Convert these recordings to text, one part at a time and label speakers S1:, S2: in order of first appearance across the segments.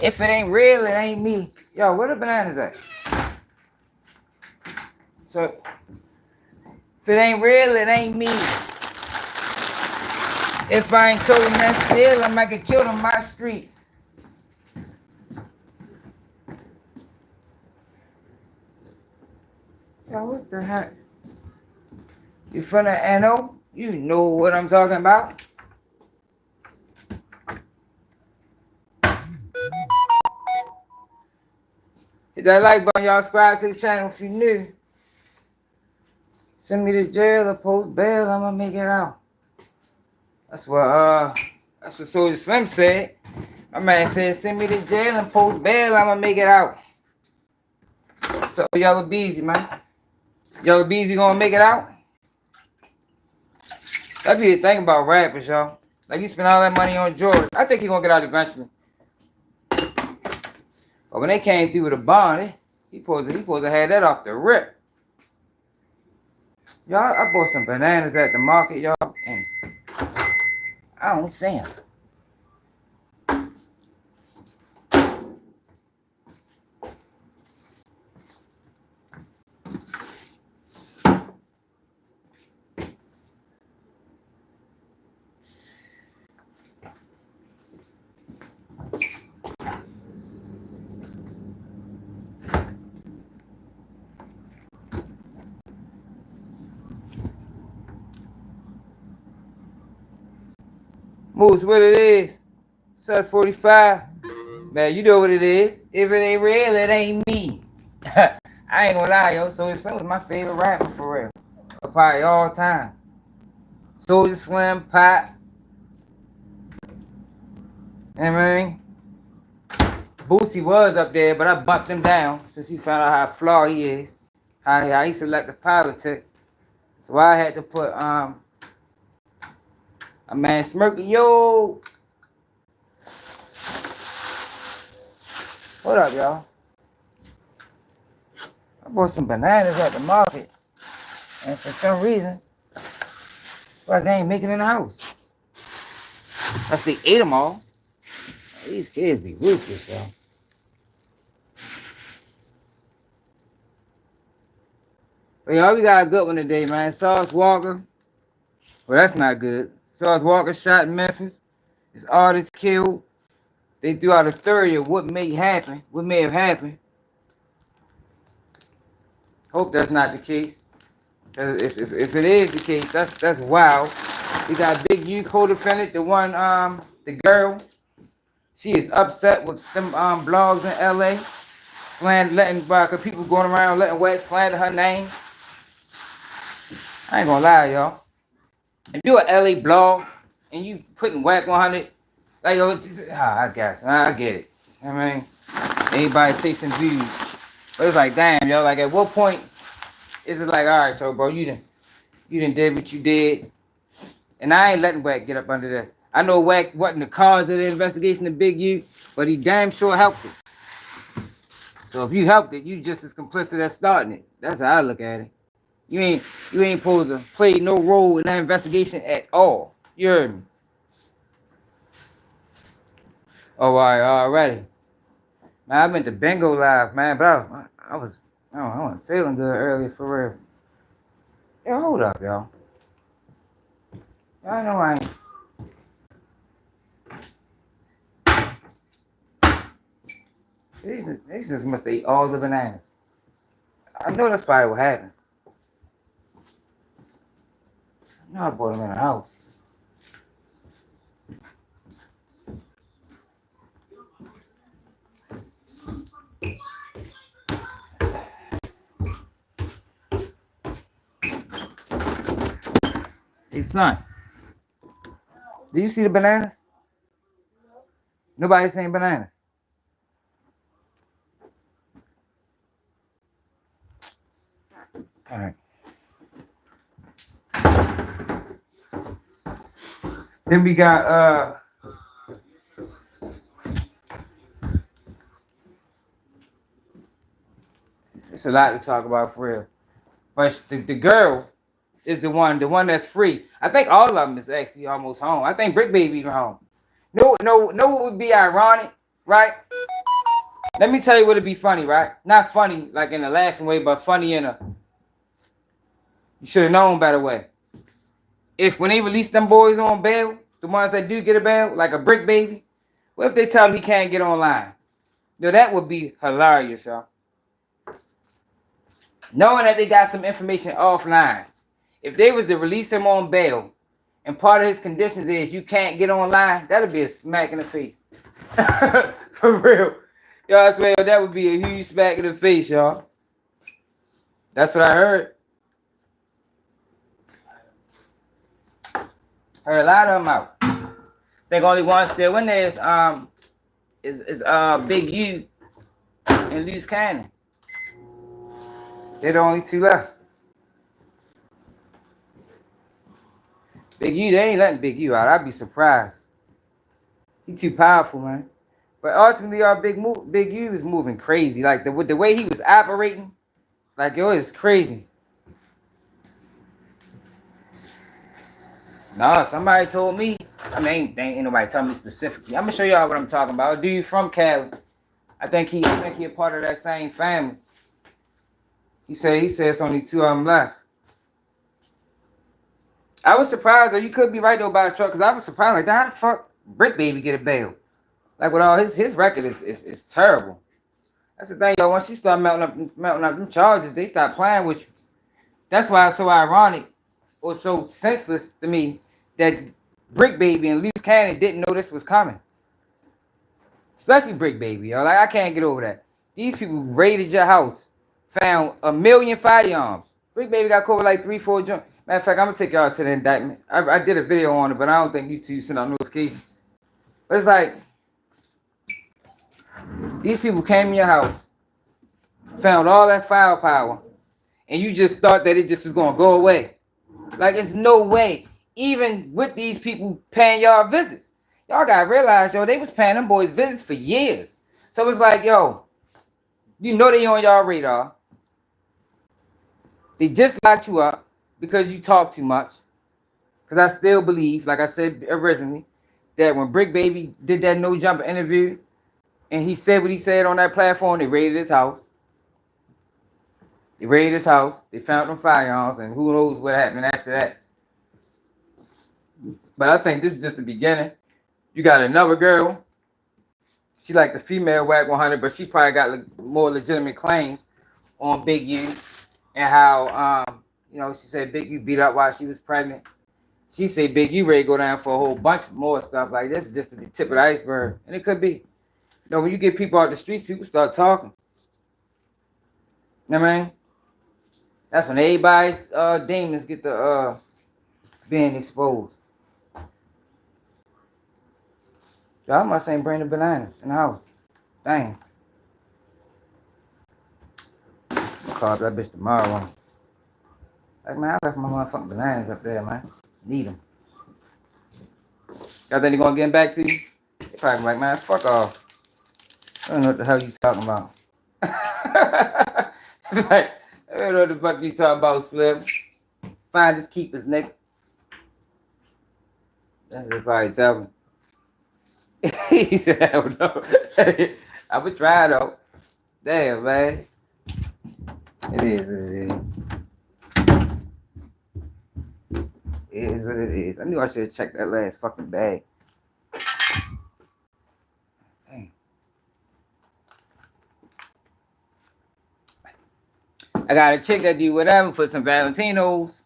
S1: If it ain't real, it ain't me. Yo, where the bananas at? So, if it ain't real, it ain't me. If I ain't told them that's still, I might get killed on my streets. Yo, what the heck? You from the NO? You know what I'm talking about. Hit that like button, y'all. Subscribe to the channel if you new. Send me to jail or post bail, I'ma make it out. That's what Soldier Slim said. My man said, send me to jail and post bail, I'ma make it out. So Yellow Beezy, man. Yellow Beezy gonna make it out? That be the thing about rappers, y'all. Like, you spend all that money on George. I think he gonna get out eventually. But when they came through with a bond, he supposed to have that off the rip. Y'all, I bought some bananas at the market, y'all, and I don't see them. Moose, what it is? Sub 45. Man, you know what it is. If it ain't real, it ain't me. I ain't gonna lie, yo. Soldier Slim was my favorite rapper for real. Probably all times. Soldier Slim, Pop. You know what I mean? Boosie was up there, but I bumped him down since he found out how flawed he is. How he selected politics. So I had to put a man Smirky, yo. What up, y'all? I bought some bananas at the market, and for some reason, like they ain't making it in the house. Unless they ate them all. These kids be ruthless, y'all. But y'all, we got a good one today, man. Sauce Walka. Well, that's not good. Sauce Walka shot in Memphis. His artist killed. They threw out a theory of what may have happened. Hope that's not the case. If it is the case, that's wild. We got Big U co-defendant, the one, the girl. She is upset with them blogs in LA. Letting people going around letting wax slander her name. I ain't gonna lie, y'all. If you an LA blog and you putting whack 100, like, yo, I guess I get it. I mean, anybody chasing views, but it's like, damn, yo. Like, at what point is it like, all right, so bro, you done did what you did, and I ain't letting Wack get up under this. I know Wack wasn't the cause of the investigation of Big U, but he damn sure helped it. So if you helped it, you just as complicit as starting it. That's how I look at it. You ain't supposed to play no role in that investigation at all. You heard me? Oh, all right, already. Man, I went to Bingo Live, man, but I wasn't feeling good earlier for real. Yo, hold up, y'all. Y'all know I ain't. These just must eat all the bananas. I know that's probably what happened. I know I bought them in the house. Hey, son. Do you see the bananas? Nobody's saying bananas. All right. Then we got it's a lot to talk about for real. But the girl is the one that's free. I think all of them is actually almost home. I think Brick Baby even home. No, what would be ironic, right? Let me tell you what would be funny, right? Not funny like in a laughing way, but funny in a you should have known better way. If when they release them boys on bail, the ones that do get a bail, like a brick baby, what if they tell him he can't get online? Yo, that would be hilarious, y'all. Knowing that they got some information offline. If they was to release him on bail, and part of his conditions is you can't get online, that'd be a smack in the face. For real. Y'all, I swear that would be a huge smack in the face, y'all. That's what I heard. Heard a lot of them out. I think only one still in there is Big U and Loose Cannon. They're the only two left. Big U, they ain't letting Big U out. I'd be surprised. He too powerful, man. But ultimately, our Big U is moving crazy. Like the way he was operating, like yo, it's crazy. Nah, somebody told me. I mean, ain't nobody telling me specifically. I'm gonna show y'all what I'm talking about. A dude from Cali. I think he a part of that same family. He said it's only two of them left. I was surprised though. You could be right though about his truck, because I was surprised. Like, how the fuck Brick Baby get a bail? Like with all his record is terrible. That's the thing, y'all. Once you start melting up them charges, they start playing with you. That's why it's so ironic or so senseless to me that Brick Baby and Loose Cannon didn't know this was coming. Especially Brick Baby, y'all. Like, I can't get over that. These people raided your house, found 1 million firearms. Brick Baby got caught with like 3-4 joints. Matter of fact, I'm gonna take y'all to the indictment. I did a video on it, but I don't think YouTube sent out notifications. But it's like these people came in your house, found all that firepower, and you just thought that it just was gonna go away. Like, it's no way. Even with these people paying y'all visits, y'all gotta realize, yo, they was paying them boys visits for years. So it's like, yo, you know they on y'all radar. They just locked you up because you talk too much. Because I still believe, like I said originally, that when Brick Baby did that no jumper interview and he said what he said on that platform, they raided his house. They raided his house. They found them firearms, and who knows what happened after that. But I think this is just the beginning. You got another girl. She like the female Whack 100, but she probably got more legitimate claims on Big U and how, you know, she said Big U beat up while she was pregnant. She said Big U ready to go down for a whole bunch more stuff. Like, this is just the tip of the iceberg. And it could be. You know, when you get people out the streets, people start talking. You know what I mean? That's when everybody's demons get the being exposed. Y'all must ain't bring the bananas in the house. Dang. I'm gonna call up that bitch tomorrow. Like, man, I left my motherfucking bananas up there, man. Need them. Y'all think they gonna get back to you? They probably like, man, fuck off. I don't know what the hell you talking about. Like, I don't know what the fuck you talking about, Slim. Find his keepers, nigga. That's what probably tell me. He said, I don't know. I would try though. Damn, man. It is what it is. It is what it is. I knew I should have checked that last fucking bag. Dang. I got a chick that do whatever for some Valentinos.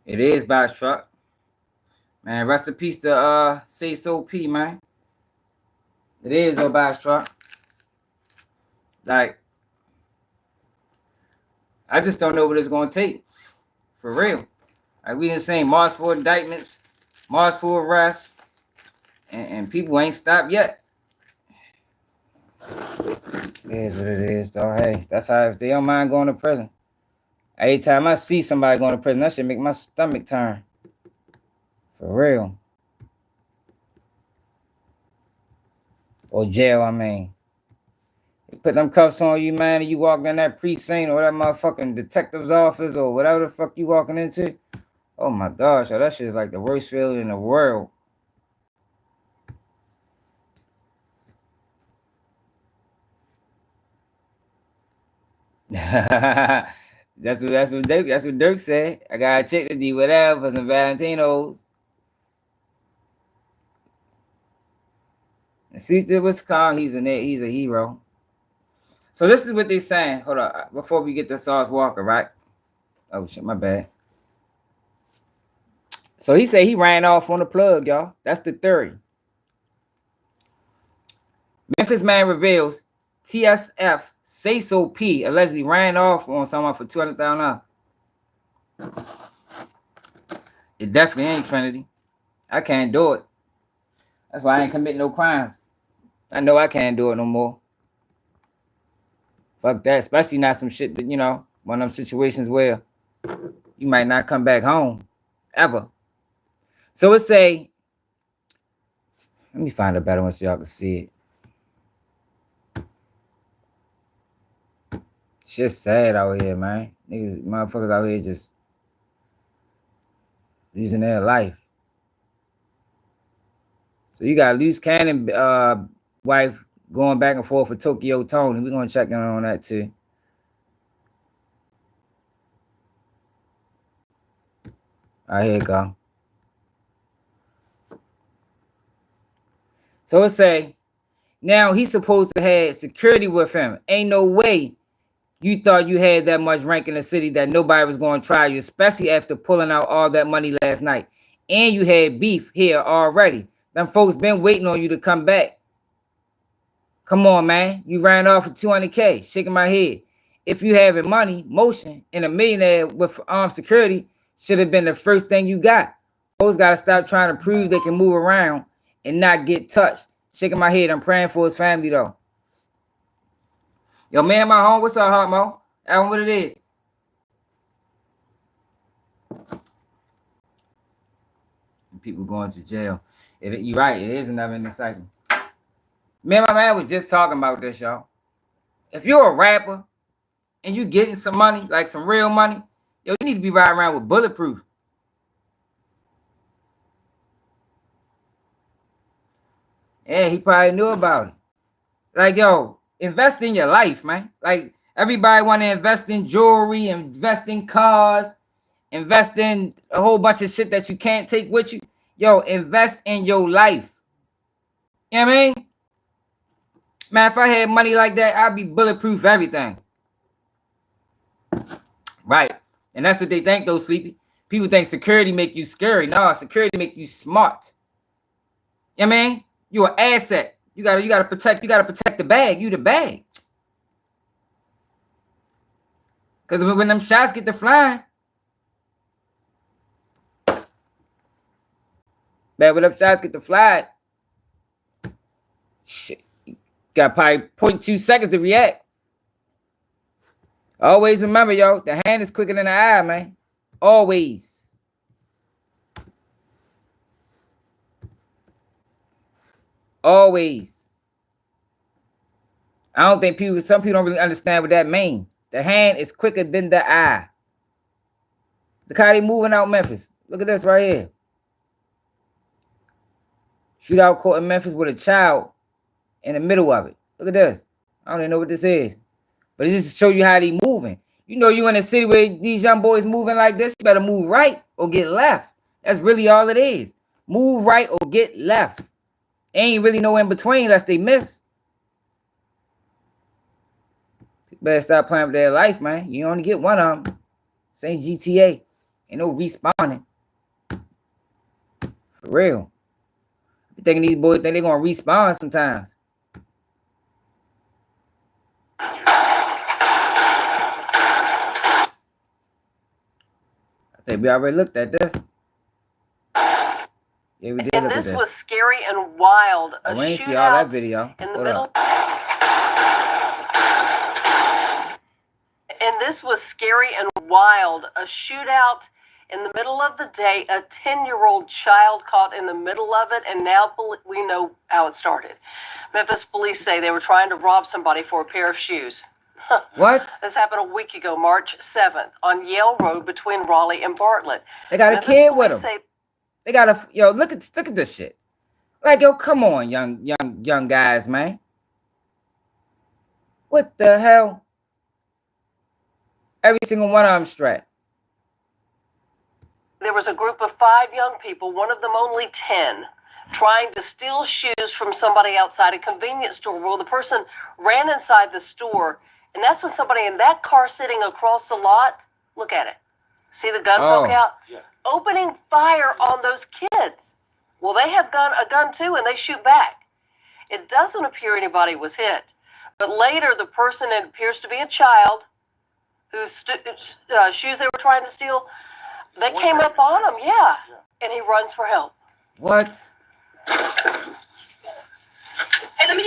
S1: It is box truck. Man, rest in peace to Say So P, man. It is a box truck. Like, I just don't know what it's gonna take. For real. Like, we done seen March for indictments, March for arrests, and people ain't stopped yet. It is what it is, though. Hey, that's how, if they don't mind going to prison. Every time I see somebody going to prison, that should make my stomach turn. For real. Or jail, I mean. Put them cuffs on you, man, and you walk in that precinct or that motherfucking detective's office or whatever the fuck you walking into. Oh my gosh, yo, that shit is like the worst feeling in the world. that's what Dirk said. I got a chick to do whatever for some Valentinos. And see what's called. He's a hero. So this is what they're saying. Hold on, before we get to Sauce Walka, right? Oh shit, my bad. So he said he ran off on the plug, y'all. That's the theory. Memphis man reveals TSF say so P allegedly ran off on someone for $200,000. It definitely ain't Trinity. I can't do it. That's why I ain't commit no crimes. I know I can't do it no more. Fuck that. Especially not some shit that, one of them situations where you might not come back home ever. So it say, let me find a better one so y'all can see it. Shit's sad out here, man. Niggas, motherfuckers out here just losing their life. So you got Loose Cannon wife going back and forth with Tokyo Tony. We're gonna check in on that too. All right, here it go. So it say, now he's supposed to have security with him. Ain't no way you thought you had that much rank in the city that nobody was going to try you, especially after pulling out all that money last night. And you had beef here already. Them folks been waiting on you to come back. Come on, man. You ran off for $200K. Shaking my head. If you having money, motion, and a millionaire with armed security should have been the first thing you got. Folks got to stop trying to prove they can move around and not get touched. Shaking my head. I'm praying for his family, though. Yo, man, my home. What's up, Hot Mo? Ask what it is. People going to jail. You're right. It is another in the cycle. Me and my man was just talking about this, y'all. If you're a rapper and you getting some money, like some real money, yo, you need to be riding around with bulletproof. Yeah, he probably knew about it. Like, yo, invest in your life, man. Like, everybody want to invest in jewelry, invest in cars, invest in a whole bunch of shit that you can't take with you. Yo, invest in your life. You know what I mean? Man, if I had money like that, I'd be bulletproof everything. Right. And that's what they think, though, Sleepy. People think security make you scary. No, security make you smart. You know what I mean? You're an asset. You gotta protect the bag. You the bag. Because when them shots get to flying, man, when them shots get to fly, shit, you got probably 0.2 seconds to react. Always remember, yo, the hand is quicker than the eye, man. Always. Always. I don't think some people don't really understand what that means. The hand is quicker than the eye. Look how they moving out Memphis. Look at this right here. Shootout caught in Memphis with a child in the middle of it. Look at this. I don't even know what this is. But it just show you how they moving. You know you in a city where these young boys moving like this, you better move right or get left. That's really all it is. Move right or get left. Ain't really no in between unless they miss. People better stop playing with their life, man. You only get one of them. This ain't GTA. Ain't no respawning. For real. I'm thinking these boys think they're going to respawn sometimes. I think we already looked at this. Yeah, we did.
S2: And this was scary and wild.
S1: I ain't see all that video.
S2: In the middle. And this was scary and wild. A shootout In the middle of the day, a 10-year-old child caught in the middle of it, and now we know how it started. Memphis police say they were trying to rob somebody for a pair of shoes.
S1: What?
S2: This happened a week ago, March 7th, on Yale Road between Raleigh and Bartlett.
S1: They got
S2: Memphis
S1: a kid with them.
S2: say,
S1: they got a look at this shit. Like, yo, come on, young guys, man. What the hell? Every single one of them strapped.
S2: There was a group of 5 young people, one of them only 10, trying to steal shoes from somebody outside a convenience store. Well, the person ran inside the store, and that's when somebody in that car sitting across the lot, look at it. See the gun poke out? Yeah. Opening fire on those kids. Well, they have a gun too, and they shoot back. It doesn't appear anybody was hit. But later, the person, it appears to be a child, whose shoes they were trying to steal, they came up on him, yeah, and he runs for help.
S1: What?
S2: Enemy.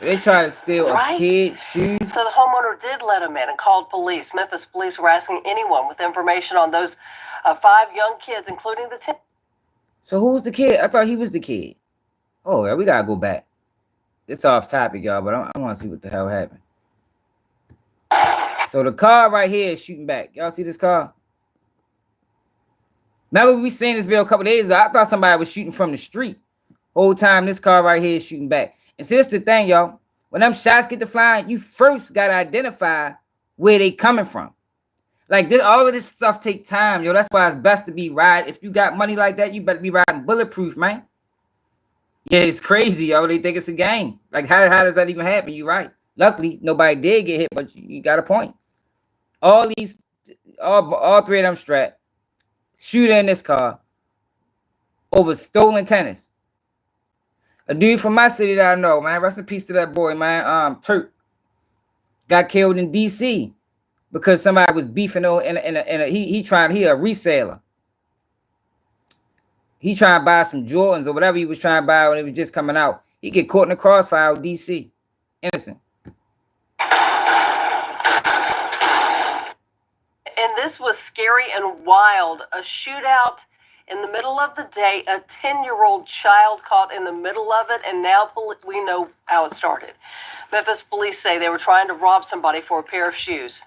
S1: They try to steal a kid's shoes.
S2: So the homeowner did let him in and called police. Memphis police were asking anyone with information on those 5 young kids, including the 10.
S1: So who's the kid? I thought he was the kid. Oh, yeah, we gotta go back. It's off topic, y'all, but I want to see what the hell happened. So the car right here is shooting back. Y'all see this car? Remember we seen this video a couple days ago. I thought somebody was shooting from the street. Whole time this car right here is shooting back. And see, that's the thing, y'all. When them shots get to flying, you first got to identify where they coming from. Like, this, all of this stuff take time, yo. That's why it's best to be riding. If you got money like that, you better be riding bulletproof, man. Yeah, it's crazy, yo. They think it's a game. Like, how does that even happen? You right. Luckily, nobody did get hit, but you got a point. All 3 of them strapped. Shooter in this car over stolen tennis. A dude from my city that I know, man. Rest in peace to that boy, man. Turk got killed in DC because somebody was beefing on he a reseller. He trying to buy some Jordans or whatever he was trying to buy when it was just coming out. He get caught in the crossfire with DC. Innocent.
S2: And this was scary and wild. A shootout in the middle of the day, a 10-year-old child caught in the middle of it, and now we know how it started. Memphis police say they were trying to rob somebody for a pair of shoes.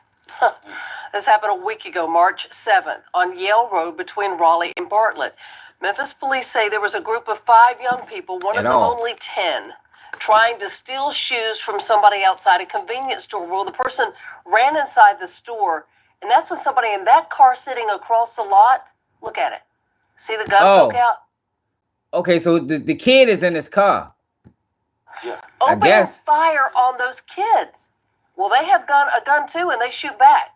S2: This happened a week ago, March 7th, on Yale Road between Raleigh and Bartlett. Memphis police say there was a group of 5 young people, one of them only 10, trying to steal shoes from somebody outside a convenience store. Well, the person ran inside the store, and that's when somebody in that car sitting across the lot, look at it. See the gun poke out?
S1: Okay, so the kid is in this car.
S2: Yeah. Opening fire on those kids. Well, they have a gun too, and they shoot back.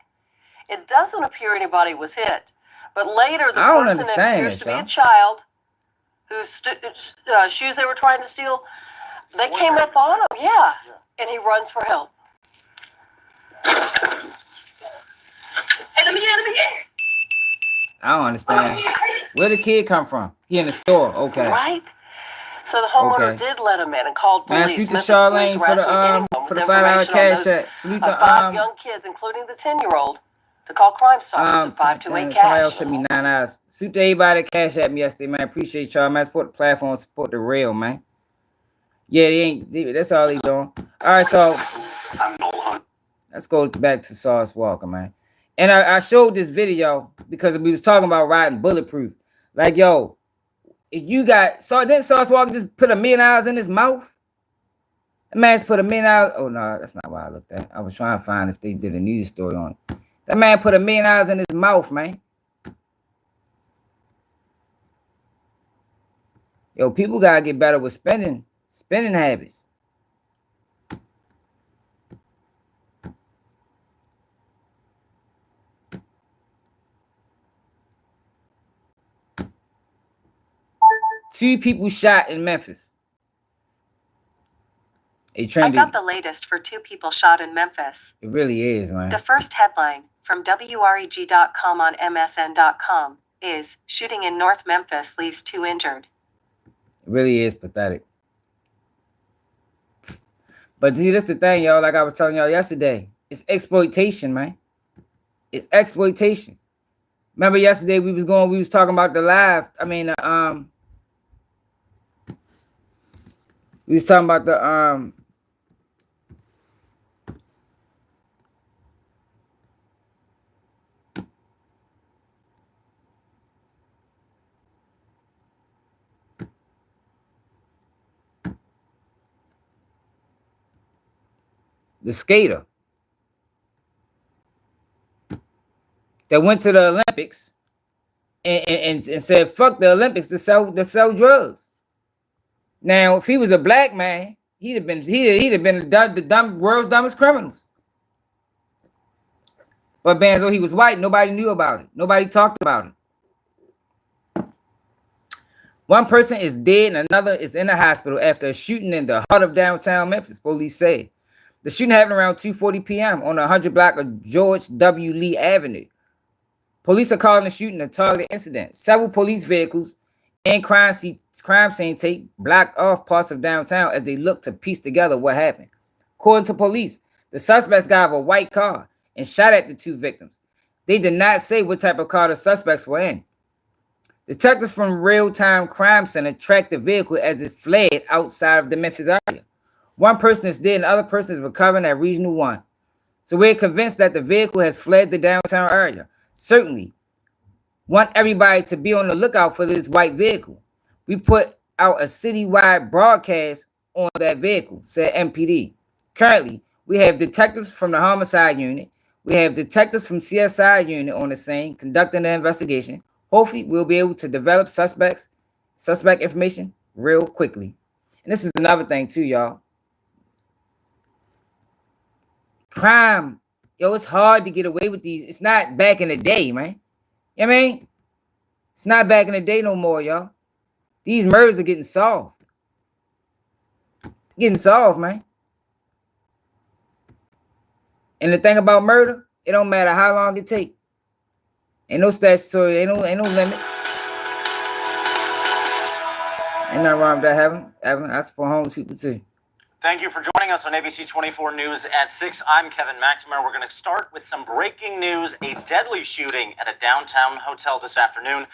S2: It doesn't appear anybody was hit. But later, the person appears to be a child whose shoes they were trying to steal. They came up on him, yeah, and he runs for help. Enemy.
S1: I don't understand. Where did the kid come from? He in the store. Okay.
S2: Right? So the homeowner did let him in and called police.
S1: Man, salute to Charlene for the $5 cash app. Salute to
S2: 5 young kids, including the 10-year-old, to call Crime Stoppers at 528 cash.
S1: Somebody else sent me 9 eyes. Salute to everybody that cash at me yesterday, man. Appreciate y'all, man. Support the platform, support the real, man. Yeah, that's all they doing. All right, so let's go back to Sauce Walka, man. And I showed this video because we was talking about riding bulletproof. Like, yo, if you got then Sauce Walka just put $1 million in his mouth. The man's put $1 million. Oh no, that's not what I looked at. I was trying to find if they did a news story on it. That man put $1 million in his mouth, man. Yo, people gotta get better with spending habits. Two people shot in Memphis.
S3: I got the latest for 2 people shot in Memphis.
S1: It really is, man.
S3: The first headline from WREG.com on MSN.com is shooting in North Memphis leaves 2 injured.
S1: It really is pathetic. But see, that's the thing, y'all. Like I was telling y'all yesterday, It's exploitation, man. It's exploitation. Remember yesterday we was talking about the live. I mean, we was talking about the skater that went to the Olympics and said fuck the Olympics to sell drugs. Now, if he was a black man, he'd have been the world's dumbest criminals. But Banzo, he was white. Nobody knew about it. Nobody talked about it. One person is dead and another is in the hospital after a shooting in the heart of downtown Memphis, police say. The shooting happened around 2:40 p.m. on the 100 block of George W. Lee Avenue. Police are calling the shooting a targeted incident. Several police vehicles and crime scene tape blocked off parts of downtown as they look to piece together what happened. According to police, the suspects got out of a white car and shot at the two victims. They did not say what type of car the suspects were in. Detectives from Real-Time Crime Center tracked the vehicle as it fled outside of the Memphis area. One person is dead and the other person is recovering at Regional 1. So we're convinced that the vehicle has fled the downtown area. Certainly want everybody to be on the lookout for this white vehicle. We put out a citywide broadcast on that vehicle, said MPD. Currently, we have detectives from the homicide unit. We have detectives from CSI unit on the scene conducting the investigation. Hopefully, we'll be able to develop suspect information real quickly. And this is another thing too, y'all. Crime, it's hard to get away with these. It's not back in the day, man. You know what I mean? It's not back in the day no more, y'all. These murders are getting solved. Getting solved, man. And the thing about murder, it don't matter how long it take. Ain't no statutory, ain't no limit. Ain't nothing wrong with that having. I support homeless people too.
S4: Thank you for joining us on ABC 24 News at 6. I'm Kevin McNamara. We're going to start with some breaking news. A deadly shooting at a downtown hotel this afternoon.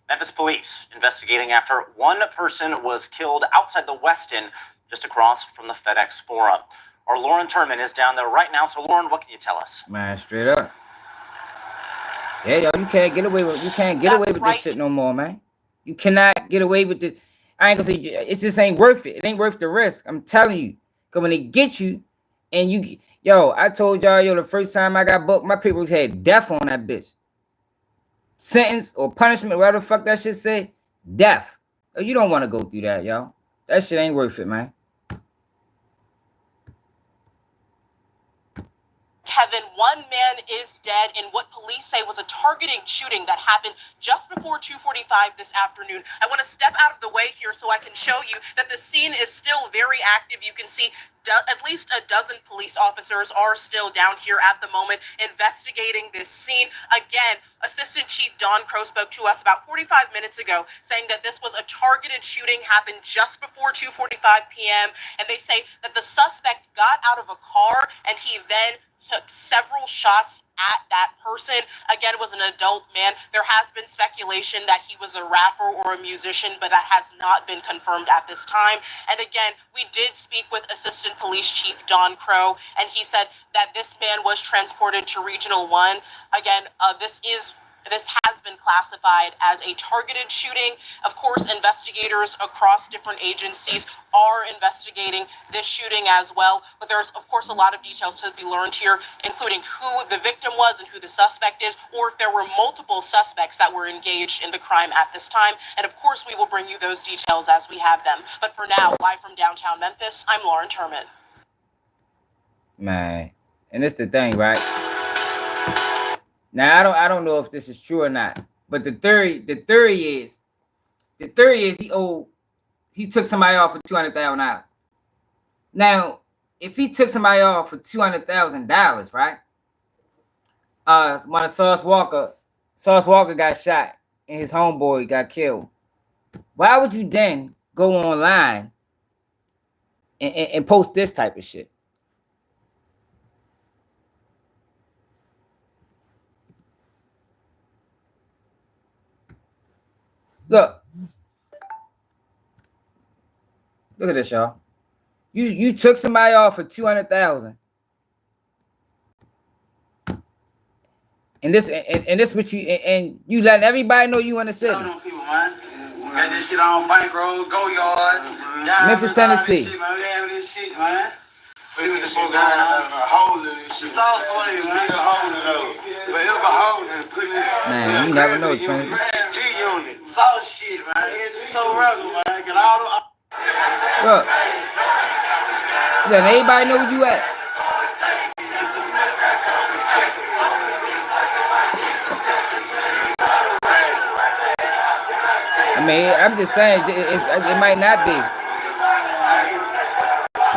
S4: Memphis police investigating after one person was killed outside the Westin, just across from the FedEx Forum. Our Lauren Turman is down there right now. So, Lauren, what can you tell us?
S1: Man, straight up. Yeah, yo, you can't get away with this shit no more, man. You cannot get away with this. I ain't gonna say it just ain't worth it. It ain't worth the risk. I'm telling you. Cause when they get you, and I told y'all, the first time I got booked, my people had death on that bitch. Sentence or punishment, whatever the fuck that shit say, death. You don't want to go through that, y'all. That shit ain't worth it, man.
S5: Kevin, one man is dead in what police say was a targeting shooting that happened just before 2:45 this afternoon. I want to step out of the way here so I can show you that the scene is still very active. You can see at least a dozen police officers are still down here at the moment investigating this scene. Again, Assistant Chief Don Crow spoke to us about 45 minutes ago saying that this was a targeted shooting, happened just before 2:45 p.m. And they say that the suspect got out of a car and he then took several shots at that person. Again, it was an adult man. There has been speculation that he was a rapper or a musician, but that has not been confirmed at this time. And again, we did speak with Assistant Police Chief Don Crow, and he said that this man was transported to Regional 1. Again, this has been classified as a targeted shooting. Of course, investigators across different agencies are investigating this shooting as well. But there's, of course, a lot of details to be learned here, including who the victim was and who the suspect is, or if there were multiple suspects that were engaged in the crime at this time. And of course, we will bring you those details as we have them. But for now, live from downtown Memphis, I'm Lauren Turman.
S1: Man, and it's the thing, right? Now I don't know if this is true or not, but the theory is he took somebody off for $200,000. Now, if he took somebody off for $200,000, right? When Sauce Walka got shot and his homeboy got killed, why would you then go online and post this type of shit? Look at this, y'all. You took somebody off for 200,000, and this what you and you letting everybody know you in the city.
S6: Tell them people, man. Got this shit on bankroll, go yard,
S1: Memphis, Tennessee.
S6: Shit, man. We have this shit, man. See what the fuck going on. Hold of this shit. The sauce waves, man. Hold of those. Forever holding and putting it.
S1: Man, you never know, Trinity.
S6: G-Unit. Sauce shit, man. It's so regular, man. Get all the...
S1: Look. Let everybody know where you at. I mean, I'm just saying it might not be.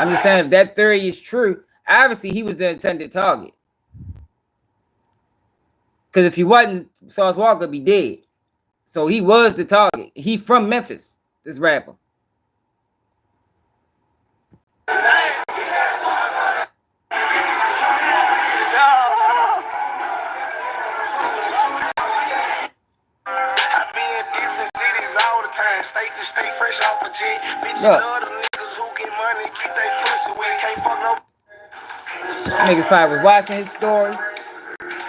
S1: I'm just saying if that theory is true, obviously he was the intended target. Because if he wasn't, Sauce Walka would be dead. So he was the target. He from Memphis, this rapper.
S6: State to state, fresh off a jet. Bitch,
S1: Look.
S6: love them niggas who get money, keep they pussy wet. Can't fuck no.
S1: Niggas probably was watching his stories.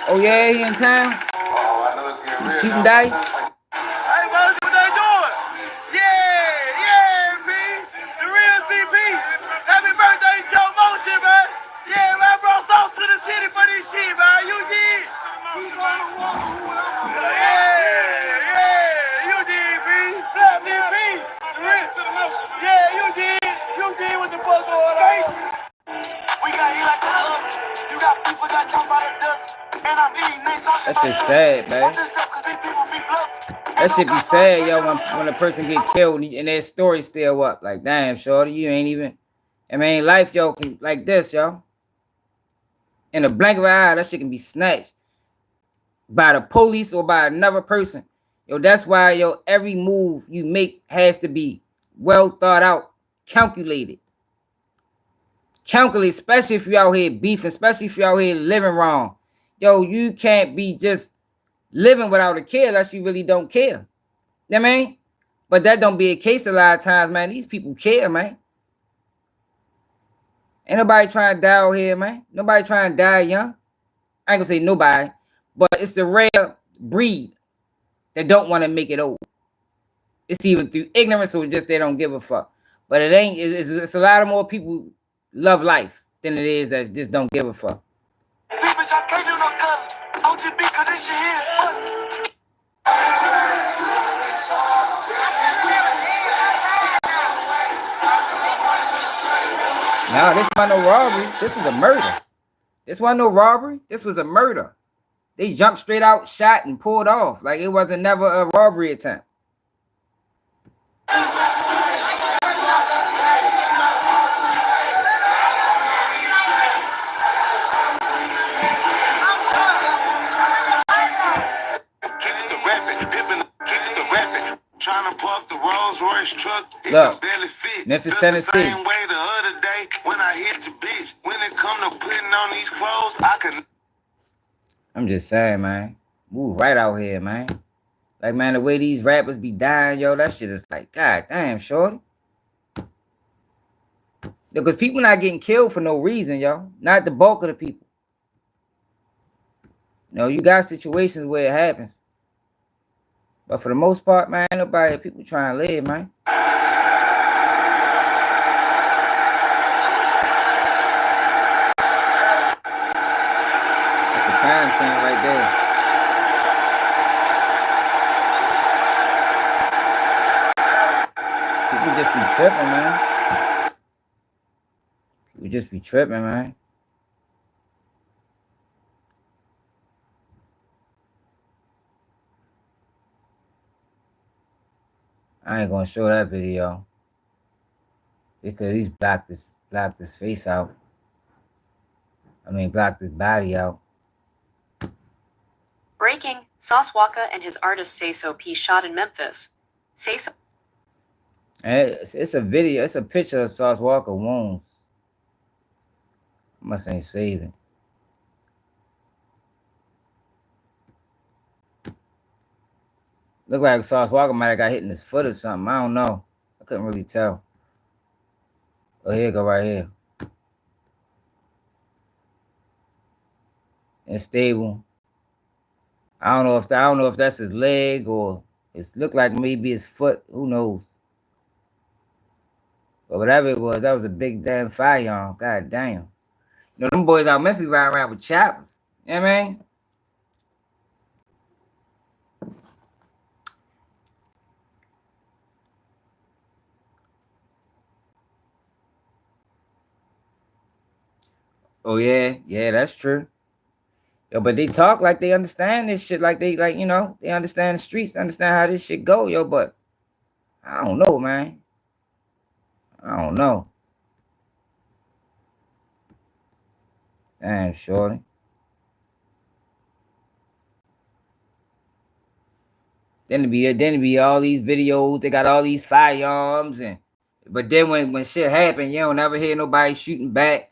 S1: Oh yeah, he in town.
S6: Oh, I know it's getting real.
S1: Shooting dice.
S6: Hey, Moses, what they doing? Yeah, B. The real CP. Happy birthday, Joe Motion, man. Yeah, man, I brought sauce to the city for this shit, man. You did. Yeah, you did, B. CP. Yeah, you did. You did what the fuck going on. We got you like the love. You got people that talk about the dust. And I'm eating they talk
S1: That shit sad, man. That shit be sad, yo, when a person get killed and their story still up. Like, damn, shorty, you ain't even... I mean, life, yo, can, like this, yo. In a blink of an eye, that shit can be snatched by the police or by another person. Yo, that's why, yo, every move you make has to be well thought out, calculated. Calculate, especially if you out here beefing, especially if you out here living wrong. Yo, you can't be just living without a care unless you really don't care. You know what I mean? But that don't be a case a lot of times, man. These people care, man. Ain't nobody trying to die out here, man. Nobody trying to die young. I ain't gonna say nobody, but it's the rare breed that don't want to make it old. It's either through ignorance or just they don't give a fuck. But it ain't, it's a lot of more people love life than it is that just don't give a fuck. No, this wasn't no robbery. This was a murder. This wasn't no robbery. This was a murder. They jumped straight out, shot, and pulled off. Like it wasn't never a robbery attempt.
S6: Trying to park the Rolls Royce truck, it
S1: Look,
S6: barely fit.
S1: Memphis,
S6: Felt
S1: Tennessee.
S6: the same way the other day when I hit the bitch. When it come to putting on these clothes, I can.
S1: I'm just saying, man. Move right out here, man. Like, man, the way these rappers be dying, yo, that shit is like, god damn, shorty. Because people not getting killed for no reason, yo. Not the bulk of the people. No, you got situations where it happens. But for the most part, man, nobody, people trying to live, man. That's the crime scene right there. People just be tripping, man. People just be tripping, man. I ain't gonna show that video because he's blocked his face out. I mean, blocked his body out.
S3: Breaking, Sauce Walka and his artist Say So P shot in Memphis. Say So.
S1: And it's a video. It's a picture of Sauce Walka wounds. I must ain't saving. Looked like Sauce Walka might have got hit in his foot or something. I don't know. I couldn't really tell. Oh, here you go right here. It's stable. I don't know if that's his leg or it looked like maybe his foot. Who knows? But whatever it was, that was a big damn firearm. God damn. You know, them boys out Memphis riding around with choppers. You know what I mean? Oh yeah, yeah, that's true. Yo, but they talk like they understand this shit, like they you know, they understand the streets, understand how this shit go, yo, but I don't know, man. I don't know. Damn, shorty. Then it be all these videos, they got all these firearms but then when shit happen, you don't never hear nobody shooting back.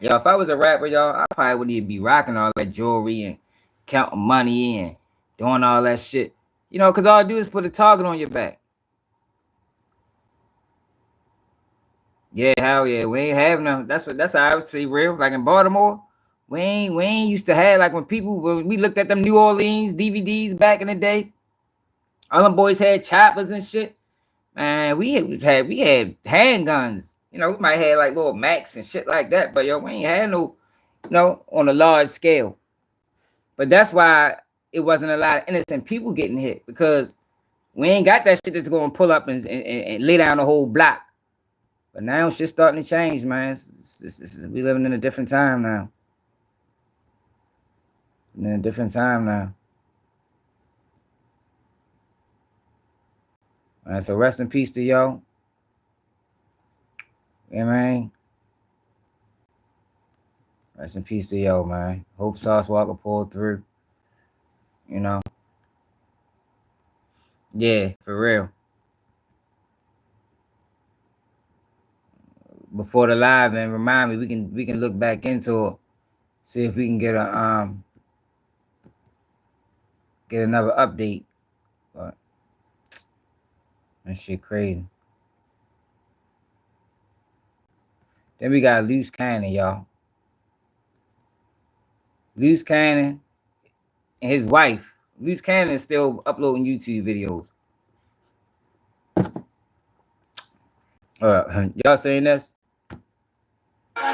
S1: Yo, if I was a rapper, y'all, I probably wouldn't even be rocking all that jewelry and counting money and doing all that shit. You know, because all I do is put a target on your back. Yeah, hell yeah. We ain't have none. That's how I would say real. Like in Baltimore, we ain't used to have, like when we looked at them New Orleans DVDs back in the day, all them boys had choppers and shit. Man, we had handguns. You know, we might have like little Macs and shit like that, but yo, we ain't had no, you know, on a large scale. But that's why it wasn't a lot of innocent people getting hit, because we ain't got that shit that's going to pull up and lay down the whole block. But now shit's starting to change, man. We living in a different time now. In a different time now. All right, so rest in peace to y'all. Yeah, man. Rest in peace to yo, man. Hope Sauce Walka pulled through. You know. Yeah, for real. Before the live, and remind me, we can look back into it, see if we can get another update. But that shit crazy. Then we got Loose Cannon, y'all. Loose Cannon and his wife. Loose Cannon is still uploading YouTube videos. Y'all saying this?
S6: What?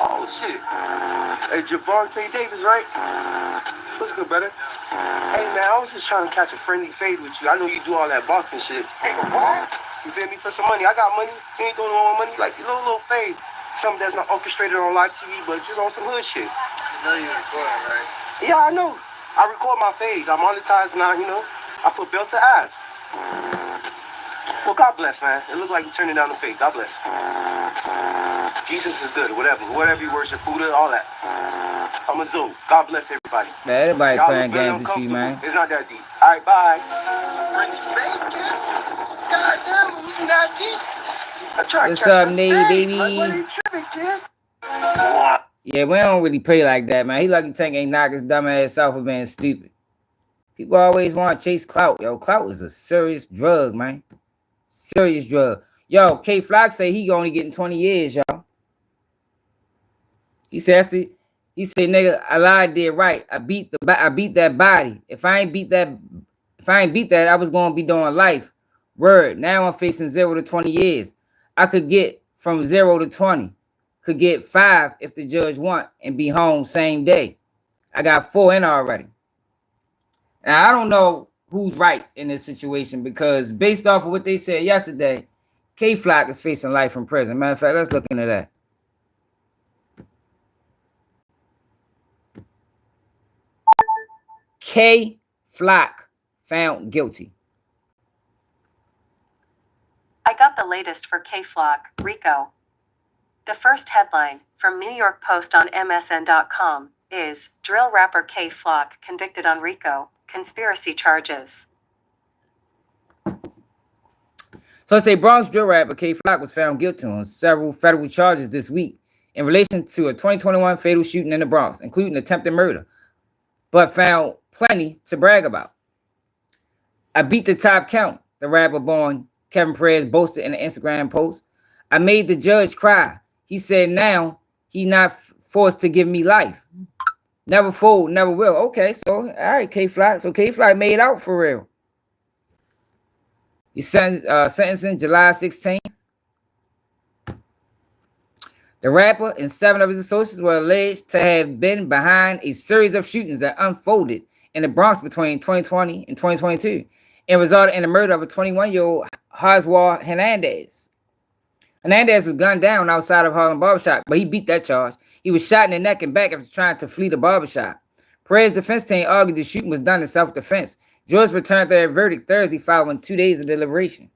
S6: Oh, shit. Hey, Javante Davis, right? What's good, brother? Hey, man, I was just trying to catch a friendly fade with you. I know you do all that boxing shit. Hey, what? You feel me? For some money. I got money. You ain't doing no more money. Like, a little fade. Something that's not orchestrated on live TV, but just on some hood shit. You know you recording, right? Yeah, I know. I record my fades. I monetize now, you know. I put belt to ass. Well, God bless, man. It looked like you're turning down the fade. God bless. Jesus is good, whatever. Whatever you worship, Buddha, all that. I'm a zoo. God bless everybody.
S1: Man, everybody playing games with you, man.
S6: It's not that deep. All right, bye. God damn, it was not deep.
S1: What's up, Nate, baby?
S6: Like, what are you tripping, kid?
S1: Yeah, we don't really play like that, man. He lucky Tank ain't knock his dumb ass out for being stupid. People always want to chase clout. Yo, clout is a serious drug, man. Serious drug. Yo, K Flock say he only getting 20 years, y'all. He said, nigga, I lied, did right. I beat that body. If I ain't beat that, I was gonna be doing life. Word. Now I'm facing 0 to 20 years. I could get from 0 to 20. Could get 5 if the judge want and be home same day. I got 4 in already. Now I don't know who's right in this situation, because based off of what they said yesterday, K Flock is facing life in prison. Matter of fact, let's look into that. K Flock found guilty.
S3: I got the latest for K-Flock, RICO. The first headline from New York Post on MSN.com is Drill Rapper K-Flock convicted on RICO conspiracy charges.
S1: So say Bronx drill rapper K Flock was found guilty on several federal charges this week in relation to a 2021 fatal shooting in the Bronx, including attempted murder, but found plenty to brag about. I beat the top count, the rapper born Kevin Perez boasted in an Instagram post. I made the judge cry. He said now he not forced to give me life. Never fold, never will. Okay, so all right, K-Fly. So K-Fly made out for real. He sentenced in July 16th. The rapper and 7 of his associates were alleged to have been behind a series of shootings that unfolded in the Bronx between 2020 and 2022 and resulted in the murder of a 21-year-old Oswald Hernandez. Hernandez was gunned down outside of Harlem barbershop, but he beat that charge. He was shot in the neck and back after trying to flee the barbershop. Perez's defense team argued the shooting was done in self-defense. Jurors returned their verdict Thursday following 2 days of deliberation.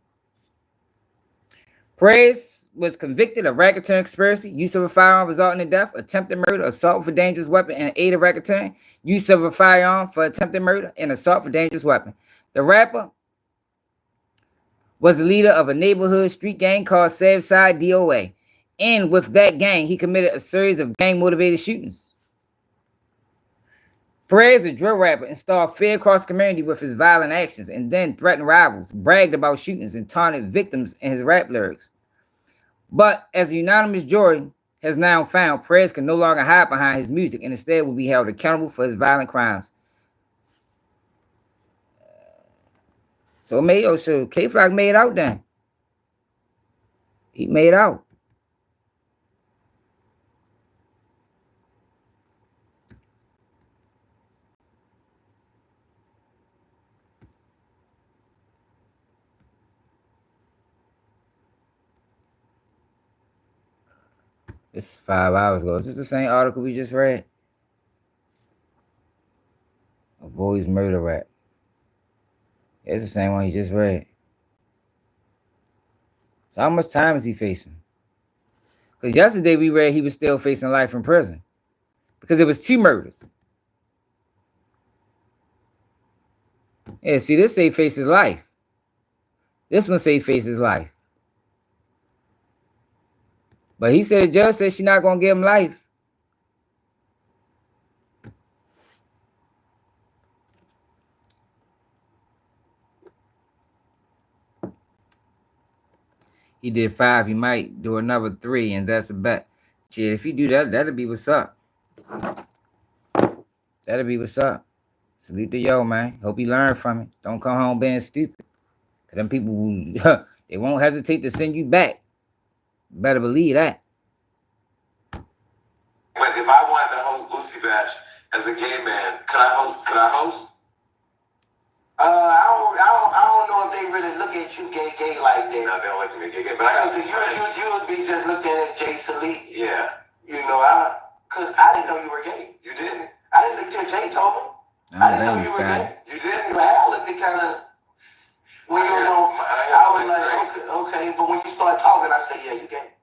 S1: Perez was convicted of racketeering conspiracy, use of a firearm resulting in death, attempted murder, assault for dangerous weapon, and aid of racketeering, use of a firearm for attempted murder, and assault for dangerous weapon. The rapper was the leader of a neighborhood street gang called Southside DOA. And with that gang, he committed a series of gang-motivated shootings. Perez, a drill rapper, installed fear across the community with his violent actions and then threatened rivals, bragged about shootings, and taunted victims in his rap lyrics. But as a unanimous jury has now found, Perez can no longer hide behind his music and instead will be held accountable for his violent crimes. So K-Flock made out then. He made out. This is 5 hours ago. Is this the same article we just read? A boy's murder rap. It's the same one you just read. So how much time is he facing? Because yesterday we read he was still facing life in prison. Because it was 2 murders. Yeah, see, this say he faces life. This one say he faces life. But he said the judge said she's not going to give him life. He did 5. He might do another 3, and that's a bet. Shit, if you do that, that'll be what's up. That'll be what's up. Salute to yo, man. Hope you learn from it. Don't come home being stupid. Because them people, they won't hesitate to send you back. Better believe that.
S6: But if I wanted to host Boosie Bash as a gay man, could I host? I don't know if they really look at you gay like that. No, they don't look at me gay. But I can you would be just looked at as Jay Salih. Yeah. You know, because I didn't know you were gay. You didn't? I didn't look till Jay told me. I didn't know you were gay. You didn't? But I looked at kind of, when you was on, I was like, okay. But when you start talking, I said, yeah, you gay.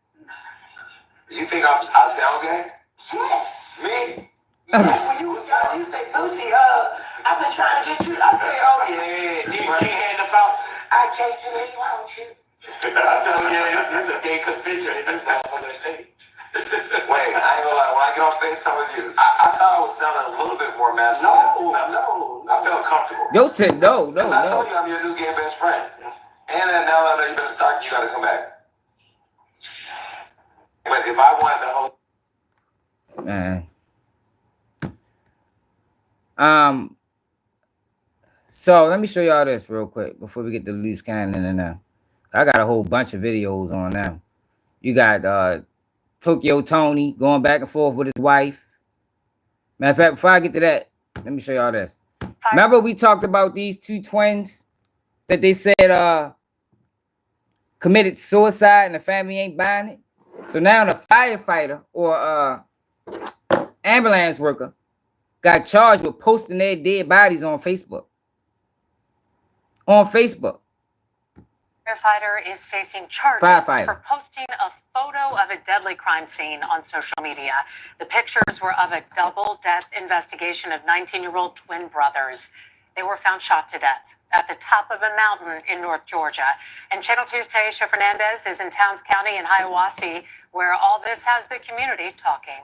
S6: You think I sound gay? Yes. Me? Yes, when you was young, you say, Lucy, I've been trying to get you. I say, oh yeah, you can't hand about. I can't see you out you. I said, oh yeah, it's a gay convention at this motherfucker stage. Wait, I ain't gonna lie. When I get on FaceTime with you, I thought I was sounding a little bit more masculine. No. I felt comfortable.
S1: Yo said no.
S6: I told you I'm your new gay best friend. And then now I know you've been stalking, you gotta come back. But if I wanted to hold.
S1: Man. So let me show y'all this real quick before we get the loose cannon in there. I got a whole bunch of videos on them. You got Tokyo Tony going back and forth with his wife. Matter of fact, before I get to that, let me show y'all this. Remember we talked about these 2 twins that they said committed suicide and the family ain't buying it? So now the firefighter or ambulance worker got charged with posting their dead bodies on Facebook.
S7: Firefighter is facing charges for posting a photo of a deadly crime scene on social media. The pictures were of a double death investigation of 19-year-old twin brothers. They were found shot to death at the top of a mountain in North Georgia. And Channel 2's Taisha Fernandez is in Towns County in Hiawassee, where all this has the community talking.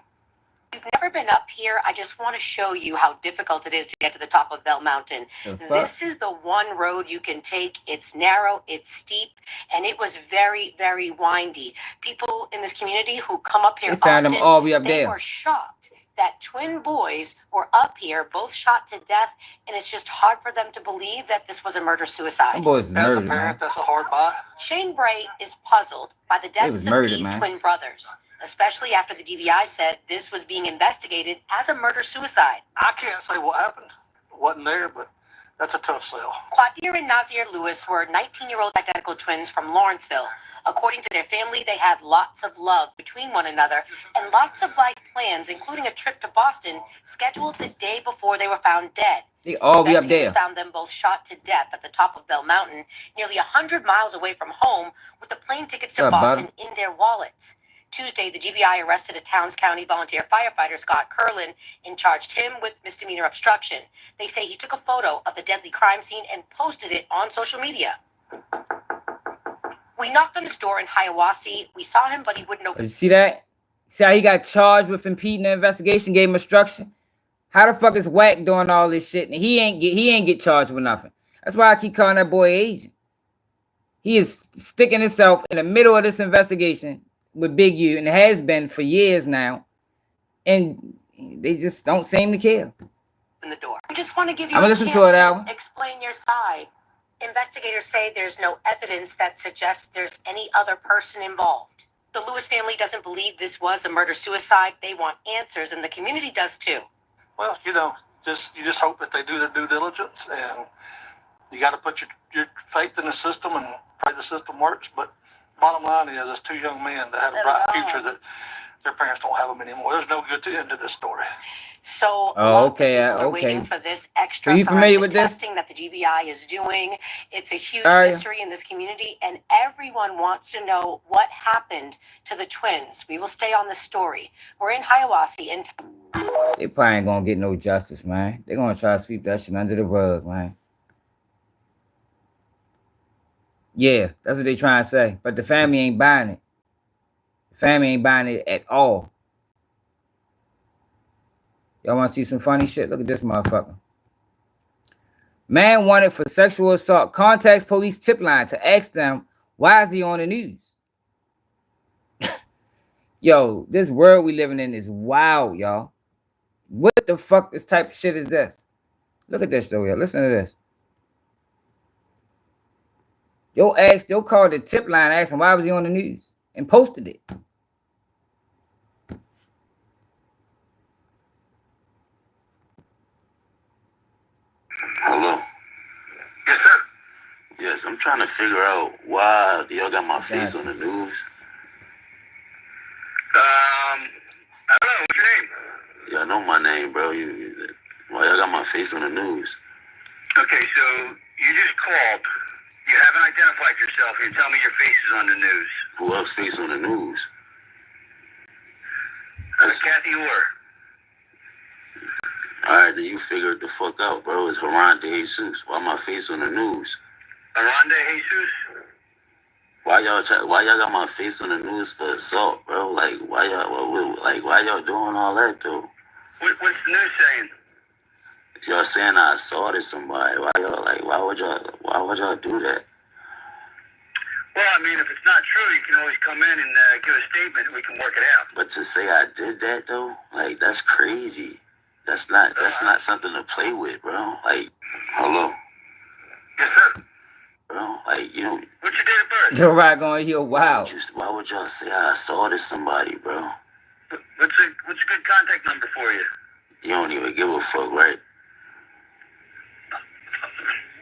S8: If you've never been up here, I just want to show you how difficult it is to get to the top of Bell Mountain. This is the one road you can take. It's narrow, it's steep, and it was very, very windy. People in this community who come up here
S1: They found
S8: often,
S1: them all way up
S8: they
S1: there.
S8: were shocked that twin boys were up here, both shot to death, and it's just hard for them to believe that this was a murder-suicide.
S1: Them boys is
S9: As a
S1: murdered, man.
S9: parent, that's a hard buy.
S8: Shane Bray is puzzled by the deaths of
S1: murdered,
S8: these
S1: man.
S8: twin brothers, especially after the DVI said this was being investigated as a murder-suicide.
S9: I can't say what happened. Wasn't there, but that's a tough sell.
S8: Quadir and Nazir Lewis were 19-year-old identical twins from Lawrenceville. According to their family, they had lots of love between one another and lots of life plans, including a trip to Boston scheduled the day before they were found dead.
S1: They all be up
S8: Investigators
S1: there.
S8: found them both shot to death at the top of Bell Mountain, nearly 100 miles away from home, with the plane tickets to
S1: What's up,
S8: Boston
S1: bud?
S8: in their wallets. Tuesday, the GBI arrested a Towns County volunteer firefighter, Scott Curlin, and charged him with misdemeanor obstruction. They say he took a photo of the deadly crime scene and posted it on social media. We knocked on his door in Hiawassee. We saw him, but he wouldn't open.
S1: You see that? See how he got charged with impeding the investigation, gave him obstruction? How the fuck is Wack doing all this shit and he ain't get charged with nothing? That's why I keep calling that boy agent. He is sticking himself in the middle of this investigation with Big U and has been for years now. And they just don't seem to care.
S8: In the door. We just want to give you
S1: I'ma
S8: a
S1: listen
S8: chance
S1: to it, Al.
S8: explain your side. Investigators say there's no evidence that suggests there's any other person involved. The Lewis family doesn't believe this was a murder-suicide. They want answers, and the community does too.
S9: Well, you just hope that they do their due diligence, and you got to put your faith in the system and pray the system works. But bottom line is, it's two young men that had a bright future that their parents don't have them anymore. There's no good end to this story.
S8: So
S1: Oh, okay,
S8: lots of people are
S1: okay.
S8: waiting for this extra
S1: So you familiar
S8: forensic
S1: with this?
S8: testing that the GBI is doing. It's a huge
S1: Are you?
S8: mystery in this community, and everyone wants to know what happened to the twins. We will stay on the story. We're in Hiawassee, and
S1: They probably ain't gonna get no justice, man. They're gonna try to sweep that shit under the rug, man. Yeah, that's what they trying to say. But the family ain't buying it. The family ain't buying it at all. Y'all want to see some funny shit? Look at this motherfucker. Man wanted for sexual assault contacts police tip line to ask them, why is he on the news? Yo, this world we living in is wild, y'all. What the fuck this type of shit is this? Look at this though, yo. Listen to this. Yo called the tip line asking why was he on the news and posted it.
S10: Hello.
S6: Yes, sir.
S10: Yes, I'm trying to figure out why y'all got my face on the news.
S6: I don't know. What's your name?
S10: Y'all know my name, bro. Why y'all got my face on the news?
S6: Okay, so you just called. You haven't identified yourself. You're telling me your face is on the news.
S10: Who else face on the news?
S6: Kathy Orr.
S10: Alright, then you figure it the fuck out, bro. It's Haran De Jesus. Why my face on the news?
S6: Aranda Jesus?
S10: Why y'all got my face on the news for assault, bro? Like why y'all doing all that though?
S6: What's the news saying?
S10: Y'all saying I assaulted somebody. Why would y'all do that?
S6: Well, I mean, if it's not true, you can always come in and give a statement and we can work it out.
S10: But to say I did that though, like that's crazy. That's not something to play with, bro. Like, hello.
S6: Yes, sir.
S10: Bro, like, you know.
S6: What's your date of birth?
S1: Joe Ride going, yo, wow.
S10: Why would y'all say I assaulted somebody, bro?
S6: What's a good contact number for you?
S10: You don't even give a fuck, right?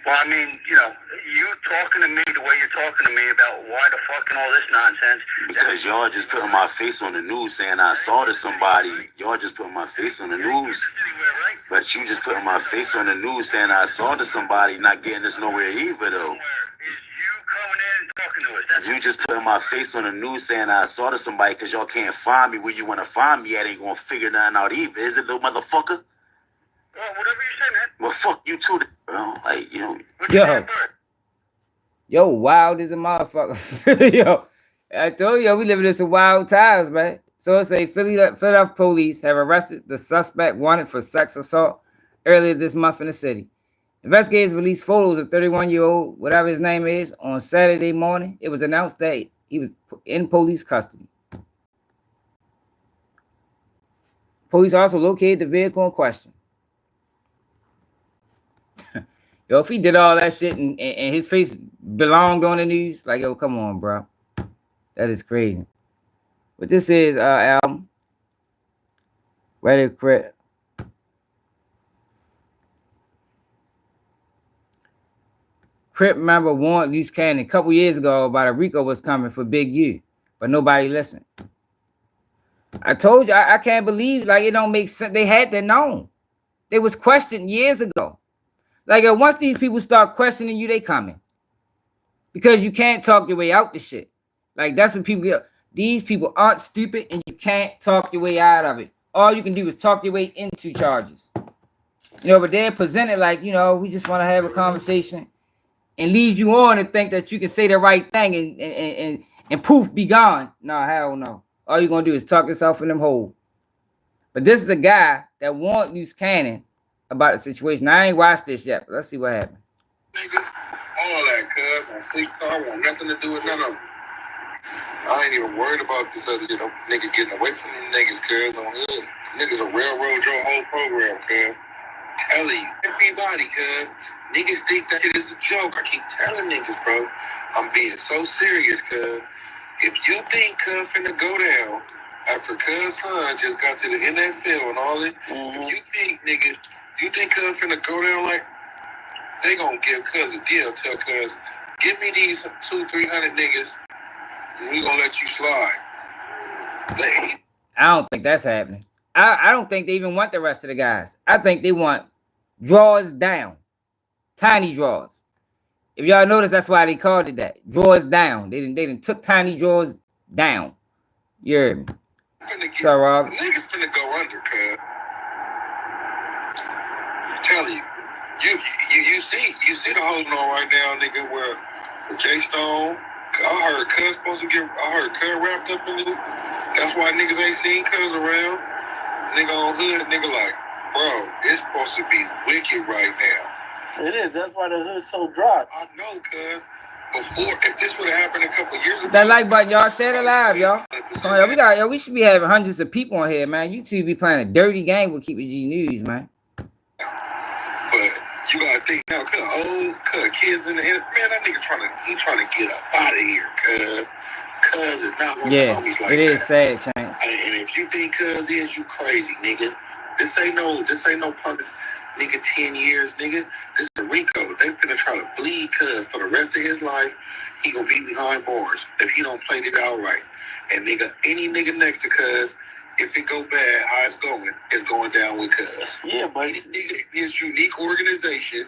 S6: Well, I mean, you talking to me the way you're talking to me about why the fuck and all this nonsense.
S10: Because y'all just putting my face on the news saying I assaulted somebody. Y'all just putting my face on the news. But you just putting my face on the news saying I assaulted somebody, not getting us nowhere either, though.
S6: Is you coming in and talking to us? That's
S10: You just putting my face on the news saying I assaulted somebody because y'all can't find me where you want to find me at. Ain't gonna figure nothing out either. Is it, little motherfucker?
S6: Whatever you say, man.
S10: Well, fuck you too, bro. Like, you know.
S1: Yo, wild as a motherfucker. Yo, I told you, we living in some wild times, man. So it say Philadelphia police have arrested the suspect wanted for sex assault earlier this month in the city. Investigators released photos of 31-year-old, whatever his name is, on Saturday morning. It was announced that he was in police custody. Police also located the vehicle in question. Yo, if he did all that shit and his face belonged on the news, like, yo, come on, bro. That is crazy. But this is album. Ready, Crip. Crip member warned Loose Cannon a couple years ago about a RICO was coming for Big U, but nobody listened. I told you, I can't believe, like, it don't make sense. They had to know. They was questioned years ago. Like, once these people start questioning you, they coming. Because you can't talk your way out the shit. Like, that's what people get. These people aren't stupid, and you can't talk your way out of it. All you can do is talk your way into charges. You know, but they're presented like, you know, we just want to have a conversation and lead you on and think that you can say the right thing and poof, be gone. No, hell no. All you're going to do is talk yourself in them hole. But this is a guy that warned Loose Cannon about the situation. I ain't watched this yet, but let's see what happened.
S11: Niggas, all that, cuz. I sleep, I want nothing to do with none of them. I ain't even worried about this other, you know, nigga getting away from them niggas, cuz. On hood. Niggas will railroad your whole program, cuz. Telling you, everybody, cuz. Niggas think that shit is a joke. I keep telling niggas, bro. I'm being so serious, cuz. If you think cuz finna go down after cuz son just got to the NFL and all that, if you think, nigga, you think cuz finna go down like, they gonna give cuz a deal. Tell cuz, give me these 200-300 niggas, and we gonna let you slide.
S1: I don't think that's happening. I don't think they even want the rest of the guys. I think they want draws down. Tiny draws. If y'all notice, that's why they called it that. Drawers down. They didn't took tiny drawers down. You heard me. Sorry, Rob.
S11: Niggas finna go under, cuz. I'm telling you. You see the whole on right now, nigga, where J Stone, I heard cuz supposed to get, I heard cuz wrapped up in it. That's why niggas ain't seen cuz around. Nigga on hood, nigga like, bro, it's supposed to be wicked right now.
S6: It is. That's why the hood's so dry.
S11: I know, cuz. Before, if this would have happened a couple years ago.
S1: That like button, y'all. Share it live, y'all. Come on, y'all. We should be having hundreds of people on here, man. You two be playing a dirty game with Keep It G News, man.
S11: But you gotta think now, cuz kids in the man, that nigga trying to get up out of here, cuz is not one of the homies like that.
S1: It is sad, Chance.
S11: And if you think cuz is, you crazy, nigga. This ain't no purpose. Nigga, 10 years, nigga. This is a RICO. They finna try to bleed cuz for the rest of his life. He gonna be behind bars if he don't play it out right. And nigga, any nigga next to cuz, if it go bad, how it's going down with cuz.
S6: Yeah, but
S11: any nigga is unique organization.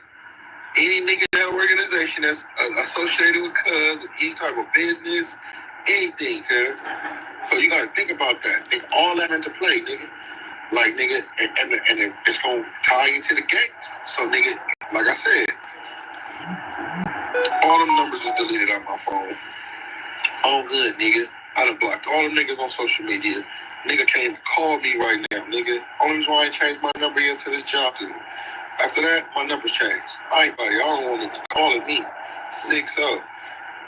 S11: Any nigga in that organization that's associated with cuz, any type of business, anything, cuz. So you gotta think about that. Nigga, all that into play, nigga. Like, nigga, and it's gonna tie into the game. So, nigga, like I said, all them numbers is deleted out my phone. On hood, nigga. I done blocked all them niggas on social media. Nigga can't call me right now, nigga. Only reason why I ain't changed my number into this job. After that, my number's changed. I don't want it calling me 6-0.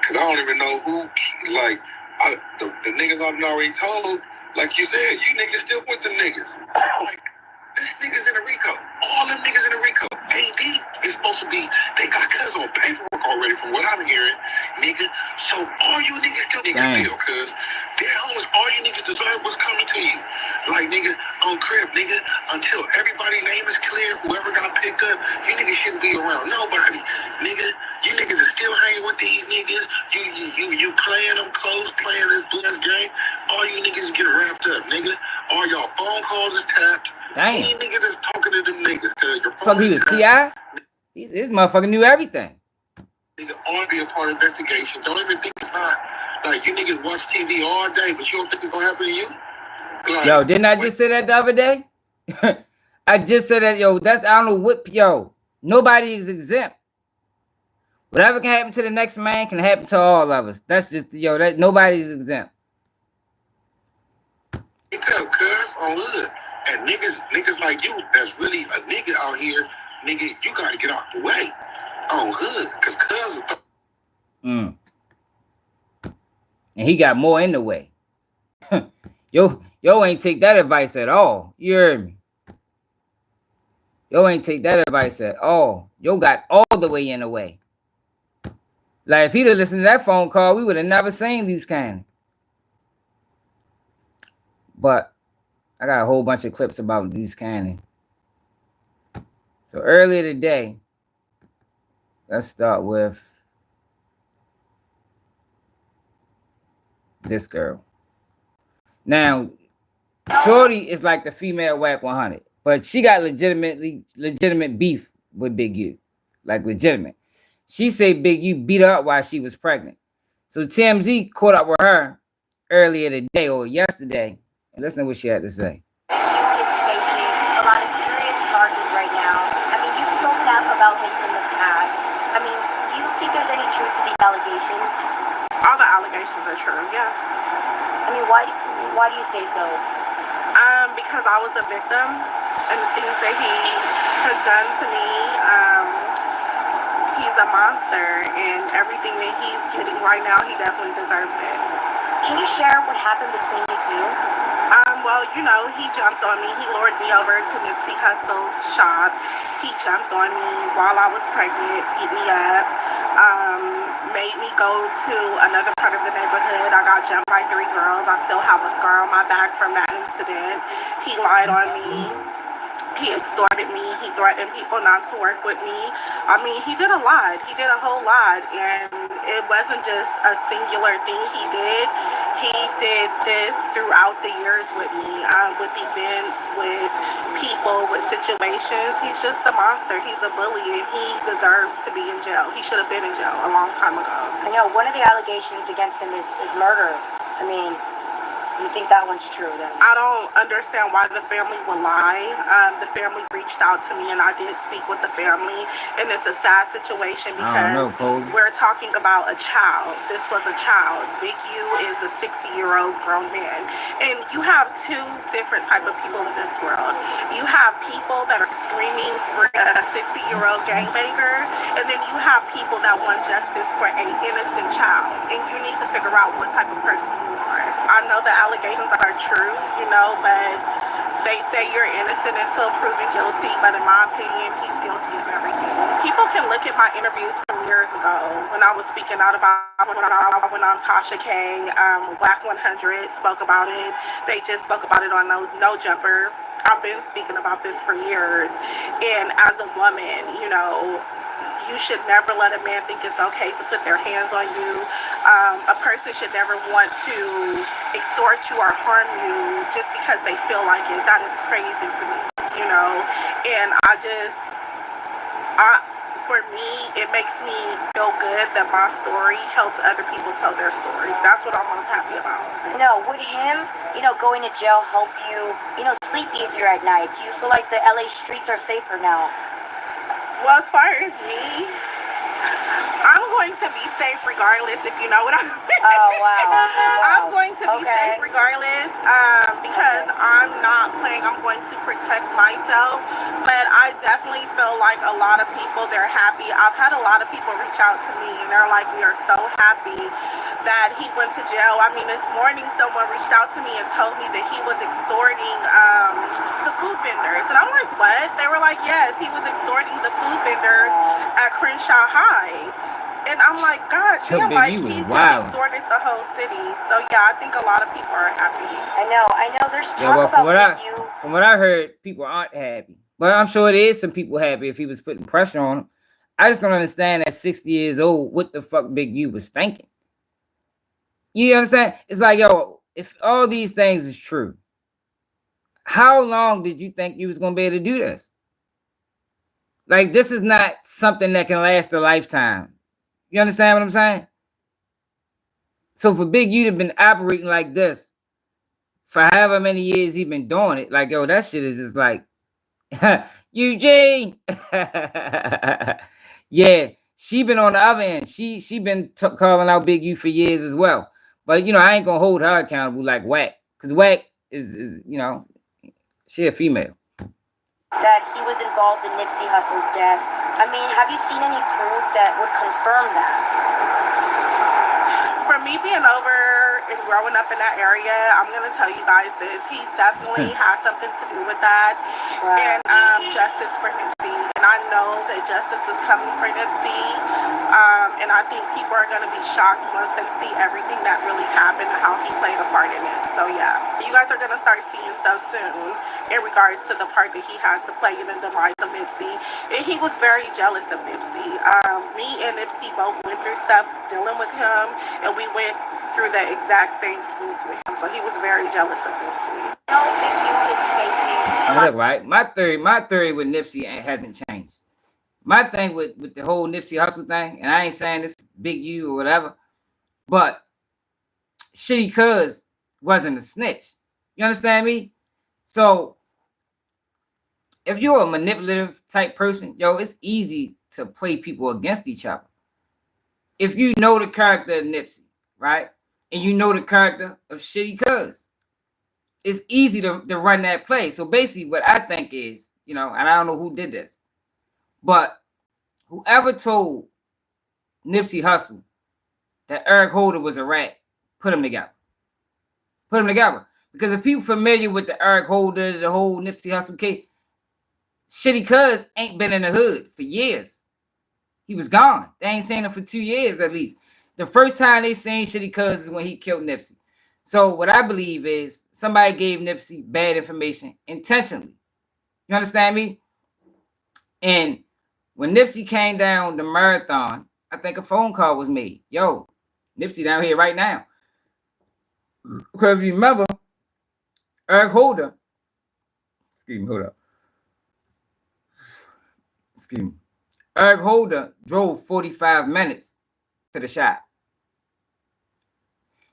S11: Cause I don't even know who, like, the niggas I've already told. Like you said, you niggas still with them niggas. Like, this niggas in a RICO. All them niggas in a RICO. AD is supposed to be, they got cuz on paperwork already from what I'm hearing, nigga. So all you niggas still cuz. Their homies, all you niggas deserve was coming to you. Like, nigga, on crib, nigga, until everybody's name is clear, whoever got picked up, you niggas shouldn't be around nobody. Nigga, you niggas are still hanging with these niggas. You playing them close, playing this blessed game. All you niggas get wrapped up, nigga. All y'all phone calls is tapped.
S1: Damn.
S11: Any nigga that's talking to them niggas, cuz your phone.
S1: Fuck, he was CI? This motherfucker knew everything.
S11: Nigga ought to be a part of investigation. Don't even think it's not. Like, you niggas watch TV all day, but you don't think it's gonna happen to you? Like,
S1: yo, didn't I just say that the other day? I just said that, yo, that's, I don't know what, yo, nobody is exempt. Whatever can happen to the next man can happen to all of us. That's just, yo, that nobody's exempt.
S11: Pick up, cuz, on hood. And niggas like you, that's really a nigga out here, nigga, you gotta get out the way. On hood, cuz cuz is
S1: And he got more in the way. Yo ain't take that advice at all. You heard me? Yo ain't take that advice at all. Yo got all the way in the way. Like, if he'd have listened to that phone call, we would have never seen these kind. But I got a whole bunch of clips about Deuce Cannon. So earlier today, let's start with this girl. Now, Shorty is like the female Whack 100, but she got legitimate beef with Big U, like legitimate. She say Big U beat her up while she was pregnant. So TMZ caught up with her earlier today or yesterday, and listen to what she had to say.
S12: He is facing a lot of serious charges right now. I mean, you've spoken out about him in the past. I mean, do you think there's any truth to these allegations?
S5: All the allegations are true, yeah.
S12: I mean, why do you say so?
S5: Because I was a victim, and the things that he has done to me, he's a monster, and everything that he's getting right now, he definitely deserves it.
S12: Can you share what happened between you two?
S5: Well, you know, he jumped on me. He lured me over to Nipsy Hussle's shop. He jumped on me while I was pregnant, beat me up, made me go to another part of the neighborhood. I got jumped by 3 girls. I still have a scar on my back from that incident. He lied on me. He extorted me. He threatened people not to work with me. I mean, he did a lot. He did a whole lot. And it wasn't just a singular thing he did. He did this throughout the years with me, with events, with people, with situations. He's just a monster. He's a bully, and he deserves to be in jail. He should have been in jail a long time ago.
S12: I know one of the allegations against him is murder. I mean, you think that one's true then?
S5: I don't understand why the family would lie. The family reached out to me, and I did speak with the family, and it's a sad situation because we're talking about a child. This was a child. Big U is a 60-year-old grown man, and you have 2 different type of people in this world. You have people that are screaming for a 60-year-old gangbanger, and then you have people that want justice for an innocent child, and you need to figure out what type of person you are. I know the allegations are true, you know, but they say you're innocent until proven guilty, but in my opinion, he's guilty of everything. People can look at my interviews from years ago when I was speaking out about when I went on Tasha K, Black 100 spoke about it. They just spoke about it on No Jumper. I've been speaking about this for years, and as a woman, you know, you should never let a man think it's okay to put their hands on you. A person should never want to extort you or harm you just because they feel like it. That is crazy to me, you know. And for me, it makes me feel good that my story helped other people tell their stories. That's what I'm most happy about.
S12: No, would him, you know, going to jail help you, you know, sleep easier at night? Do you feel like the LA streets are safer now?
S5: Well, as far as me, I'm going to be safe regardless, if you know what I mean.
S12: Oh, wow.
S5: I'm going to be safe regardless because I'm not playing. I'm going to protect myself. But I definitely feel like a lot of people, they're happy. I've had a lot of people reach out to me, and they're like, we are so happy that he went to jail. I mean, this morning someone reached out to me and told me that he was extorting the food vendors. And I'm like, what? They were like, yes, he was extorting the food vendors at Crenshaw High. And I'm like, God damn, like, he just extorted the whole city. So yeah, I think a lot of people are happy.
S12: I know. There's talk about you.
S1: From what I heard, people aren't happy. But I'm sure there is some people happy if he was putting pressure on them. I just don't understand at 60 years old what the fuck Big U was thinking. You understand? It's like, yo, if all these things is true, how long did you think you was going to be able to do this? Like, this is not something that can last a lifetime. You understand what I'm saying? So for Big U to have been operating like this for however many years he been doing it, like, yo, that shit is just like, Eugene. Yeah, she been on the other end. She been calling out Big U for years as well. But you know, I ain't gonna hold her accountable like Whack, because Whack is you know, she a female.
S12: That he was involved in Nipsey Hussle's death. I mean, have you seen any proof that would confirm that?
S5: For me being over and growing up in that area, I'm going to tell you guys this. He definitely has something to do with that.
S12: Wow.
S5: And justice for Nipsey. And I know that justice is coming for Nipsey. And I think people are going to be shocked once they see everything that really happened and how he played a part in it. So yeah, you guys are going to start seeing stuff soon in regards to the part that he had to play in the demise of Nipsey. And he was very jealous of Nipsey. Me and Nipsey both went through stuff dealing with him, and we went through the exact same things with him. So he was very jealous of Nipsey.
S12: How Big U is facing.
S1: That's right. My theory with Nipsey hasn't changed. My thing with the whole Nipsey Hussle thing, and I ain't saying this Big U or whatever, but Shitty Cuz wasn't a snitch. You understand me? So if you're a manipulative type person, yo, it's easy to play people against each other. If you know the character of Nipsey, right, and you know the character of Shitty Cuz, it's easy to run that play. So basically what I think is, you know, and I don't know who did this, but whoever told Nipsey Hussle that Eric Holder was a rat, put them together. Put them together. Because if people familiar with the Eric Holder, the whole Nipsey Hussle case, Shitty Cuz ain't been in the hood for years. He was gone. They ain't seen him for 2 years at least. The first time they seen Shitty Cuz is when he killed Nipsey. So what I believe is somebody gave Nipsey bad information intentionally. You understand me? And when Nipsey came down the marathon, I think a phone call was made. Yo, Nipsey down here right now. Because if you remember, Eric Holder, excuse me, hold up. Excuse me. Eric Holder drove 45 minutes to the shop.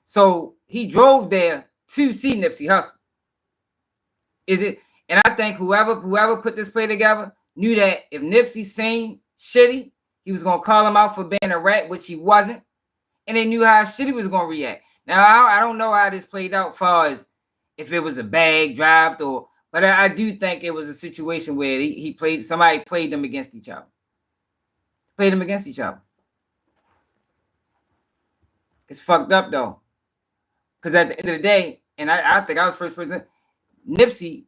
S1: So he drove there to see Nipsey Hussle. Is it? And I think whoever put this play together knew that if Nipsey seen Shitty, he was gonna call him out for being a rat, which he wasn't, and they knew how Shitty was gonna react. Now I don't know how this played out, far as if it was a bag dropped or, but I do think it was a situation where somebody played them against each other. Played them against each other. It's fucked up though. Because at the end of the day, and I think I was first person, Nipsey,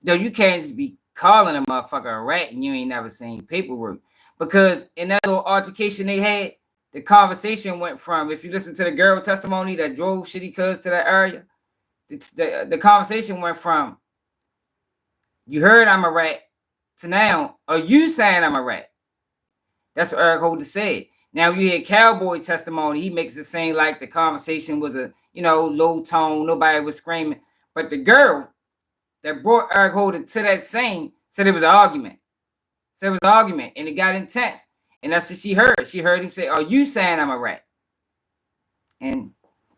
S1: though, you can't just be calling a motherfucker a rat and you ain't never seen paperwork. Because in that little altercation they had, the conversation went from, if you listen to the girl testimony that drove Shitty Cuz to that area, the conversation went from, you heard I'm a rat, to now, are you saying I'm a rat? That's what Eric Holder said. Now you hear Cowboy testimony, he makes it seem like the conversation was a, you know, low tone, nobody was screaming. But the girl that brought Eric Holder to that scene said it was an argument. Said it was an argument, and it got intense. And that's what she heard. She heard him say, are you saying I'm a rat? And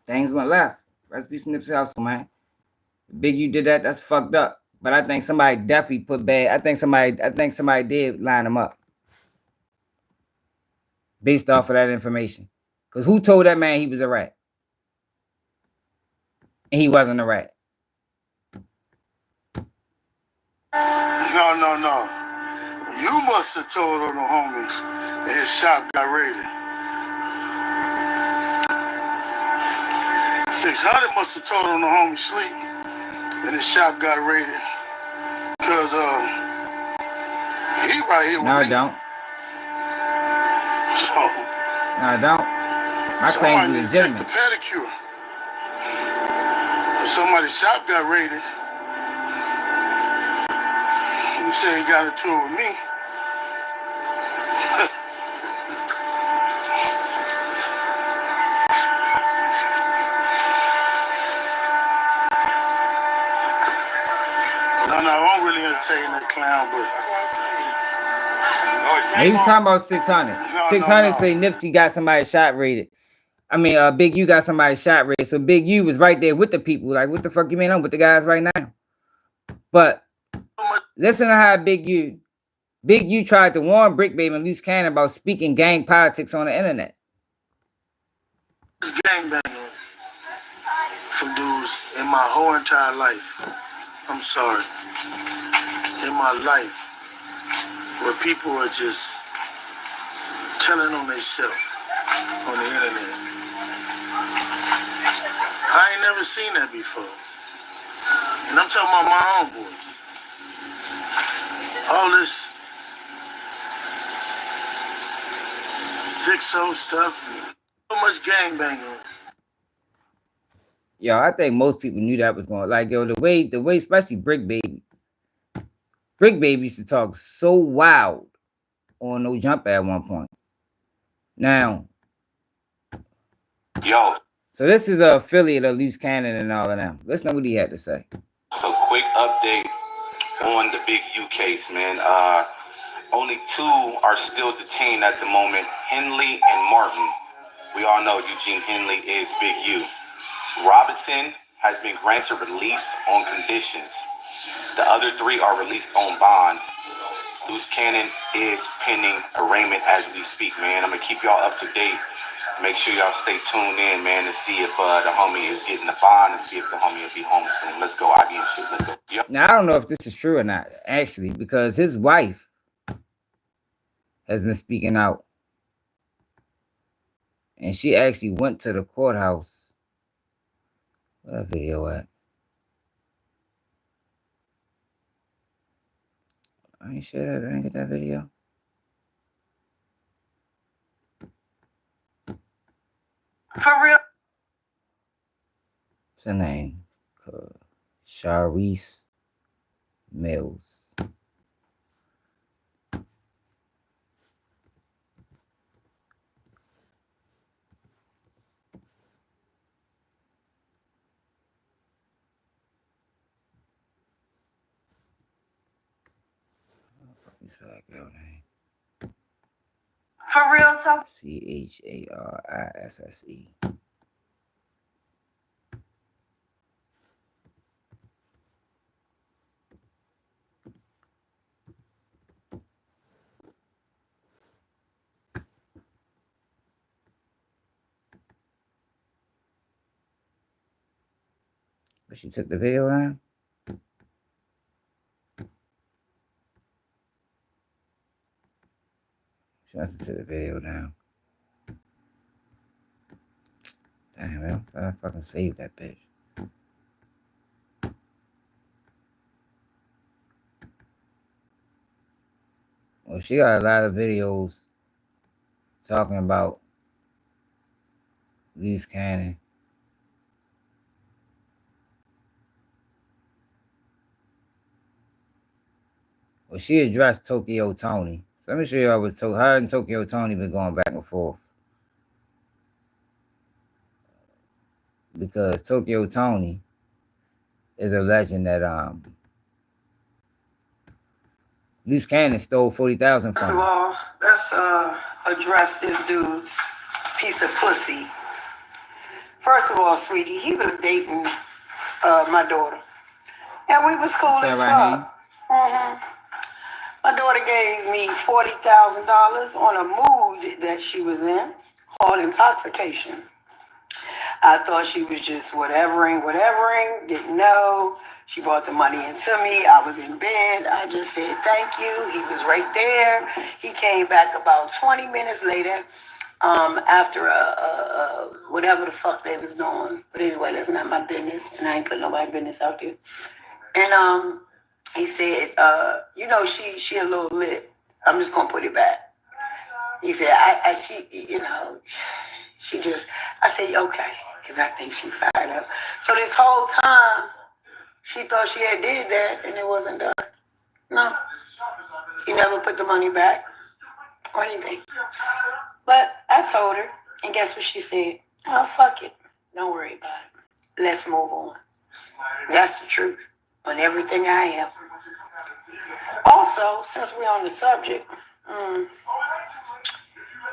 S1: things went left. Rest peace in Nipsey Hussle, man. Big U did that, that's fucked up. But I think somebody definitely put bad. I think somebody did line him up. Based off of that information. Because who told that man he was a rat? And he wasn't a rat.
S11: No. You must have told on the homies that his shop got raided. 600 must have told on the homie Sleep that his shop got raided. Because he right here with me.
S1: No, I don't.
S11: So,
S1: no, I don't. My claim is legitimate.
S11: Check the pedicure. If somebody's shop got raided, you say he got into it with me. No, I won't really entertain that clown, but
S1: he was talking about 600. 600 say Nipsey got somebody shot raided. I mean, Big U got somebody shot raided. So Big U was right there with the people. Like, what the fuck you mean? I'm with the guys right now. But Listen to how Big U tried to warn Brick Baby and Loose Cannon about speaking gang politics on the internet.
S9: Gangbanging from dudes in my whole entire life. I'm sorry. In my life, where people are just telling on themselves on the internet. I ain't never seen that before. And I'm talking about my own boys. All this 6-0 stuff, so much gangbanging.
S1: Yo, I think most people knew that was going, like, yo, the way, especially Brick Baby. Brick Baby used to talk so wild on No Jump at one point. Now,
S10: Yo,
S1: so this is an affiliate of Loose Cannon and all of them. Listen to what he had to say.
S10: so quick update on the Big U case, man. Only 2 are still detained at the moment, Henley and Martin. We all know Eugene Henley is Big U. Robinson has been granted release on conditions. The other 3 are released on bond. Loose Cannon is pending arraignment as we speak, man. I'm going to keep y'all up to date. Make sure y'all stay tuned in, man, to see if the homie is getting the bond and see if the homie will be home soon. Let's go, IBM shit. Let's go. Yep.
S1: Now, I don't know if this is true or not, actually, because his wife has been speaking out. And she actually went to the courthouse. Where that video at? I ain't sure that I didn't get that video.
S2: For real?
S1: What's her name? Sharice Mills. Spell that girl name.
S2: For real talk?
S1: CHARISSE. But she took the video down? She wants to take the video down. Damn, man. I fucking saved that bitch. Well, she got a lot of videos talking about Loose Cannon. Well, she addressed Tokyo Tony. So let me show you how her and Tokyo Tony been going back and forth. Because Tokyo Tony is alleging that Loose Cannon stole $40,000 from
S13: First of
S1: him.
S13: all, let's address this dude's piece of pussy. First of all, sweetie, he was dating my daughter. And we was cool as fuck. My daughter gave me $40,000 on a mood that she was in, called intoxication. I thought she was just whatevering, didn't know. She brought the money into me. I was in bed. I just said, thank you. He was right there. He came back about 20 minutes later after whatever the fuck they was doing. But anyway, that's not my business, and I ain't putting nobody's business out there. And he said, you know, she a little lit. I'm just going to put it back. He said, she, you know, she just, I said, okay, because I think she fired up. So this whole time, she thought she had did that, and it wasn't done. No. He never put the money back or anything. But I told her, and guess what she said? Oh, fuck it. Don't worry about it. Let's move on. That's the truth on everything I am. Also, since we're on the subject,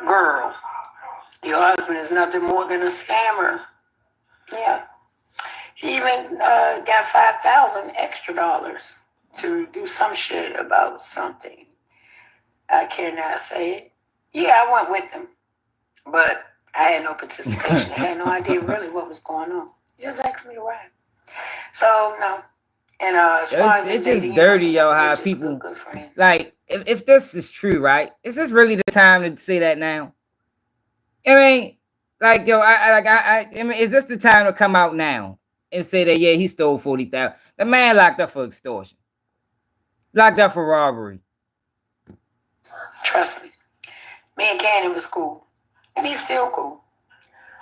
S13: girl, your husband is nothing more than a scammer. Yeah. He even got $5,000 extra dollars to do some shit about something. I cannot say it. Yeah, I went with him, but I had no participation. I had no idea really what was going on. He just asked me to ride. So, no. And as far as
S1: it's just dirty, yo, how people, like, if this is true, right? Is this really the time to say that now? I mean, like, yo, I mean, is this the time to come out now and say that, yeah, he stole 40,000? The man locked up for extortion. Locked up for robbery.
S13: Trust me. Me and Cannon was cool. And he's still cool.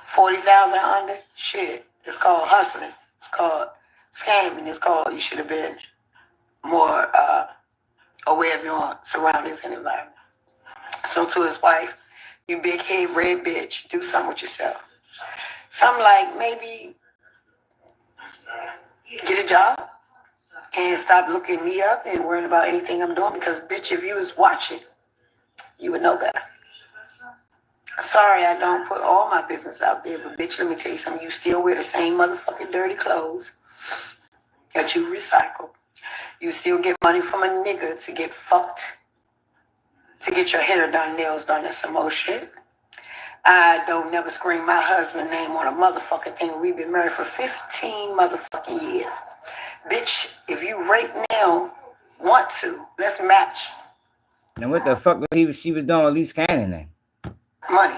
S13: 40,000 under? Shit. It's called hustling. It's called scamming. It's called you should have been more aware of your surroundings and environment. So to his wife, you big head red bitch, do something with yourself. Something like maybe get a job and stop looking me up and worrying about anything I'm doing, because bitch, if you was watching, you would know better. Sorry, I don't put all my business out there, but bitch, let me tell you something. You still wear the same motherfucking dirty clothes that you recycle. You still get money from a nigga to get fucked, to get your hair done, nails done, and some more shit. I don't never scream my husband's name on a motherfucking thing. We've been married for 15 motherfucking years. Bitch, if you right now want to, let's match.
S1: Now what the fuck she was doing with loose cannon then?
S13: Money.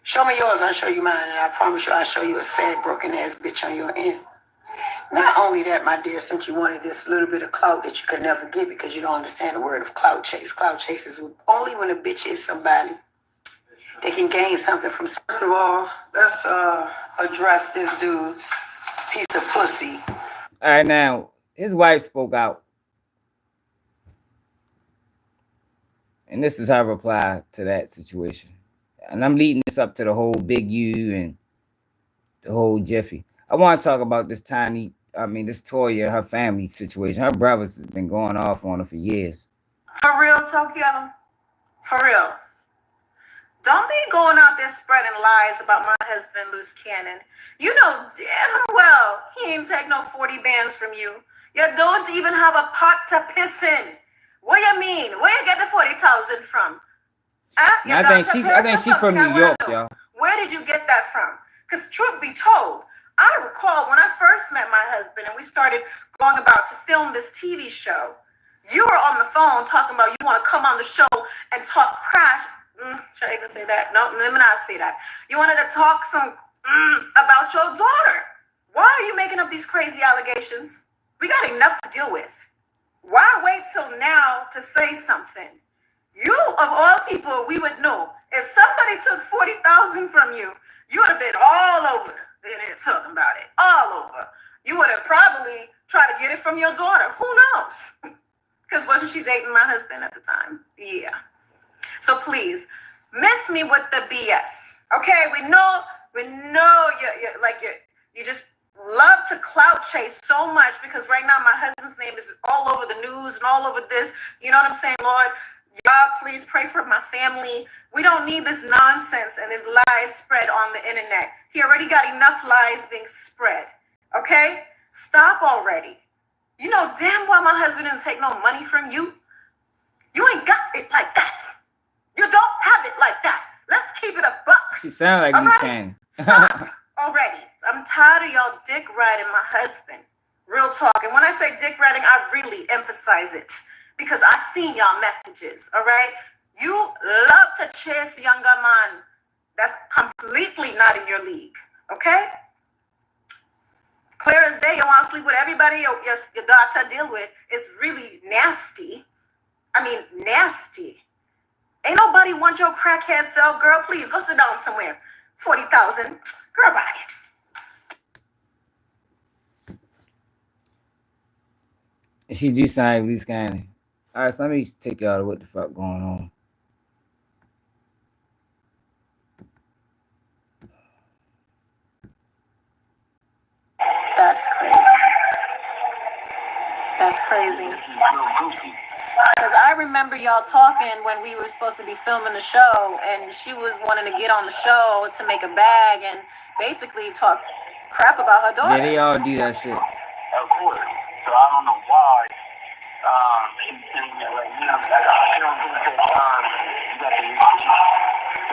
S13: Show me yours, I'll show you mine, and I promise you I'll show you a sad, broken ass bitch on your end. Not only that, my dear, since you wanted this little bit of clout that you could never get because you don't understand the word of clout chase. Clout chase is only when a bitch is somebody they can gain something from. First of all, let's address this dude's piece of pussy.
S1: All right, now, his wife spoke out. And this is her reply to that situation. And I'm leading this up to the whole Big U and the whole Jeffy. I want to talk about this this Toya, her family situation. Her brothers has been going off on her for years.
S14: For real, Tokyo? For real. Don't be going out there spreading lies about my husband, Loose Cannon. You know damn well he ain't take no 40 bands from you. You don't even have a pot to piss in. What you mean? Where you get the 40,000 from?
S1: I think she from New York, y'all.
S14: Where did you get that from? Because truth be told, I recall when I first met my husband and we started going about to film this TV show, you were on the phone talking about you want to come on the show and talk crap. Should I even say that? No, let me not say that. You wanted to talk some about your daughter. Why are you making up these crazy allegations? We got enough to deal with. Why wait till now to say something? You, of all people, we would know. If somebody took 40,000 from you, you would have been all over the internet talking about it. All over. You would have probably tried to get it from your daughter. Who knows? Because wasn't she dating my husband at the time? Yeah. So please, miss me with the BS. Okay, we know you just love to clout chase so much because right now my husband's name is all over the news and all over this. You know what I'm saying, Lord? Y'all, please pray for my family. We don't need this nonsense and this lies spread on the internet. He already got enough lies being spread. Okay? Stop already. You know damn well my husband didn't take no money from you. You ain't got it like that. You don't have it like that. Let's keep it a buck.
S1: She sound like you can.
S14: Stop already. I'm tired of y'all dick riding my husband. Real talk. And when I say dick riding, I really emphasize it. Because I seen y'all messages, all right? You love to chase younger man. That's completely not in your league, okay? Clear as day, you want to sleep with everybody your daughter deal with. It's really nasty. I mean, nasty. Ain't nobody want your crackhead self, girl. Please, go sit down somewhere. 40,000. Girl, bye.
S1: And she do sound like loose cannon. All right, so let me take y'all to what the fuck going on.
S14: That's crazy. That's crazy. Because I remember y'all talking when we were supposed to be filming the show, and she was wanting to get on the show to make a bag and basically talk crap about her daughter.
S1: Yeah, they all do that shit.
S11: Of course. So I don't know why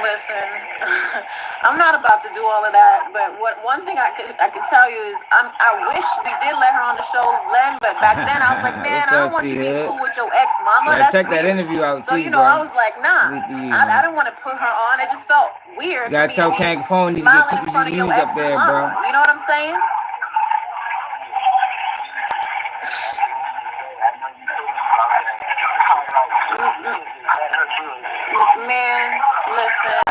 S14: Listen, I'm not about to do all of that, but one thing I could tell you is I wish we did let her on the show, Len, but back then I was like, man, I don't want you being cool with your ex-mama.
S1: Yeah,
S14: That's
S1: check that
S14: weird.
S1: interview out
S14: So,
S1: too,
S14: you know,
S1: bro.
S14: I was like, nah,
S1: You,
S14: I don't want to put her on. It just felt weird
S1: gotta
S14: for
S1: tell
S14: me to
S1: Kang
S14: be
S1: Capone to
S14: smiling
S1: get
S14: in front of your
S1: TPG up
S14: ex's
S1: there,
S14: mama.
S1: bro.
S14: You know what I'm saying? Man, listen,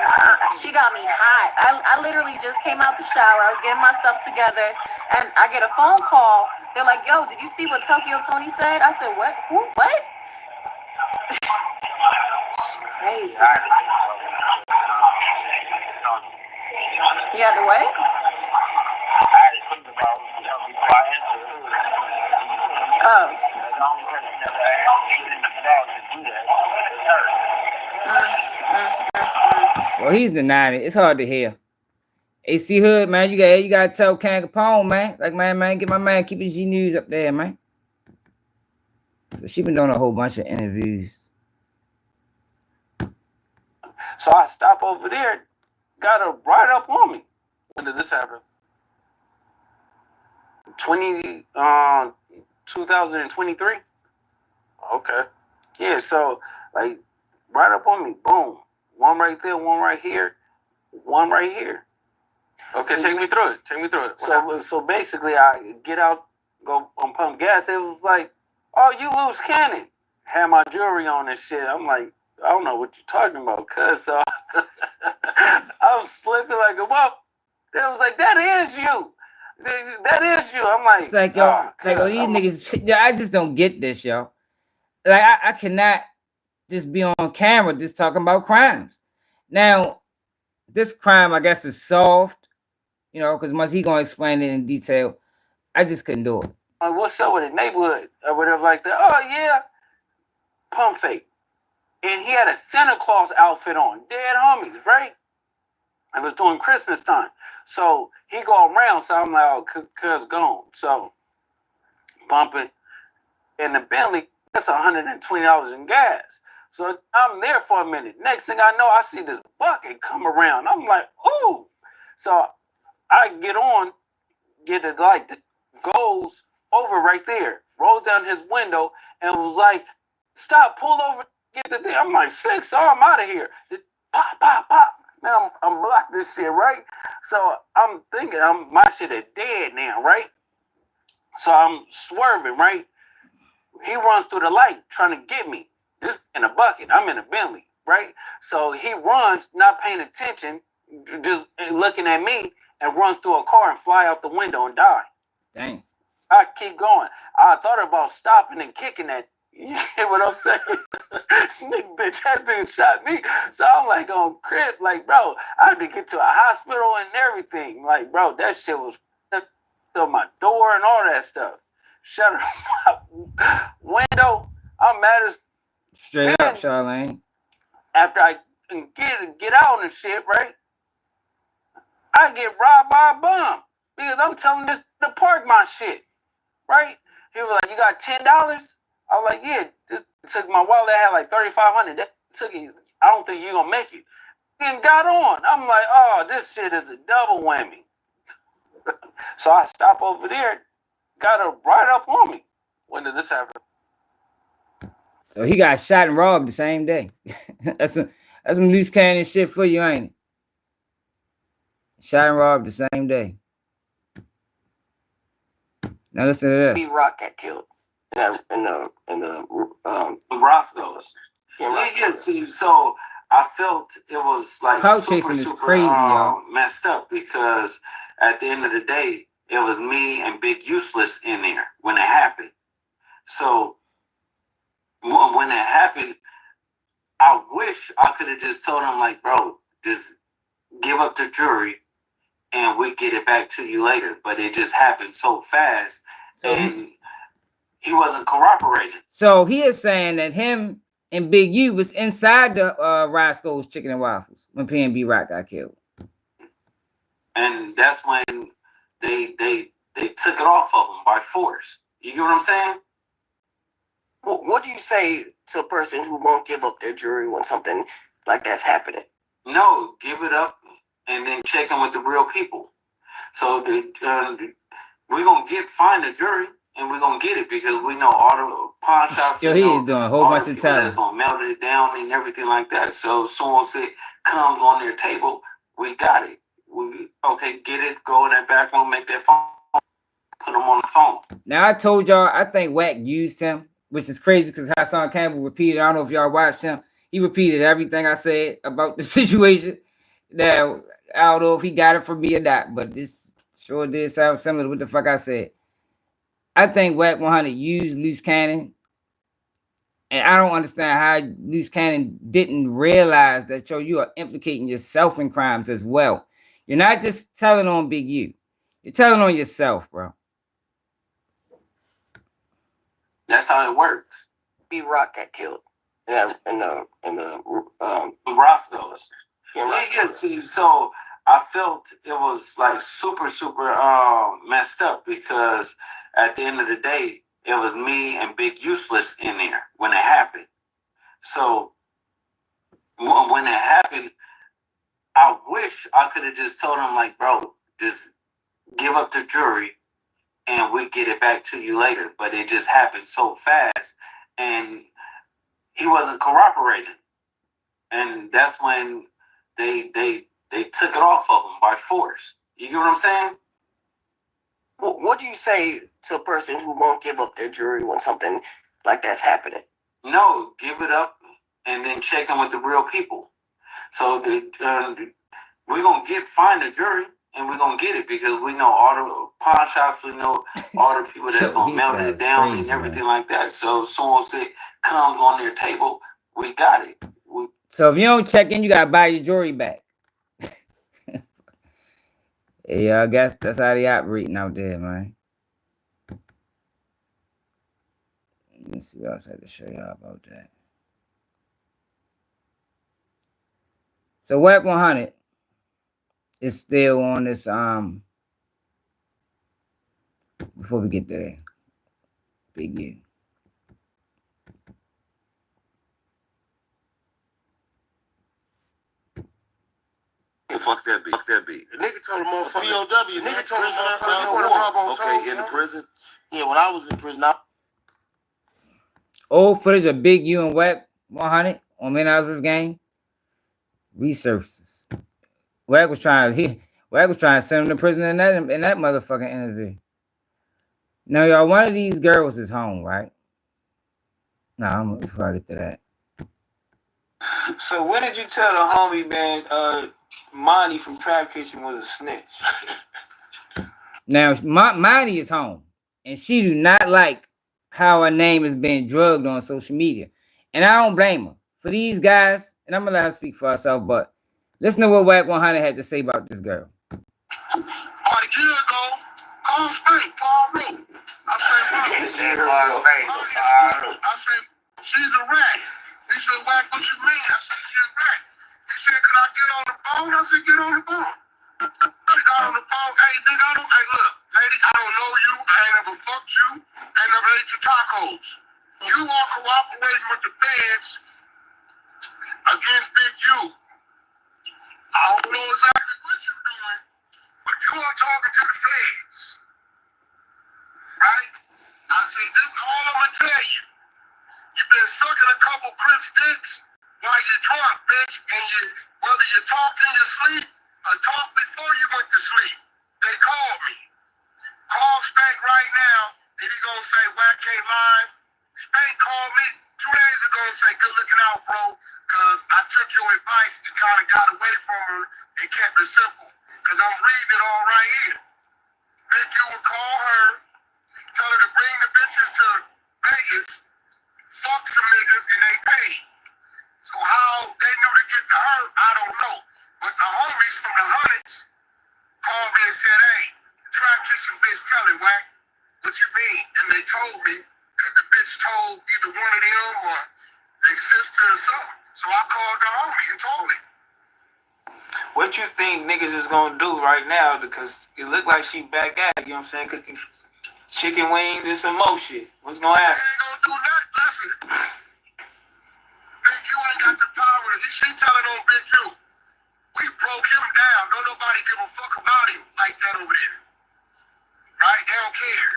S14: she got me hot. I literally just came out the shower. I was getting myself together, and I get a phone call. They're like, yo, did you see what Tokyo Tony said? I said, what? Who? What? Crazy. You had to what? Oh.
S1: Well, he's denying it. It's hard to hear. AC Hood, man, you gotta tell Kang Capone, man. Like, man, get my man keep his G News up there, man. So she been doing a whole bunch of interviews.
S15: So I stop over there, got her right up on me.
S9: When did this happen?
S15: 2023.
S9: Okay.
S15: Yeah, so like right up on me, boom. One right there, one right here, one right here.
S9: Okay, take me through it.
S15: So basically I get out, go pump gas. It was like, oh, you loose cannon. Had my jewelry on and shit. I'm like, I don't know what you're talking about, cuz I was slipping like a whoop. It was like, that is you. That is you. I'm like,
S1: It's like, yo, these niggas, I just don't get this, yo. Like, I cannot just be on camera just talking about crimes. Now, this crime, I guess, is solved, you know, because once he gonna explain it in detail, I just couldn't do it.
S15: What's up with the neighborhood or whatever like that? Oh yeah, pump fake, and he had a Santa Claus outfit on. Dead homies, right? It was during Christmas time, so he go around. So I'm like, oh, cuz gone. So pumping in the Bentley. That's $120 in gas. So I'm there for a minute. Next thing I know, I see this bucket come around. I'm like, ooh. So I get the light that goes over right there, rolls down his window, and was like, stop, pull over, get the thing. I'm like, sick, so I'm out of here. Pop, pop, pop. Now I'm blocking this shit, right? So I'm thinking my shit is dead now, right? So I'm swerving, right? He runs through the light trying to get me. This in a bucket. I'm in a Bentley, right? So he runs, not paying attention, just looking at me, and runs through a car and fly out the window and die.
S1: Dang.
S15: I keep going. I thought about stopping and kicking that. You get what I'm saying? Bitch, that dude shot me. So I'm like on crib, like, bro, I had to get to a hospital and everything. Like, bro, that shit was through my door and all that stuff. Shut my window. I'm mad as
S1: straight up, Charlene.
S15: After I get out and shit, right? I get robbed by a bum because I'm telling this to park my shit, right? He was like, "You got $10?" I was like, "Yeah." It took my wallet. I had like $3,500. That took it. I don't think you gonna make it. And got on. I'm like, "Oh, this shit is a double whammy." So I stop over there. Got her right up on me.
S9: When did this happen?
S1: So he got shot and robbed the same day. that's some loose cannon shit for you, ain't it? Shot and robbed the same day. Now listen to this.
S13: B-Rock got killed in the
S15: Roscoe's. Yeah, see, so I felt it was like
S1: clout chasing is crazy, y'all.
S15: Messed up because at the end of the day, it was me and Big Useless in there when it happened. So when it happened, I wish I could have just told him, like, bro, just give up the jury and we get it back to you later. But it just happened so fast and he wasn't corroborating.
S1: So he is saying that him and Big U was inside the Roscoe's Chicken and Waffles when P&B Rock got killed.
S15: And that's when they took it off of him by force. You get what I'm saying?
S16: What do you say to a person who won't give up their jury when something like that's happening?
S15: No, give it up and then check in with the real people. So we're going to find the jury and we're going to get it because we know all the pawn shops.
S1: Yo, he is doing a whole bunch of talent.
S15: That's going to melt it down and everything like that. So someone said comes on their table, we got it. Okay, get it, go in that back room, make that phone, put them on the phone.
S1: Now, I told y'all, I think Wack used him, which is crazy because Hassan Campbell repeated. I don't know if y'all watched him. He repeated everything I said about the situation. Now, I don't know if he got it from me or not, but this sure did sound similar to what the fuck I said. I think Wack 100 used Loose Cannon, and I don't understand how Loose Cannon didn't realize that, yo, you are implicating yourself in crimes as well. You're not just telling on Big U. You're telling on yourself, bro.
S15: That's how it works.
S16: B-Rock got killed. Yeah, in the
S15: Roscoe's. Yeah, see, so I felt it was like super messed up because at the end of the day, it was me and Big Useless in there when it happened. So when it happened, I wish I could have just told him, like, bro, just give up the jury and we get it back to you later. But it just happened so fast and he wasn't cooperating. And that's when they took it off of him by force. You get what I'm saying?
S16: What do you say to a person who won't give up their jury when something like that's happening?
S15: No, give it up and then check in with the real people. So we're going to find the jury and we're going to get it because we know all the pawn shops, we know all the people that's going to melt it down and everything like that. So someone said comes on their table, we got it.
S1: So if you don't check in, you got to buy your jury back. Yeah, I guess that's how they operating out there, man. Let me see what else I had to show y'all about that. So Wack 100 is still on this, before we get there, Big U.
S10: Fuck that beat. Fuck that beat.
S11: The nigga told him motherfucker. POW. Nigga told him motherfucker.
S10: Okay, in the prison?
S11: Yeah, when I was in prison,
S1: Old footage of Big U and Wack 100 on Men Out of the Game resurfaces. Wack was trying to send him to prison in that motherfucking interview. Now, y'all, one of these girls is home, right? No, before I get to
S17: that. So when did you tell the homie, man, Monty from Trap Kitchen was a snitch?
S1: Now, Monty is home, and she do not like how her name is being drugged on social media. And I don't blame her. For these guys, and I'm going to let her speak for herself, but listen to what Wack 100 had to say about this girl.
S11: About a year ago, call Spain, call me. I say, she's a rat. He said, Wack, what you mean? I said, she's a rat. He said, could I get on the phone? I said, get on the phone. She got on the phone. Hey, nigga, hey, look, lady, I don't know you. I ain't never fucked you. I ain't never ate your tacos. You are cooperating with the feds against Big U. I don't know exactly what you're doing, but you are talking to the feds. Right? I say, this is all I'm going to tell you. You've been sucking a couple Crips dicks while you're drunk, bitch, and whether you talk in your sleep or talk before you went to sleep, they called me. Call Spank right now, and he gonna say, Wack ain't lying. Spank called me 2 days ago and say, good looking out, bro, because I took your advice and kind of got away from her and kept it simple, because I'm reading it all right here. Big U would call her, tell her to bring the bitches to Vegas, fuck some niggas, and they paid. So how they knew to get to her, I don't know. But the homies from the Hundreds called me and said, hey, Trap Kitchen bitch telling Wack, what you mean? And they told me, because the bitch told either one of them or their sister or something. So I called the homie and told him.
S17: What you think niggas is gonna do right now? Because it look like she back at it, you know what I'm saying? Cooking chicken wings and some more shit. What's gonna happen?
S11: They ain't gonna do nothing. listen. Big U ain't got the power. She telling on Big U. We broke him down. Don't nobody give a fuck about him like that over there. Right? They don't care.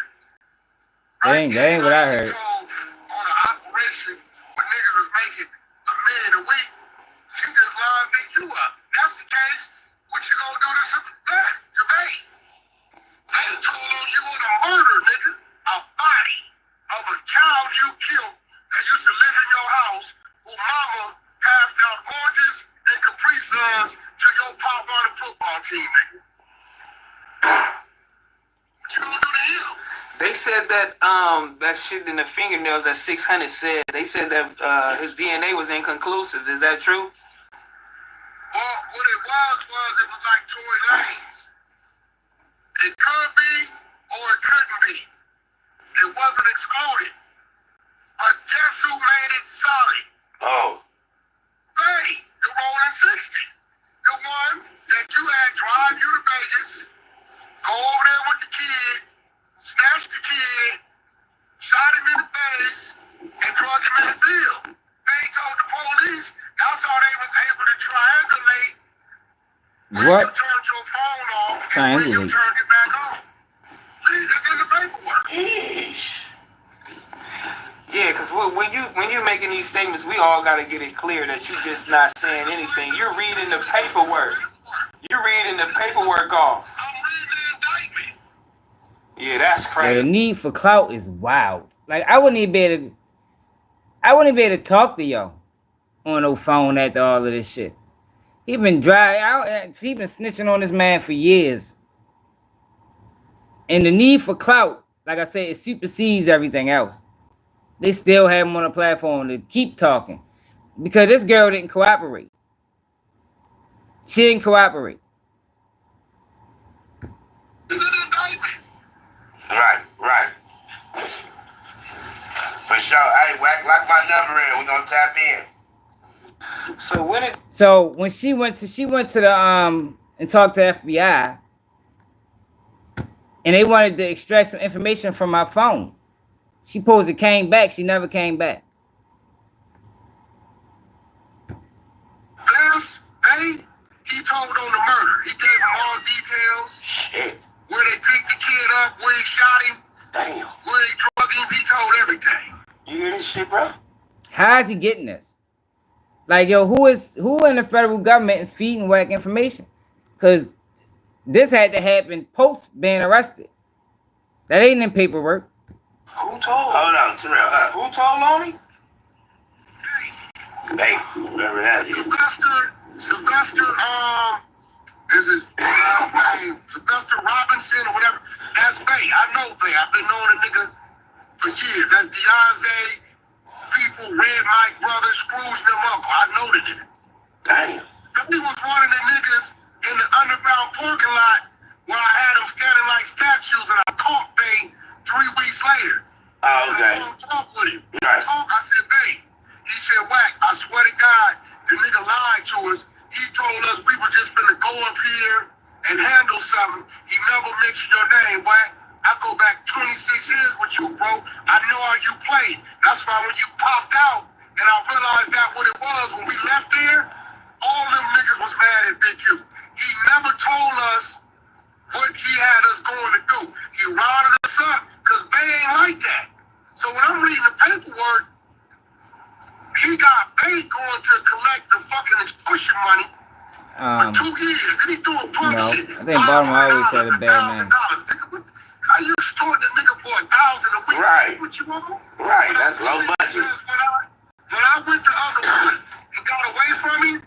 S11: Right?
S1: That ain't what I heard.
S11: On an operation when niggas was making $1 million a week, she just lined Big U up. That's the case. What you gonna do to Jermaine? I ain't told on you on a murder, nigga. A body of a child you killed that used to live in your house, who mama passed out oranges and Capri Suns to your pop on the football team, nigga. What you gonna do to him?
S17: They said that that shit in the fingernails that 600 said. They said that his DNA was inconclusive. Is that true?
S11: Well, what it was like Tory Lanez. It could be or it couldn't be. It wasn't excluded. But guess who made it solid?
S10: Oh.
S11: Hey, the Rolling 60. The one that you had drive you to Vegas, go over there with the kid, snatch the kid, shot him in the face, and drug him in the field. They told the police that's how they was able to triangulate when
S1: What?
S11: you turned your phone off and when you
S1: Triangulate.
S11: turned it back on. See, it's in the paperwork.
S17: Yeah, because when you making these statements, we all got to get it clear that you're just not saying anything. You're reading the paperwork. You're reading the paperwork off.
S11: I'm reading the indictment.
S17: Yeah, that's
S1: Yeah,
S17: crazy.
S1: the need for clout is wild. Like I wouldn't even be able to talk to y'all on no phone after all of this shit. He been he been snitching on this man for years. And the need for clout, like I said, it supersedes everything else. They still have him on a platform to keep talking. Because this girl didn't cooperate. She didn't cooperate.
S10: Right. For sure. Hey, Wack, lock my number in. We're gonna tap in.
S1: So when she went to the and talked to FBI, and they wanted to extract some information from my phone. She supposed to came back. She never came back.
S11: He told on the murder. He gave him all details.
S10: Shit.
S11: Where they picked the kid up, where he shot him.
S10: Damn.
S11: Where they drug him. He told everything.
S10: You hear this shit, bro?
S1: How is he getting this? Like, yo, who in the federal government is feeding whack information? Because this had to happen post being arrested. That ain't in paperwork.
S17: Who told?
S10: Hold on, Terrell.
S17: Who told on me?
S10: Hey, whatever that is.
S11: Sylvester, is it Sylvester Robinson or whatever? That's Bay. I know Bay. I've been knowing a nigga for years. That Beyonce, people, Red Mike Brothers, Scrooge them up. I know the nigga.
S10: Damn.
S11: He was one of the niggas in the underground parking lot where I had them standing like statues and I caught Bay 3 weeks later.
S10: Oh, okay.
S11: I talked with him.
S10: Right.
S11: I said, Bay. He said, Wack, I swear to God, the nigga lied to us. He told us we were just gonna go up here and handle something. He never mentioned your name, Wack. I go back 26 years with you, bro. I know how you played. That's why when you popped out and I realized that what it was when we left there, all them niggas was mad at Big U. He never told us what he had us going to do. He rounded us up because they ain't like that. So when I'm reading the paperwork, he got Bay going to collect the fucking extortion money for 2 years. And he doing pump shit.
S1: I think Baltimore always had a bad name.
S11: How you extorting a nigga for $1,000 a week?
S10: Right.
S11: What you want?
S10: Right, that's low budget.
S11: When I went the other way and got away from him,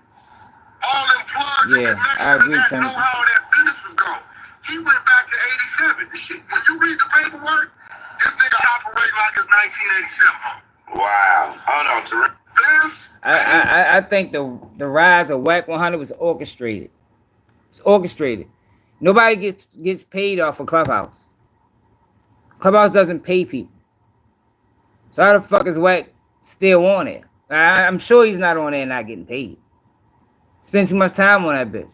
S11: all them plugs and
S1: I agree,
S11: connections
S1: Tim.
S11: that know how that business was going. He went back to 87. Shit, when you read the paperwork, this nigga operating like it's 1987.
S10: Wow. Hold on, Terrell.
S1: I think the rise of Whack 100 was orchestrated. It's orchestrated. Nobody gets paid off of Clubhouse. Clubhouse doesn't pay people. So how the fuck is Whack still on it? I'm sure he's not on there not getting paid. Spend too much time on that bitch.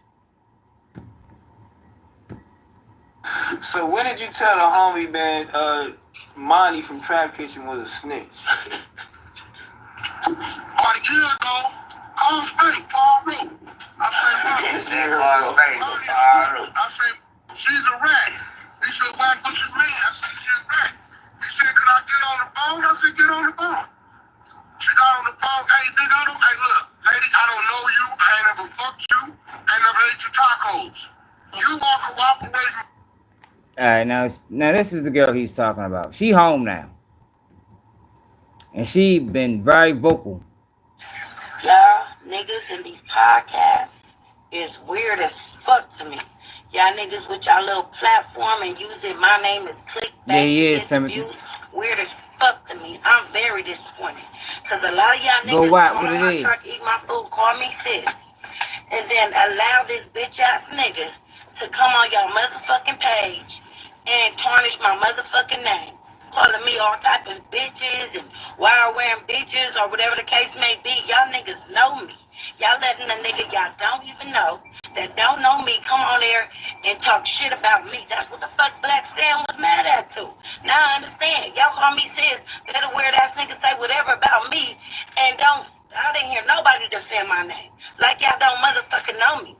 S17: So when did you tell the homie that Monty from Trap Kitchen was a snitch?
S11: About a year ago, call Spade, Paul Rowe. I said, she's a rat. He said, Wack, what you mean? I said, she's a rat. He said, could I get on the phone? I said, get on the phone. She got on the phone. Hey, nigga, hey, look, lady, I don't know you. I ain't never fucked you. I ain't never ate your tacos. You are cooperating.
S1: All right, now this is the girl he's talking about. She home now, and she been very vocal.
S18: Y'all niggas in these podcasts is weird as fuck to me. Y'all niggas with y'all little platform and using my name as clickbait to get views. Weird as fuck to me. I'm very disappointed. Cause a lot of y'all niggas come on my truck, eat my food, call me sis. And then allow this bitch ass nigga to come on y'all motherfucking page and tarnish my motherfucking name. Calling me all type of bitches and wire-wearing bitches or whatever the case may be. Y'all niggas know me. Y'all letting a nigga y'all don't even know, that don't know me, come on there and talk shit about me. That's what the fuck Black Sam was mad at too. Now I understand. Y'all call me sis. Let a weird-ass nigga say whatever about me and I didn't hear nobody defend my name. Like y'all don't motherfucking know me.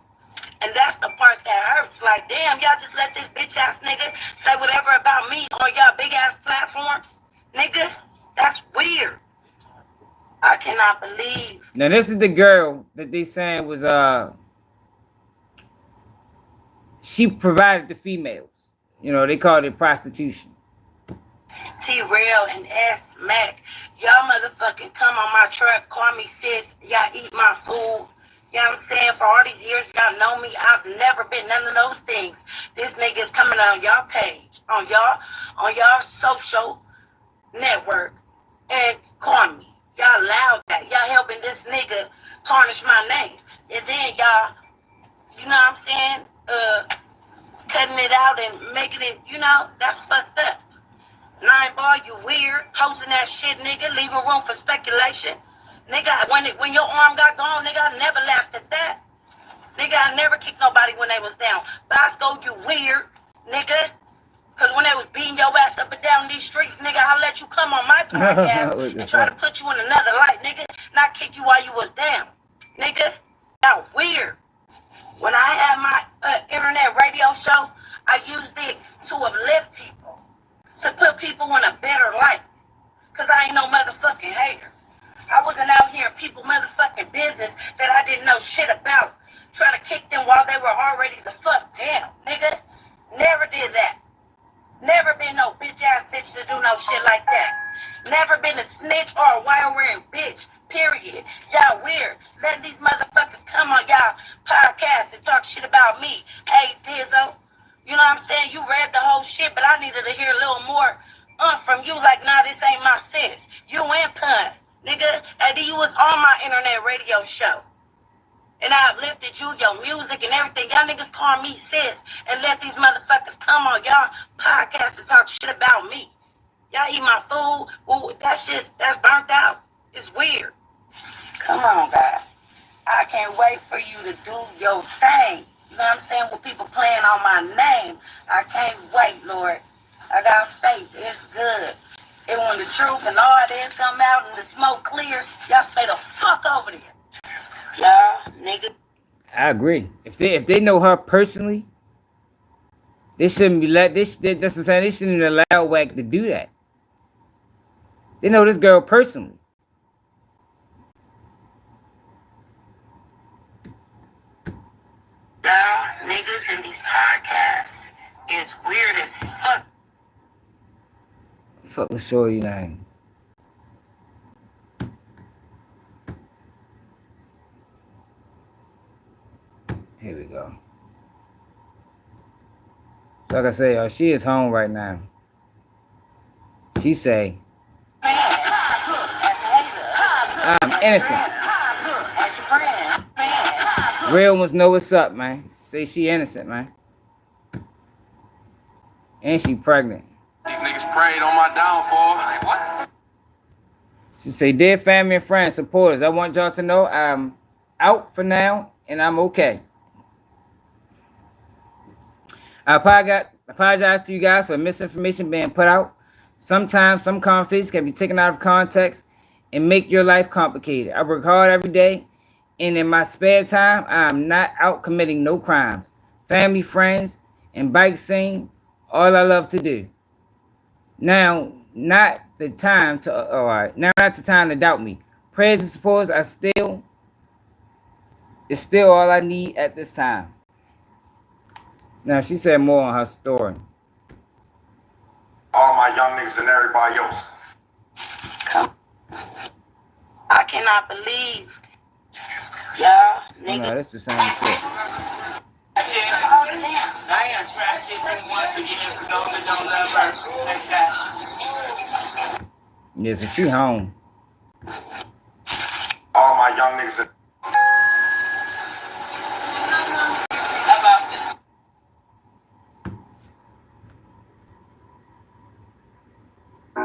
S18: And that's the part that hurts. Like, damn, y'all just let this bitch ass nigga say whatever about me on y'all big ass platforms. Nigga, that's weird. I cannot believe.
S1: Now this is the girl that they saying was she provided the females. You know, they called it prostitution.
S18: T-Rail and S Mac, y'all motherfucking come on my truck, call me sis, y'all eat my food. You know what I'm saying? For all these years, y'all know me. I've never been none of those things. This nigga is coming on y'all page, on y'all social network, and calling me. Y'all allowed that. Y'all helping this nigga tarnish my name. And then y'all, you know what I'm saying? Cutting it out and making it, you know, that's fucked up. 9-ball, you weird. Posting that shit, nigga. Leaving room for speculation. Nigga, when your arm got gone, nigga, I never laughed at that. Nigga, I never kicked nobody when they was down. Bosco, you weird, nigga. Because when they was beating your ass up and down these streets, nigga, I let you come on my podcast and try to put you in another light, nigga. Not kick you while you was down. Nigga, y'all weird. When I had my internet radio show, I used it to uplift people. To put people in a better light. Because I ain't no motherfucking hater. I wasn't out here in people motherfucking business that I didn't know shit about. Trying to kick them while they were already the fuck down, nigga. Never did that. Never been no bitch ass bitch to do no shit like that. Never been a snitch or a wire-wearing bitch, period. Y'all weird. Let these motherfuckers come on y'all podcast and talk shit about me. Hey, Dizzo. You know what I'm saying? You read the whole shit, but I needed to hear a little more from you. Like, nah, this ain't my sis. You and Pun. Nigga, and you was on my internet radio show. And I uplifted you, your music and everything. Y'all niggas call me sis and let these motherfuckers come on y'all podcast and talk shit about me. Y'all eat my food. Ooh, that's burnt out. It's weird. Come on, guys. I can't wait for you to do your thing. You know what I'm saying? With people playing on my name. I can't wait, Lord. I got faith. It's good. And when the truth and all this come out and the smoke clears, y'all stay the fuck over there. Y'all, nigga.
S1: I agree. If they know her personally, they shouldn't be that's what I'm saying. They shouldn't allow Wack to do that. They know this girl personally.
S18: Y'all niggas in these podcasts is weird as fuck.
S1: Fuck the shorty name. Here we go. So like I say, y'all, she is home right now. She say, I'm innocent. Real ones know what's up, man. Say she innocent, man. And she pregnant.
S17: These niggas prayed on my downfall. What?
S1: She say, dear family and friends, supporters, I want y'all to know I'm out for now and I'm okay. I apologize to you guys for misinformation being put out. Sometimes some conversations can be taken out of context and make your life complicated. I work hard every day, and in my spare time, I am not out committing no crimes. Family, friends, and bike scene, all I love to do. Now, not the time to, all right, now not the time to doubt me. Prayers and supports are still, it's still all I need at this time. Now, she said more on her story.
S19: All my young niggas and everybody else.
S18: I cannot believe y'all
S1: Oh, no, that's the same shit.
S17: I am trafficked once again for those that don't love her.
S1: Yeah, so she home.
S19: All my young niggas and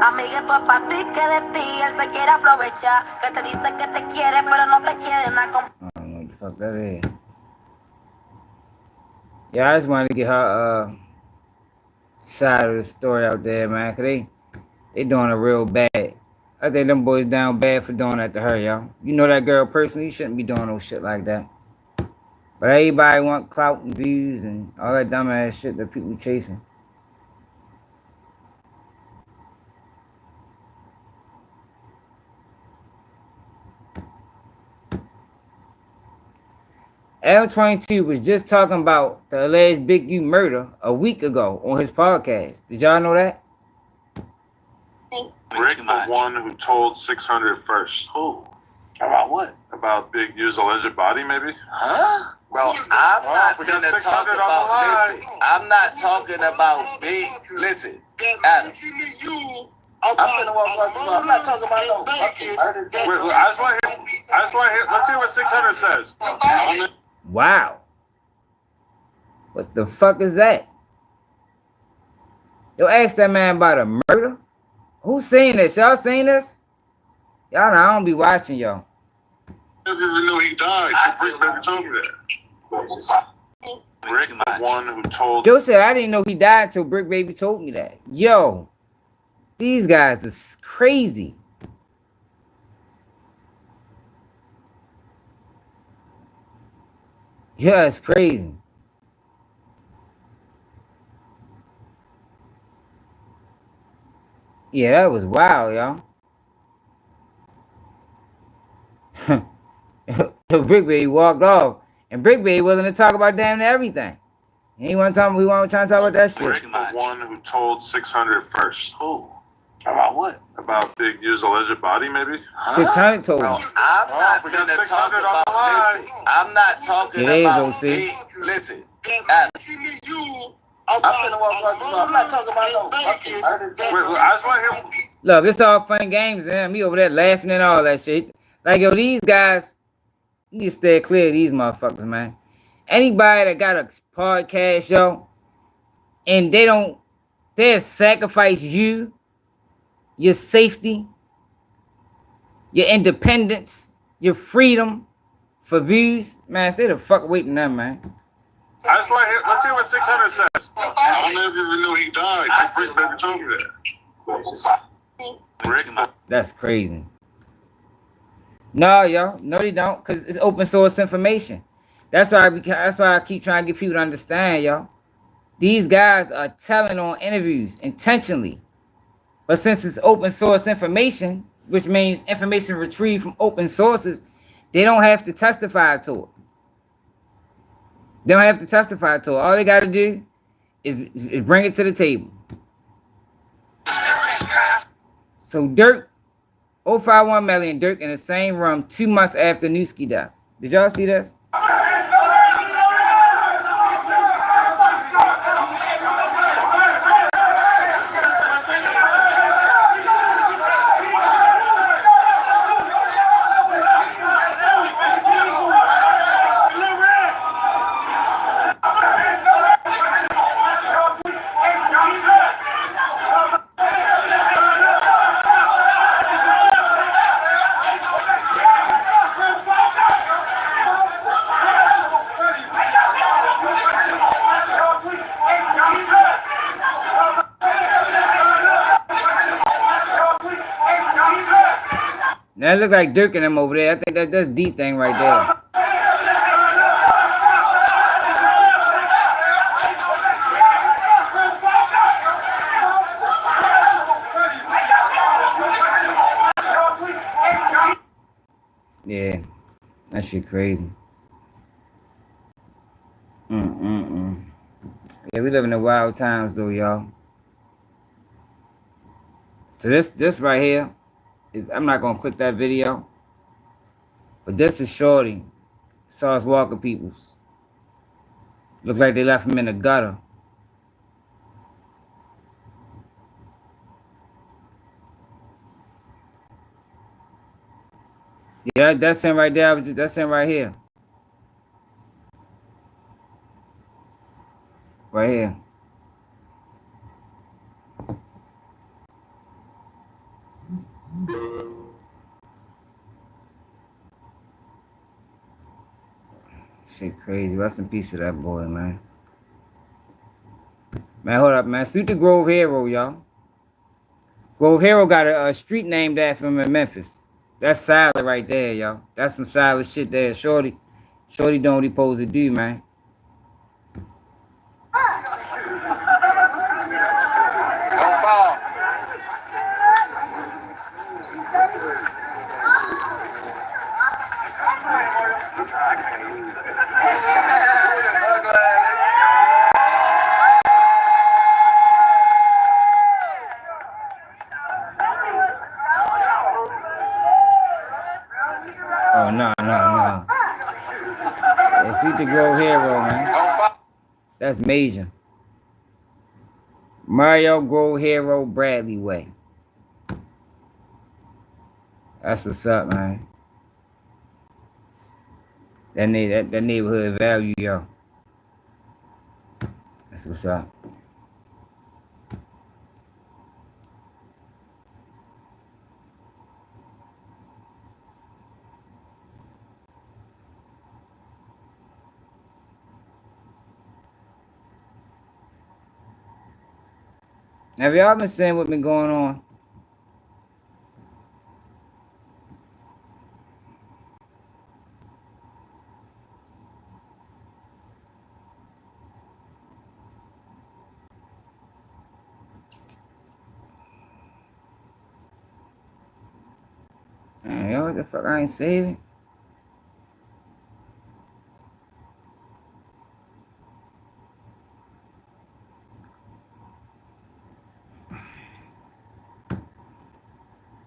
S18: Amiga, esto es pa' ti, que de ti él se quiere aprovechar. Que te dice que te quiere, pero no te quiere nada.
S1: I don't know what the fuck that is. Yeah, I just wanted to get her side of the story out there, man. Cause they doing it real bad. I think them boys down bad for doing that to her, y'all. You know that girl personally, you shouldn't be doing no shit like that. But everybody want clout and views and all that dumbass shit that people chasing. L22 was just talking about the alleged Big U murder a week ago on his podcast. Did y'all know that?
S11: Rick, the one who told 600 first.
S15: Who? About what?
S11: About Big U's alleged body, maybe?
S6: Huh? Well, I'm not
S11: we got
S6: finna
S11: 600
S6: talk
S11: on the
S6: about,
S11: line.
S6: listen, I'm not talking about big, listen, Adam. I'm finna walk up, I'm not talking about no fucking murder.
S11: Wait, I just want to hear, let's hear what 600 says.
S1: Wow. What the fuck is that? Yo, ask that man about a murder? Who's seen this? Y'all seen this? Y'all know I don't be watching y'all.
S11: I never even knew he died. So Rick never told me that. Rick, the one who told...
S1: Joe said, I didn't know he died until Brick Baby told me that. Yo, these guys is crazy. Yeah, it's crazy. Yeah, that was wild, y'all. Brick Baby walked off, and Brick Baby willing to talk about damn near everything. He ain't want to talk. We want to talk about that shit.
S11: Rick, the one who told 600 first.
S15: Who? About what?
S11: About Big U's alleged body, maybe?
S1: 600 told
S6: Well,
S1: me.
S6: I'm not
S11: we got
S6: finna
S11: 600
S6: talk
S11: on the
S6: about,
S11: line.
S6: listen, I'm not talking
S1: It is,
S6: about
S1: OC.
S6: big, listen, Adam. I'm finna walk up, I'm not talking about no fucking murder.
S11: Wait, I just want to hear...
S1: Look, it's all fun and games, and me over there laughing and all that shit. Like, yo, these guys, you need to stay clear of these motherfuckers, man. Anybody that got a podcast, yo, and they'll sacrifice you, your safety, your independence, your freedom for views, man, stay the fuck away from them, man.
S11: I just want to hear... Let's hear what 600 says. I never even knew he died. So Rick never told me that. Rick,
S1: That's crazy. No, yo, no, they don't, cause it's open source information. That's why I keep trying to get people to understand, yo. These guys are telling on interviews intentionally, but since it's open source information, which means information retrieved from open sources, they don't have to testify to it. They don't have to testify to it. All they got to do is bring it to the table. So Dirk, 051 million, Dirk in the same room 2 months after Newski death. Did y'all see this? That look like Dirk and them over there. I think that's D thing right there. Yeah, that shit crazy. Yeah, we live in the wild times though, y'all. So this right here is, I'm not gonna click that video, but this is Shorty, Sauce Walker peoples. Look like they left him in the gutter. Yeah, that's him right there. That's him right here. Right here. Shit crazy. Rest in peace to that boy, man. Man, hold up, man. Salute to Grove Hero, y'all. Grove Hero got a street named after him in Memphis. That's solid right there, y'all. That's some solid shit there. Shorty doing what he supposed to do, man. Oh, no. It's the Grove Hero, man. That's major. Mario Grove Hero Bradley Way. That's what's up, man. That neighborhood value, yo. That's what's up. Have y'all been seeing what been going on? Yo, what the fuck? I ain't saving.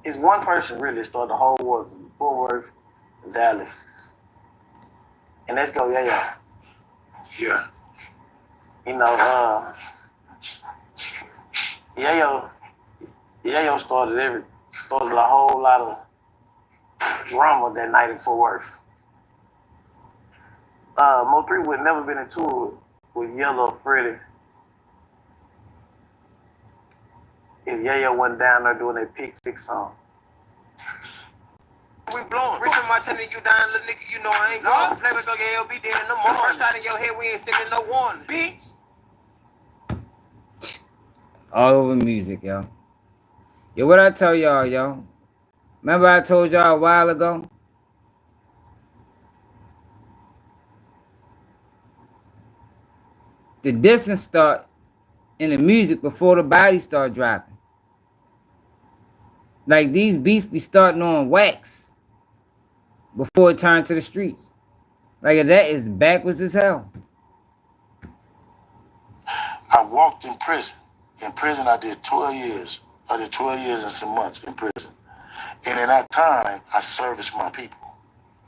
S15: It's one person really started the whole war from Fort Worth to Dallas. And let's go, yeah.
S19: Yeah.
S15: You know, Yayo started a whole lot of drama that night in Fort Worth. Mo3 would never been into it with Yellow Freddy if Yayo went down there doing a Pick 6 song.
S6: We blowin'. Rich on my channel, you dying, little nigga, you know I ain't going. Play with LB dead in the morning. First shot in your head, we ain't sending no warning, bitch.
S1: All over music, yo. Yo, what I tell y'all, yo? Remember I told y'all a while ago? The distance start in the music before the bodies start dropping. Like these beats be starting on wax before it turns to the streets. Like that is backwards as hell.
S19: I walked in prison. In prison, I did 12 years. I did 12 years and some months in prison. And in that time, I serviced my people.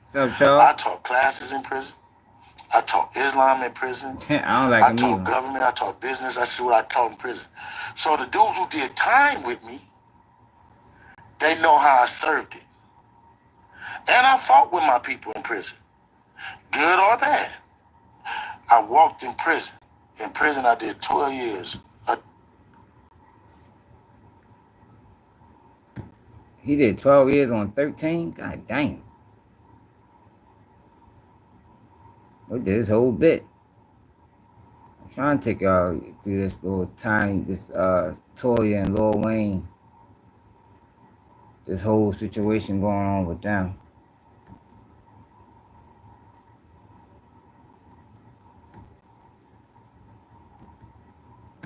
S1: What's up, Charles?
S19: I taught classes in prison. I taught Islam in prison.
S1: I don't like
S19: I
S1: him
S19: taught
S1: either.
S19: government. I taught business. That's what I taught in prison. So the dudes who did time with me, they know how I served it. And I fought with my people in prison, good or bad. I walked in prison. In prison, I did 12 years.
S1: He did 12 years on 13? God damn. Look at this whole bit. I'm trying to take y'all through this little tiny, Toya and Lil Wayne this whole situation going on with them.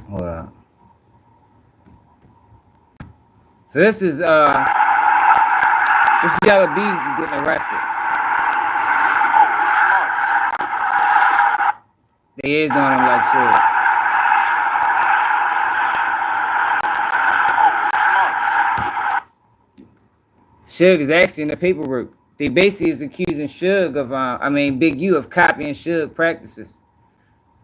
S1: Hold up. So this is this Yellow Bees is getting arrested. They is on him like shit. Suge is actually in the paperwork. They basically is accusing Suge of, Big U of copying Suge practices.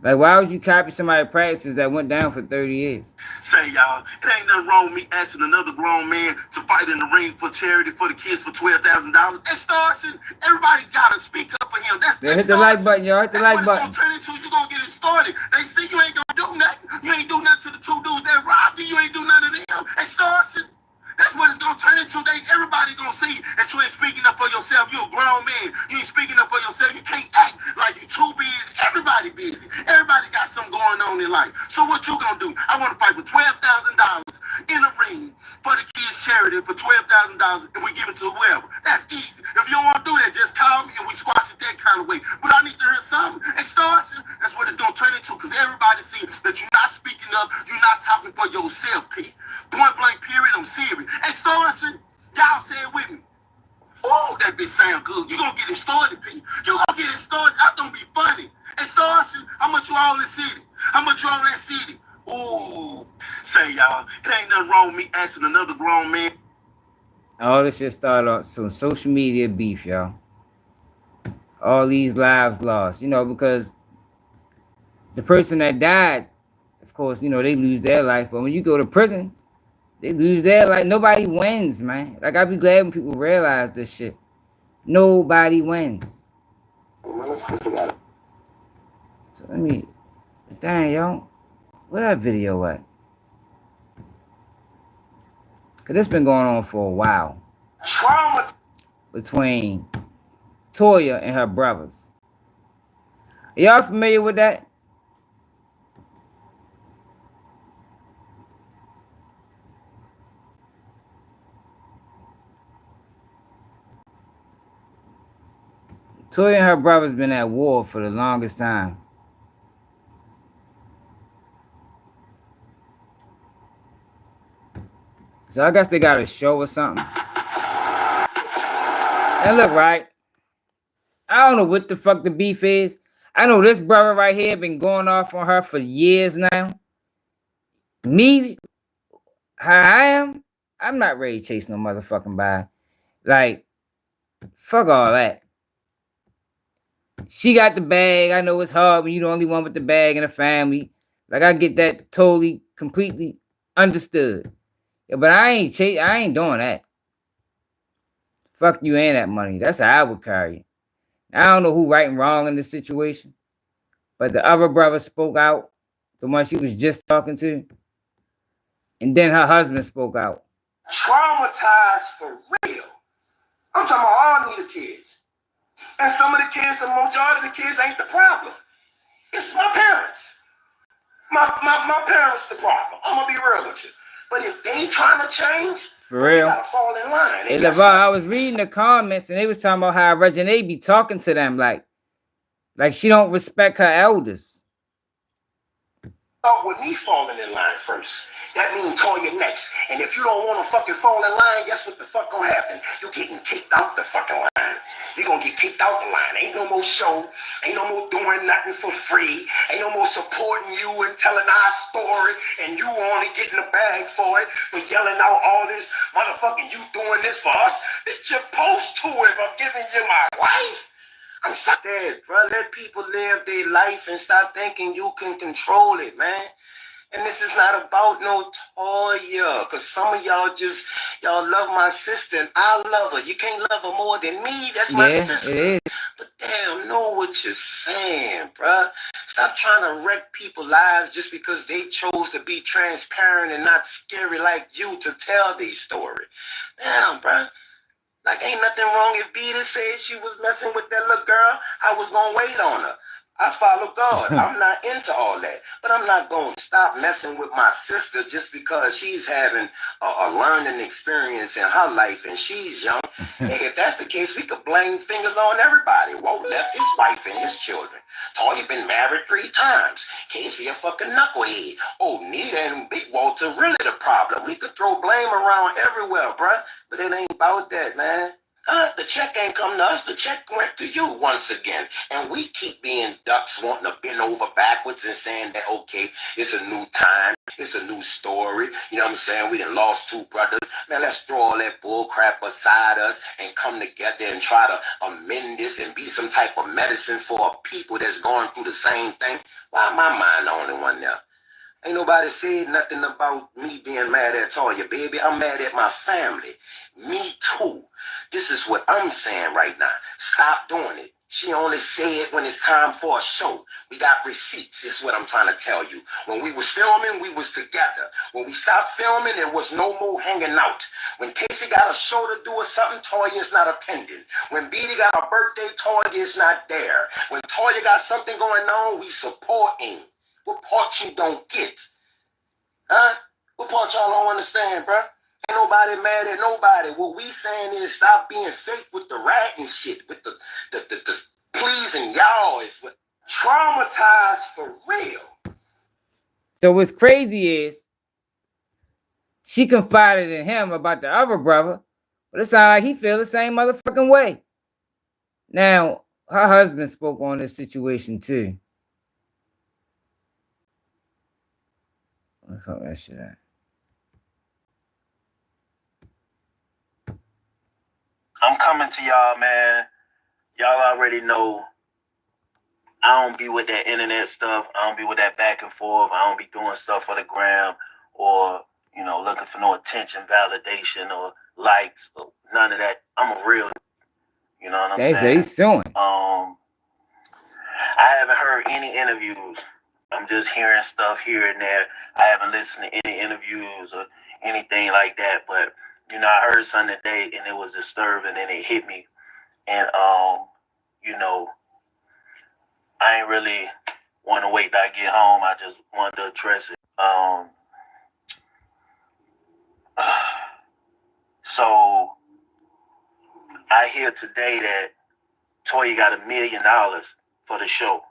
S1: Like, why would you copy somebody's practices that went down for 30 years?
S19: Say, y'all, it ain't nothing wrong with me asking another grown man to fight in the ring for charity for the kids for $12,000. Extortion. Everybody gotta speak up for him. That's
S1: hit the like button, y'all. Hit the like button.
S19: That's what it's gonna turn into. You gonna get it started. They see you ain't gonna do nothing. You ain't do nothing to the two dudes that robbed you. You ain't do nothing to them. Extortion. That's what it's gonna turn into. Everybody gonna see that you ain't speaking up for yourself. You a grown man. You ain't speaking up for yourself. You can't act like you too busy. Everybody busy. Everybody got something going on in life. So what you gonna do? I want to fight for $12,000 in a ring for the kids' charity for $12,000, and we give it to whoever. That's easy. If you don't want to do that, just call me and we squash it that kind of way. But I need to hear something. Extortion. That's what it's gonna turn into, because everybody see that you're not speaking up. You're not talking for yourself, P. Point blank period. I'm serious. Extortion, y'all say it with me. Oh, that bitch sound good. You gonna get it started, P. You gonna get it started. That's gonna be funny. Extortion, how much you all in the city? How much you all in that city? Ooh. Say, y'all, it ain't nothing wrong with me asking another grown man.
S1: All this shit started off some social media beef, y'all. All these lives lost, because the person that died, of course, they lose their life. But when you go to prison, they lose their life. Nobody wins, man. Like, I'd be glad when people realize this shit. Nobody wins. So let me, dang, yo, where that video at? Cause this been going on for a while.
S19: Trauma
S1: between Toya and her brothers. Are y'all familiar with that? Toya and her brothers been at war for the longest time. So I guess they got a show or something. And look, right? I don't know what the fuck the beef is. I know this brother right here been going off on her for years now. Me, how I am, I'm not ready to chase no motherfucking body. Like, fuck all that. She got the bag. I know it's hard when you're the only one with the bag in the family. Like, I get that totally, completely understood. Yeah, but I ain't doing that. Fuck you and that money. That's how I would carry it. I don't know who right and wrong in this situation, but the other brother spoke out, the one she was just talking to, and then her husband spoke out.
S19: Traumatized for real. I'm talking about all the kids. And some of the kids, the majority of the kids ain't the problem. It's my parents. My parents the problem. I'm gonna be real with you. But if they ain't trying to change,
S1: for real,
S19: you gotta fall in line.
S1: Hey, LeVar, I was reading the comments and they was talking about how Regina be talking to them like she don't respect her elders.
S19: Start with me falling in line first. That means Toya next. And if you don't want to fucking fall in line, guess what the fuck gonna happen? You getting kicked out the fucking line. You gonna get kicked out the line. Ain't no more show. Ain't no more doing nothing for free. Ain't no more supporting you and telling our story and you only getting a bag for it, but yelling out all this motherfucking you doing this for us. Bitch, you're supposed to if I'm giving you my life. I'm stop dead, bro. Let people live their life and stop thinking you can control it, man. And this is not about no Toya, because some of y'all love my sister, and I love her. You can't love her more than me. That's my sister. It is. But damn, know what you're saying, bruh. Stop trying to wreck people's lives just because they chose to be transparent and not scary like you to tell their story. Damn, bruh. Like, ain't nothing wrong if Beta said she was messing with that little girl. I was gonna wait on her.
S20: I follow God. I'm not into all that. But I'm not going to stop messing with my sister just because she's having a learning experience in her life and she's young. And if that's the case, we could blame fingers on everybody. Walt left his wife and his children. Toya been married 3 times. Casey a fucking knucklehead. Oh, Nita and Big Walter really the problem. We could throw blame around everywhere, bruh. But it ain't about that, man. The check ain't come to us. The check went to you once again. And we keep being ducks wanting to bend over backwards and saying that, okay, it's a new time. It's a new story. You know what I'm saying? We done lost 2 brothers. Man, let's throw all that bull crap aside us and come together and try to amend this and be some type of medicine for people that's going through the same thing. Why am I mind the only one there? Ain't nobody said nothing about me being mad at Toya, baby. I'm mad at my family. Me too. This is what I'm saying right now. Stop doing it. She only say it when it's time for a show. We got receipts, is what I'm trying to tell you. When we was filming, we was together. When we stopped filming, there was no more hanging out. When Casey got a show to do or something, Toya is not attending. When Beatty got a birthday, Toya is not there. When Toya got something going on, we supporting. What part you don't get? Huh? What part y'all don't understand, bruh? Ain't nobody mad at nobody. What we saying is stop being fake with the rat and shit, with the pleasing y'all is what traumatized for real.
S1: So what's crazy is she confided in him about the other brother, but it sounds like he feel the same motherfucking way. Now, her husband spoke on this situation too. Fuck that shit out.
S21: I'm coming to y'all, man. Y'all already know I don't be with that internet stuff. I don't be with that back and forth. I don't be doing stuff for the gram or, you know, looking for no attention, validation, or likes, or none of that. I'm a real, you know what I'm saying?
S1: They say he's suing.
S21: I haven't heard any interviews. I'm just hearing stuff here and there. I haven't listened to any interviews or anything like that. But, you know, I heard something today and it was disturbing and it hit me. And, you know, I ain't really want to wait till I get home. I just wanted to address it. So I hear today that Toya got $1 million for the show.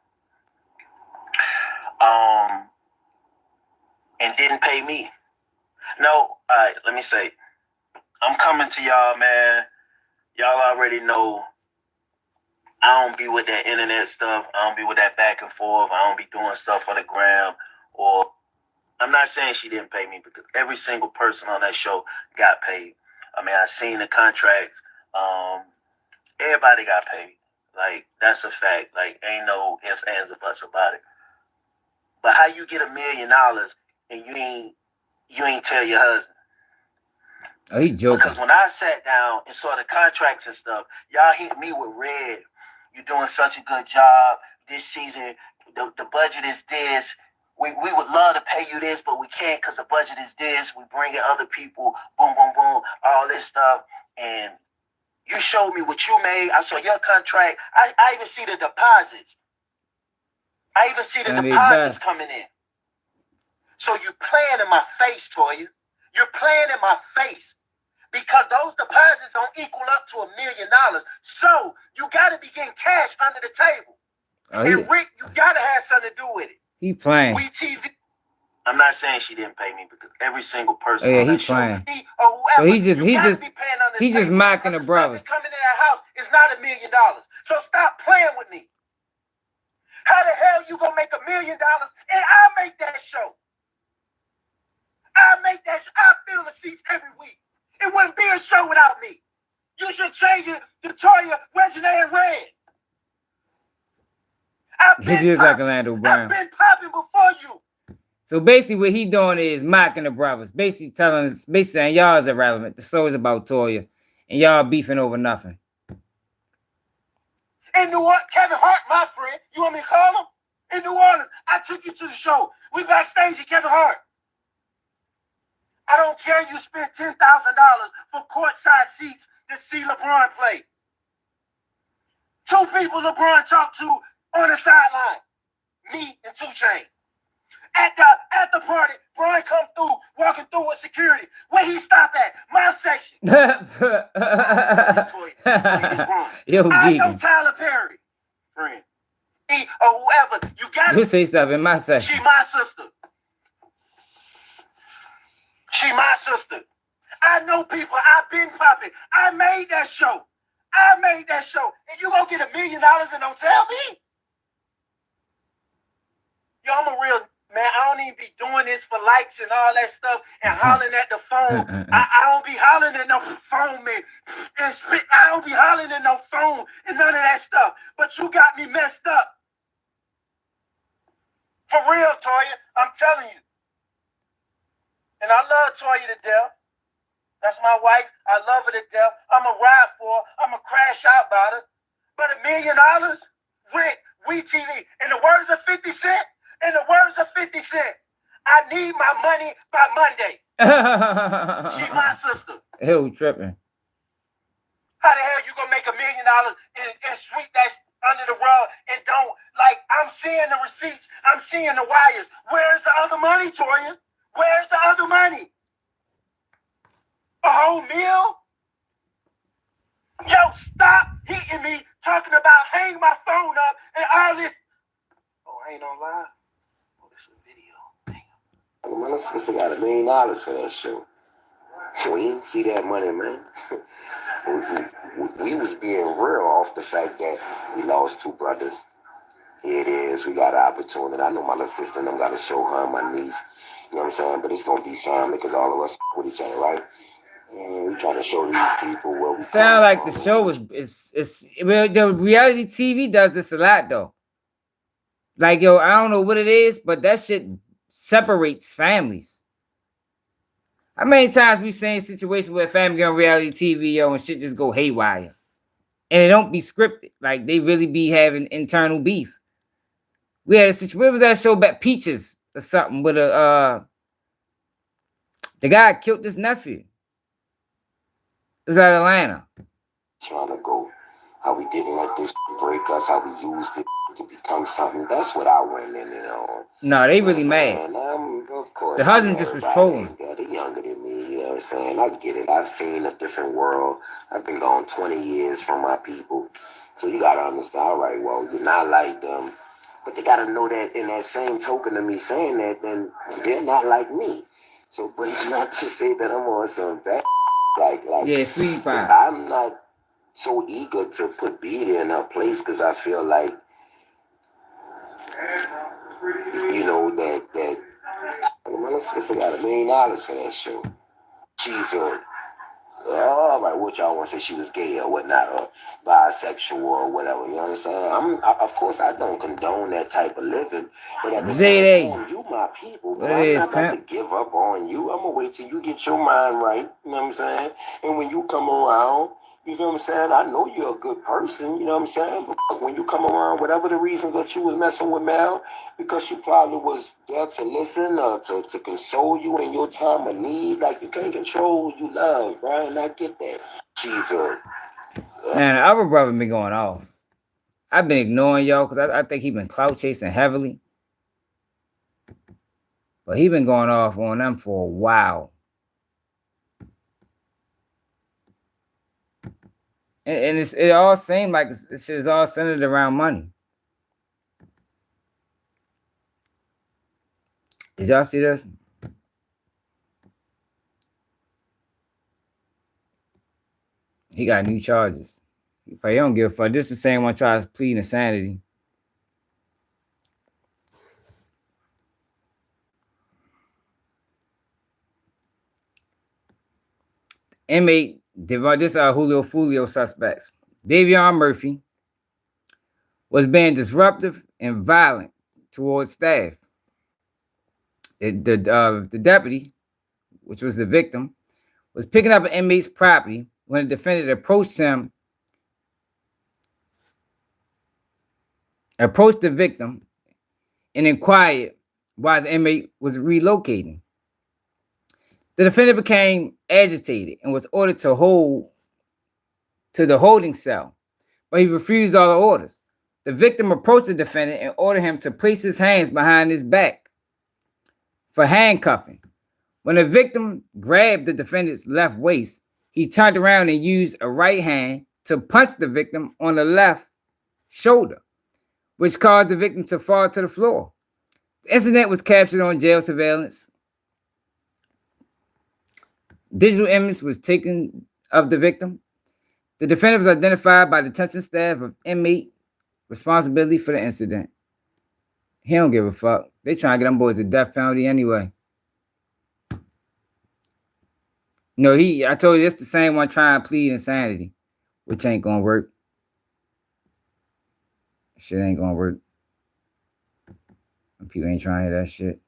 S21: And didn't pay me. No, all right, let me say, I'm coming to y'all, man. Y'all already know I don't be with that internet stuff. I don't be with that back and forth. I don't be doing stuff for the gram. Or I'm not saying she didn't pay me, because every single person on that show got paid. I mean, I seen the contracts. Everybody got paid. Like, that's a fact. Like, ain't no ifs, ands, or buts about it. But how you get $1 million and you ain't tell your husband?
S1: Oh, he joking.
S21: Because when I sat down and saw the contracts and stuff, y'all hit me with red. You're doing such a good job this season. The budget is this. We would love to pay you this, but we can't because the budget is this. We bring in other people. Boom, boom, boom. All this stuff. And you showed me what you made. I saw your contract. I even see the deposits. I even see the deposits coming in. So you playing in my face, Toya. You're playing in my face. Because those deposits don't equal up to $1 million. So you got to be getting cash under the table.
S1: Oh,
S21: and Rick, you got to have something to do with it.
S1: He playing.
S21: We TV. I'm not saying she didn't pay me, because every single person
S1: Oh, yeah,
S21: on that
S1: he
S21: show,
S1: playing.
S21: or whoever,
S1: So he's just mocking the brothers.
S21: Coming in that house is not $1 million. So stop playing with me. How the hell you gonna make $1 million and I make that show? I make that show. I fill the seats every week. It wouldn't be a show without me. You should change it to Toya, Regina, and Red.
S1: He looks like Orlando Brown.
S21: I've been popping before you.
S1: So basically what he doing is mocking the brothers. Basically saying y'all is irrelevant. The show is about Toya. And y'all beefing over nothing.
S21: In New Orleans, Kevin Hart, my friend. You want me to call him? In New Orleans, I took you to the show. We backstage at Kevin Hart. I don't care you spent $10,000 for courtside seats to see LeBron play. 2 people LeBron talked to on the sideline. Me and 2 Chainz. At the party, Brian come through, walking through with security. Where he stop at? My section.
S1: Yo,
S21: I know Tyler Perry, friend. He or whoever. You got
S1: you say stuff in my section.
S21: She my sister. She my sister. I know people. I've been popping. I made that show. And you gonna get $1 million and don't tell me? Yo, I'm a real man. I don't even be doing this for likes and all that stuff and hollering at the phone. I don't be hollering at no phone, man. I don't be hollering at no phone and none of that stuff. But you got me messed up. For real, Toya. I'm telling you. And I love Toya to death. That's my wife. I love her to death. I'm going to ride for her. I'm going to crash out about her. But $1 million? Rick, WeTV. In the words of 50 Cent, I need my money by Monday. She my sister.
S1: Hell tripping.
S21: How the hell you going to make $1 million and sweep that under the rug and don't, like, I'm seeing the receipts. I'm seeing the wires. Where's the other money, Toya? Where's the other money? A whole meal? Yo, stop hitting me talking about hang my phone up and all this. Oh, I ain't on live? Oh, this is a video.
S4: My little sister got $1 million for that show. We didn't see that money, man. we was being real off the fact that we lost 2 brothers. Here it is. We got an opportunity. I know my little sister and I'm got to show her and my niece. You know what I'm saying? But it's going to be family because all of us with each other, right? And we trying to show these people where we
S1: sound like the show is well, the reality TV does this a lot though. Like, yo, I don't know what it is, but that shit separates families. How many times we seen situations where family on reality TV, yo, and shit just go haywire, and it don't be scripted. Like they really be having internal beef. We had a situation. Where was that show about Peaches or something with a the guy killed his nephew. It was out of Atlanta.
S4: Trying to go, how we didn't let this break us, how we used it to become something. That's what I went in and on.
S1: No, they really mad.
S4: Of course,
S1: the husband just was trolling.
S4: They're younger than me, you know what I'm saying? I get it. I've seen a different world. I've been gone 20 years from my people. So you got to understand, all right, well, you're not like them. But they got to know that in that same token of me saying that, then they're not like me. So, but it's not to say that I'm on some bad. Like,
S1: yeah, sweet pie.
S4: I'm not so eager to put Beatty in her place because I feel like, you know, that my little sister got $1 million for that show. She's all right, what y'all want to say she was gay or whatnot, or bisexual or whatever, you know what I'm saying? Of course, I don't condone that type of living, but at the same time, you my people, but I'm not about to give up on you. I'm going to wait till you get your mind right, you know what I'm saying? And when you come around, you know what I'm saying? I know you're a good person, you know what I'm saying? But when you come around, whatever the reason that you was messing with Mel, because she probably was there to listen or to console you in your time of need. Like, you can't control who you love, right? And I get that. She's
S1: Man, our brother been going off. I've been ignoring y'all because I think he been clout chasing heavily. But he been going off on them for a while. And it all seemed like it's all centered around money. Did y'all see this? He got new charges. But he don't give a fuck. This is the same one tries to plead insanity. Inmate, this Julio Fulio suspects. Davion Murphy was being disruptive and violent towards staff. The deputy, which was the victim, was picking up an inmate's property when a defendant approached the victim, and inquired why the inmate was relocating. The defendant became agitated and was ordered to the holding cell, but he refused all the orders. The victim approached the defendant and ordered him to place his hands behind his back for handcuffing. When the victim grabbed the defendant's left waist, he turned around and used a right hand to punch the victim on the left shoulder, which caused the victim to fall to the floor. The incident was captured on jail surveillance. Digital image was taken of the victim. The defendant was identified by the detention staff of Inmate responsibility for the incident. He don't give a fuck. They trying to get them boys the death penalty anyway. No, I told you it's the same one trying to plead insanity, which ain't gonna work. Shit ain't gonna work. People ain't trying to hear that shit.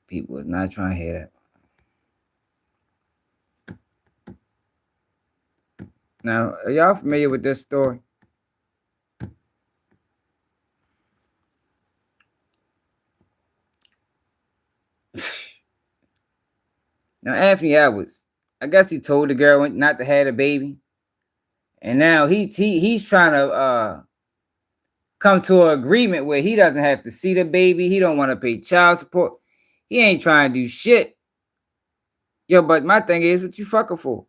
S1: People is not trying to hear that. Now, are y'all familiar with this story? Now, Anthony Edwards, I guess he told the girl not to have a baby. And now he's trying to come to an agreement where he doesn't have to see the baby. He don't want to pay child support. He ain't trying to do shit. Yo, but my thing is, what you fucking for?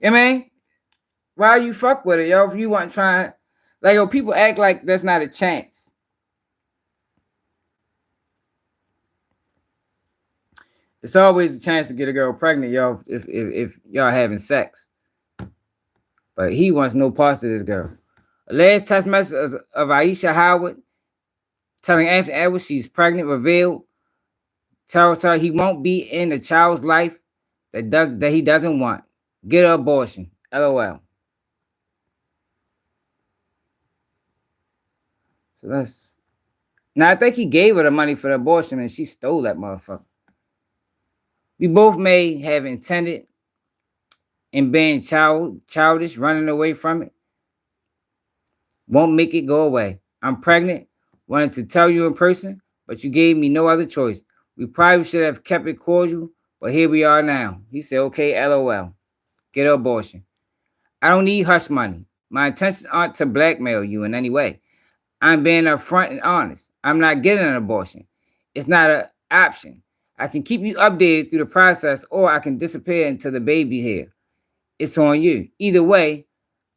S1: I mean, why you fuck with it, yo? If you want trying, like, yo, people act like there's not a chance. It's always a chance to get a girl pregnant, yo, if y'all having sex. But he wants no parts of this girl. Alleged text message of Aisha Howard telling Anthony Edwards she's pregnant revealed. Tells her he won't be in the child's life that he doesn't want. Get an abortion. LOL. So that's... Now, I think he gave her the money for the abortion and she stole that motherfucker. We both may have intended in being childish, running away from it. Won't make it go away. I'm pregnant. Wanted to tell you in person, but you gave me no other choice. We probably should have kept it cordial, but here we are now. He said, okay, LOL. Get an abortion. I don't need hush money. My intentions aren't to blackmail you in any way. I'm being upfront and honest. I'm not getting an abortion. It's not an option. I can keep you updated through the process, or I can disappear until the baby here. It's on you. Either way,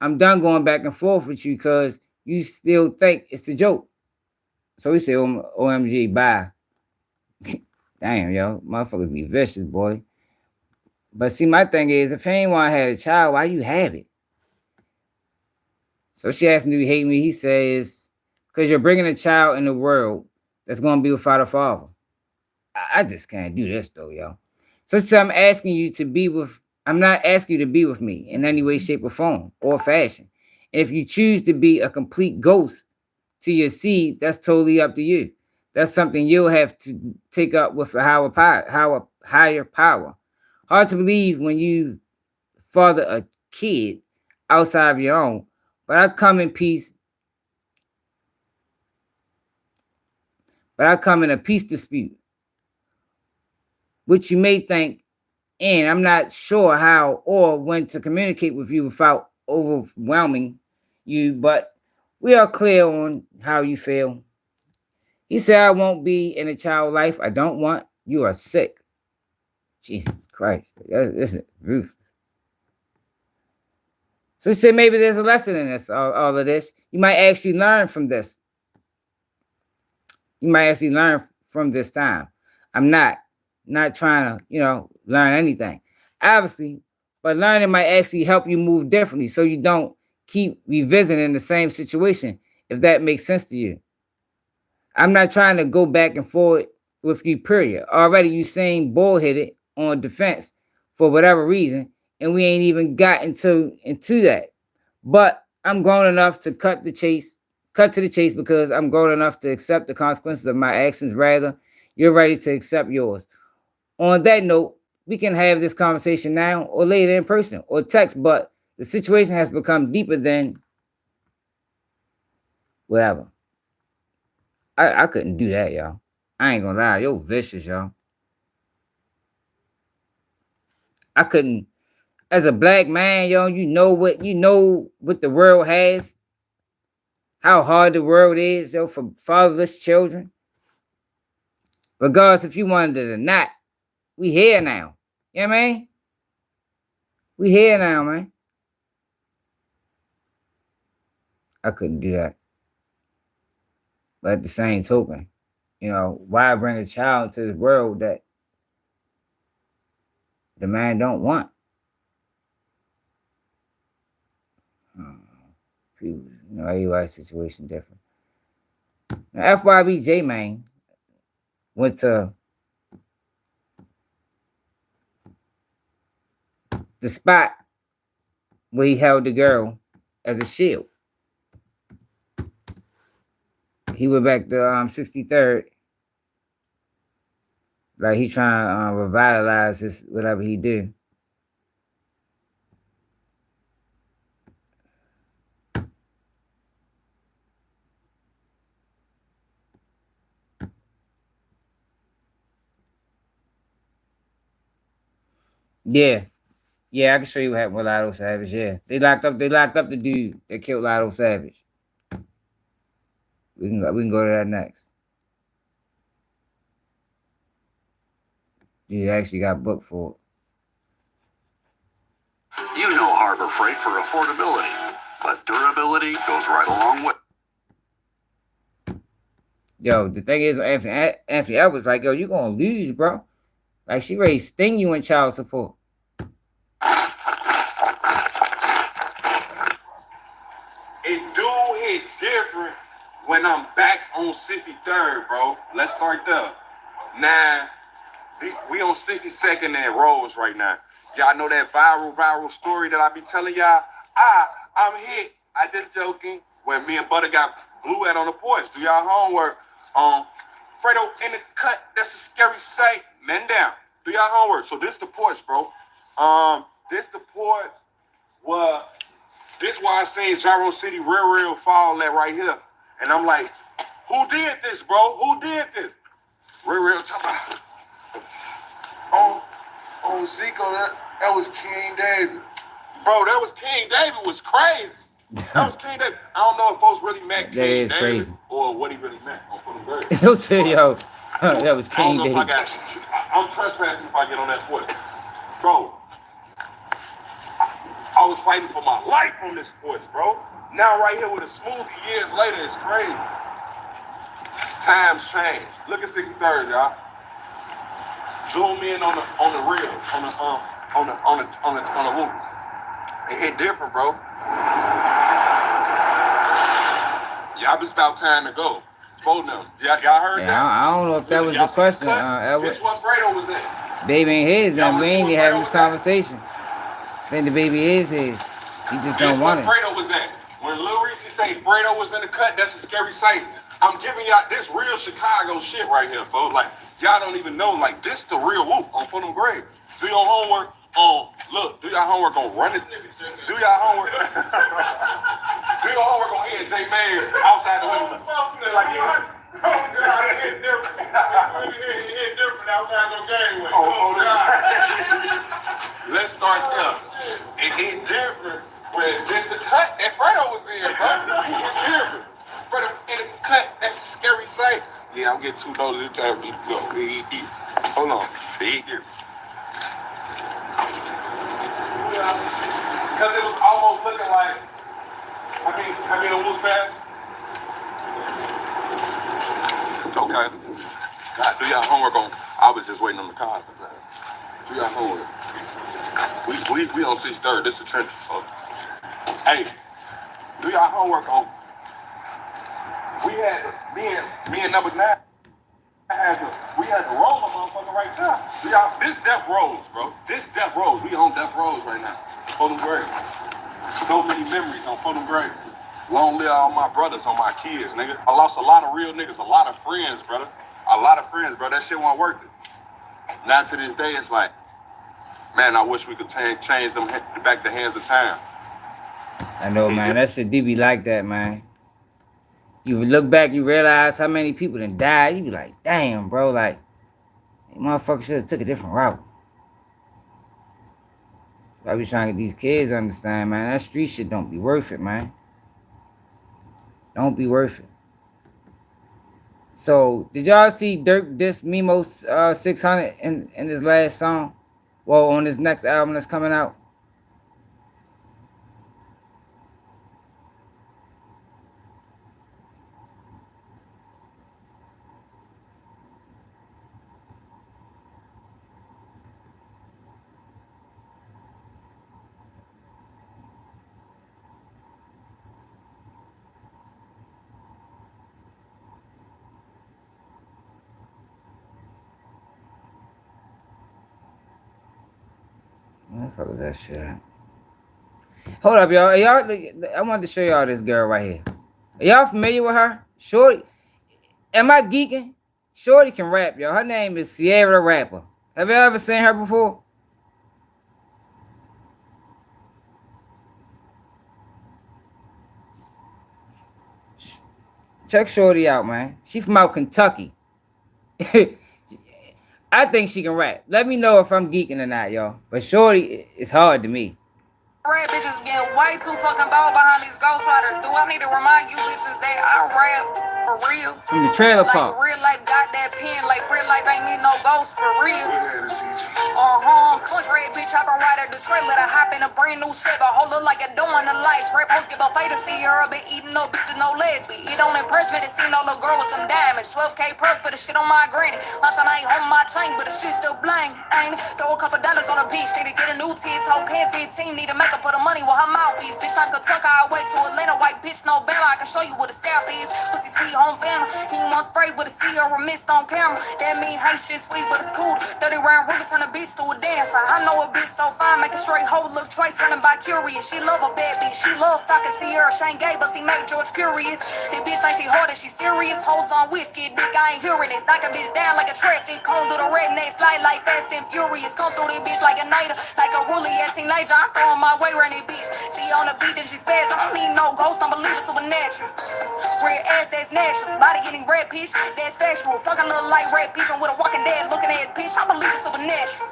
S1: I'm done going back and forth with you because you still think it's a joke. So he said, OMG, bye. Damn, yo. Motherfuckers be vicious, boy. But see, my thing is, if anyone had a child, why you have it? So she asked him, do you hate me? He says, because you're bringing a child in the world that's going to be without a father. I just can't do this, though, yo. So she said, I'm not asking you to be with me in any way, shape, or form, or fashion. If you choose to be a complete ghost to your seed, that's totally up to you. That's something you'll have to take up with a higher power. Hard to believe when you father a kid outside of your own, but I come in peace. But I come in a peace dispute, which you may think, and I'm not sure how or when to communicate with you without overwhelming you, but we are clear on how you feel. He said, I won't be in a child life I don't want. You are sick. Jesus Christ. This is ruthless. So he said, maybe there's a lesson in this, all of this. You might actually learn from this. You might actually learn from this time. I'm not trying to, learn anything. Obviously, but learning might actually help you move differently so you don't keep revisiting the same situation, if that makes sense to you. I'm not trying to go back and forth with you, period. Already you saying bullheaded on defense for whatever reason, and we ain't even got into that. But I'm grown enough to cut to the chase because I'm grown enough to accept the consequences of my actions. Rather, you're ready to accept yours. On that note, we can have this conversation now or later in person or text, but the situation has become deeper than whatever. I couldn't do that, y'all. I ain't gonna lie. Yo, vicious, y'all. I couldn't, as a black man, yo, you know what the world has, how hard the world is, yo, for fatherless children. Regardless if you wanted it or not, we here now. You know what I mean? We here now, man. I couldn't do that. But at the same token, you know, why bring a child to this world that the man don't want? People, you know, everybody's situation different. Now, FYBJ, man, went to the spot where he held the girl as a shield. He went back to 63rd. Like he trying to revitalize his whatever he do. Yeah. Yeah, I can show you what happened with Lotto Savage. Yeah. They locked up the dude that killed Lotto Savage. We can go to that next. Dude actually got booked for it.
S3: You know Harbor Freight for affordability, but durability goes right along with.
S1: Yo, the thing is, Anthony Edwards like, yo, you gonna lose, bro. Like, she ready to sting you in child support.
S22: It do hit different when I'm back on 63rd, bro. Let's start there. Now, we on 62nd and Rose right now. Y'all know that viral story that I be telling y'all? I'm hit. I just joking. When me and Butter got blue at on the porch. Do y'all homework. Fredo in the cut. That's a scary sight. Men down. Do y'all homework. So this the porch, bro. This the porch. Well, this why I seen Gyro City real fall that right here. And I'm like, who did this, bro? Who did this? Real talking about. On Zico, that was King David. Bro, that was King David was crazy. That was King David. I don't know if folks really meant King David
S1: crazy.
S22: Or what he really meant. I'm putting great.
S1: Yo, say, yo, that was King David.
S22: I'm trespassing if I get on that porch. Bro, I was fighting for my life on this porch, bro. Now right here with a smoothie years later, it's crazy. Times change. Look at 63rd, y'all. Zoom in on the reel, on the whoop. It hit different, bro. Y'all, it's about time to go. Both them. Y'all heard that?
S1: I don't know if that was the question.
S22: This one Fredo was in.
S1: Baby ain't his, and we ain't even having this conversation. Then the baby is his. He just don't want it.
S22: Fredo was in. When Lil Reese say Fredo was in the cut, that's a scary sight. I'm giving y'all this real Chicago shit right here, folks. Like, y'all don't even know, like, this the real whoop on For Them Grave. Do your homework on, look, do your homework on Run It. Do your homework. Do your homework on Ed J. Mayer outside the window. Like, it hit different. It hit different outside the game. Oh, God. Let's start there. It hit different when this the cut that Fredo was in, bro. It hit different. Fredo in the cut, that's a scary sight. Yeah, I'm getting too low this time. Hold on. Because it was almost looking like, I mean, a loose pass. Okay. God, do y'all homework on, I was just waiting on the card for that. Do y'all homework. We on 63rd, this is the trenches, folks. Hey, do y'all homework on, we had, me and number 9, we had the roll motherfucker right there. This death rows, bro. This death rows. We on death rows right now. For Them Grave. So many memories on For Them Grave. Long live all my brothers on my kids, nigga. I lost a lot of real niggas, a lot of friends, brother. A lot of friends, bro. That shit wasn't worth it. Now to this day, it's like, man, I wish we could change them back the hands of time.
S1: I know, man. That shit do be like that, man. You look back, you realize how many people done died. You be like, damn, bro, like, motherfucker should have took a different route. I be trying to get these kids to understand, man. That street shit don't be worth it, man. Don't be worth it. So, did y'all see Dirk diss Mimo 600 in his last song? Well, on his next album that's coming out? Where the fuck is that shit at? Hold up, y'all. I wanted to show y'all this girl right here. Are y'all familiar with her? Shorty. Am I geeking? Shorty can rap, y'all. Her name is Sierra the Rapper. Have you ever seen her before? Check Shorty out, man. She from out Kentucky. I think she can rap. Let me know if I'm geeking or not, y'all. But Shorty is hard to me.
S7: Rap bitches getting way too fucking bold behind these ghostwriters. Do I need to remind you bitches that I rap for real?
S1: From the trailer park.
S7: Like real life got that pen, like real life ain't need no ghost for real. Country bitch, I been right at the trailer to hop in a brand new shit, but hold up like a door in the lights. Rap post give a fight to see her, been eating no bitches, no lesbian. It don't impress me to see no little girl with some diamonds. 12K plus for the shit on my granny. Last time I ain't home my chain, but the shit still bling. Ain't throw a couple dollars on the beach, need to get a new tits, whole pants, be a team, need to make up for the money with her mouth is. Bitch, I could tuck her away to Atlanta, white bitch, no Bama. I can show you what the South is. Pussy sweet home family. He want spray with a C or a mist on camera. That mean hey shit sweet, but it's cool. 30 round Ruger turn a bitch to a dancer. I know a bitch so fine, make a straight hoe look twice, turning by curious. She love a bad bitch. She love stalking Sierra. Shane gay, but she make George curious. The bitch think she hard and she serious. Hoes on whiskey, dick, I ain't hearing it. Knock a bitch down like a traffic cone through the redneck, slide like fast and furious. Come through this bitch like a nighter, like a ruly ass teenager. I'm throwing my way around this bitch. See on the beat that she spaz. I don't need no ghost, don't believe it's supernatural. Real ass, that's natural. Body getting red pitch, that's factual. Fucking little light red beefing with a walking dead looking ass bitch. I believe it's supernatural.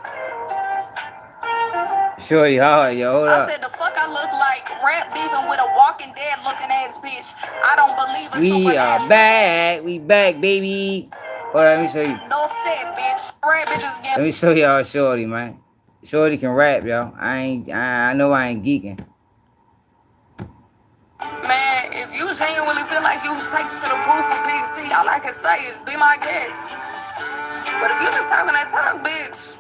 S1: Shorty hard, yo. Hold up.
S7: I said the fuck I look like rap beefing with a walking dead looking ass bitch. I don't believe it's supernatural.
S1: We are back. We back, baby. Hold on, let me show you.
S7: No set, bitch. Rap bitches get.
S1: Let me show y'all Shorty, man. Shorty can rap, yo. I know I ain't geeking.
S7: Man, if you genuinely feel like you take it to the proof of PC, all I can say is be my guest. But if you just talking that talk, bitch,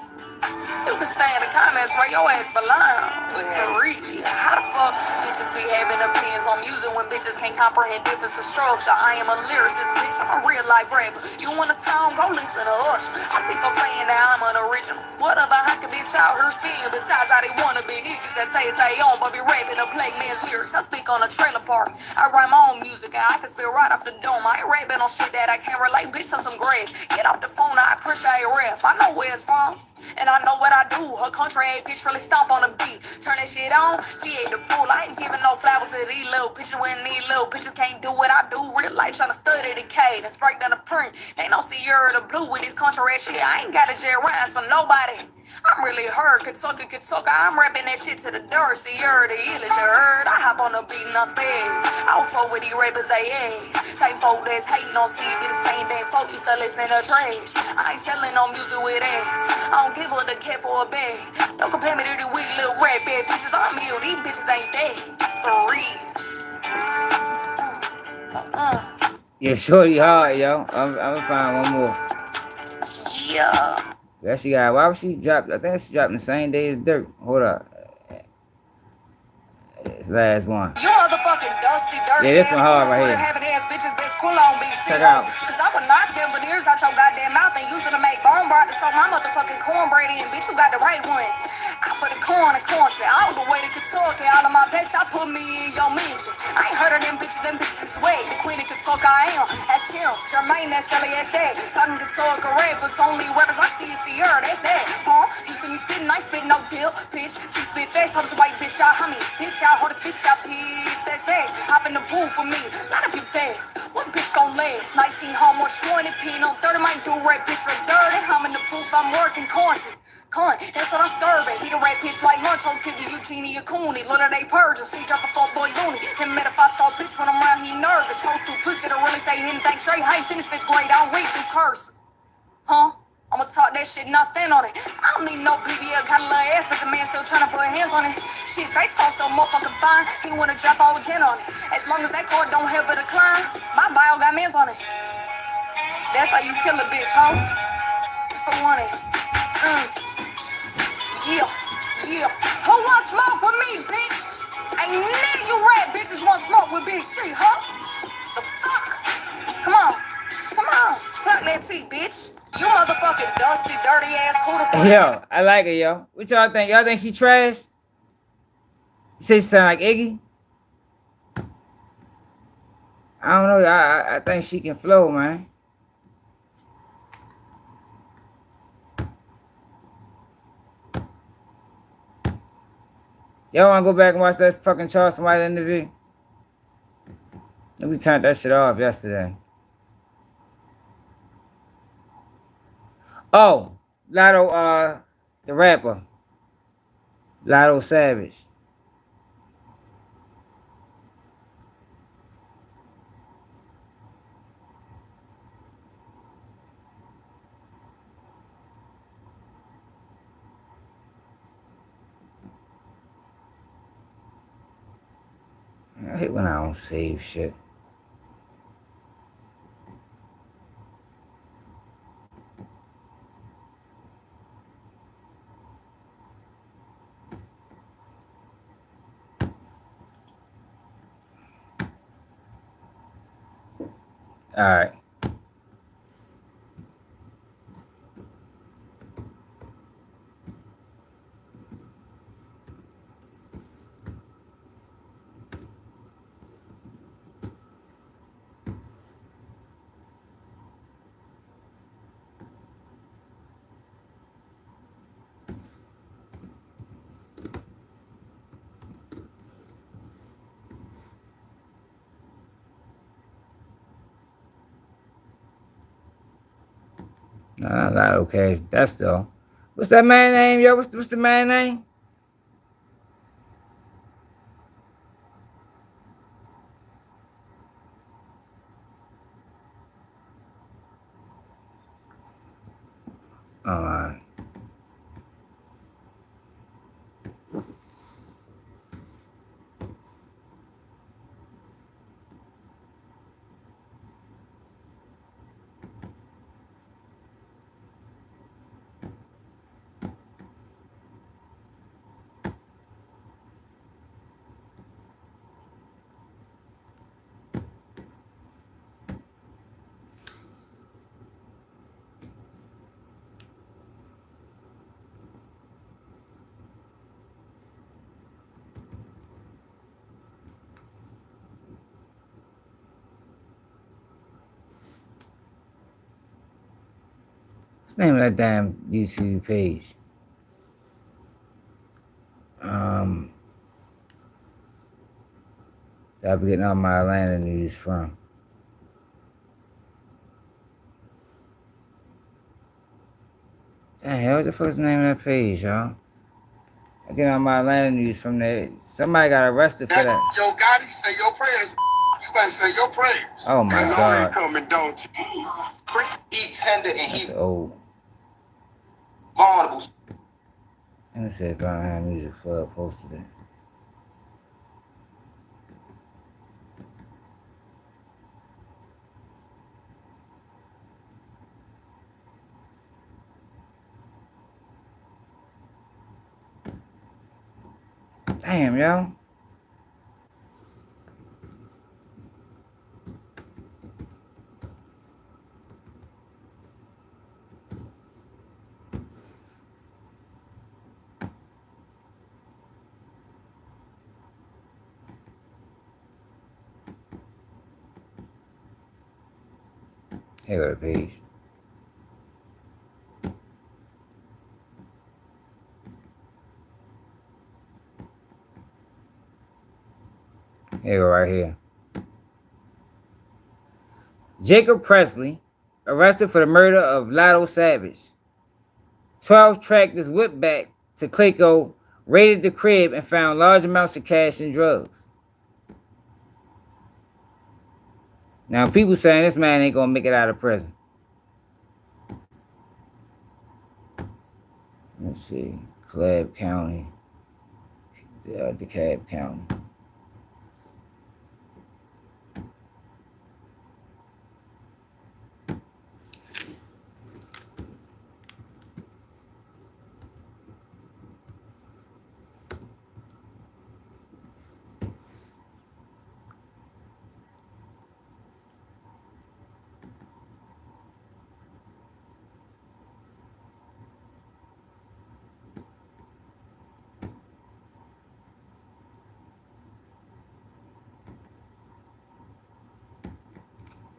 S7: you can stay in the comments where your ass belong. For real. How the fuck bitches be having opinions on music when bitches can't comprehend difference of structure? I am a lyricist, bitch. I'm a real life rapper. You want a song? Go listen to Usher. I see folks saying that I'm unoriginal. What other hunk of bitch out here spin? Besides how they wanna be hickeys that say on, but be rapping to play men's lyrics. I speak on a trailer park. I write my own music and I can spit right off the dome. I ain't rapping on shit that I can't relate. Bitch, to some grass. Get off the phone. I appreciate rap. I know where it's from. And I know what I do. Her country ass bitch really stomp on the beat. Turn that shit on, see it the fool. I ain't giving no flowers to these little bitches when these little bitches can't do what I do. Real life trying to study decay and strike down the print. Ain't no Sierra the blue with this country ass shit. I ain't got a jet rhyme for nobody. I'm really hurt. Kentucky. I'm rapping that shit to the dirt. Sierra the illest, you heard. I hop on the beat and I spaz. I don't fuck with these rappers, they ass. Same folk that's hating on C, be the same damn folk used to listening to trash. I ain't selling no music with ass. I don't give up the cat for a bag. Don't compare me to the weak little rap bad bitches. I'm ill, these bitches ain't dead. For real.
S1: Yeah, Shorty hard, yo. I'm gonna find one more.
S7: Yeah.
S1: Yeah, she got. Why was she dropped? I think she dropped the same day as Dirk. Hold up. It's the last one.
S7: You motherfucking dusty, dirty
S1: Yeah, this one hard right here.
S7: having ass bitches, bitch, cool on me.
S1: Check out.
S7: Cause I would knock them veneers out your goddamn mouth and use it to make bone broth to soak my motherfucking cornbread in. Bitch, you got the right one. I put a corn in corn shit. All the way to Kentucky, all of my packs, I put me in your mentions. I ain't heard of them bitches is wet. The queen of Kentucky, I am. That's Kim, Jermaine, that's Shelly, that's that. Talking Kentucky rappers, only rappers I see is Sierra, that's that. Huh? You see me spitting, I spit no deal, bitch. See spit fast, hold this white bitch out, homie. Bitch out, hold this bitch out, bitch. That's that. Hop in the pool for me. Lot of you fast. What bitch gon' last? 19 homework, 20 pin on 30, might do rap, bitch, rap dirty. I'm in the booth, I'm working country. Cunt, that's what I'm serving. He the rat bitch like lunch hoes, give you Eugenie a Cooney. Little they purge, see drop a fuck boy loony. Him met if I start bitch when I'm around, he nervous. Hoes too pussy to really say anything straight. I ain't finished 5th grade, I don't read through cursive. Huh? I'ma talk that shit and not stand on it. I don't need no BBL kind of little ass, but your man still trying to put hands on it. Shit, face call so motherfucking fine, he wanna drop all the gin on it. As long as that car don't ever decline, my bio got mans on it. That's how you kill a bitch, huh? Who want it? Yeah, yeah. Who want smoke with me, bitch? Ain't none of you rat bitches want smoke with Big C, huh? The fuck? Come on, come on. Plug that T, bitch. You motherfucking dusty, dirty ass cooter.
S1: Yo, I like it, yo. What y'all think? Y'all think she trash? You say she sound like Iggy? I don't know. I think she can flow, man. Y'all wanna go back and watch that fucking Charles White interview? We turned that shit off yesterday. Oh, Lotto, the rapper. Lotto Savage. I hate when I don't save shit. All right. Nah, not okay. That's though. What's that man name, yo? What's the man name? Alright. What's the name of that damn YouTube page? That I'll be getting all my Atlanta news from. Damn, what the fuck is the name of that page, y'all? I get all my Atlanta news from there. Somebody got arrested for that.
S19: Yo, Gotti, say your prayers. You better say your prayers.
S1: Oh my God.
S19: Coming, don't you?
S20: He tender and he
S1: That's old.
S20: vulnerable.
S1: Let me see if I don't have music club posted it. Damn, yo. Here go the page. Here go right here. Jacob Presley arrested for the murder of Lotto Savage. 12 tracked this whip back to Clayco, raided the crib, and found large amounts of cash and drugs. Now, people saying this man ain't gonna make it out of prison. Let's see. DeKalb County. DeKalb County.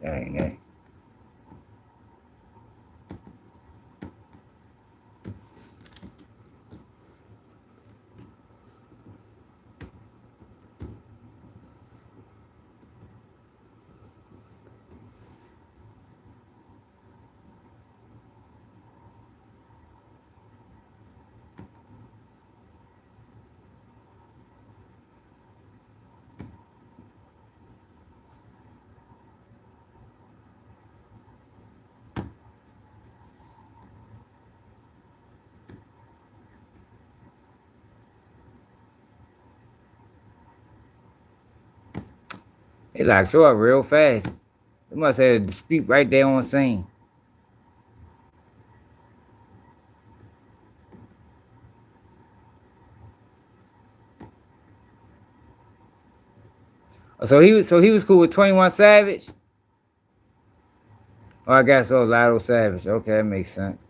S1: Dang, dang. They locked you up real fast. They must have a dispute right there on scene. So he was cool with 21 Savage? Oh, I guess so, Lotto Savage. Okay, that makes sense.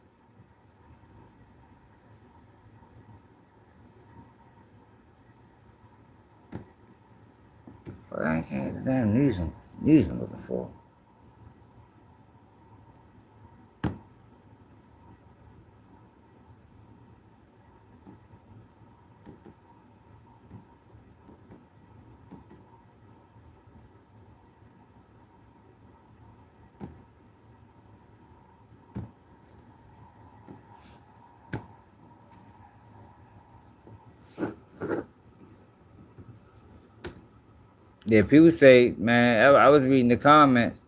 S1: Well, I ain't had the damn news I'm looking for. Yeah, people say, man, I was reading the comments.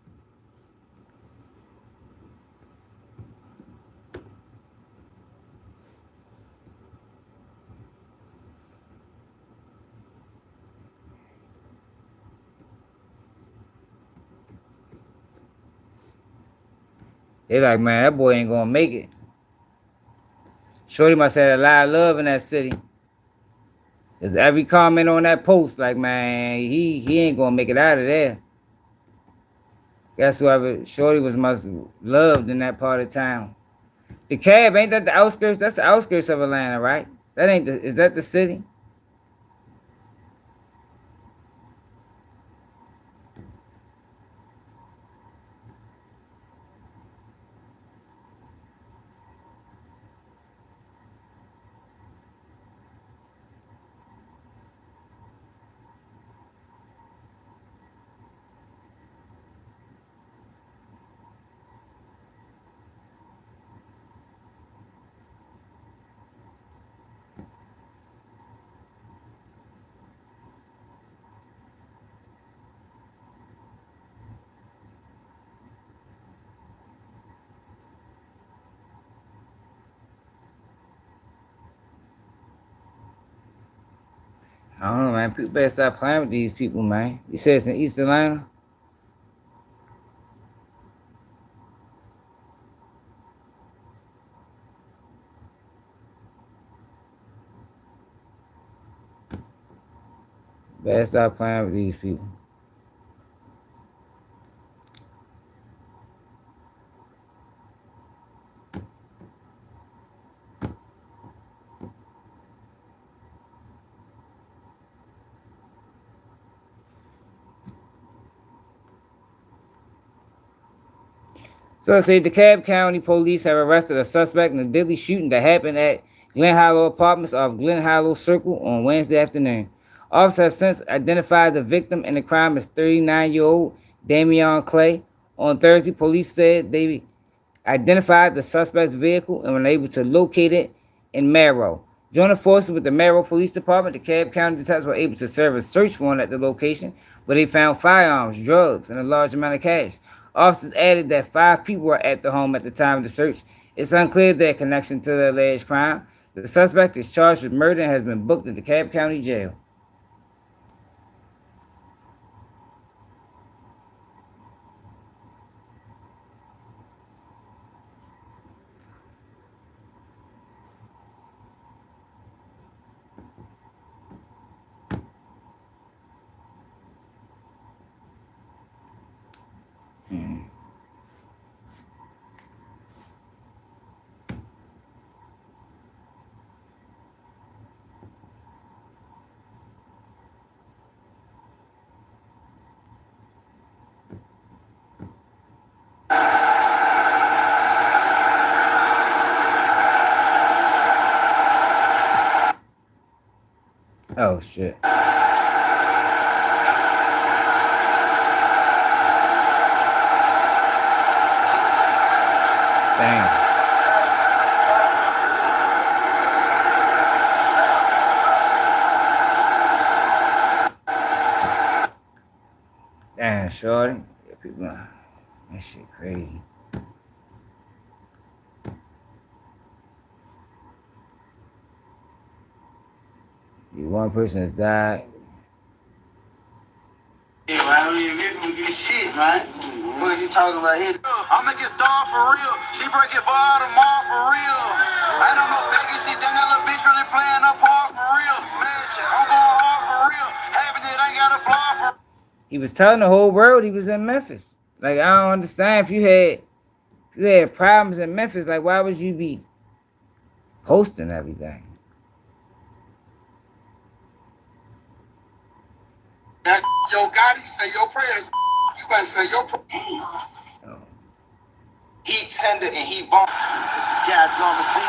S1: They like, man, that boy ain't gonna make it. Shorty must have a lot of love in that city. Cause every comment on that post, like, man, he ain't gonna make it out of there. Guess whoever Shorty was most loved in that part of town. The cab, ain't that the outskirts? That's the outskirts of Atlanta, right? That ain't the, is that the city? I don't know, man. People better stop playing with these people, man. You said it's in East Atlanta? Better stop playing with these people. So I say DeKalb County police have arrested a suspect in the deadly shooting that happened at Glen Hollow Apartments off Glen Hollow Circle on Wednesday afternoon. Officers have since identified the victim in the crime as 39-year-old Damian Clay. On Thursday, police said they identified the suspect's vehicle and were able to locate it in Merrill. Joining forces with the Merrill Police Department, the DeKalb County detectives were able to serve a search warrant at the location, where they found firearms, drugs, and a large amount of cash. Officers added that 5 people were at the home at the time of the search. It's unclear their connection to the alleged crime. The suspect is charged with murder and has been booked at the DeKalb County Jail. Oh shit. Damn. Damn, shorty. Yeah, people, that shit crazy. One person has died.
S21: Yeah, man, I don't even get shit, man. What you talking about here? I'm gonna get starved for real. She break it for all tomorrow for real. I don't know begging shit, then that little bitch really playing up hard for real. Smash it, I'm going hard for real. Having it ain't got a flaw for.
S1: He was telling the whole world he was in Memphis. Like, I don't understand, if you had problems in Memphis, like, why would you be posting everything?
S19: Yo, Gotti, say your prayers. You better say your prayers.
S21: Oh. He tender and he vomit.
S19: It's a cat drama G.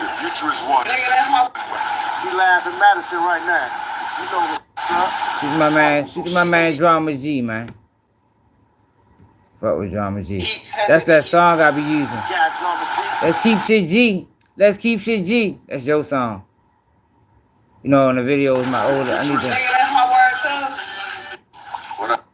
S3: The future is one.
S19: We laugh at Madison right now. You know what's up.
S1: She's my man Drama G, man. Fuck with Drama G. That's that song I be using. Let's keep shit G. Let's keep shit G. That's your song. You know, in the video with my older, I need to.
S22: What up?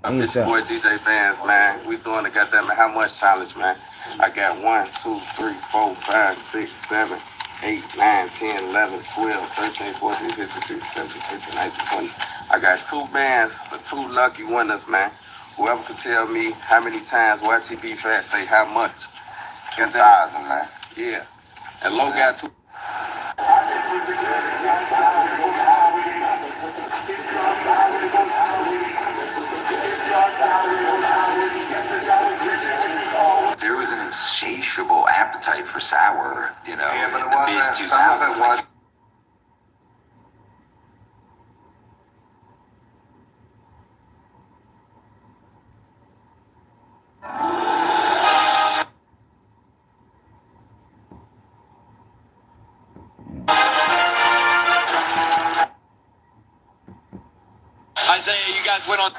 S22: It's your boy DJ Vance, man. We doing the goddamn how much challenge, man. I got 1, 2, 3, 4, 5, 6, 7, 8, 9, 10, 11, 12, 13, 14, 15, 16, 17, 18, 19, 20. I got 2 bands for 2 lucky winners, man. Whoever can tell me how many times YTB Fat say how much. 2,000, man. Yeah. And Low got 2.
S3: There was an insatiable appetite for sour, you know,
S19: yeah, but
S3: in the mid-2000s.
S5: Isaiah, you guys went on.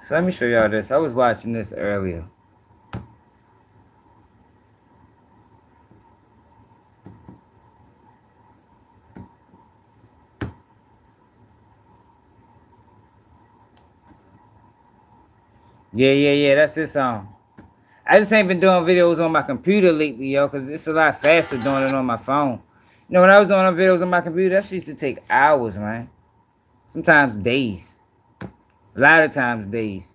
S1: So let me show y'all this. I was watching this earlier. Yeah, that's this song. I just ain't been doing videos on my computer lately, yo, because it's a lot faster doing it on my phone. You know, when I was doing videos on my computer, that shit used to take hours, man. Sometimes days. A lot of times days.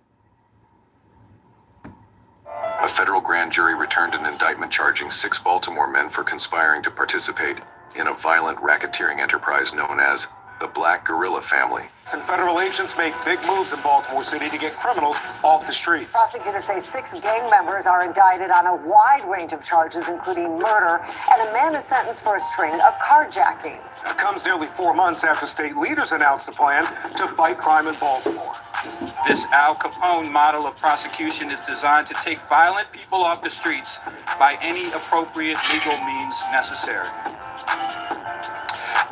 S3: A federal grand jury returned an indictment charging 6 Baltimore men for conspiring to participate in a violent racketeering enterprise known as the Black Guerrilla Family.
S8: And federal agents make big moves in Baltimore City to get criminals off the streets.
S23: Prosecutors say 6 gang members are indicted on a wide range of charges, including murder, and a man is sentenced for a string of carjackings.
S8: It comes nearly 4 months after state leaders announced a plan to fight crime in Baltimore.
S5: This Al Capone model of prosecution is designed to take violent people off the streets by any appropriate legal means necessary.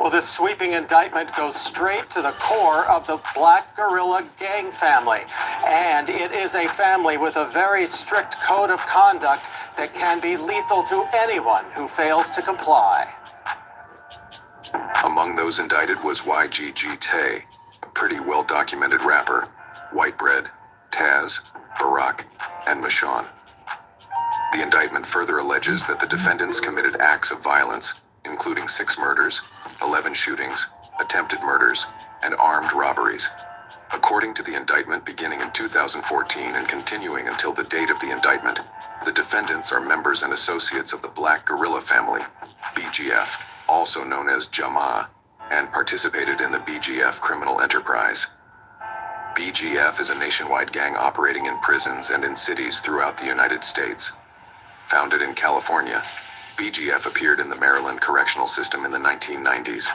S2: Well, this sweeping indictment goes straight to the core of the Black Guerrilla gang family. And it is a family with a very strict code of conduct that can be lethal to anyone who fails to comply.
S3: Among those indicted was YGG Tay, a pretty well-documented rapper, White Bread, Taz, Barack, and Michonne. The indictment further alleges that the defendants committed acts of violence, including 6 murders, 11 shootings, attempted murders, and armed robberies. According to the indictment beginning in 2014 and continuing until the date of the indictment, the defendants are members and associates of the Black Guerrilla family, BGF, also known as Jama, and participated in the BGF criminal enterprise. BGF is a nationwide gang operating in prisons and in cities throughout the United States. Founded in California, BGF appeared in the Maryland correctional system in the 1990s.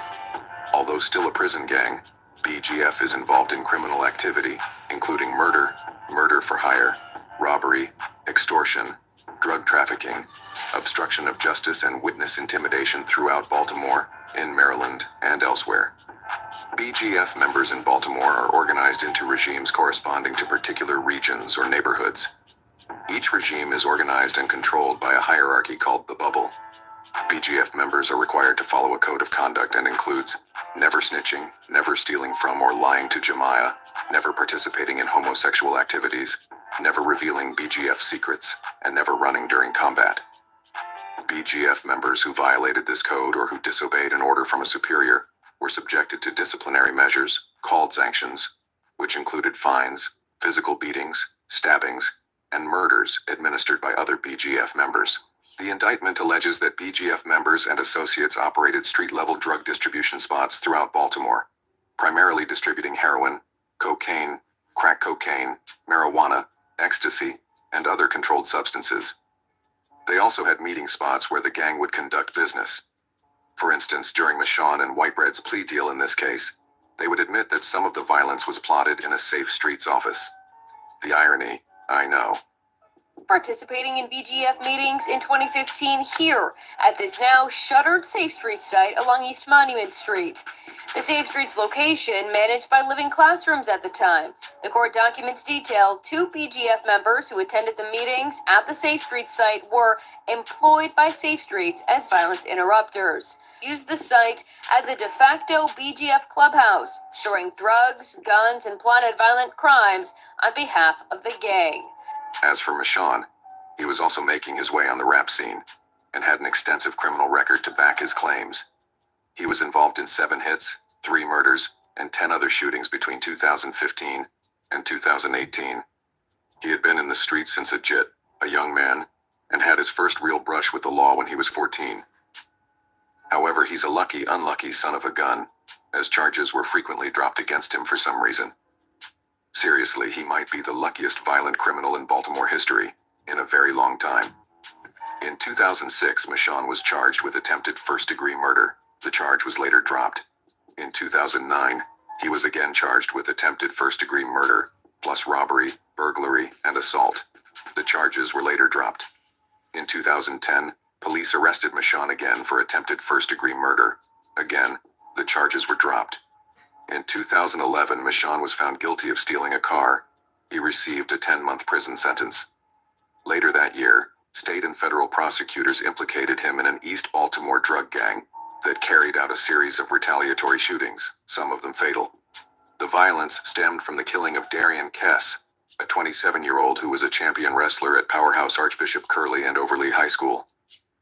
S3: Although still a prison gang, BGF is involved in criminal activity, including murder, murder for hire, robbery, extortion, drug trafficking, obstruction of justice, and witness intimidation throughout Baltimore, in Maryland, and elsewhere. BGF members in Baltimore are organized into regimes corresponding to particular regions or neighborhoods. Each regime is organized and controlled by a hierarchy called the bubble. BGF members are required to follow a code of conduct and includes never snitching, never stealing from or lying to Jemiah, never participating in homosexual activities, never revealing BGF secrets, and never running during combat. BGF members who violated this code or who disobeyed an order from a superior were subjected to disciplinary measures, called sanctions, which included fines, physical beatings, stabbings, and murders administered by other BGF members. The indictment alleges that BGF members and associates operated street-level drug distribution spots throughout Baltimore, primarily distributing heroin, cocaine, crack cocaine, marijuana, ecstasy, and other controlled substances. They also had meeting spots where the gang would conduct business. For instance, during Michonne and Whitebread's plea deal in this case, they would admit that some of the violence was plotted in a Safe Streets office. The irony, I know.
S12: Participating in BGF meetings in 2015 here at this now shuttered Safe Streets site along East Monument Street. The Safe Streets location managed by Living Classrooms at the time. The court documents detail 2 BGF members who attended the meetings at the Safe Streets site were employed by Safe Streets as violence interrupters. Used the site as a de facto BGF clubhouse, storing drugs, guns, and plotted violent crimes on behalf of the gang.
S3: As for Michonne, he was also making his way on the rap scene and had an extensive criminal record to back his claims. He was involved in 7 hits, 3 murders, and 10 other shootings between 2015 and 2018. He had been in the streets since a jit, a young man, and had his first real brush with the law when he was 14. However, he's a lucky, unlucky son of a gun, as charges were frequently dropped against him for some reason. Seriously, he might be the luckiest violent criminal in Baltimore history in a very long time. In 2006, Michonne was charged with attempted first-degree murder. The charge was later dropped. In 2009, he was again charged with attempted first-degree murder, plus robbery, burglary, and assault. The charges were later dropped. In 2010, police arrested Michonne again for attempted first-degree murder. Again, the charges were dropped. In 2011, Michonne was found guilty of stealing a car. He received a 10-month prison sentence. Later that year, state and federal prosecutors implicated him in an East Baltimore drug gang that carried out a series of retaliatory shootings, some of them fatal. The violence stemmed from the killing of Darian Kess, a 27-year-old who was a champion wrestler at Powerhouse Archbishop Curley and Overlea High School.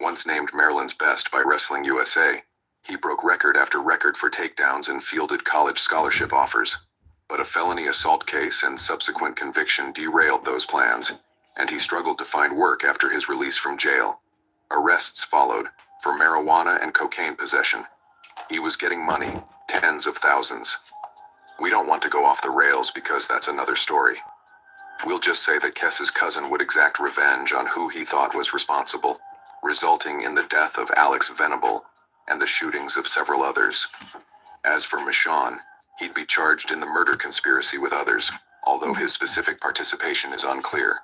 S3: Once named Maryland's best by Wrestling USA, he broke record after record for takedowns and fielded college scholarship offers. But a felony assault case and subsequent conviction derailed those plans, and he struggled to find work after his release from jail. Arrests followed for marijuana and cocaine possession. He was getting money, tens of thousands. We don't want to go off the rails because that's another story. We'll just say that Kess's cousin would exact revenge on who he thought was responsible, resulting in the death of Alex Venable and the shootings of several others. As for Michonne, he'd be charged in the murder conspiracy with others, although his specific participation is unclear.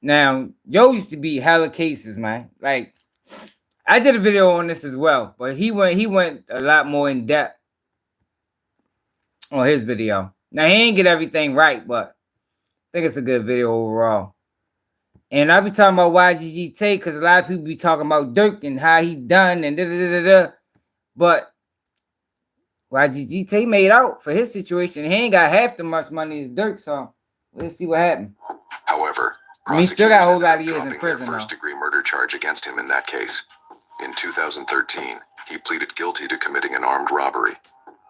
S1: Now, yo used to be hella cases, man. Like, I did a video on this as well, but he went a lot more in depth on his video. Now he ain't get everything right, but I think it's a good video overall. And I be talking about YGG Tate because a lot of people be talking about Dirk and how he done and da-da-da-da-da. But YGG Tate made out for his situation. He ain't got half the much money as Dirk, so let's see what happened.
S3: However,
S1: He still got a whole lot of
S3: prosecutors
S1: years in
S3: ended up dropping
S1: prison,
S3: their
S1: though.
S3: first-degree murder charge against him in that case. In 2013, he pleaded guilty to committing an armed robbery.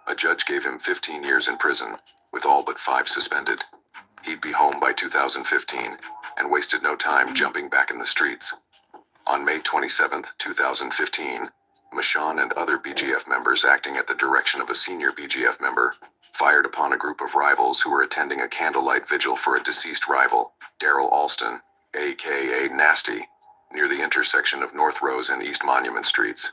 S3: A judge gave him 15 years in prison, with all but 5 suspended. He'd be home by 2015, and wasted no time jumping back in the streets. On May 27, 2015, Michonne and other BGF members acting at the direction of a senior BGF member fired upon a group of rivals who were attending a candlelight vigil for a deceased rival, Daryl Alston, aka Nasty, near the intersection of North Rose and East Monument Streets.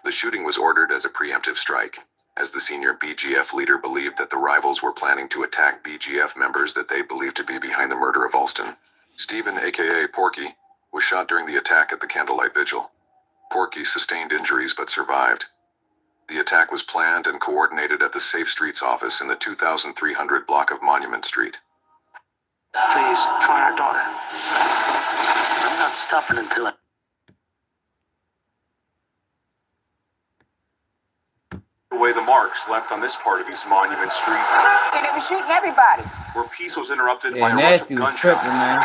S3: The shooting was ordered as a preemptive strike, as the senior BGF leader believed that the rivals were planning to attack BGF members that they believed to be behind the murder of Alston. Stephen, aka Porky, was shot during the attack at the candlelight vigil. Porky sustained injuries but survived. The attack was planned and coordinated at the Safe Streets office in the 2300 block of Monument Street.
S21: Please, find our daughter. I'm not stopping until I...
S8: Away the marks left on this part of East Monument Street,
S18: And they were shooting everybody.
S8: where peace was interrupted
S1: Yeah,
S8: by a rush of
S1: Nasty was
S8: gunshots.
S1: tripping, man.
S18: I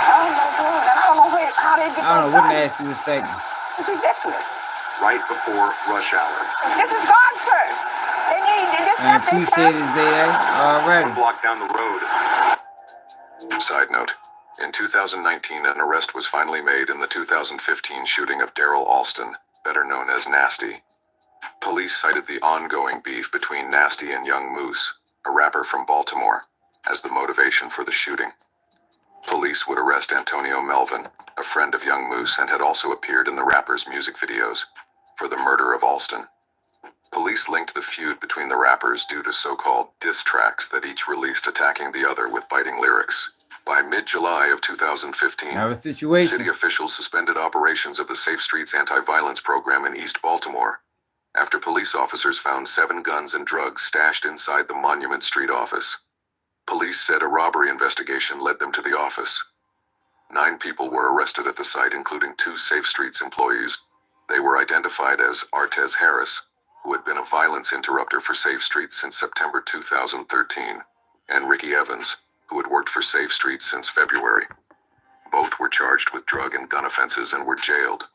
S18: don't know how they get
S1: I don't know
S18: that
S1: what
S18: gun.
S1: Nasty was thinking.
S18: It's ridiculous.
S8: Right before rush hour.
S18: This is God's turn. They just
S1: I
S18: got their
S1: appreciate
S18: turn.
S1: it, Zay. Already.
S8: One block down the road.
S3: Side note, in 2019, an arrest was finally made in the 2015 shooting of Daryl Alston, better known as Nasty. Police cited the ongoing beef between Nasty and Young Moose, a rapper from Baltimore, as the motivation for the shooting. Police would arrest Antonio Melvin, a friend of Young Moose and had also appeared in the rapper's music videos, for the murder of Alston. Police linked the feud between the rappers due to so-called diss tracks that each released attacking the other with biting lyrics. By mid-July of 2015,
S1: Have a situation.
S3: city officials suspended operations of the Safe Streets anti-violence program in East Baltimore after police officers found 7 guns and drugs stashed inside the Monument Street office. Police said a robbery investigation led them to the office. 9 people were arrested at the site, including 2 Safe Streets employees. They were identified as Artez Harris, who had been a violence interrupter for Safe Streets since September 2013, and Ricky Evans, who had worked for Safe Streets since February. Both were charged with drug and gun offenses and were jailed.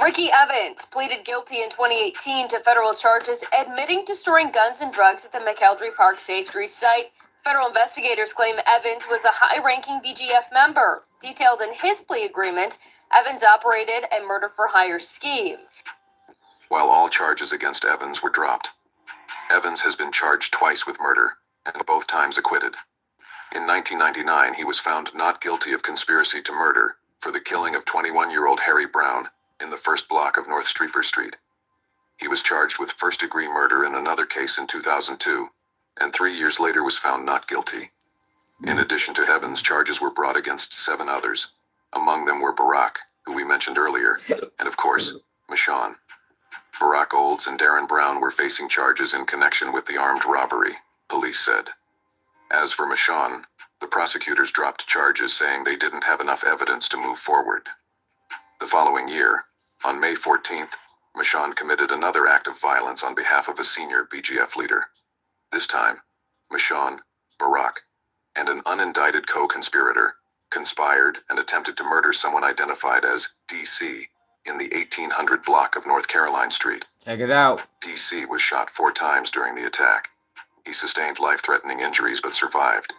S12: Ricky Evans pleaded guilty in 2018 to federal charges admitting to storing guns and drugs at the McElderry Park Safe Streets site. Federal investigators claim Evans was a high-ranking BGF member. Detailed in his plea agreement, Evans operated a murder-for-hire scheme.
S3: While all charges against Evans were dropped, Evans has been charged twice with murder, and both times acquitted. In 1999, he was found not guilty of conspiracy to murder for the killing of 21-year-old Harry Brown in the first block of North Streeper Street. He was charged with first-degree murder in another case in 2002, and 3 years later was found not guilty. In addition to Evans, charges were brought against 7 others. Among them were Barack, who we mentioned earlier, and of course, Michonne. Barack Olds and Darren Brown were facing charges in connection with the armed robbery, police said. As for Michonne, the prosecutors dropped charges saying they didn't have enough evidence to move forward. The following year, on May 14th, Michonne committed another act of violence on behalf of a senior BGF leader. This time, Michonne, Barack, and an unindicted co-conspirator conspired and attempted to murder someone identified as DC in the 1800 block of North Caroline Street.
S1: Check it out.
S3: DC was shot 4 times during the attack. He sustained life-threatening injuries but survived.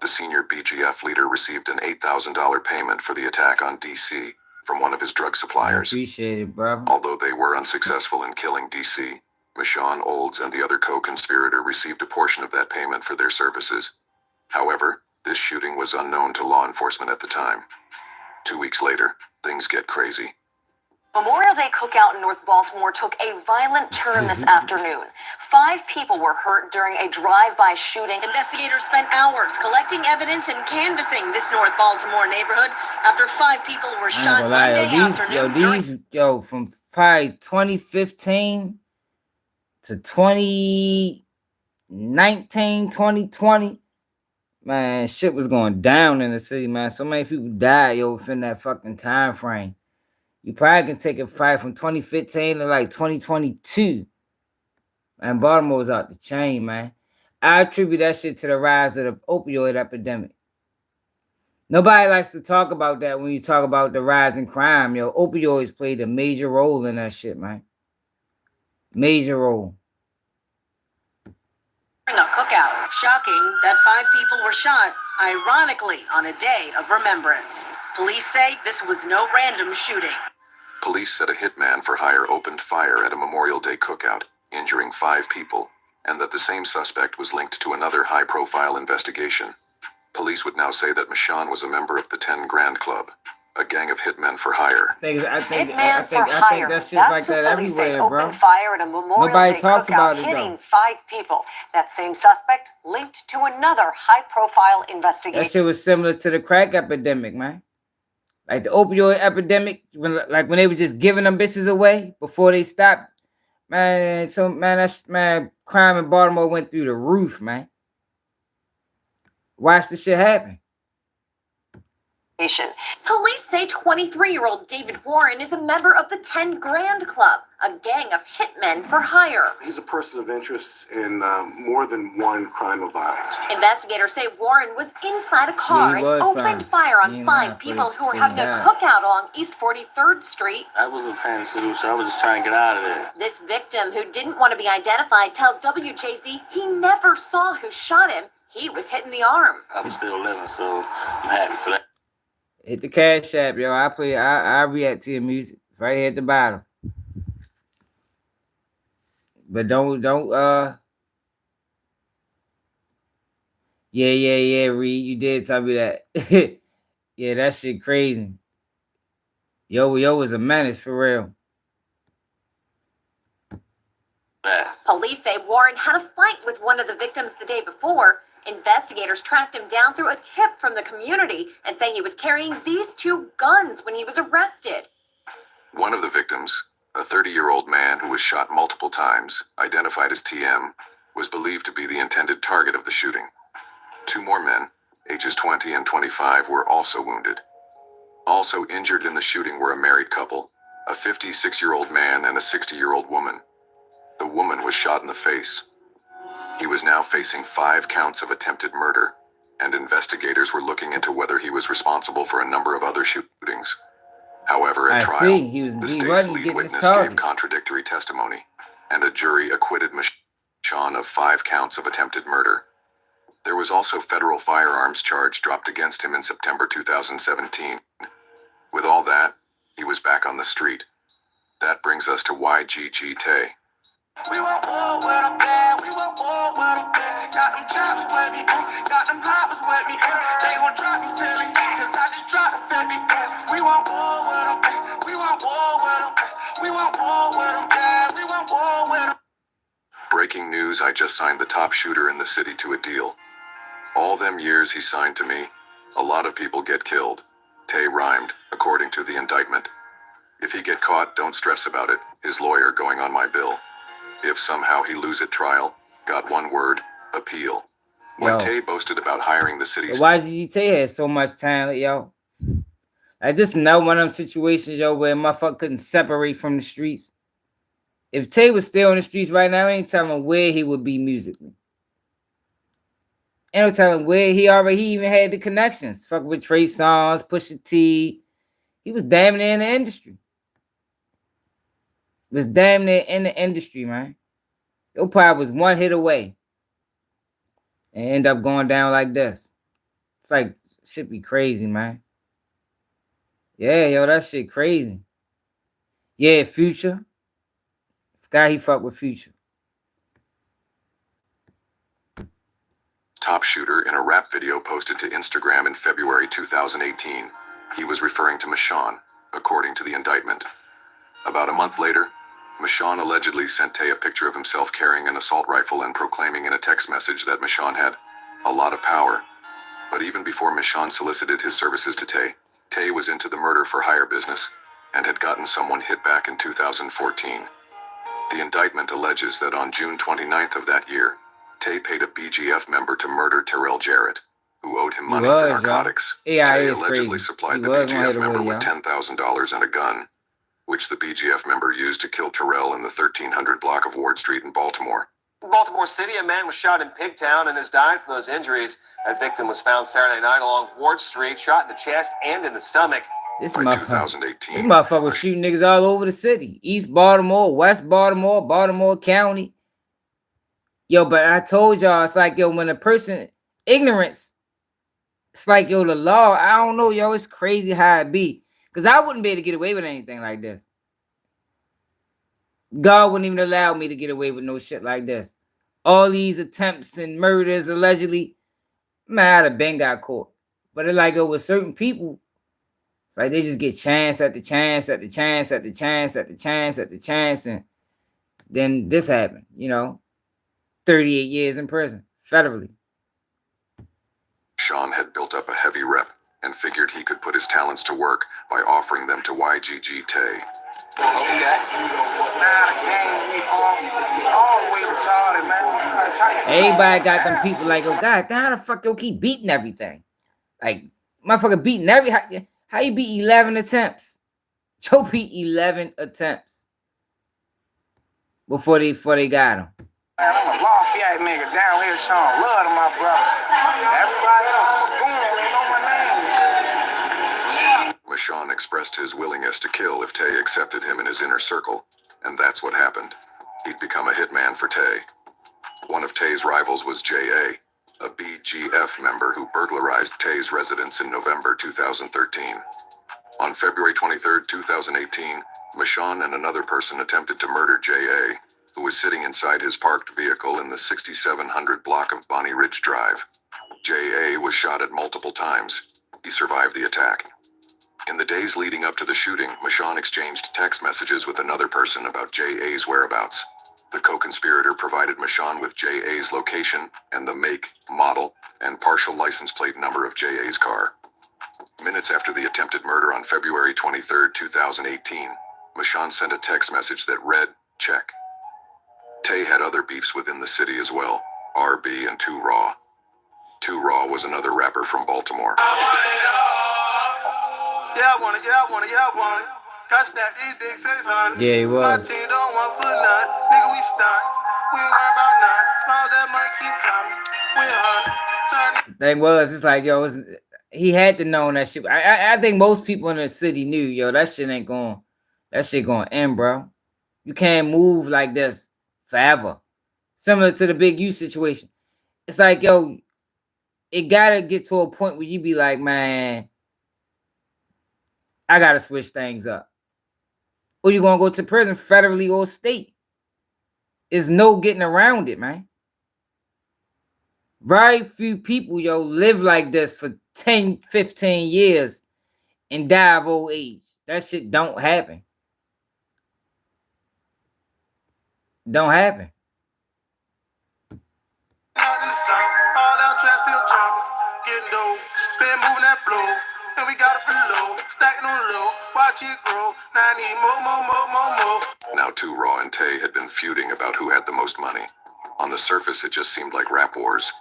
S3: The senior BGF leader received an $8,000 payment for the attack on DC from one of his drug suppliers.
S1: Appreciate it, brother.
S3: Although they were unsuccessful in killing DC, Michonne Olds and the other co-conspirator received a portion of that payment for their services. However, this shooting was unknown to law enforcement at the time. 2 weeks later, things get crazy.
S9: Memorial Day cookout in North Baltimore took a violent turn this afternoon. 5 people were hurt during a drive-by shooting.
S13: Investigators spent hours collecting evidence and canvassing this North Baltimore neighborhood after 5 people were shot Monday afternoon.
S1: From probably 2015 to 2019, 2020. Man, shit was going down in the city, man. So many people died, yo, within that fucking time frame. You probably can take it probably from 2015 to like 2022. And Baltimore was out the chain, man. I attribute that shit to the rise of the opioid epidemic. Nobody likes to talk about that when you talk about the rise in crime, yo. Opioids played a major role in that shit, man. Major role.
S13: During a cookout, shocking that 5 people were shot, ironically, on a day of remembrance. Police say this was no random shooting.
S3: Police said a hitman for hire opened fire at a Memorial Day cookout, injuring 5 people, and that the same suspect was linked to another high-profile investigation. Police would now say that Michonne was a member of the 10 Grand Club, a gang of hitmen for hire.
S1: I think
S23: Hitman for
S1: that
S23: hire.
S1: shit's
S23: That's
S1: like
S23: who
S1: that
S23: police say
S1: everywhere, bro.
S23: opened fire at a Memorial
S1: Nobody
S23: Day
S1: talks
S23: cookout,
S1: about it,
S23: hitting
S1: though.
S23: 5 people. That same suspect linked to another high-profile investigation.
S1: That shit was similar to the crack epidemic, man. Like the opioid epidemic, when they were just giving them bitches away before they stopped. Man, so man, crime in Baltimore went through the roof, man. Watch the shit happen.
S9: Police say 23-year-old David Warren is a member of the 10 Grand Club, a gang of hitmen for hire.
S11: He's a person of interest in more than one crime of violence.
S9: Investigators say Warren was inside a car
S1: Yeah,
S9: and opened fire on 5 people who were having a cookout along East 43rd Street.
S19: I wasn't paying attention. I was just trying to get out of there.
S9: This victim, who didn't want to be identified, tells WJZ he never saw who shot him. He was hit in the arm.
S19: I'm still living, so I'm happy for that.
S1: Hit the Cash App, yo. I react to your music. It's right here at the bottom. But don't yeah, Reed. You did tell me that. Yeah, that shit crazy. Yo was a menace for real.
S9: Police say Warren had a fight with one of the victims the day before. Investigators tracked him down through a tip from the community and say he was carrying these 2 guns when he was arrested.
S3: One of the victims, a 30-year-old man who was shot multiple times, identified as TM, was believed to be the intended target of the shooting. 2 more men, ages 20 and 25, were also wounded. Also injured in the shooting were a married couple, a 56-year-old man and a 60-year-old woman. The woman was shot in the face. He was now facing 5 counts of attempted murder, and investigators were looking into whether he was responsible for a number of other shootings. However, at trial, the state's lead witness gave contradictory testimony, and a jury acquitted Michonne of 5 counts of attempted murder. There was also federal firearms charge dropped against him in September 2017. With all that, he was back on the street. That brings us to YGG Tay.
S6: We want war with a plan, we want war with a plan. Got them choppers with me, got them hoppers with me. They gon' drop you silly, cause I just dropped the 50. We want war with them, we want war with them. We want war with them, yeah, we want war with them.
S3: Breaking news, I just signed the top shooter in the city to a deal. All them years he signed to me, a lot of people get killed. Tay rhymed, according to the indictment. If he get caught, don't stress about it, his lawyer going on my bill. If somehow he lose at trial, got one word, appeal. When Tay boasted about hiring the city's...
S1: YGG Tay had so much talent, yo. Like, this is not one of them situations, yo, where motherfucker couldn't separate from the streets. If Tay was still on the streets right now, ain't telling where he would be musically. Ain't no telling where he even had the connections. Fuck with Trey Songz, Pusha T. He was damn near in the industry. Was damn near in the industry, man. Your probably was one hit away. And end up going down like this. It's like, shit be crazy, man. Yeah, yo, that shit crazy. Yeah, Future. Forgot he fucked with Future.
S3: Top shooter in a rap video posted to Instagram in February 2018. He was referring to Michonne, according to the indictment. About a month later, Michonne allegedly sent Tay a picture of himself carrying an assault rifle and proclaiming in a text message that Michonne had a lot of power. But even before Michonne solicited his services to Tay, Tay was into the murder for hire business and had gotten someone hit back in 2014. The indictment alleges that on June 29th of that year, Tay paid a BGF member to murder Terrell Jarrett, who owed him money for narcotics. Tay allegedly supplied the BGF member with $10,000 and a gun, which the BGF member used to kill Terrell in the 1300 block of Ward Street in Baltimore.
S2: In Baltimore City, a man was shot in Pigtown and has died from those injuries. That victim was found Saturday night along Ward Street, shot in the chest and in the stomach.
S3: By 2018,
S1: this motherfucker was shooting niggas all over the city. East Baltimore, West Baltimore, Baltimore County. Yo, but I told y'all, it's like, yo, when a person, ignorance, it's like, yo, the law, I don't know, yo, it's crazy how it be. Because I wouldn't be able to get away with anything like this. God wouldn't even allow me to get away with no shit like this. All these attempts and murders, allegedly, man, I'd have been got caught. But it's like, yo, with certain people, it's like they just get chance after chance after chance after chance after chance after chance, and then this happened, you know, 38 years in prison, federally.
S3: Sean had built up a heavy rep and figured he could put his talents to work by offering them to YGG Tay.
S1: Everybody got them people like, oh God, how the fuck you keep beating everything? Like, motherfucker beating how you beat 11 attempts? Joe beat 11 attempts before they got him.
S17: Man, I'm a Lafayette nigga down here showing love to my brothers. Everybody else, boom, they know my name.
S3: Michonne expressed his willingness to kill if Tay accepted him in his inner circle, and that's what happened. He'd become a hitman for Tay. One of Tay's rivals was J.A., a BGF member who burglarized Tay's residence in November 2013. On February 23, 2018, Michonne and another person attempted to murder J.A., who was sitting inside his parked vehicle in the 6700 block of Bonnie Ridge Drive. J.A. was shot at multiple times. He survived the attack. In the days leading up to the shooting, Michonne exchanged text messages with another person about J.A.'s whereabouts. The co-conspirator provided Michonne with J.A.'s location and the make, model, and partial license plate number of J.A.'s car. Minutes after the attempted murder on February 23, 2018, Michonne sent a text message that read, check. Tay had other beefs within the city as well, RB and 2 Raw. 2 Raw was another rapper from Baltimore.
S6: Yeah, I want it. Catch that big face on it.
S1: Yeah, he was.
S6: My team don't want for none. Nigga, we stunt. We ain't worried about none. Long that might keep coming. We hunt.
S1: Thing was, it's like, yo, he had to know that shit. I think most people in the city knew, yo, that shit gonna end, bro. You can't move like this forever. Similar to the Big U situation. It's like, yo, it gotta get to a point where you be like, man, I gotta switch things up. Or you gonna go to prison, federally or state. There's no getting around it, man. Very few people, yo, live like this for 10, 15 years and die of old age. That shit don't happen. Don't happen.
S6: Out in the south, all out trap still jumping. Getting dope, been moving that blow. And we got it for the low, stacking on the low. Watch it grow, now I need more.
S3: Now 2 Raw and Tay had been feuding about who had the most money. On the surface, it just seemed like rap wars.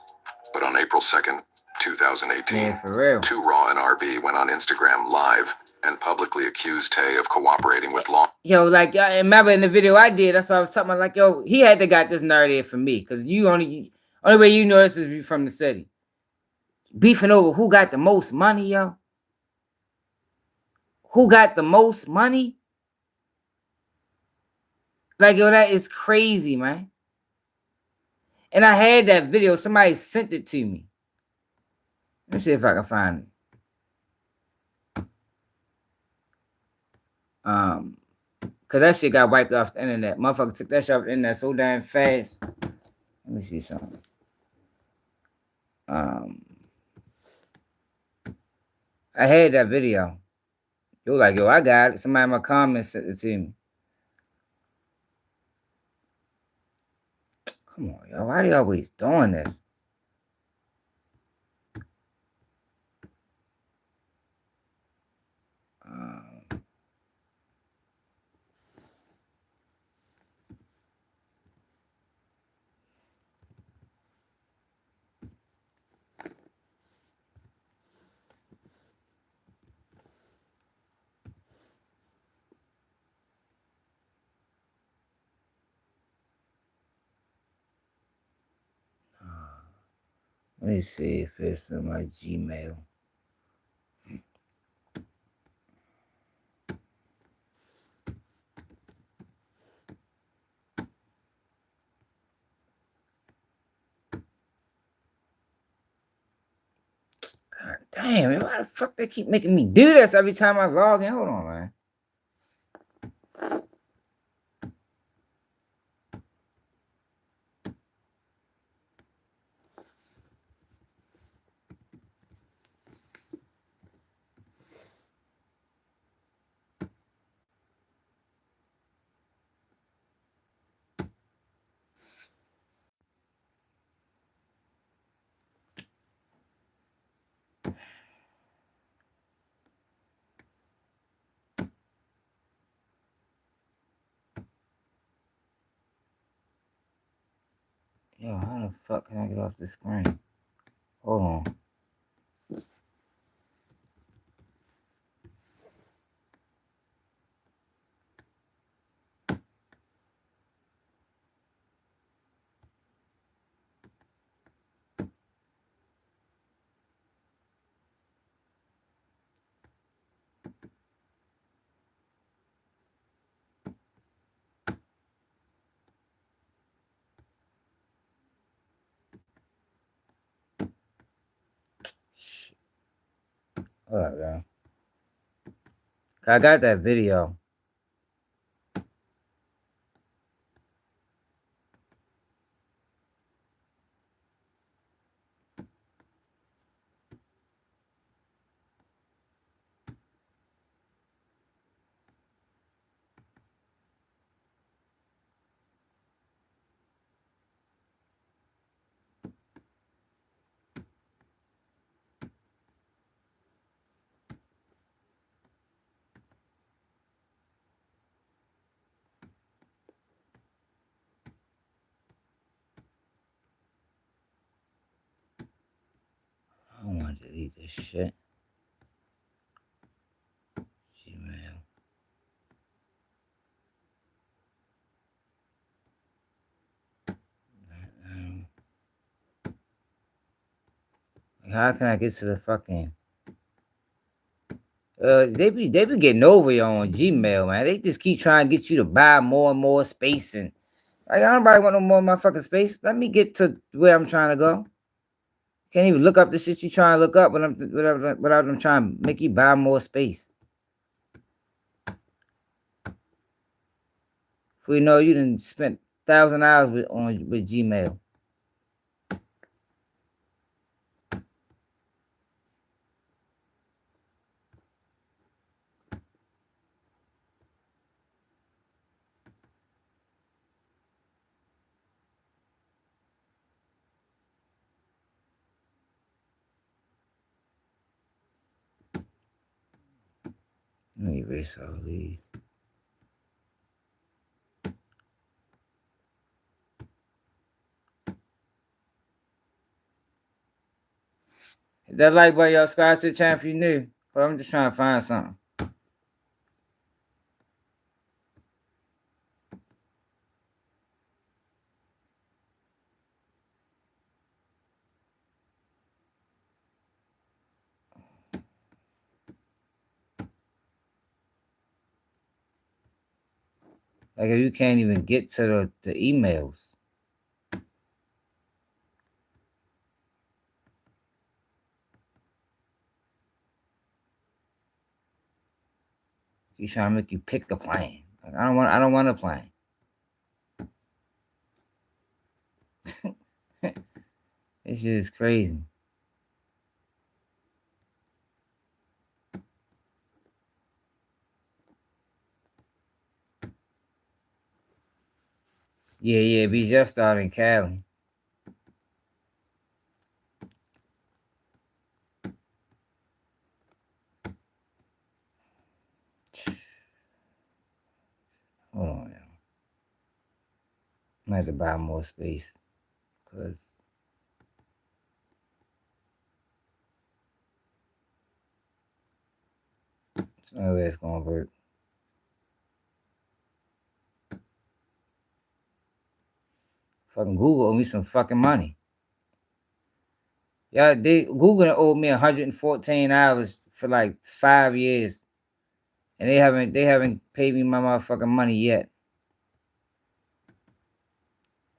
S3: But on April 2nd, 2018,
S1: yeah, for real.
S3: 2 Raw and RB went on Instagram Live and publicly accused Tay of cooperating with law.
S1: Yo, like, I remember in the video I did, that's why I was talking about, like, yo, he had to got this narrative for me. Because only way you know this is from the city. Beefing over who got the most money, yo. Who got the most money? Like, yo, that is crazy, man. And I had that video. Somebody sent it to me. Let me see if I can find it. Because that shit got wiped off the internet. Motherfucker took that shit off the internet so damn fast. Let me see something. I had that video. You're like, yo, I got it. Somebody in my comments sent it to me. Come on, yo. Why they always doing this? Let me see if it's in my Gmail. God damn, man, why the fuck they keep making me do this every time I log in? Hold on, man. Yo, how the fuck can I get off the screen? Hold on. Hold up, man. I got that video. I don't want to delete this shit. Gmail. How can I get to the fucking? They be getting over you on Gmail, man. They just keep trying to get you to buy more and more space, and like I don't nobody want no more of my fucking space. Let me get to where I'm trying to go. Can't even look up the shit you trying to look up without them trying to make you buy more space. If we know you done spent 1,000 hours with Gmail. Let me erase all these. Hit that like button, y'all. Subscribe to the channel if you new. But I'm just trying to find something. Like if you can't even get to the emails. He's trying to make you pick a plane. Like, I don't want a plane. This shit is crazy. Yeah, we just started in Cali. Hold on, y'all. I might have to buy more space. Because there's no way it's going to work. Fucking Google owe me some fucking money. Yeah, they Google owed me $114 for like 5 years, and they haven't paid me my motherfucking money yet.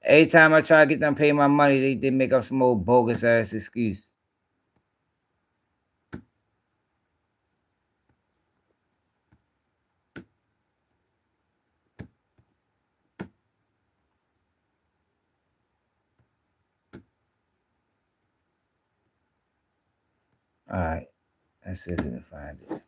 S1: Every time I try to get them to pay my money, they make up some old bogus ass excuse. All right, let's see if we can find it.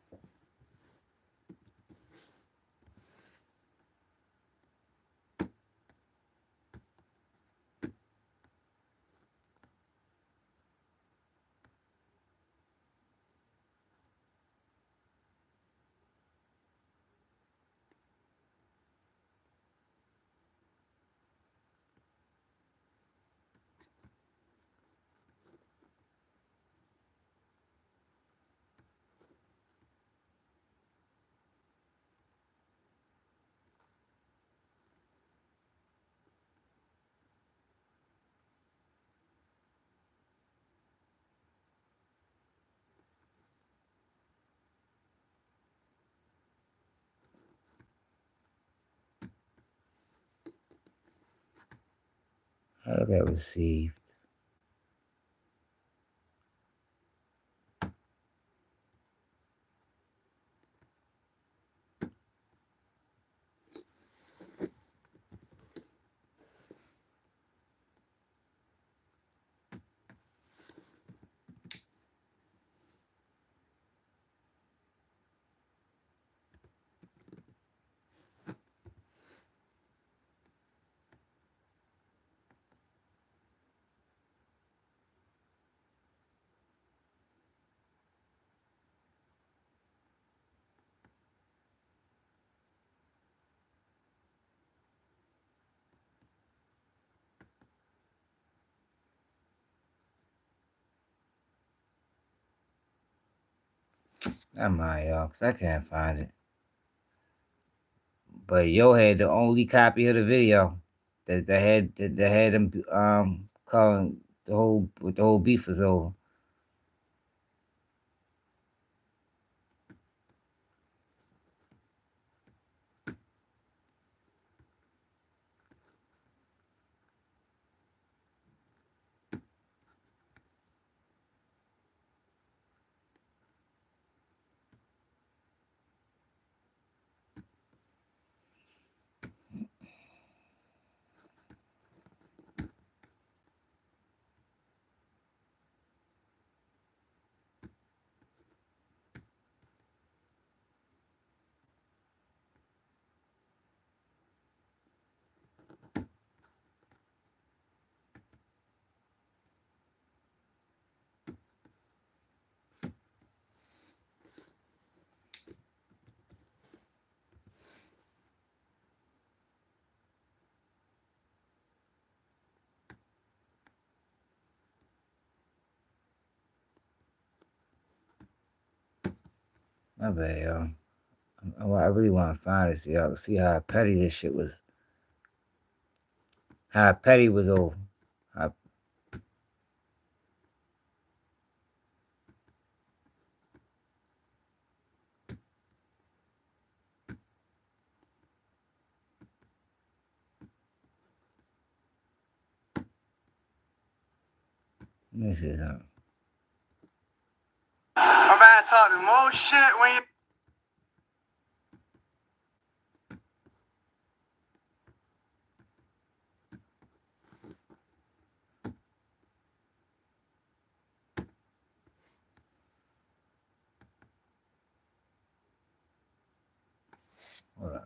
S1: I got received. Not mine, y'all, because I can't find it. But yo had the only copy of the video that had them calling the whole beef was over. My bad, y'all. I really want to find it so y'all can see how petty this shit was. How petty was over. How, let me see something.
S6: My man talking more shit when you.
S1: Hold on.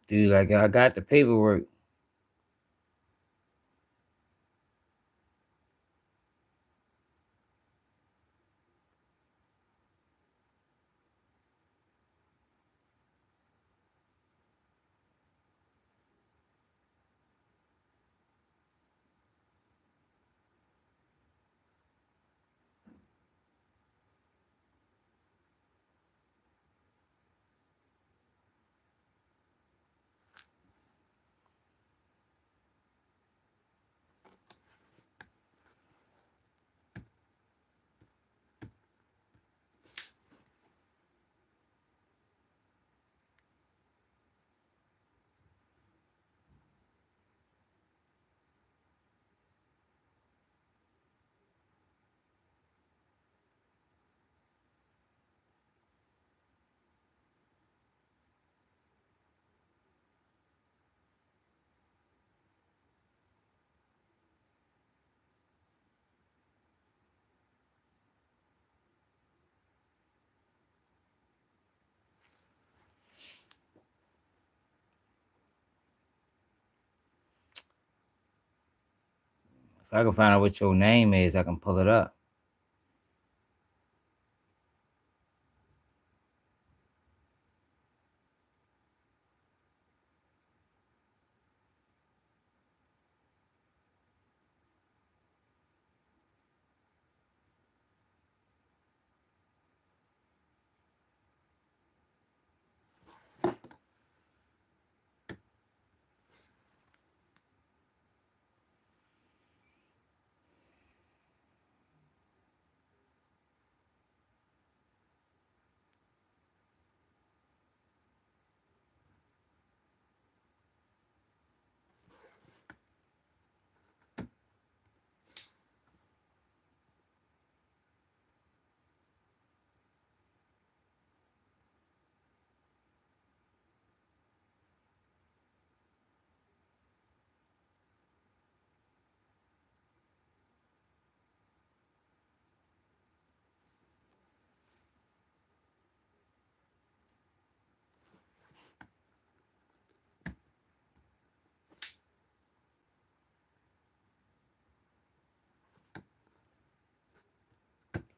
S1: Dude, like, I got the paperwork. If I can find out what your name is, I can pull it up.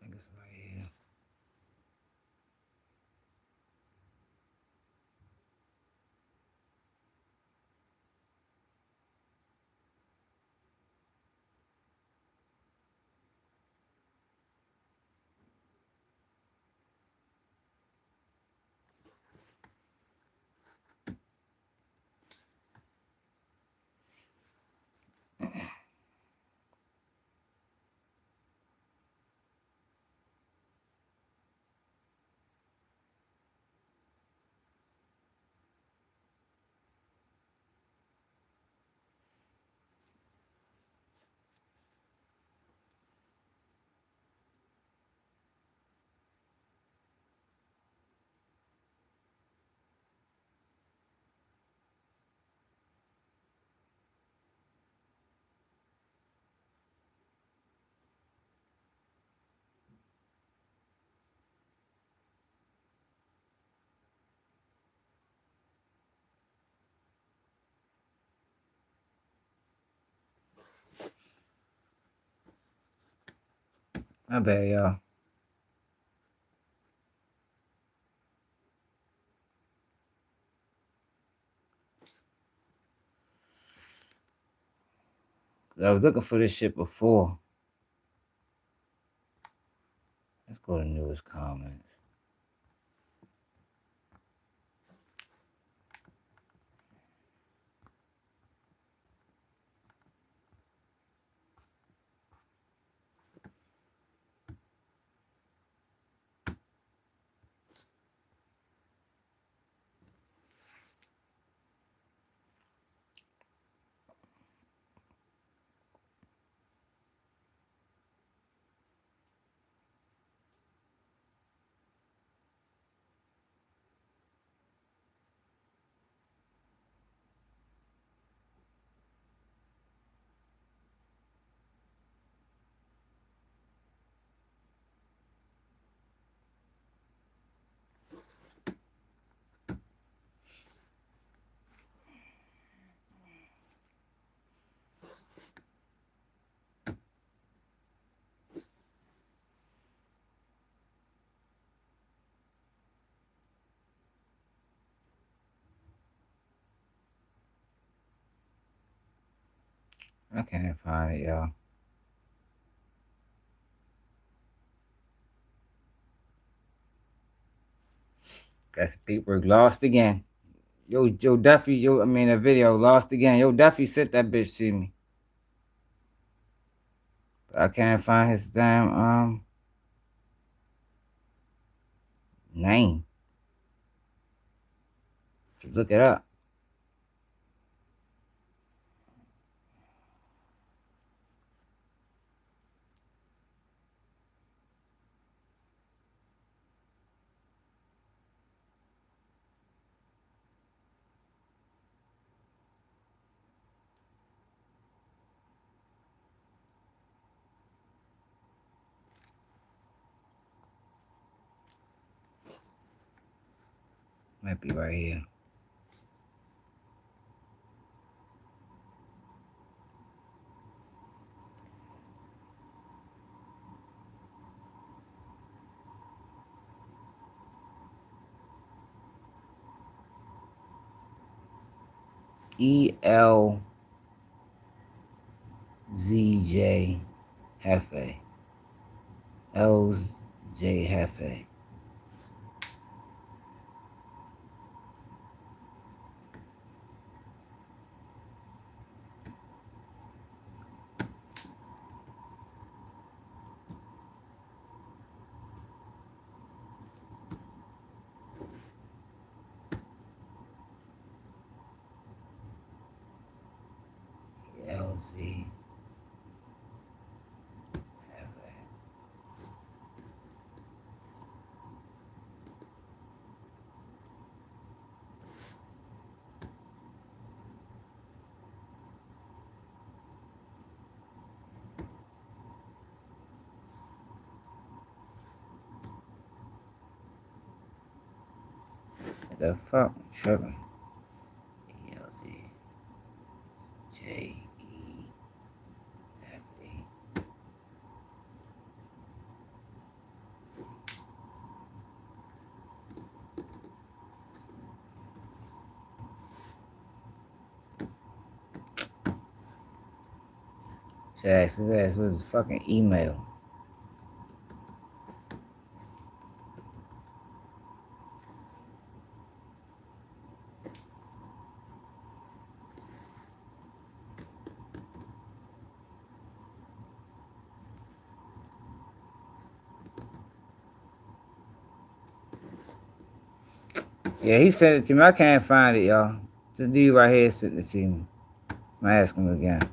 S1: I think it's right here. My bad, y'all. I was looking for this shit before. Let's go to newest comments. I can't find it, y'all. That's paperwork lost again. Yo, Duffy, a video lost again. Yo, Duffy sent that bitch to me. But I can't find his damn, name. Just look it up. Might be right here. ELZJ Hefe. LJ Hefe. LZ. What the fuck? Tripping. ELZJ. Should ask his ass what's his fucking email. Yeah, he sent it to me. I can't find it, y'all. This dude right here sent it to me. I'm gonna ask him again.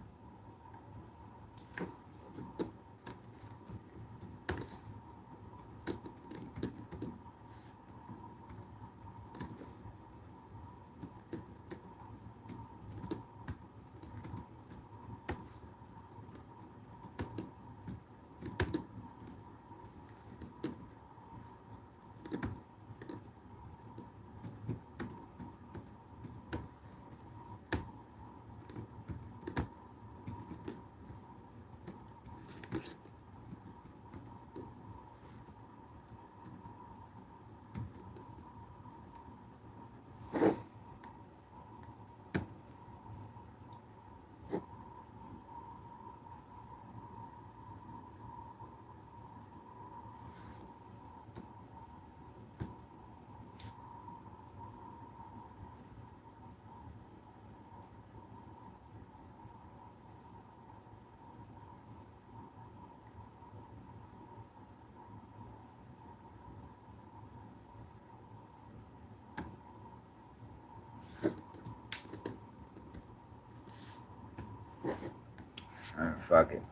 S1: Alright, fuck it.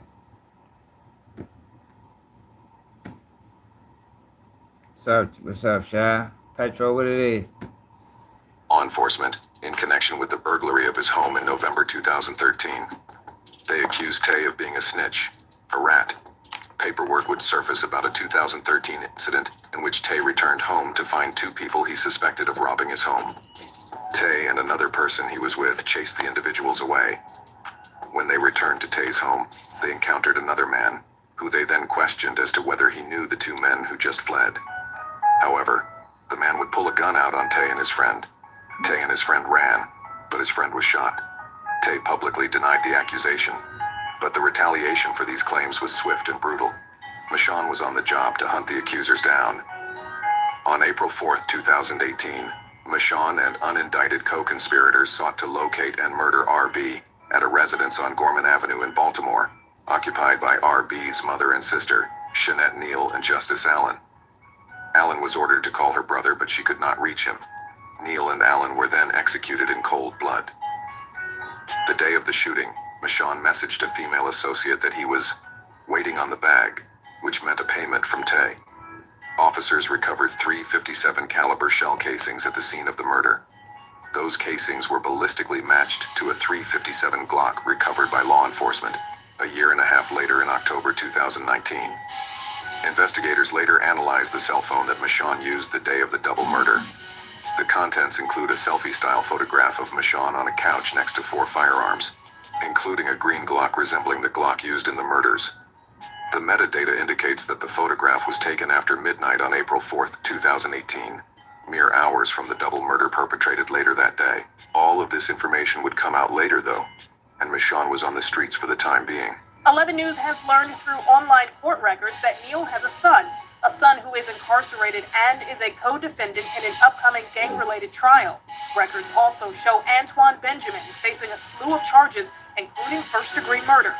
S1: What's up, Shy? Petro, what it is?
S3: Law enforcement, in connection with the burglary of his home in November 2013. They accused Tay of being a snitch, a rat. Paperwork would surface about a 2013 incident in which Tay returned home to find two people he suspected of robbing his home. Tay and another person he was with chased the individuals away. When they returned to Tay's home, they encountered another man, who they then questioned as to whether he knew the two men who just fled. However, the man would pull a gun out on Tay and his friend. Tay and his friend ran, but his friend was shot. Tay publicly denied the accusation, But the retaliation for these claims was swift and brutal. Michonne was on the job to hunt the accusers down. On April 4th, 2018, Michonne and unindicted co-conspirators sought to locate and murder R.B. at a residence on Gorman Avenue in Baltimore, occupied by R.B.'s mother and sister, Shanette Neal and Justice Allen. Allen was ordered to call her brother, but she could not reach him. Neal and Allen were then executed in cold blood. The day of the shooting, Michonne messaged a female associate that he was waiting on the bag, which meant a payment from Tay. Officers recovered 3 .57 caliber shell casings at the scene of the murder. Those casings were ballistically matched to a .357 Glock recovered by law enforcement a year and a half later in October 2019. Investigators later analyzed the cell phone that Michonne used the day of the double murder. The contents include a selfie-style photograph of Michonne on a couch next to 4 firearms, including a green Glock resembling the Glock used in the murders. The metadata indicates that the photograph was taken after midnight on April 4th, 2018, mere hours from the double murder perpetrated later that day. All of this information would come out later, though, and Michonne was on the streets for the time being.
S10: 11 News has learned through online court records that Neal has a son who is incarcerated and is a co-defendant in an upcoming gang-related trial. Records also show Antoine Benjamin is facing a slew of charges, including first-degree murder.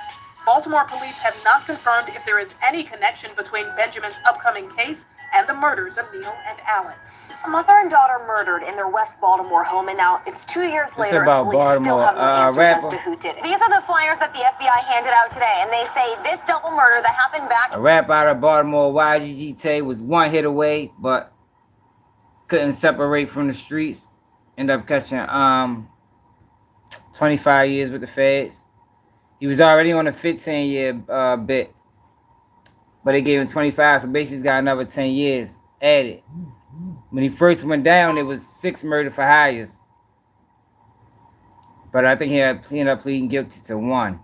S10: Baltimore police have not confirmed if there is any connection between Benjamin's upcoming case and the murders of Neal and Allen.
S9: A mother and daughter murdered in their West Baltimore home, and now it's 2 years later and police still have no answers as to who did it. These are the flyers that the FBI handed out today, and they say this double murder that happened back...
S1: A rap out of Baltimore, YGG Tay, was one hit away, but couldn't separate from the streets. Ended up catching 25 years with the feds. He was already on a 15-year bit, but they gave him 25, so basically he's got another 10 years added. When he first went down, it was 6 murder for hires. But I think he ended up pleading guilty to 1.
S9: In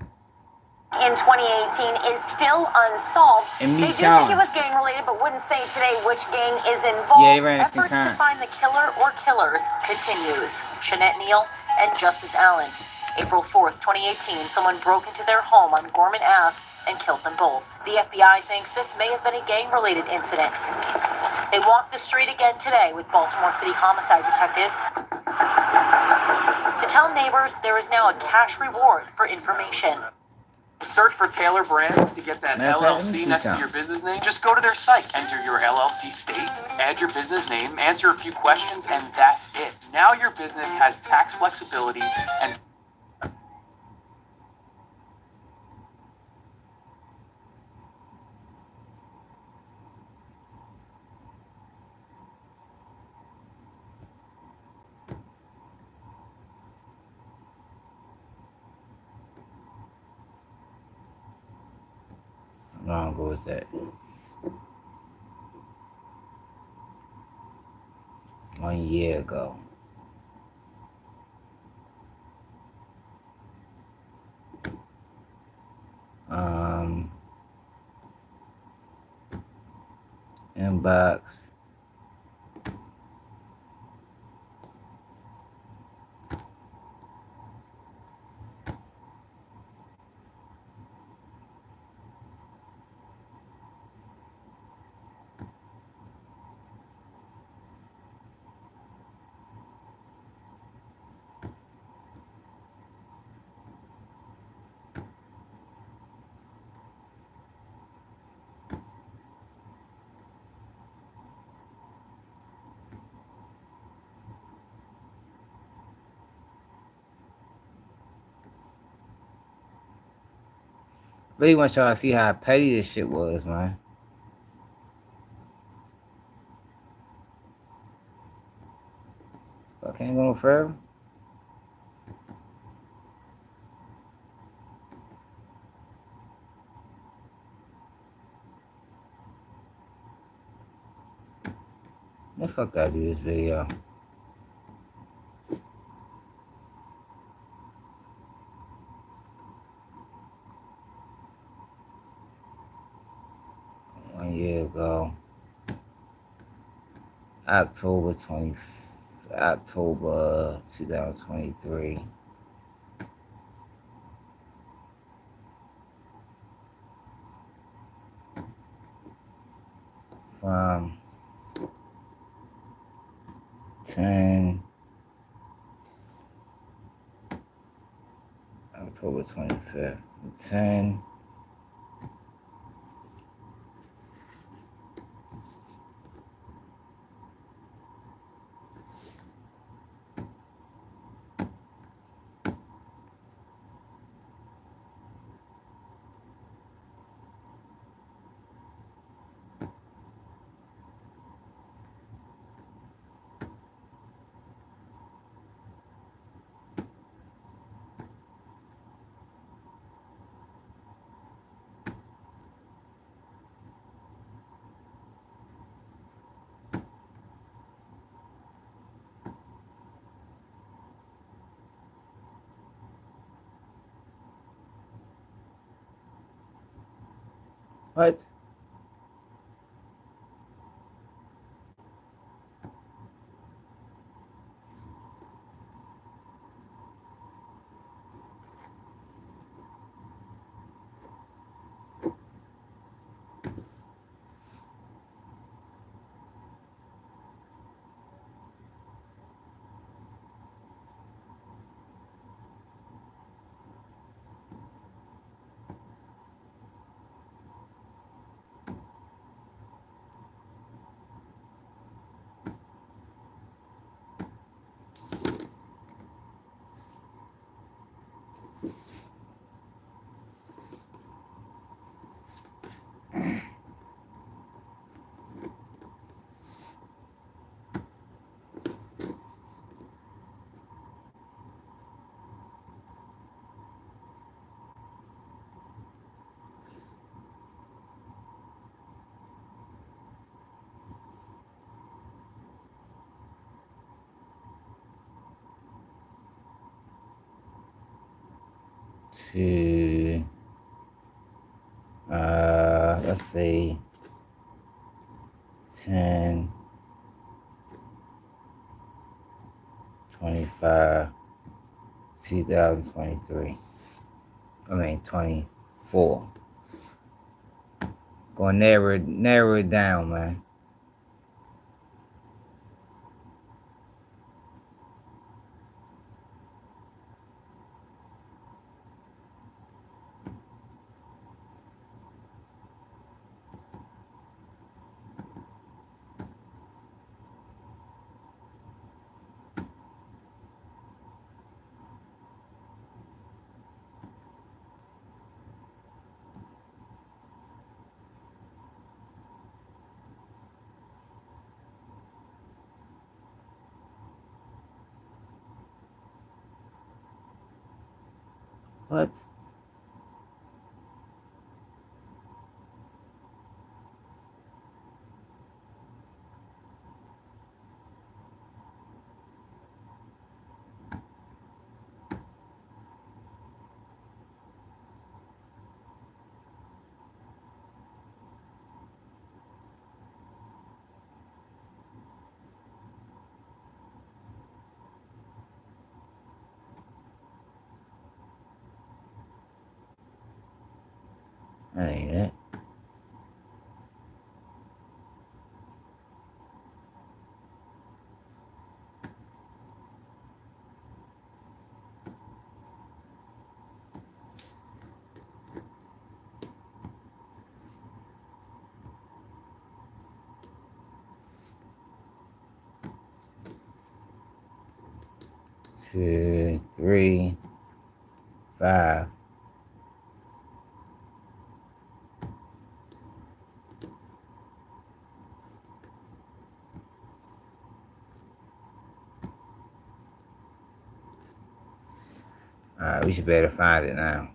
S9: 2018 is still unsolved.
S1: And
S9: they do think it was gang-related, but wouldn't say today which gang is involved.
S1: Yeah, they ran a
S9: Efforts to find the killer or killers continues. Shanette Neal and Justice Allen. April 4th, 2018, someone broke into their home on Gorman Ave and killed them both. The FBI thinks this may have been a gang-related incident. They walked the street again today with Baltimore City homicide detectives to tell neighbors there is now a cash reward for information.
S14: Search for Taylor Brands to get that LLC next to your business name. Just go to their site, enter your LLC state, add your business name, answer a few questions, and that's it. Now your business has tax flexibility and
S1: How long ago was that? 1 year ago. Inbox. Really want y'all to see how petty this shit was, man. I can't go no further. The fuck did I do this video? Year ago, October 2023. from 10 October 25th. 10 What? To let's say 10 25 2023. I mean 24. Gonna narrow it down, man. What? That ain't it. Two, 3, 5. Alright, we should better find it now.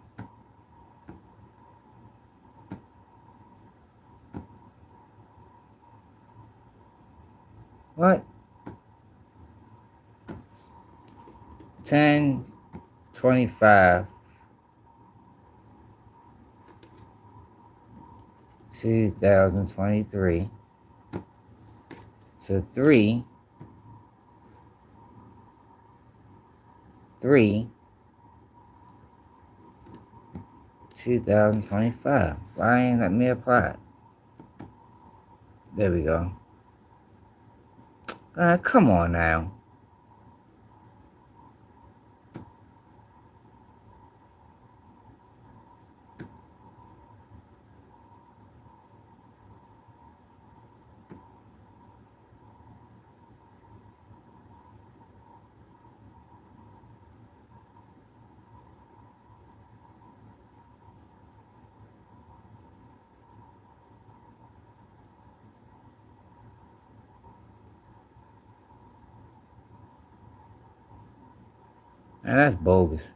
S1: What? 10, 25, 2023 to 3, 2025. Why ain't let me apply it? There we go. Come on now. Man, that's bogus.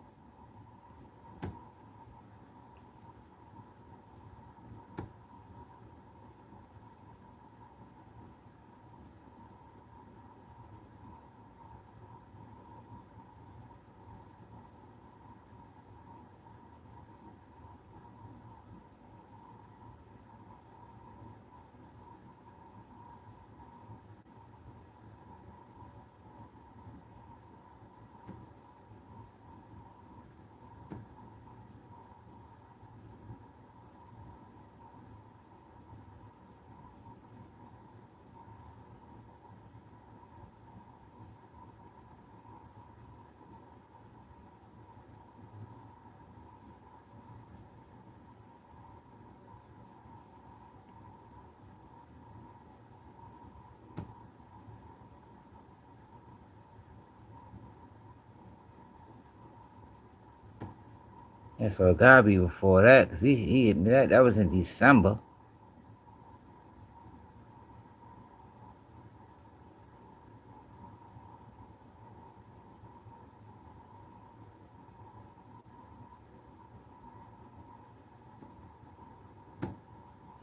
S1: And so it gotta be before that, because he hit me that was in December.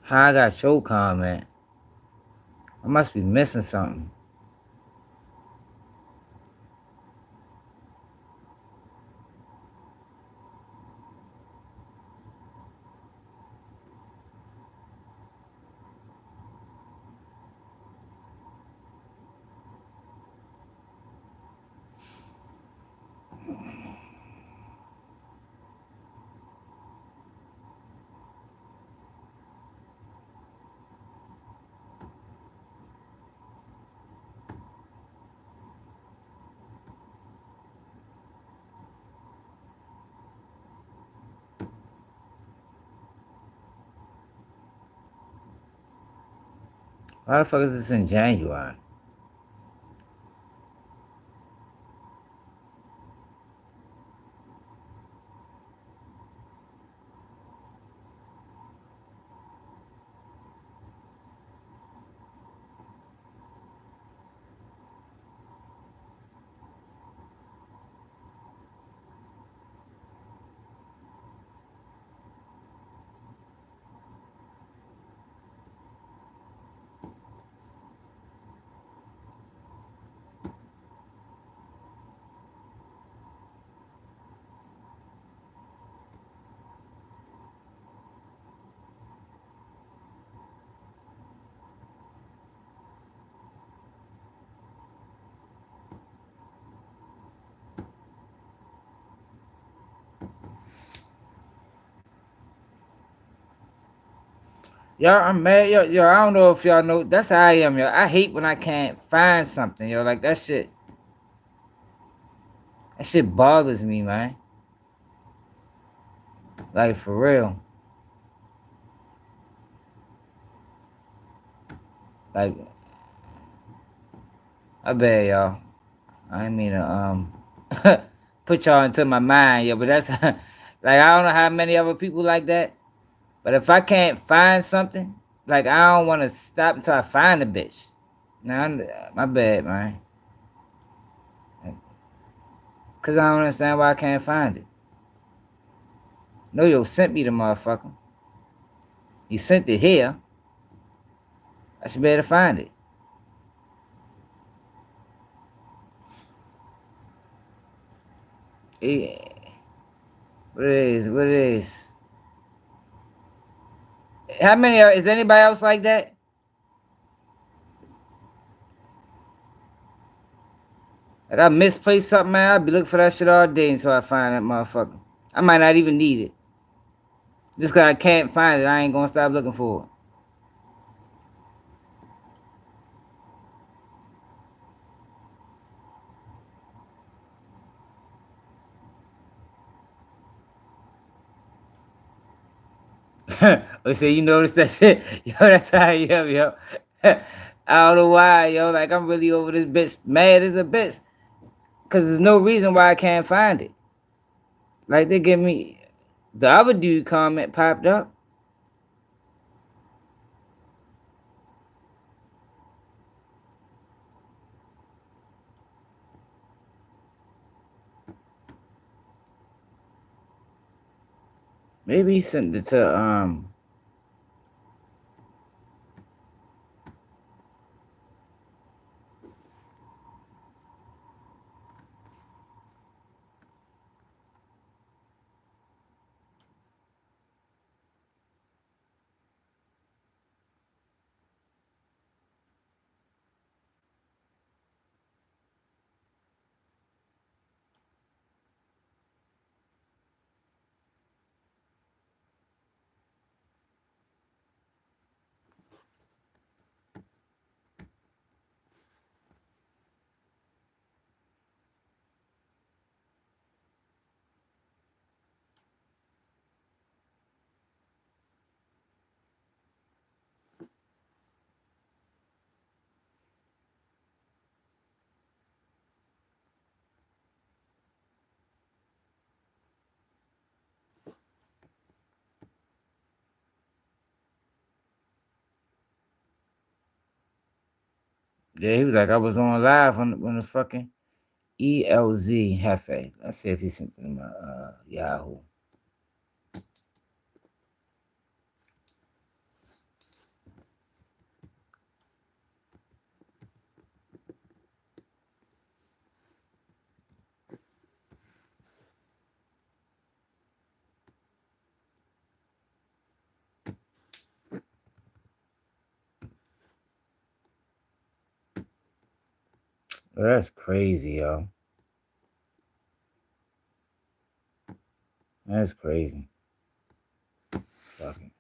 S1: How I got show comment? I must be missing something. Why the fuck is this in January? Yo, I'm mad. Yo, I don't know if y'all know. That's how I am, yo. I hate when I can't find something, yo. Like, that shit bothers me, man. Like, for real. Like, I bet, y'all. I didn't mean to, put y'all into my mind, yo. But that's, like, I don't know how many other people like that. But if I can't find something, like, I don't want to stop until I find the bitch. Nah, my bad, man. Because I don't understand why I can't find it. No, yo sent me the motherfucker. He sent it here. I should be able to find it. What it is? How many, is anybody else like that? Like, I misplaced something, man. I'll be looking for that shit all day until I find that motherfucker. I might not even need it. Just because I can't find it, I ain't gonna stop looking for it. They say you notice that shit. Yo, that's how I am, yo. I don't know why, yo. Like, I'm really over this bitch. Mad as a bitch. Because there's no reason why I can't find it. Like, they give me... The other dude comment popped up. Maybe he sent it to, yeah, he was like, I was on live on the fucking ELZ Hefe. Let's see if he sent it to my Yahoo. Oh, that's crazy, yo. That's crazy. Fuck it.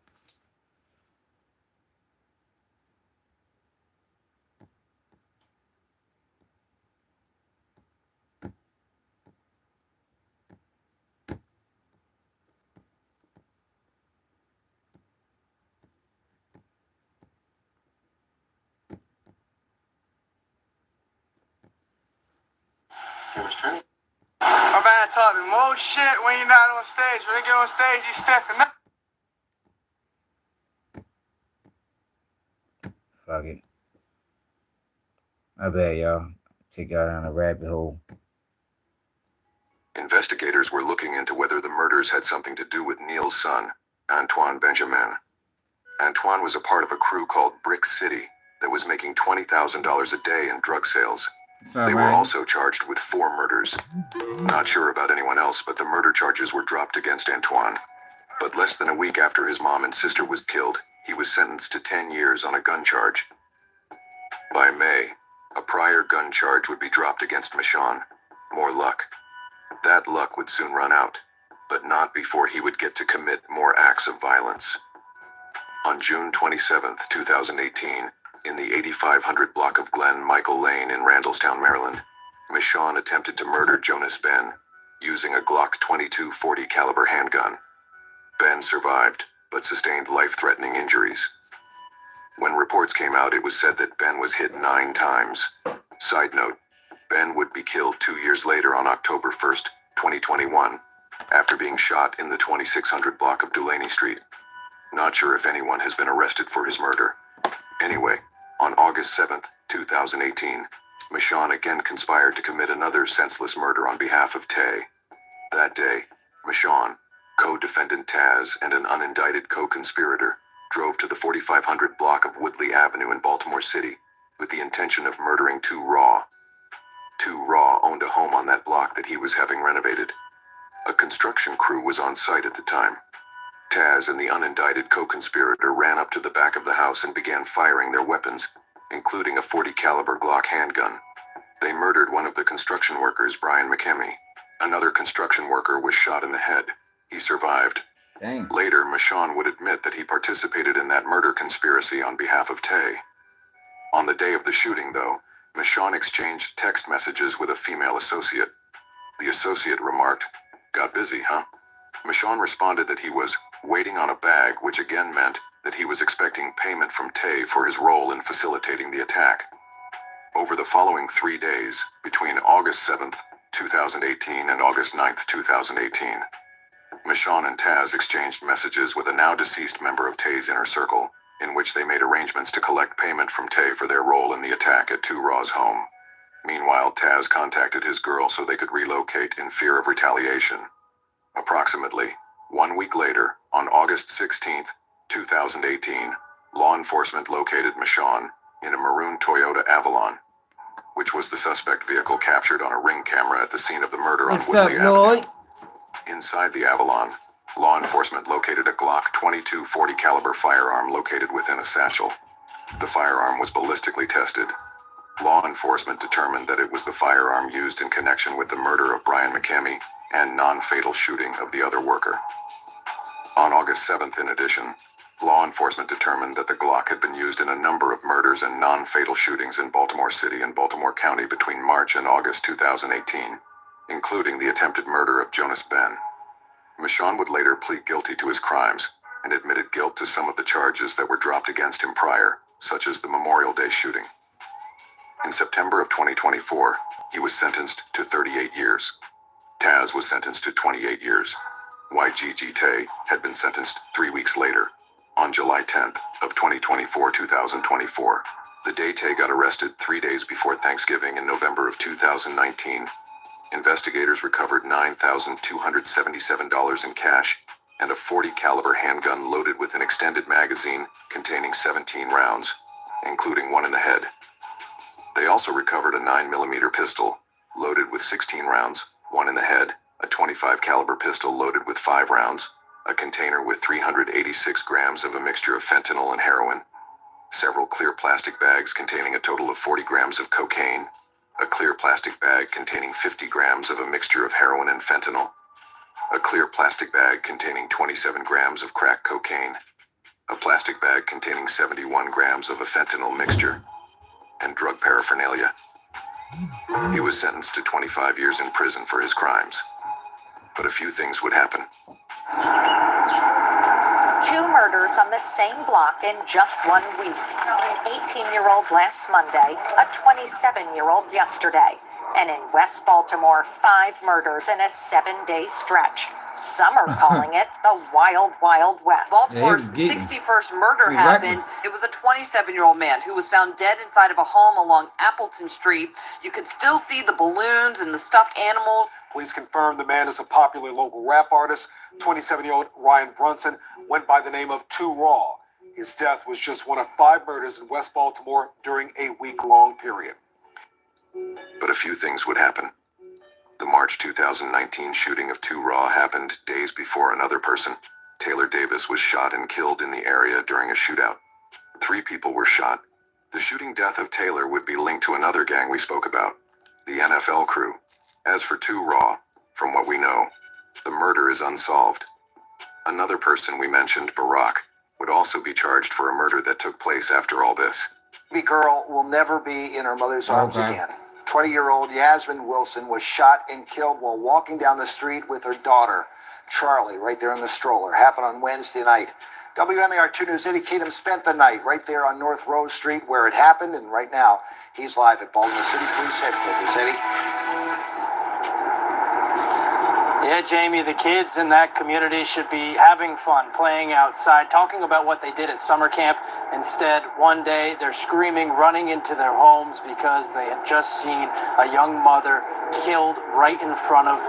S6: My man talking more shit when you're not on stage. When they get on stage, you stepping up.
S1: Fuck it. My bad, y'all. Take y'all down a rabbit hole.
S3: Investigators were looking into whether the murders had something to do with Neil's son, Antoine Benjamin. Antoine was a part of a crew called Brick City that was making $20,000 a day in drug sales. They were also charged with 4 murders. Not sure about anyone else, but the murder charges were dropped against Antoine. But less than a week after his mom and sister was killed, he was sentenced to 10 years on a gun charge. By May, a prior gun charge would be dropped against Michonne. More luck. That luck would soon run out, but not before he would get to commit more acts of violence. On June 27, 2018, in the 8500 block of Glen Michael Lane in Randallstown, Maryland, Michonne attempted to murder Jonas Ben using a Glock 22/40 caliber handgun. Ben survived, but sustained life-threatening injuries. When reports came out, it was said that Ben was hit 9 times. Side note, Ben would be killed 2 years later on October 1st, 2021, after being shot in the 2600 block of Dulaney Street. Not sure if anyone has been arrested for his murder. Anyway, on August 7th, 2018, Michonne again conspired to commit another senseless murder on behalf of Tay. That day, Michonne, co-defendant Taz, and an unindicted co-conspirator drove to the 4500 block of Woodley Avenue in Baltimore City with the intention of murdering 2 Raw. 2 Raw owned a home on that block that he was having renovated. A construction crew was on site at the time. Taz and the unindicted co-conspirator ran up to the back of the house and began firing their weapons, including a .40 caliber Glock handgun. They murdered one of the construction workers, Brian McKemmy. Another construction worker was shot in the head. He survived.
S1: Dang.
S3: Later, Michonne would admit that he participated in that murder conspiracy on behalf of Tay. On the day of the shooting, though, Michonne exchanged text messages with a female associate. The associate remarked, "Got busy, huh?" Michonne responded that he was waiting on a bag, which again meant that he was expecting payment from Tay for his role in facilitating the attack. Over the following 3 days, between August 7th, 2018 and August 9th, 2018, Michonne and Taz exchanged messages with a now-deceased member of Tay's inner circle, in which they made arrangements to collect payment from Tay for their role in the attack at 2 Raw's home. Meanwhile, Taz contacted his girl so they could relocate in fear of retaliation. Approximately 1 week later, on August 16th, 2018, law enforcement located Michonne in a maroon Toyota Avalon, which was the suspect vehicle captured on a ring camera at the scene of the murder on Woodley Avenue. Inside the Avalon, law enforcement located a Glock 22/40 caliber firearm located within a satchel. The firearm was ballistically tested. Law enforcement determined that it was the firearm used in connection with the murder of Brian McCamey and non-fatal shooting of the other worker. On August 7th, in addition, law enforcement determined that the Glock had been used in a number of murders and non-fatal shootings in Baltimore City and Baltimore County between March and August 2018, including the attempted murder of Jonas Ben. Michonne would later plead guilty to his crimes and admitted guilt to some of the charges that were dropped against him prior, such as the Memorial Day shooting. In September of 2024, he was sentenced to 38 years. Taz was sentenced to 28 years. YGG Tay had been sentenced 3 weeks later, on July 10th of 2024, the day Tay got arrested 3 days before Thanksgiving in November of 2019. Investigators recovered $9,277 in cash and a .40 caliber handgun loaded with an extended magazine containing 17 rounds, including one in the head. They also recovered a 9mm pistol loaded with 16 rounds, one in the head, a .25 caliber pistol loaded with 5 rounds, a container with 386 grams of a mixture of fentanyl and heroin, several clear plastic bags containing a total of 40 grams of cocaine, a clear plastic bag containing 50 grams of a mixture of heroin and fentanyl, a clear plastic bag containing 27 grams of crack cocaine, a plastic bag containing 71 grams of a fentanyl mixture, and drug paraphernalia. He was sentenced to 25 years in prison for his crimes. But a few things would happen.
S23: 2 murders on the same block in just 1 week. An 18-year-old last Monday, a 27-year-old yesterday. And in West Baltimore, 5 murders in a 7-day stretch. Some are calling it the Wild Wild West.
S4: Baltimore's 61st murder happened. It was a 27-year-old man who was found dead inside of a home along Appleton Street. You could still see the balloons and the stuffed animals.
S8: Police confirmed the man is a popular local rap artist. 27-year-old Ryan Brunson went by the name of 2 Raw. His death was just one of 5 murders in West Baltimore during a week-long period.
S3: But a few things would happen. The March 2019 shooting of 2 Raw happened days before another person, Taylor Davis, was shot and killed in the area during a shootout. 3 people were shot. The shooting death of Taylor would be linked to another gang we spoke about, the NFL crew. As for 2 Raw, from what we know, the murder is unsolved. Another person we mentioned, Barack, would also be charged for a murder that took place after all this.
S15: The girl will never be in her mother's arms again. 20-year-old Yasmin Wilson was shot and killed while walking down the street with her daughter, Charlie, right there in the stroller. Happened on Wednesday night. WMAR 2 News Eddie Kedem spent the night right there on North Rose Street where it happened, and right now he's live at Baltimore City Police Headquarters. Eddie?
S16: Yeah, Jamie, the kids in that community should be having fun, playing outside, talking about what they did at summer camp. Instead, one day they're screaming, running into their homes because they had just seen a young mother killed right in front of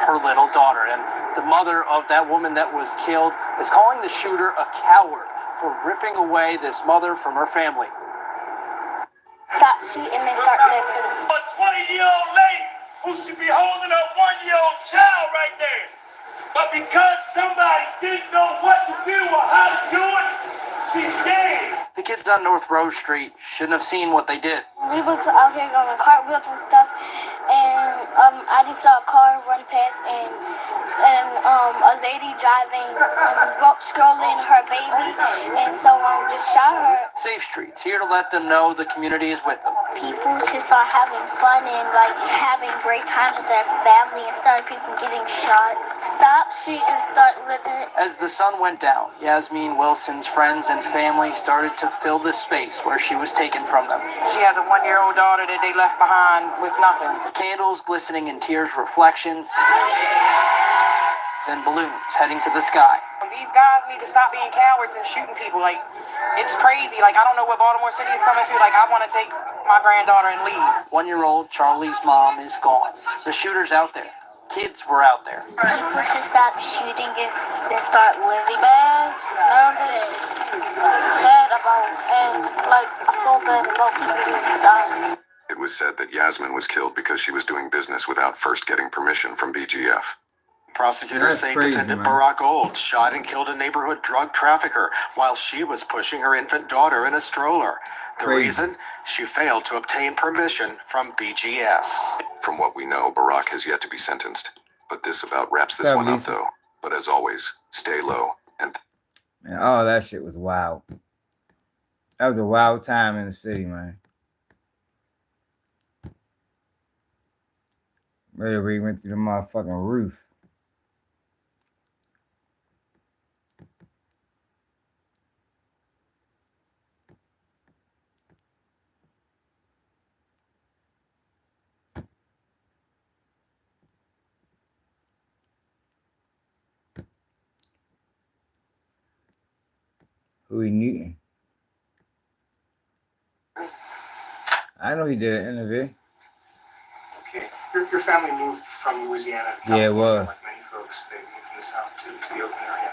S16: her little daughter. And the mother of that woman that was killed is calling the shooter a coward for ripping away this mother from her family.
S24: Stop cheating and start living.
S6: A 20-year-old lady who should be holding a 1-year-old child right there. But because somebody didn't know what to do or how to do it, she's dead.
S16: The kids on North Rose Street shouldn't have seen what they did.
S24: We was out here going cartwheels and stuff, and I just saw a car run past, and a lady driving, strolling her baby, and so just shot her.
S16: Safe Streets, here to let them know the community is with them.
S24: people to start having fun and like having great times with their family instead of people getting shot. Stop shooting, start living.
S16: As the sun went down, Yasmin Wilson's friends and family started to fill the space where she was taken from them.
S5: She has a 1-year-old daughter that they left behind with nothing.
S16: Candles glistening in tears, reflections, and balloons heading to the sky.
S5: These guys need to stop being cowards and shooting people. Like, it's crazy. Like, I don't know what Baltimore City is coming to. Like, I want to take my granddaughter and leave.
S16: 1-year-old Charlie's mom is gone. The shooter's out there. Kids were out there.
S24: People should stop shooting and start living. Bad, nervous, sad about, and like, I feel bad about people who died.
S3: It was said that Yasmin was killed because she was doing business without first getting permission from BGF.
S2: Prosecutors say defendant Barack Olds shot and killed a neighborhood drug trafficker while she was pushing her infant daughter in a stroller. The reason? She failed to obtain permission from BGF.
S3: From what we know, Barack has yet to be sentenced. But this about wraps this one up, though. But as always, stay low and...
S1: Man, all that shit was wild. That was a wild time in the city, man. Really went through the motherfucking roof. Huey Newton. I know he did an interview.
S7: Okay, your family moved from Louisiana to
S1: California,
S7: yeah, it was. Like many folks, they moved from the South to the Oakland area.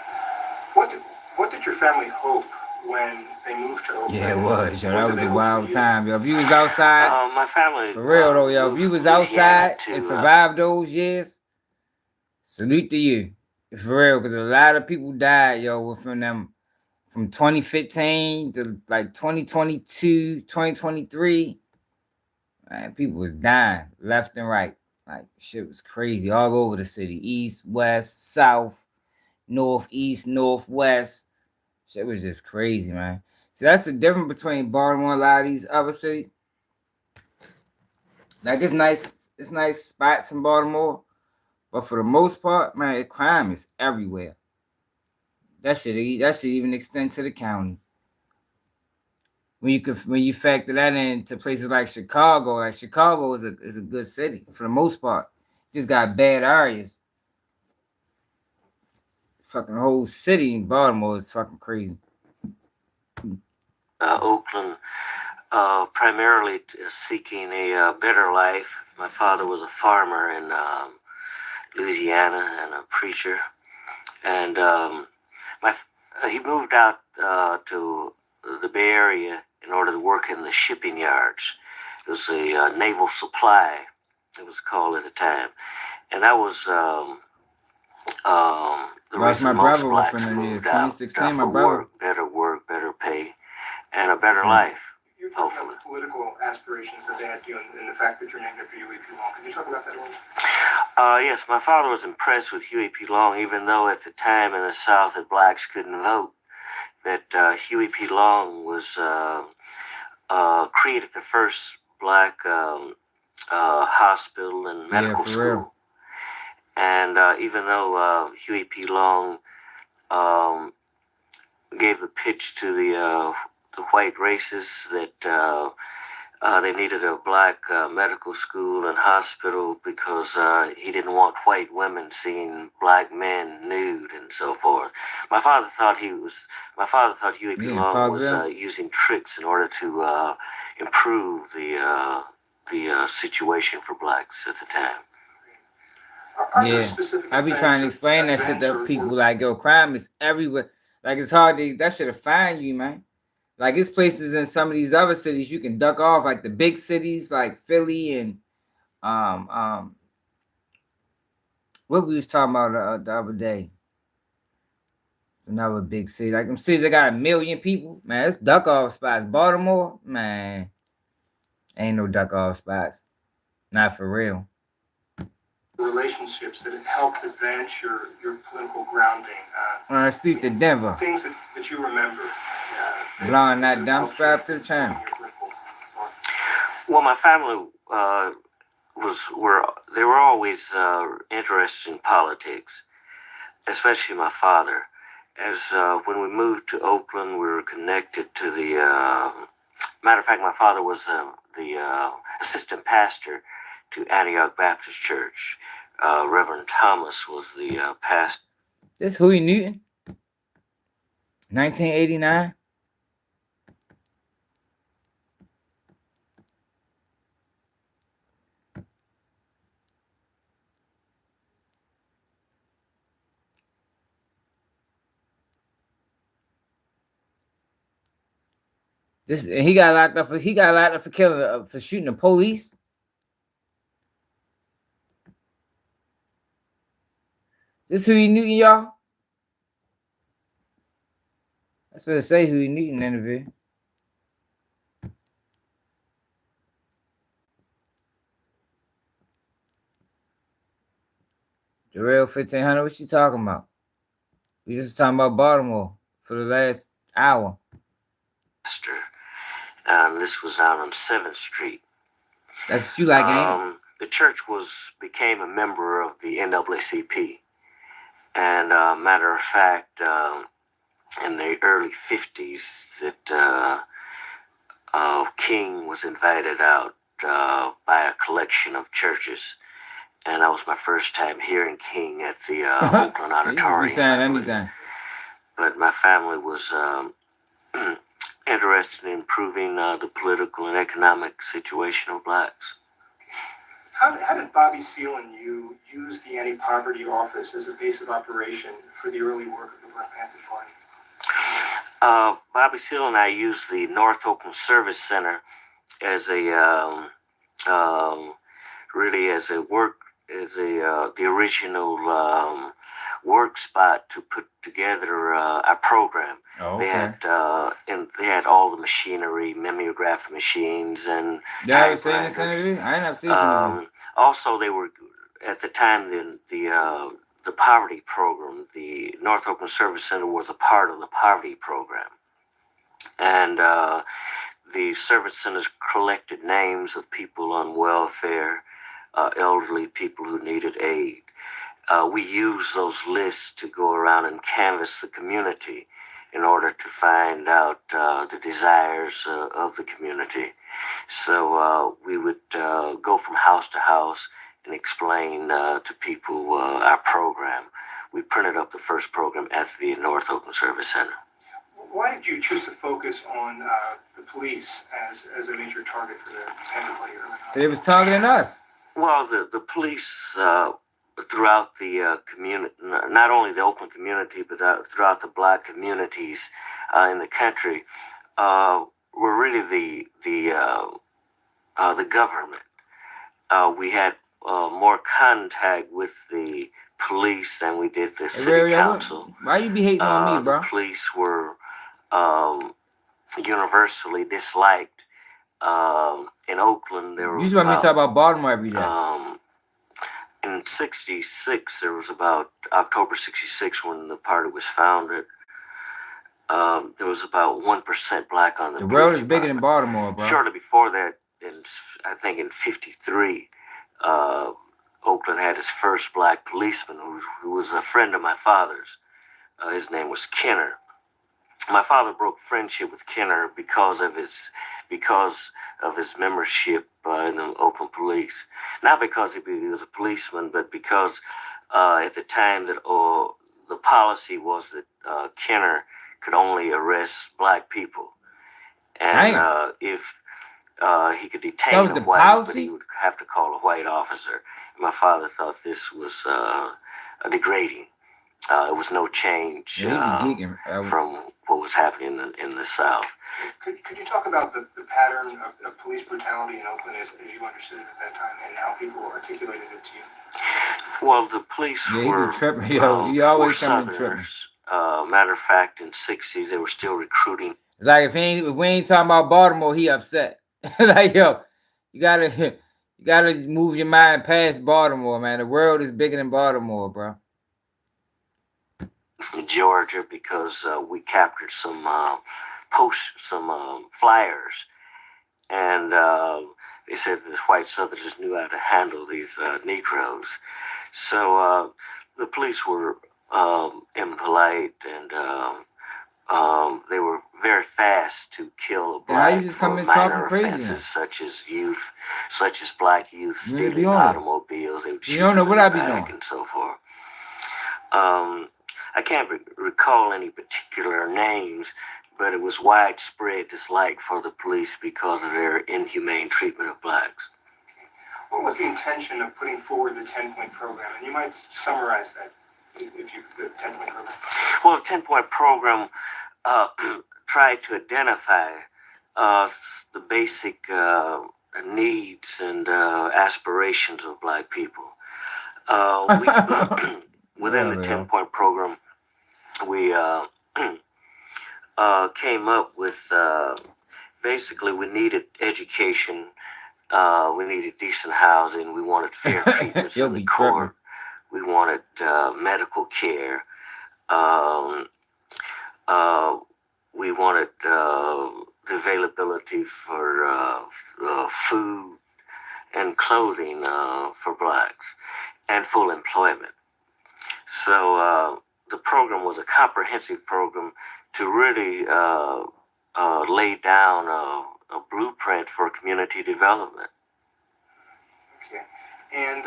S7: What did your family hope when they moved to Oakland?
S1: Yeah, it was. Yo, that was a wild time. Yo, if you was outside,
S20: my family,
S1: for real though, yo, if you was outside and survived those years, salute to you. For real, because a lot of people died, yo, within them. From 2015 to like 2022, 2023, man, people was dying left and right. Like, shit was crazy all over the city. East, west, south, northeast, northwest. Shit was just crazy, man. See, that's the difference between Baltimore and a lot of these other cities. Like, it's nice spots in Baltimore, but for the most part, man, crime is everywhere. That should even extend to the county. When you factor that into places like Chicago is a good city for the most part. Just got bad areas. Fucking whole city in Baltimore is fucking crazy.
S20: Oakland, primarily seeking a better life. My father was a farmer in Louisiana and a preacher, and he moved out to the Bay Area in order to work in the shipping yards. It was a naval supply, it was called at the time. And that was the reason most blacks moved out for work, better pay, and a better life,
S7: You talked about the political aspirations that they had and the fact that you're named after Huey P. Long. Can you talk about that a little?
S20: Yes, my father was impressed with Huey P. Long, even though at the time in the South that blacks couldn't vote. That Huey P. Long was created the first black hospital and medical school. Real. And even though Huey P. Long gave the pitch to the white races that they needed a black medical school and hospital because he didn't want white women seeing black men nude and so forth. My father thought Huey P. Long was using tricks in order to improve the situation for blacks at the time.
S1: Yeah, I be trying to explain that shit to people. Like, yo, crime is everywhere. Like, it's hard to, that shit'll find you, man. Like, it's places in some of these other cities you can duck off, like the big cities like Philly and what we was talking about the other day. It's another big city. Like them cities that got 1 million people, man, it's duck off spots. Baltimore, man, ain't no duck off spots. Not for real.
S7: Relationships that have helped advance your political grounding.
S1: Street to Denver.
S7: Things that you remember.
S1: Blowing that dump strap to the channel.
S20: Well, my family they were always interested in politics, especially my father. As when we moved to Oakland, we were connected to the. Matter of fact, my father was the assistant pastor to Antioch Baptist Church. Reverend Thomas was the pastor.
S1: This Huey Newton, 1989. He got locked up for killing for shooting the police. This Huey Newton, y'all. That's what it say. Huey Newton interview. The real 1500. What you talking about? We just was talking about Baltimore for the last hour.
S20: This was out on 7th Street.
S1: That's what you like, ain't it?
S20: The church became a member of the NAACP. And matter of fact, in the early 50s, that King was invited out by a collection of churches. And that was my first time hearing King at the Oakland Auditorium.
S1: Saying anything.
S20: But my family was interested in improving the political and economic situation of blacks.
S7: How did Bobby Seale and you use the anti-poverty office as a base of operation for the early work of the Black Panther Party?
S20: Bobby Seale and I used the North Oakland Service Center as a the original work spot to put together our program.
S1: Oh,
S20: okay. They had all the machinery, mimeograph machines, and
S1: I ain't never seen this.
S20: Also, they were at the time the poverty program. The North Oakland Service Center was a part of the poverty program, and the service centers collected names of people on welfare, elderly people who needed aid. We use those lists to go around and canvass the community in order to find out the desires of the community. So we would go from house to house and explain to people our program. We printed up the first program at the North Oakland Service Center.
S7: Why did you choose to focus on the police as a major target for the Panther Party early on?
S1: They was targeting us.
S20: Well, the police throughout the community, not only the Oakland community, but throughout the black communities in the country, were really the government. We had more contact with the police than we did the city council.
S1: Why you be hating on me, bro?
S20: The police were universally disliked. In Oakland, there were.
S1: You just want me to talk about Baltimore every day.
S20: In '66, there was about October '66 when the party was founded. There was about 1% black on the
S1: world is bigger than Baltimore, bro.
S20: Shortly before that, I think in '53, Oakland had its first black policeman who was a friend of my father's. His name was Kenner. My father broke friendship with Kenner because of his membership in the Oakland Police. Not because he was a policeman, but because at the time that the policy was that Kenner could only arrest black people, and if he could detain a white, but he would have to call a white officer. And my father thought this was degrading. It was no change from what was happening in the South.
S7: Could you talk about the pattern of police brutality in Oakland as you understood it at that time and how people articulated it to you?
S20: Well, the police were Southerners. Matter of fact, in '60s, they were still recruiting.
S1: It's like if we ain't talking about Baltimore, he upset. Like, yo, you gotta move your mind past Baltimore, man. The world is bigger than Baltimore, bro.
S20: Georgia, because we captured some flyers, and they said the white Southerners knew how to handle these Negroes. So the police were impolite, and they were very fast to kill a black for minor offenses such as black youth stealing automobiles. They would shoot them in the back and so forth. I can't recall any particular names, but it was widespread dislike for the police because of their inhumane treatment of blacks.
S7: What was the intention of putting forward the 10-point program? And you might summarize that, if you, the 10-point program.
S20: Well, the 10-point program tried to identify the basic needs and aspirations of black people. Within the 10-point program, we came up with basically we needed education, we needed decent housing, we wanted fair treatment in the court, we wanted medical care, we wanted the availability for food and clothing for blacks, and full employment. So the program was a comprehensive program to really lay down a blueprint for community development.
S7: Okay. And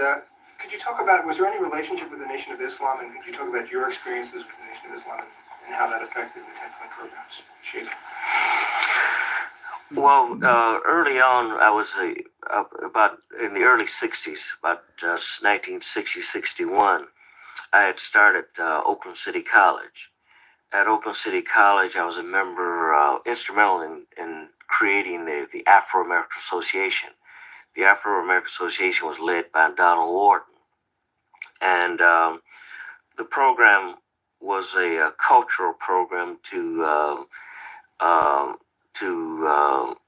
S7: could you talk about, was there any relationship with the Nation of Islam, and could you talk about your experiences with the Nation of Islam and how that affected the 10-point program's shaping?
S20: Well, early on, I was about in the early 60s, about 1960, 61, I had started Oakland City College. At Oakland City College, I was a member, instrumental in creating the Afro-American Association. The Afro-American Association was led by Donald Wharton. And the program was a cultural program to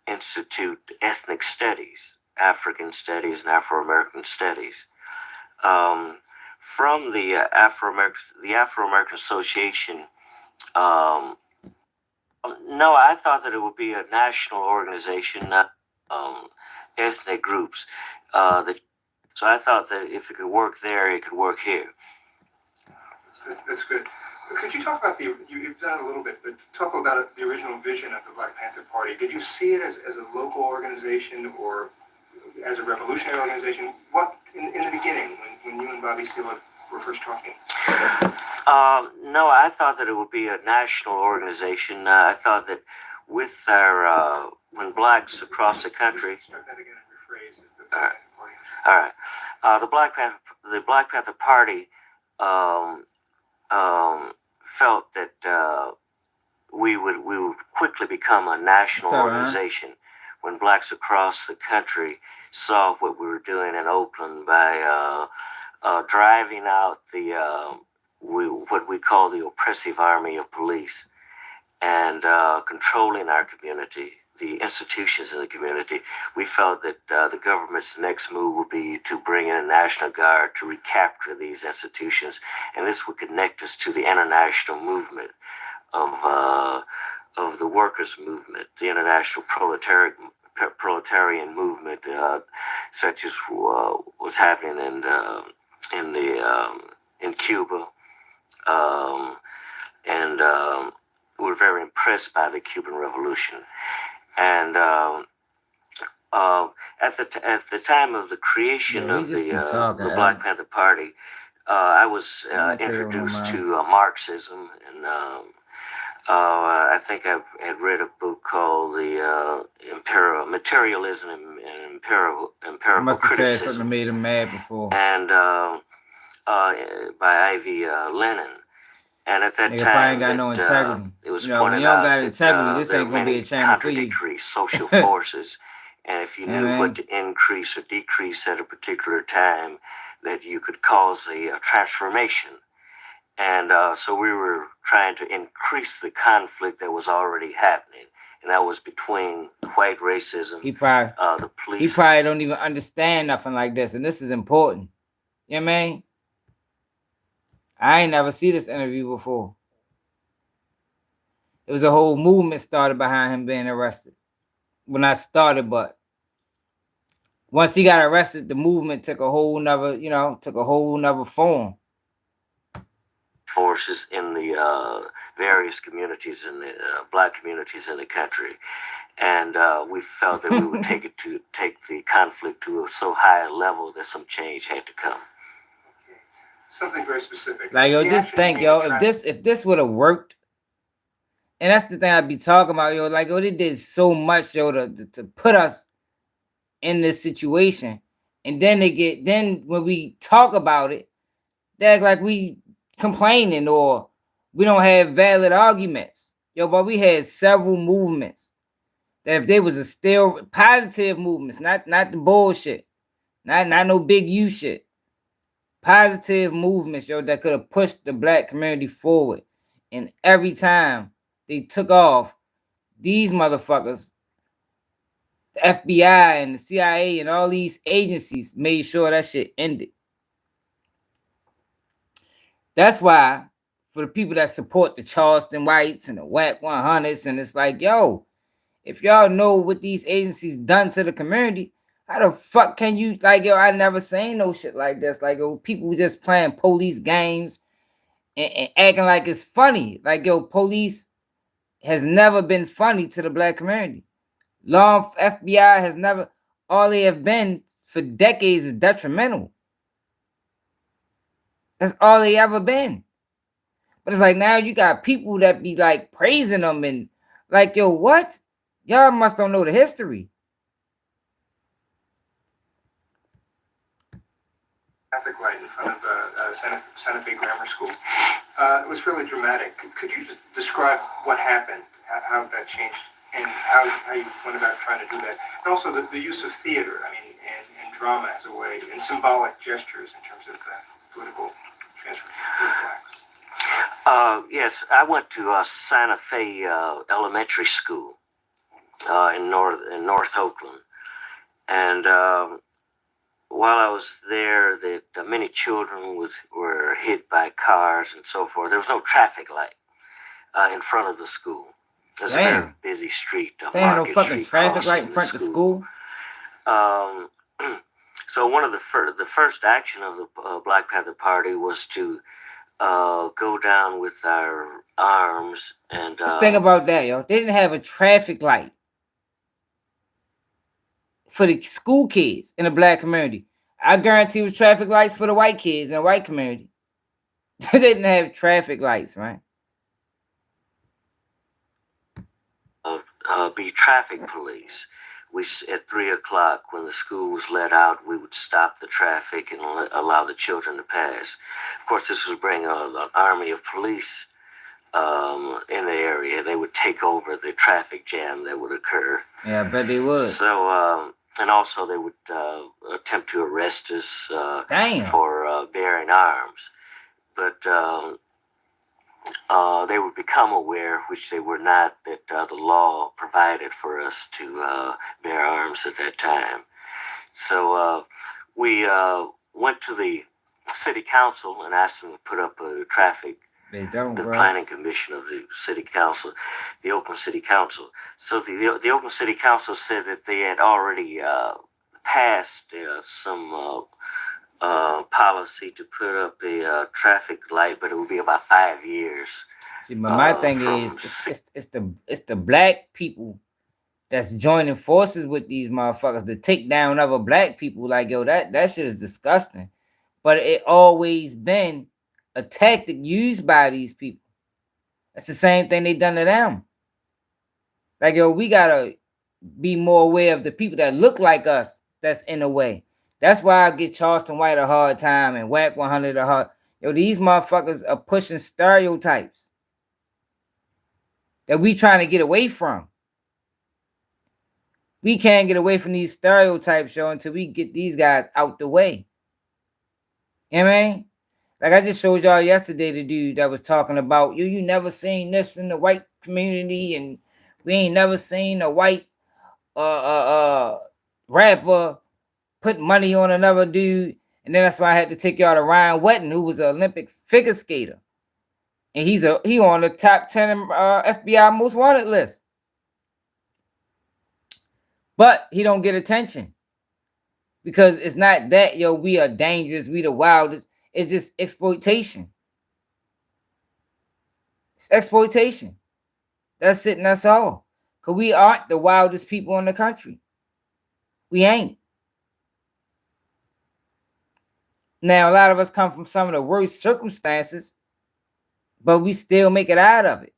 S20: institute ethnic studies, African studies and Afro-American studies. From the Afro-American Association, no, I thought that it would be a national organization, not ethnic groups. So I thought that if it could work there, it could work here.
S7: That's good. Could you talk about you've done it a little bit, but talk about the original vision of the Black Panther Party. Did you see it as a local organization or as a revolutionary organization? What, in the beginning, when you and Bobby Seale were first talking?
S20: No, I thought that it would be a national organization. I thought that with our, when blacks across the country...
S7: Start that again and rephrase the
S20: Black Panther Party. All right. The Black Panther Party felt that we would quickly become a national organization when blacks across the country saw what we were doing in Oakland by driving out what we call the oppressive army of police and controlling our community, the institutions in the community. We felt that the government's next move would be to bring in a National Guard to recapture these institutions, and this would connect us to the international movement of the workers' movement, the international proletarian movement, such as was happening in Cuba, and we're very impressed by the Cuban Revolution. And at the time of the creation of the Black Panther Party, I was introduced to Marxism, and I think I had read a book called the Materialism and Empirical Criticism.
S1: Must have said something that made him mad before.
S20: And by Ivy Lenin. And at that time,
S1: ain't got no integrity.
S20: It was
S1: when
S20: pointed
S1: you don't
S20: out
S1: got
S20: that
S1: integrity, this
S20: there
S1: ain't
S20: are
S1: gonna be
S20: many
S1: a channel for you.
S20: contradictory social forces, and if you knew what to increase or decrease at a particular time, that you could cause a transformation. And so we were trying to increase the conflict that was already happening, and that was between white racism, the police.
S1: He probably don't even understand nothing like this, and this is important. You know what I mean? I ain't never seen this interview before. It was a whole movement started behind him being arrested. Well, not started, but Once he got arrested, the movement took a whole nother, form.
S20: Forces in the various communities in the black communities in the country, and we felt that we would take the conflict to a so high a level that some change had to come.
S7: Something very specific.
S1: Like, yo, just think, yo, if this would have worked, and that's the thing I'd be talking about, yo, like, yo, they did so much, yo, to put us in this situation, and then when we talk about it, they act like we complaining or we don't have valid arguments, yo. But we had several movements that if they was a still positive movements, not the bullshit, not no big U shit, positive movements, yo, that could have pushed the black community forward. And every time they took off, these motherfuckers, the FBI and the CIA and all these agencies made sure that shit ended. That's why, for the people that support the Charleston Whites and the WAC 100s, and it's like, yo, if y'all know what these agencies done to the community, how the fuck can you, like, yo, I never seen no shit like this. Like, yo, people just playing police games and acting like it's funny. Like, yo, police has never been funny to the black community. Law FBI has never, all they have been for decades is detrimental. That's all they ever been. But it's like now you got people that be like praising them and like, yo, what? Y'all must don't know the history.
S7: Traffic light in front of Santa Fe Grammar School. It was really dramatic. Could you just describe what happened, how that changed, and how you went about trying to do that? And also the use of theater, I mean, and drama as a way, and symbolic gestures in terms of political transfer, political acts.
S20: Yes, I went to Santa Fe Elementary School in North Oakland, and while I was there, many children were hit by cars and so forth. There was no traffic light in front of the school. It's a very busy street.
S1: There ain't no fucking traffic light in front of the school.
S20: So one of the first action of the Black Panther Party was to go down with our arms and.
S1: Just think about that, yo. They didn't have a traffic light for the school kids in the black community. I guarantee it was traffic lights for the white kids in the white community. They didn't have traffic lights, right?
S20: Be traffic police. We at 3 o'clock when the school was let out, we would stop the traffic and allow the children to pass. Of course, this would bring an army of police in the area. They would take over the traffic jam that would occur.
S1: Yeah, I bet they would.
S20: So, and also they would attempt to arrest us for bearing arms. But they would become aware, which they were not, that the law provided for us to bear arms at that time. So we went to the city council and asked them to put up a traffic. The planning commission of the city council, the Oakland City Council. So the Oakland City Council said that they had already passed some policy to put up a traffic light, but it would be about 5 years.
S1: See, my thing is, it's the black people that's joining forces with these motherfuckers to take down other black people. Like, yo, that shit is disgusting. But it always been a tactic used by these people. That's the same thing they done to them. Like, yo, we gotta be more aware of the people that look like us that's in the way. That's why I get Charleston White a hard time and WAC 100 a hard. Yo, these motherfuckers are pushing stereotypes that we trying to get away from. We can't get away from these stereotypes, yo, until we get these guys out the way. You know what I mean? Like I just showed y'all yesterday the dude that was talking about, you never seen this in the white community, and we ain't never seen a white rapper put money on another dude. And then that's why I had to take y'all to Ryan Wetton, who was an Olympic figure skater. And he on the top 10 FBI most wanted list. But he don't get attention. Because it's not that, yo, we are dangerous, we the wildest. It's just exploitation. It's exploitation. That's it and that's all. Because we aren't the wildest people in the country. We ain't. Now, a lot of us come from some of the worst circumstances, but we still make it out of it.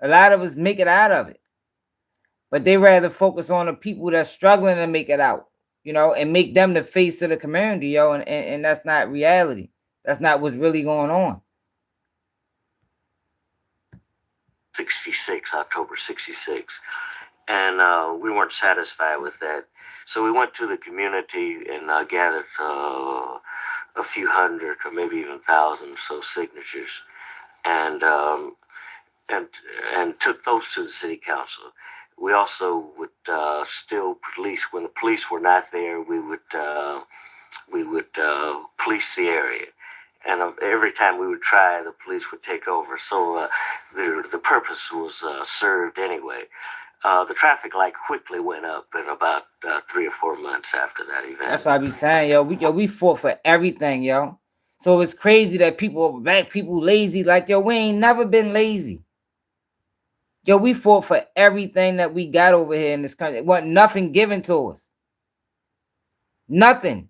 S1: A lot of us make it out of it. But they rather focus on the people that's struggling to make it out, you know, and make them the face of the community, yo. And that's not reality. That's not what's really going on.
S20: 66, October 66. And we weren't satisfied with that. So we went to the community and gathered a few hundred or maybe even 1,000 or so signatures, and took those to the city council. We also would still police when the police were not there. We would police the area, and every time we would try, the police would take over. So the purpose was served anyway. The traffic light quickly went up in about 3 or 4 months after that event.
S1: That's what I be saying, yo. We fought for everything, yo. So it's crazy that black people lazy. Like, yo, we ain't never been lazy. Yo, we fought for everything that we got over here in this country. It wasn't nothing given to us. Nothing.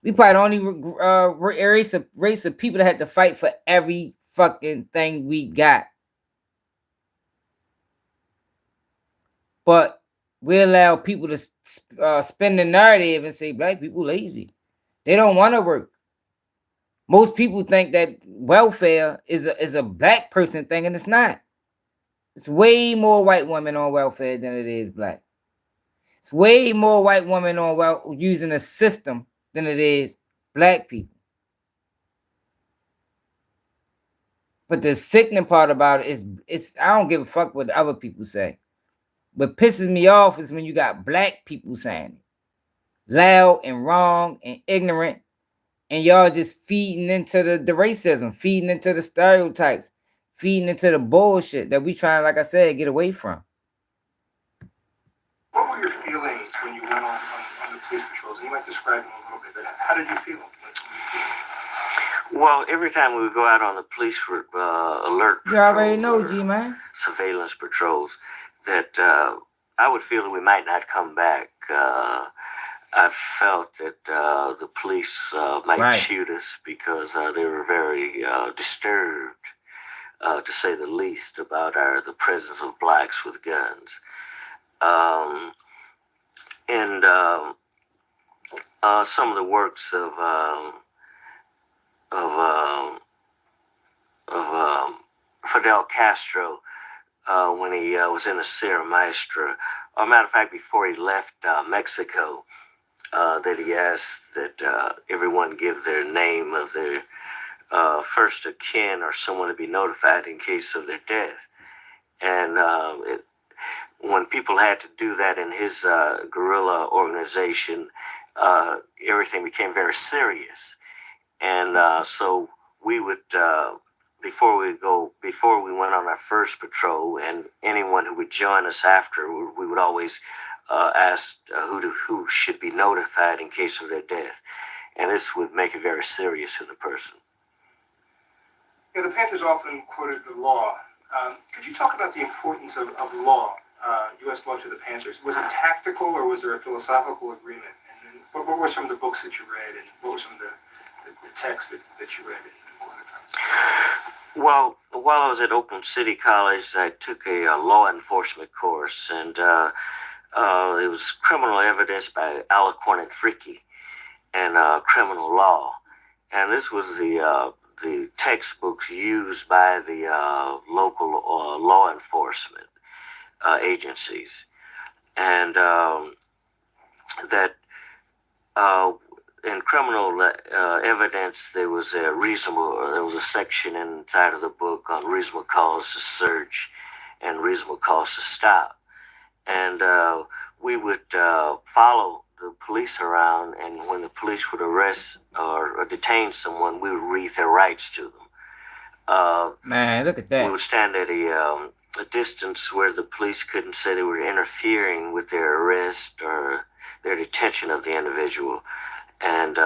S1: We probably the only race of people that had to fight for every fucking thing we got. But we allow people to spin the narrative and say black people lazy. They don't want to work. Most people think that welfare is a black person thing, and it's not. It's way more white women on welfare than it is black. It's way more white women on using a system than it is black people. But the sickening part about it is I don't give a fuck what other people say. What pisses me off is when you got black people saying it. Loud and wrong and ignorant. And y'all just feeding into the racism, feeding into the stereotypes, feeding into the bullshit that we trying, like I said, get away from.
S7: What were your feelings when you went on the police patrols? You might describe them a little bit, but how did you feel?
S20: Well, every time we would go out on the police alert patrols,
S1: you already know, G-Man,
S20: surveillance patrols, that I would feel that we might not come back. I felt that the police might shoot us because they were very disturbed, to say the least, about the presence of blacks with guns. And some of the works of Fidel Castro, when he was in the Sierra Maestra. As a matter of fact, before he left Mexico, that he asked that everyone give their name of their first of kin or someone to be notified in case of their death. And when people had to do that in his guerrilla organization, everything became very serious. And so we would, before we went on our first patrol, and anyone who would join us after, we would always ask who should be notified in case of their death. And this would make it very serious to the person.
S7: Yeah, the Panthers often quoted the law. Could you talk about the importance of law, U.S. law to the Panthers? Was it tactical or was there a philosophical agreement? And what were some of the books that you read, and what were some of the texts that you read?
S20: Well, while I was at Oakland City College, I took a law enforcement course, and it was criminal evidence by Alicorn and Fricke, and criminal law. And this was the textbooks used by the local law enforcement agencies, and that in criminal evidence there was a section inside of the book on reasonable cause to search and reasonable cause to stop, and we would follow the police around, and when the police would arrest or detain someone, we would read their rights to them.
S1: Man, look at that.
S20: We would stand at a distance where the police couldn't say they were interfering with their arrest or their detention of the individual, and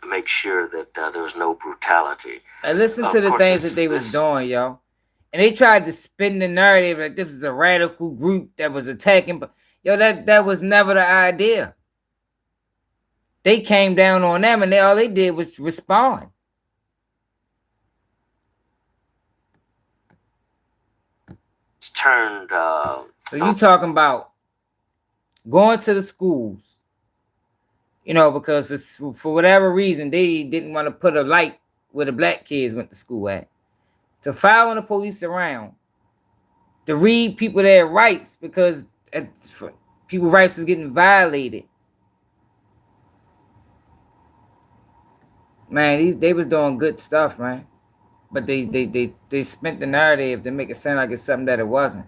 S20: make sure that there was no brutality.
S1: And listen to the things that they was doing, yo. And they tried to spin the narrative like this was a radical group that was attacking, but yo, that was never the idea. They came down on them, and all they did was respond.
S20: It's turned.
S1: So you talking about going to the schools, you know, because for whatever reason they didn't want to put a light where the black kids went to school at, to following the police around, to read people their rights because people's rights was getting violated. Man, they was doing good stuff, man. But they spent the narrative to make it sound like it's something that it wasn't.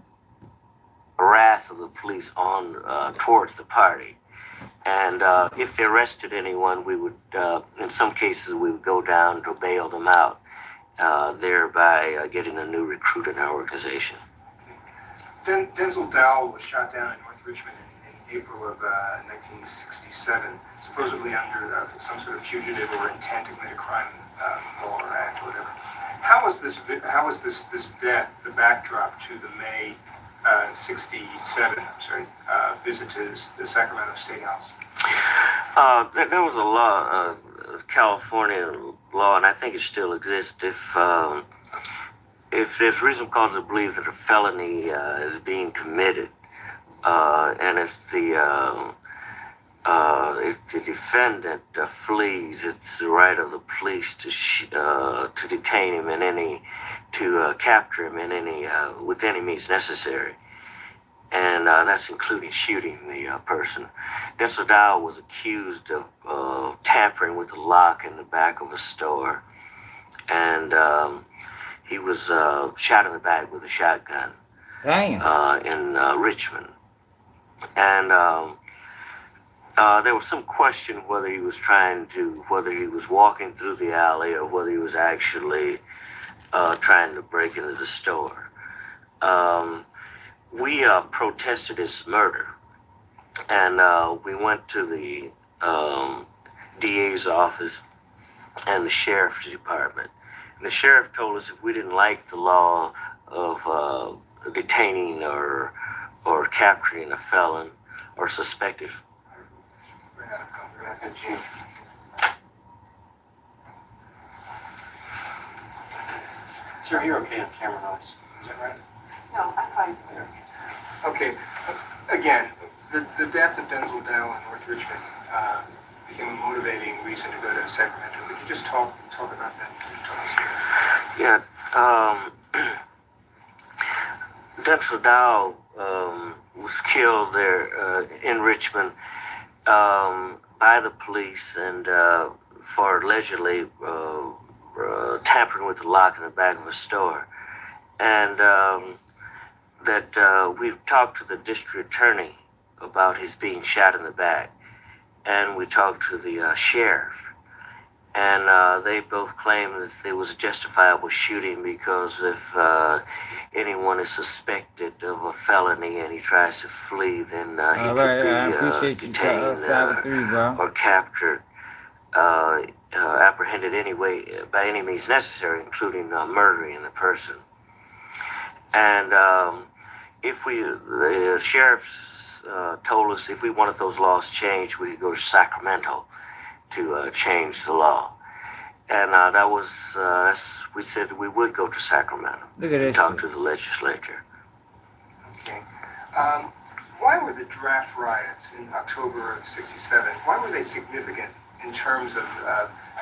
S20: Wrath of the police on towards the party, and if they arrested anyone, we would, in some cases, we would go down to bail them out, thereby getting a new recruit in our organization.
S7: Denzel Dowell was shot down in North Richmond in April of 1967, supposedly under some sort of fugitive or intent to commit a crime law or act or whatever. How was this death the backdrop to the May 67 visit to the Sacramento State House?
S20: There was a law, California law, and I think it still exists. If there's reasonable cause to believe that a felony is being committed, and if the defendant flees, it's the right of the police to detain him to capture him with any means necessary, and that's including shooting the person. Denzel Dowell was accused of tampering with the lock in the back of a store, and he was shot in the back with a shotgun.
S1: Damn.
S20: In Richmond, and there was some question whether he was walking through the alley or whether he was actually trying to break into the store. We protested his murder, and we went to the DA's office and the sheriff's department. And the sheriff told us if we didn't like the law of detaining or capturing a felon or suspected.
S7: Sir, you're okay on camera noise. Is that right?
S4: No, I'm fine.
S7: Okay. Again, the death of Denzel Dowell in North Richmond became a motivating reason to go to Sacramento. Could you just talk about that?
S20: Yeah. Denzel Dowell was killed there in Richmond by the police and for allegedly tampering with the lock in the back of a store. And we've talked to the district attorney about his being shot in the back. And we talked to the sheriff. And they both claim that it was a justifiable shooting because if anyone is suspected of a felony and he tries to flee, then he could be detained or captured, apprehended anyway by any means necessary, including murdering the person. And the sheriffs told us if we wanted those laws changed, we could go to Sacramento to change the law. And we said we would go to Sacramento and talk to the legislature.
S7: Okay. Why were the draft riots in October of '67, why were they significant in terms of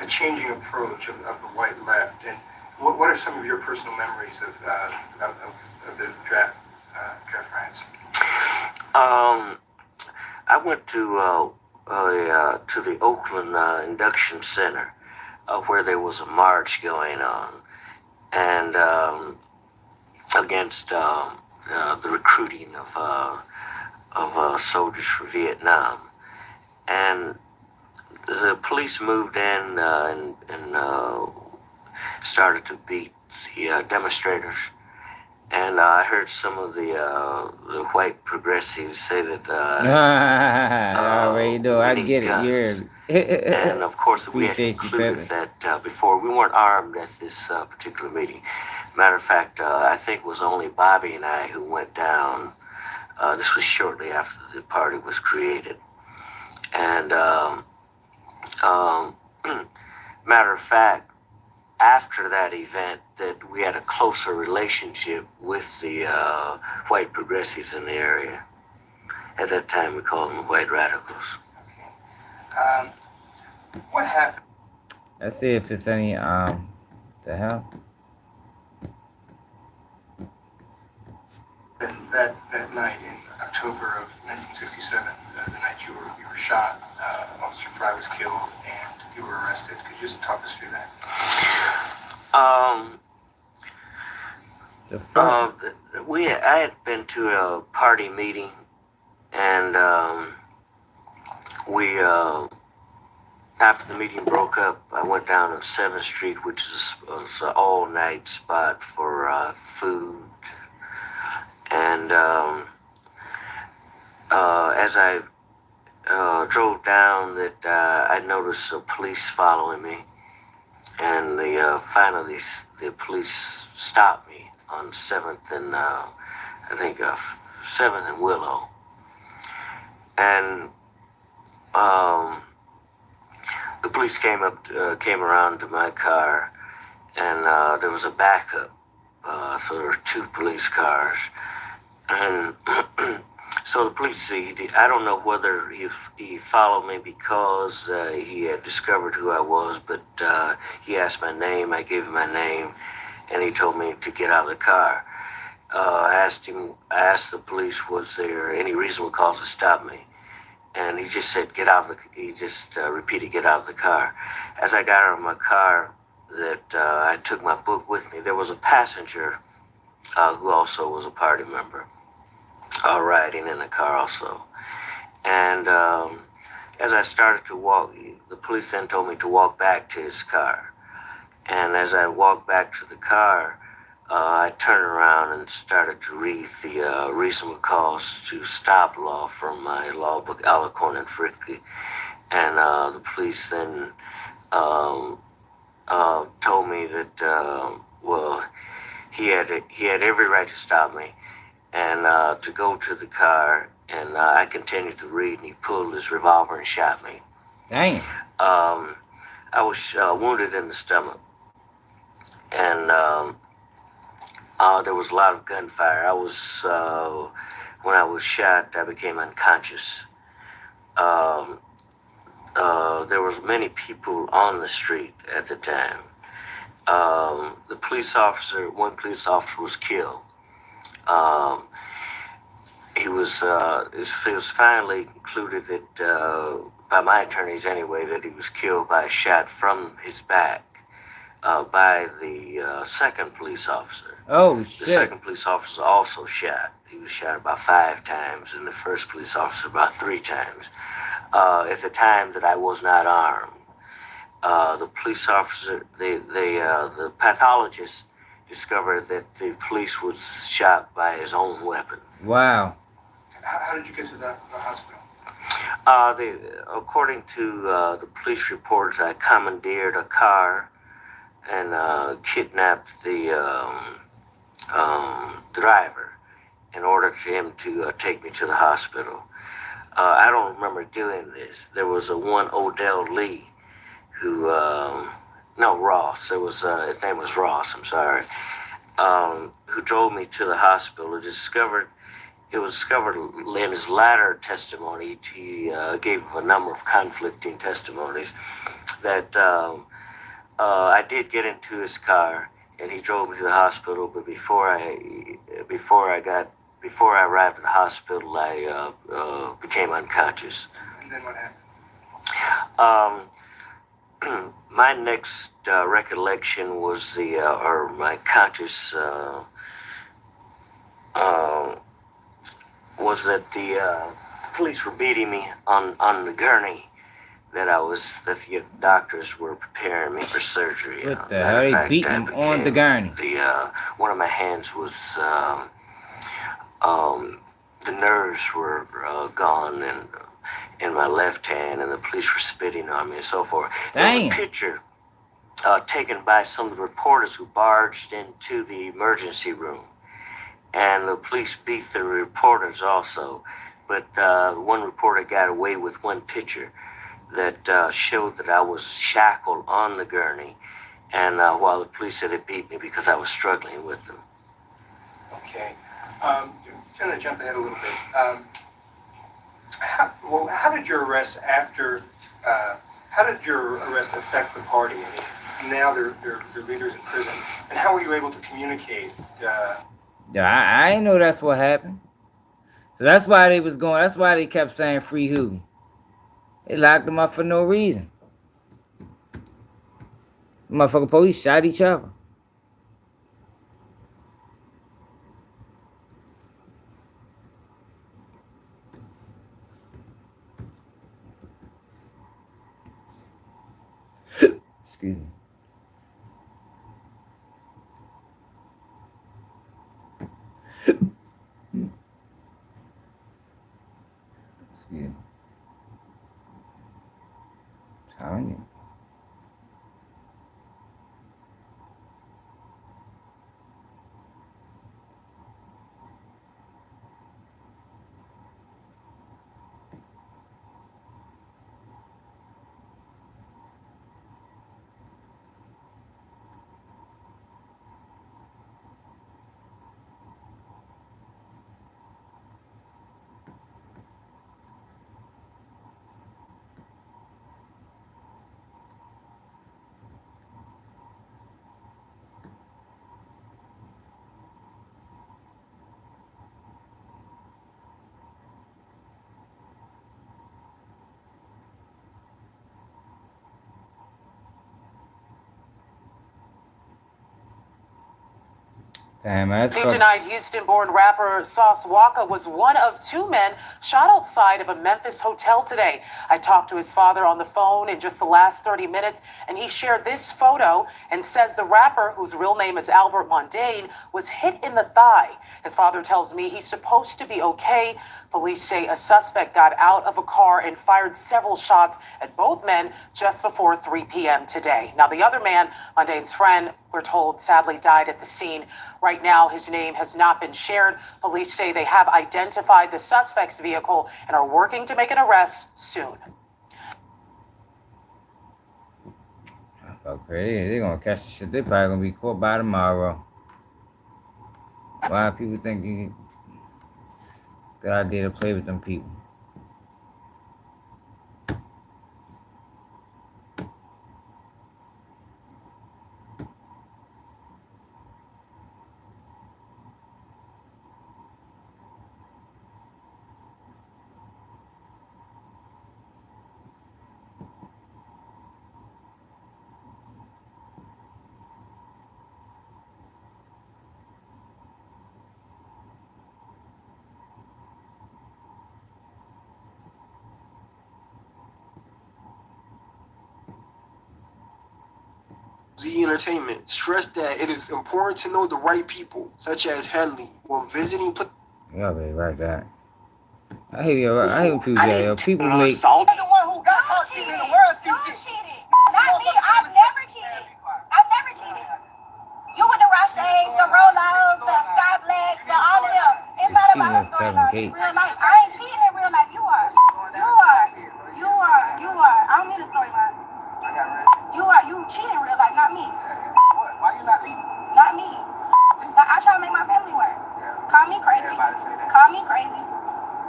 S7: a changing approach of the white left? And what are some of your personal memories of the draft riots?
S20: I went to the Oakland Induction Center, where there was a march going on, and against the recruiting of soldiers for Vietnam, and the police moved in and started to beat the demonstrators, And I heard some of the white progressives say that
S1: I already know. I
S20: we need
S1: get it.
S20: guns.
S1: Yeah.
S20: And of course, we had
S1: Appreciate you,
S20: concluded
S1: Panther.
S20: that before we weren't armed at this particular meeting. Matter of fact, I think it was only Bobby and I who went down. This was shortly after the party was created. And matter of fact, after that event, that we had a closer relationship with the white progressives in the area. At that time, we called them white radicals.
S7: What happened?
S1: Let's see if it's any the hell.
S7: That night in October of 1967, the night you were shot, Officer Fry was killed, and you were arrested. Could you just talk us through that?
S20: I had been to a party meeting, and after the meeting broke up, I went down on 7th Street, which was an all-night spot for food. And as I drove down, that I noticed the police following me, and finally the police stopped me on 7th and I think 7th and Willow, and the police came around to my car, and there was a backup, so there were 2 police cars, and so the police, I don't know whether he followed me because he had discovered who I was, but he asked my name, I gave him my name, and he told me to get out of the car. I asked the police, was there any reasonable cause to stop me? And he just said, he just repeated, get out of the car. As I got out of my car, that I took my book with me. There was a passenger who also was a party member, riding in the car also. And as I started to walk, the police then told me to walk back to his car. And as I walked back to the car, I turned around and started to read the reasonable cause to stop law from my law book, Alcorn and Frickley. And the police then told me that, well, he had every right to stop me and to go to the car. And I continued to read, and he pulled his revolver and shot me.
S1: Dang.
S20: I was wounded in the stomach, and there was a lot of gunfire. When I was shot, I became unconscious. There was many people on the street at the time. One police officer was killed. It was finally concluded that, by my attorneys anyway, that he was killed by a shot from his back by the second police officer.
S1: Oh, shit.
S20: The second police officer also shot. He was shot about 5 times, and the first police officer about 3 times. At the time that I was not armed, the police officer, the pathologist discovered that the police was shot by his own weapon.
S1: Wow.
S7: How did you get to the hospital?
S20: According to the police reports, I commandeered a car and kidnapped the driver in order for him to take me to the hospital. I don't remember doing this. There was one Odell Lee who, Ross. His name was Ross, I'm sorry, who drove me to the hospital. It was discovered in his latter testimony. He gave a number of conflicting testimonies that I did get into his car and he drove me to the hospital. But before I arrived at the hospital, I became unconscious.
S7: And then what happened?
S20: My next recollection was my conscious was that the police were beating me on the gurney, that the doctors were preparing me for surgery.
S1: What the hell? They beat him on the gurney.
S20: One of my hands was, the nerves were gone in my left hand, and the police were spitting on me and so forth. There was a picture taken by some of the reporters who barged into the emergency room, and the police beat the reporters also. But one reporter got away with one picture that showed that I was shackled on the gurney, and while the police said it beat me because I was struggling with them.
S7: Okay. I'm going to jump ahead a little bit. How did your arrest affect the party? I mean, now they're leaders in prison, and how were you able to communicate?
S1: Yeah, I didn't know that's what happened. So that's why they was going. That's why they kept saying free Huey. They locked him up for no reason. The motherfucking police shot each other. Excuse me. Excuse me. Telling you. Damn, that's
S10: Tonight, Houston-born rapper Sauce Walka was one of two men shot outside of a Memphis hotel today. I talked to his father on the phone in just the last 30 minutes, and he shared this photo and says the rapper, whose real name is Albert Mondane, was hit in the thigh. His father tells me he's supposed to be okay. Police say a suspect got out of a car and fired several shots at both men just before 3 p.m. today. Now, the other man, Mondane's friend, we're told sadly died at the scene. Right now, his name has not been shared. Police say they have identified the suspect's vehicle and are working to make an arrest soon.
S1: Okay, they're gonna catch the shit. They're probably gonna be caught by tomorrow. Why people think it's a good idea to play with them people?
S12: Z Entertainment stressed that it is important to know the right people, such as Henley, while visiting.
S1: Yeah, baby, right that. I hate you. I hate when people say, yo, people make.
S5: I'm the one who got caught cheating in the world. You cheated. Not me. I've never cheated. I've never cheated. You with the Roches, the Rolos, the Sky Blacks, the all of them. It's not about a storyline. It's real life. I ain't cheating in real life. You are. I don't need a storyline. You cheating in real life, not me.
S19: Why you not leaving?
S5: Not me. I try to make my family work. Call me crazy. Call me crazy.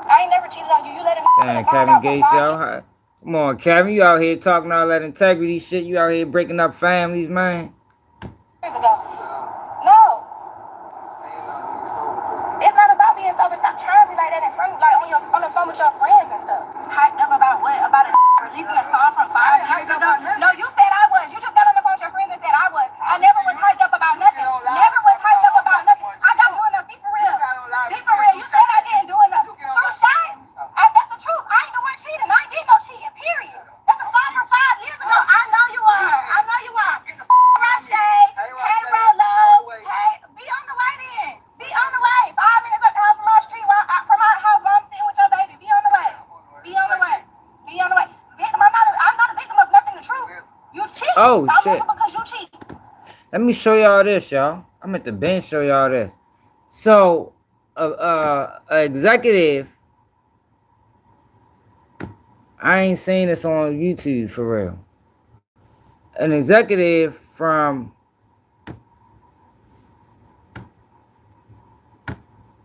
S5: I ain't never cheated on you. You let him.
S1: Damn, Kevin Gates, y'all. Come on, Kevin. You out here talking all that integrity shit. You out here breaking up families, man.
S5: Years ago. No. It's not about being sober. Stop trying to be like that in front, like on the phone with your friends and stuff. Hyped up about what? About releasing a song from 5 years ago? No, you said I was. You just got on the phone with your friends and said I was. I never was hyped up about nothing. Never was hyped up about nothing. I got doing enough. Be for real. Be for real. You said I didn't do enough. Through shots. That's the truth. I ain't the one cheating. I ain't did no cheating. Period. That's a
S1: Oh shit.
S5: Because you cheat.
S1: Let me show y'all this, y'all. I'm at the bench show y'all this. So, a executive. I ain't seen this on YouTube for real. An executive from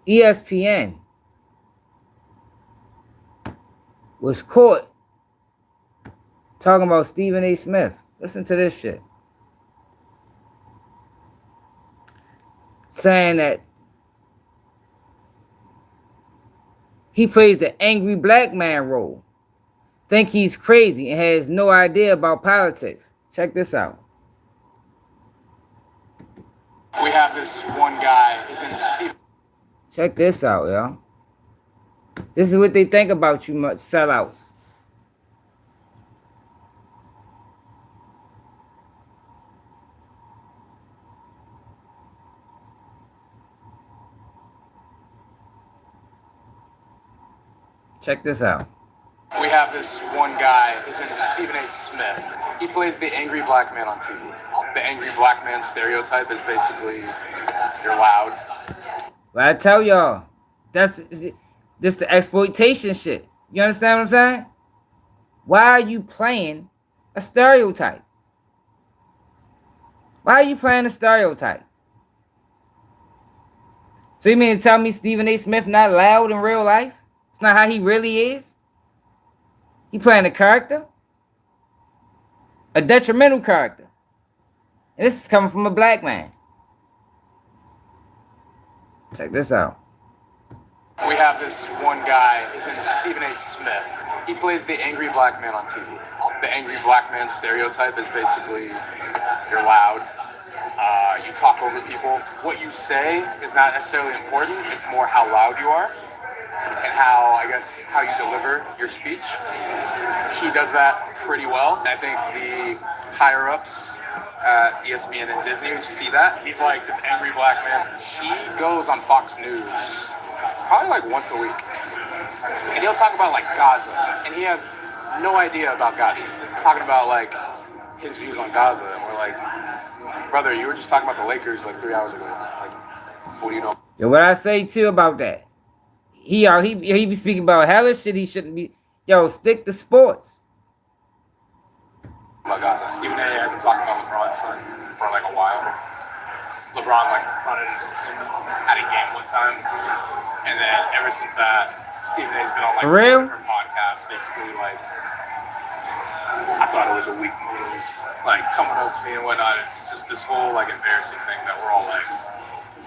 S1: ESPN was caught talking about Stephen A. Smith. Listen to this shit. Saying that he plays the angry black man role. Think he's crazy and has no idea about politics. Check this out.
S14: We have this one guy, his name is Steve.
S1: Check this out, y'all. This is what they think about you sellouts. Check this out.
S14: We have this one guy, his name is Stephen A. Smith. He plays the angry black man on TV. The angry black man stereotype is basically, you're loud.
S1: But I tell y'all, this the exploitation shit. You understand what I'm saying? Why are you playing a stereotype? Why are you playing a stereotype? So you mean to tell me Stephen A. Smith not loud in real life? It's not how he really is? He playing a character? A detrimental character. And this is coming from a black man. Check this out.
S14: We have this one guy, his name is Stephen A. Smith. He plays the angry black man on TV. The angry black man stereotype is basically, you're loud, you talk over people. What you say is not necessarily important, it's more how loud you are and how you deliver your speech. He does that pretty well. I think the higher ups at ESPN and Disney see that. He's like this angry black man. He goes on Fox News probably like once a week. And he'll talk about like Gaza. And he has no idea about Gaza. Talking about like his views on Gaza. And we're like, brother, you were just talking about the Lakers like 3 hours ago. Like, what do you know?
S1: Yo, what I say too about that? He be speaking about hella shit he shouldn't be. Yo, stick to sports.
S14: About Gaza. Stephen A. had been talking about LeBron's son for like a while. LeBron like confronted him at a game one time. And then ever since that, Stephen A.'s been on like 4 different podcasts, basically like, I thought it was a weak move, like coming up to me and whatnot. It's just this whole like embarrassing thing that we're all like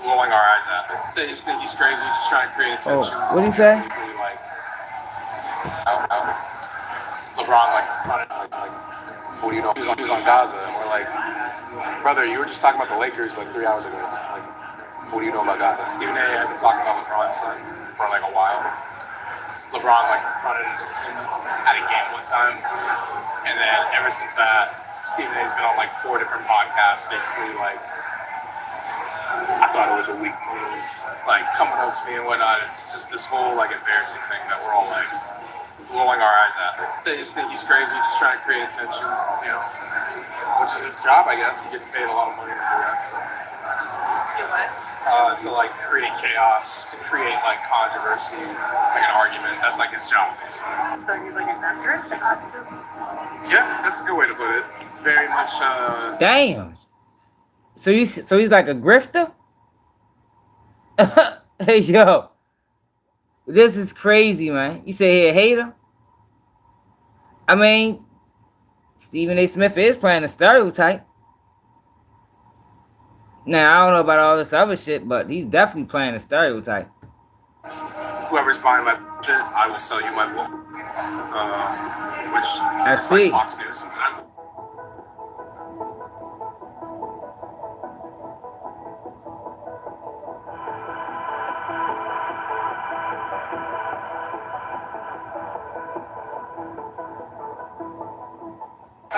S14: rolling our eyes at. They just think he's crazy, just trying to create attention.
S1: Oh, what did he say?
S14: Like, LeBron like confronted like, what do you know? He was on Gaza, and we're like, brother, you were just talking about the Lakers like 3 hours ago. Like, what do you know about Gaza? Stephen A. had been talking about LeBron's son for like a while. LeBron like confronted him at a game one time, and then ever since that, Stephen A.'s been on like 4 different podcasts, basically like, I thought it was a weak move, like coming up to me and whatnot. It's just this whole like embarrassing thing that we're all like rolling our eyes at. They just think he's crazy, just trying to create attention, you know, which is his job, I guess. He gets paid a lot of money to do that. So. To like create chaos, to create like controversy, like an argument. That's like his job, basically.
S5: So he's like an investor?
S14: Yeah, that's a good way to put it. Very much.
S1: Damn. So he's like a grifter? Hey yo, this is crazy, man. You say he a hater? I mean, Stephen A. Smith is playing a stereotype. Now, I don't know about all this other shit, but he's definitely playing a stereotype.
S14: Whoever's buying my shit, I will sell you my book. Which is like Fox News sometimes.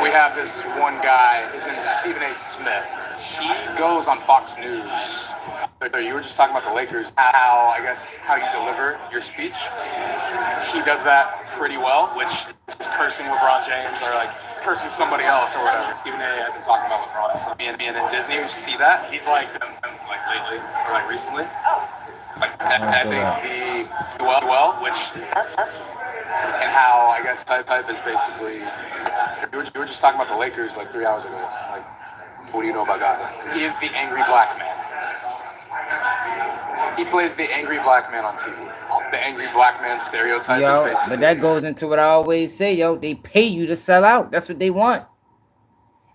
S14: We have this one guy, his name is Stephen A. Smith.
S8: He goes on Fox News. You were just talking about the Lakers, how you deliver your speech. He does that pretty well, which is cursing LeBron James or like cursing somebody else or whatever. Stephen A. had been talking about LeBron, so being in Disney, you see that he's like them like lately or like recently. Like I think the well, which and how type is basically. You were just talking about the Lakers like 3 hours ago. Like, what do you know about Gaza? He is the angry black man. He plays the angry black man on TV. The angry black man stereotype is basically.
S1: But that goes into what I always say, yo. They pay you to sell out. That's what they want.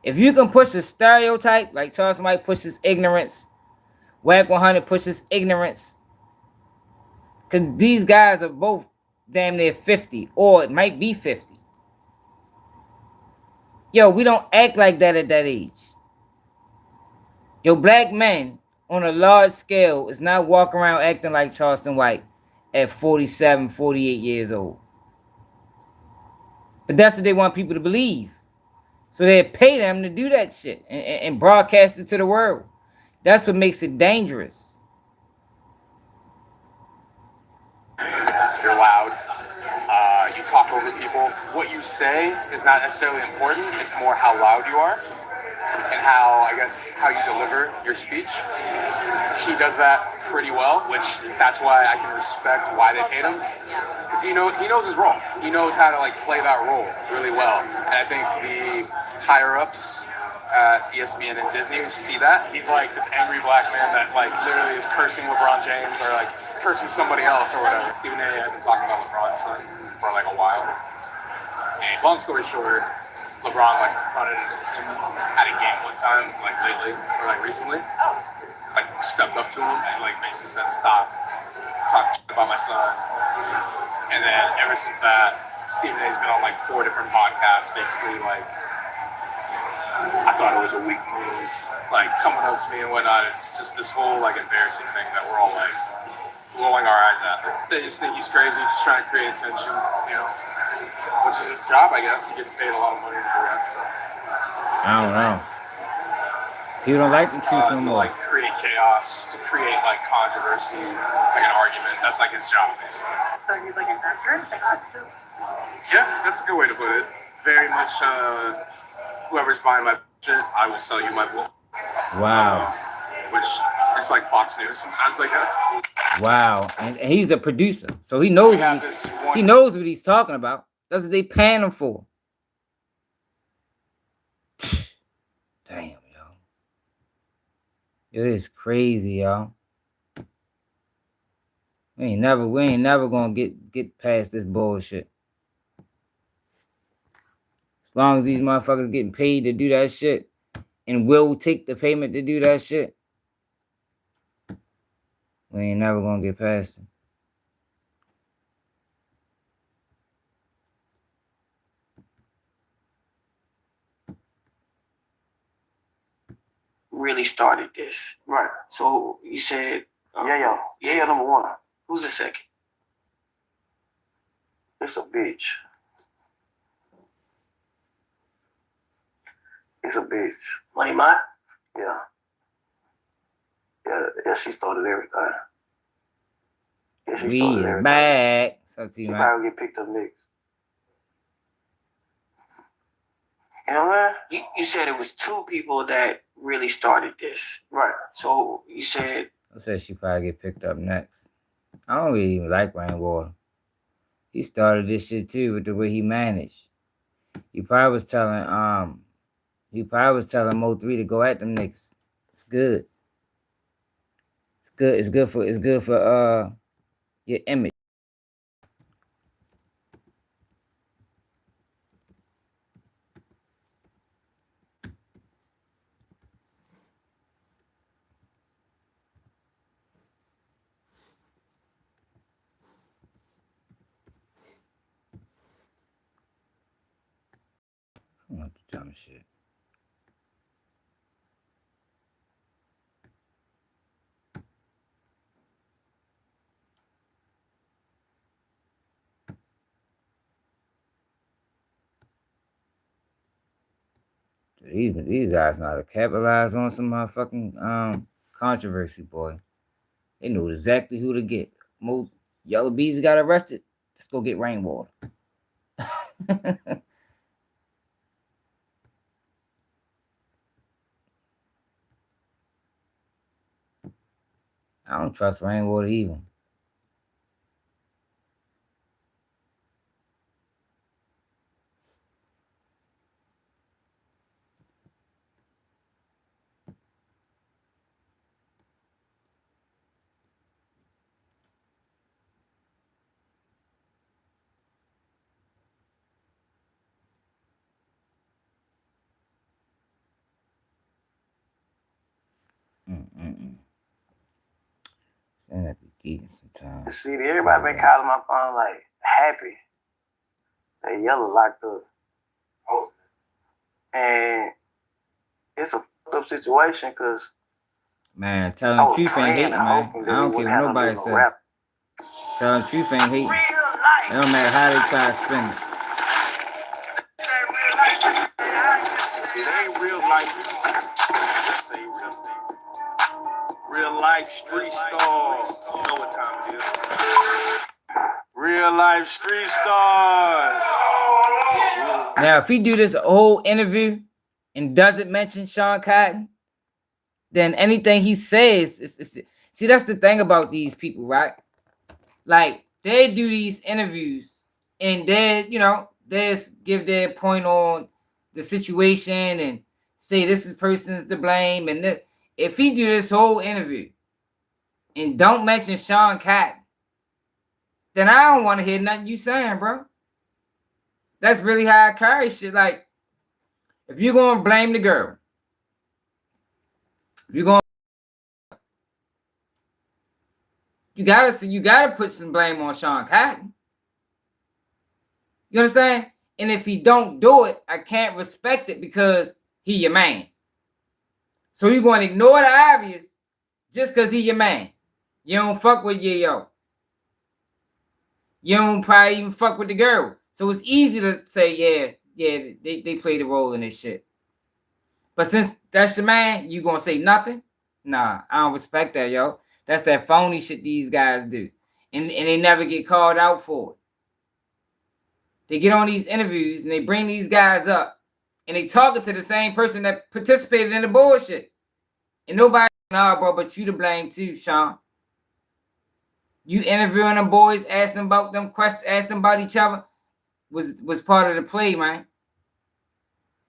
S1: If you can push a stereotype, like Charles Mike pushes ignorance, Wack 100 pushes ignorance, because these guys are both damn near 50, or it might be 50. Yo, we don't act like that at that age. Yo, black men on a large scale is not walking around acting like Charleston White at 47, 48 years old. But that's what they want people to believe. So they pay them to do that shit and broadcast it to the world. That's what makes it dangerous.
S8: You're loud. You talk over people. What you say is not necessarily important. It's more how loud you are and how you deliver your speech. He does that pretty well, which that's why I can respect why they paid him. Because he knows his role. He knows how to like play that role really well. And I think the higher ups at ESPN and Disney see that. He's like this angry black man that like literally is cursing LeBron James or like cursing somebody else or whatever. Stephen A. had been talking about LeBron's son for like a while. And long story short, LeBron like confronted him at a game one time, like lately or like recently. Like stepped up to him and like basically said, "Stop talking about my son." And then ever since that, Stephen A's been on like 4 different podcasts, basically like, I thought it was a weak move, like coming up to me and whatnot. It's just this whole like embarrassing thing that we're all like rolling our eyes at. They just think he's crazy, just trying to create attention, you know, which is his job, I guess. He gets paid a lot of money to do that. So.
S1: I don't know. People don't like the truth no
S8: to
S1: more.
S8: like create chaos, to create like controversy, like an argument. That's like his job, basically.
S10: So he's like investor?
S8: Yeah, that's a good way to put it. Very much, whoever's buying my shit, I will sell you my book.
S1: Wow.
S8: Which is like Fox News sometimes, I guess.
S1: Wow. And he's a producer, so he knows he knows what he's talking about. That's what they paying him for. Damn, yo. It is crazy, y'all. We ain't never gonna get past this bullshit. As long as these motherfuckers getting paid to do that shit and will take the payment to do that shit, we ain't never gonna get past it.
S13: Really started this. Right. So you said yeah, number 1. Who's the second? It's a bitch. It's a bitch. Money Mine? Yeah. Yeah, she started everything. Yeah, she started everything.
S1: Back.
S13: She probably get picked up next. You know what? You said it was 2 people that really started this. Right. So you said...
S1: I said she probably get picked up next. I don't really even like Rainwater. He started this shit too with the way he managed. He probably was telling Mo3 to go at them niggas. It's good. It's good for your image. What the dumb shit. These guys know how to capitalize on some motherfucking controversy, boy. They know exactly who to get. Mo Yellow Bees got arrested. Let's go get Rainwater. I don't trust Rainwater either. Saying that be geeking sometimes.
S13: See, everybody been calling my phone like happy. They Yellow locked up. And it's a fucked up situation because
S1: Man, telling the truth ain't hating, man. I don't care what nobody says. Telling the truth ain't hating. It don't matter how they try to spin it.
S17: It ain't real life. Real life street stars. You know what time it is. Real life street stars.
S1: Now, if he do this whole interview and doesn't mention Sean Cotton, then anything he says, see, that's the thing about these people, right? Like, they do these interviews and they give their point on the situation and say this person's to blame. And if he do this whole interview and don't mention Sean Cotton, then I don't want to hear nothing you saying, bro. That's really how I carry shit. Like, if you're going to blame the girl, if you're going, you gotta put some blame on Sean Cotton. You understand? And if he don't do it, I can't respect it because he your man. So you're going to ignore the obvious just because he your man. You don't fuck with yo. You don't probably even fuck with the girl. So it's easy to say, yeah, they played a role in this shit. But since that's your man, you gonna say nothing? Nah, I don't respect that, yo. That's that phony shit these guys do. And they never get called out for it. They get on these interviews and they bring these guys up and they talking to the same person that participated in the bullshit. And nobody, nah, bro, but you to blame too, Sean. You interviewing them boys, asking about them questions, asking about each other was part of the play, man.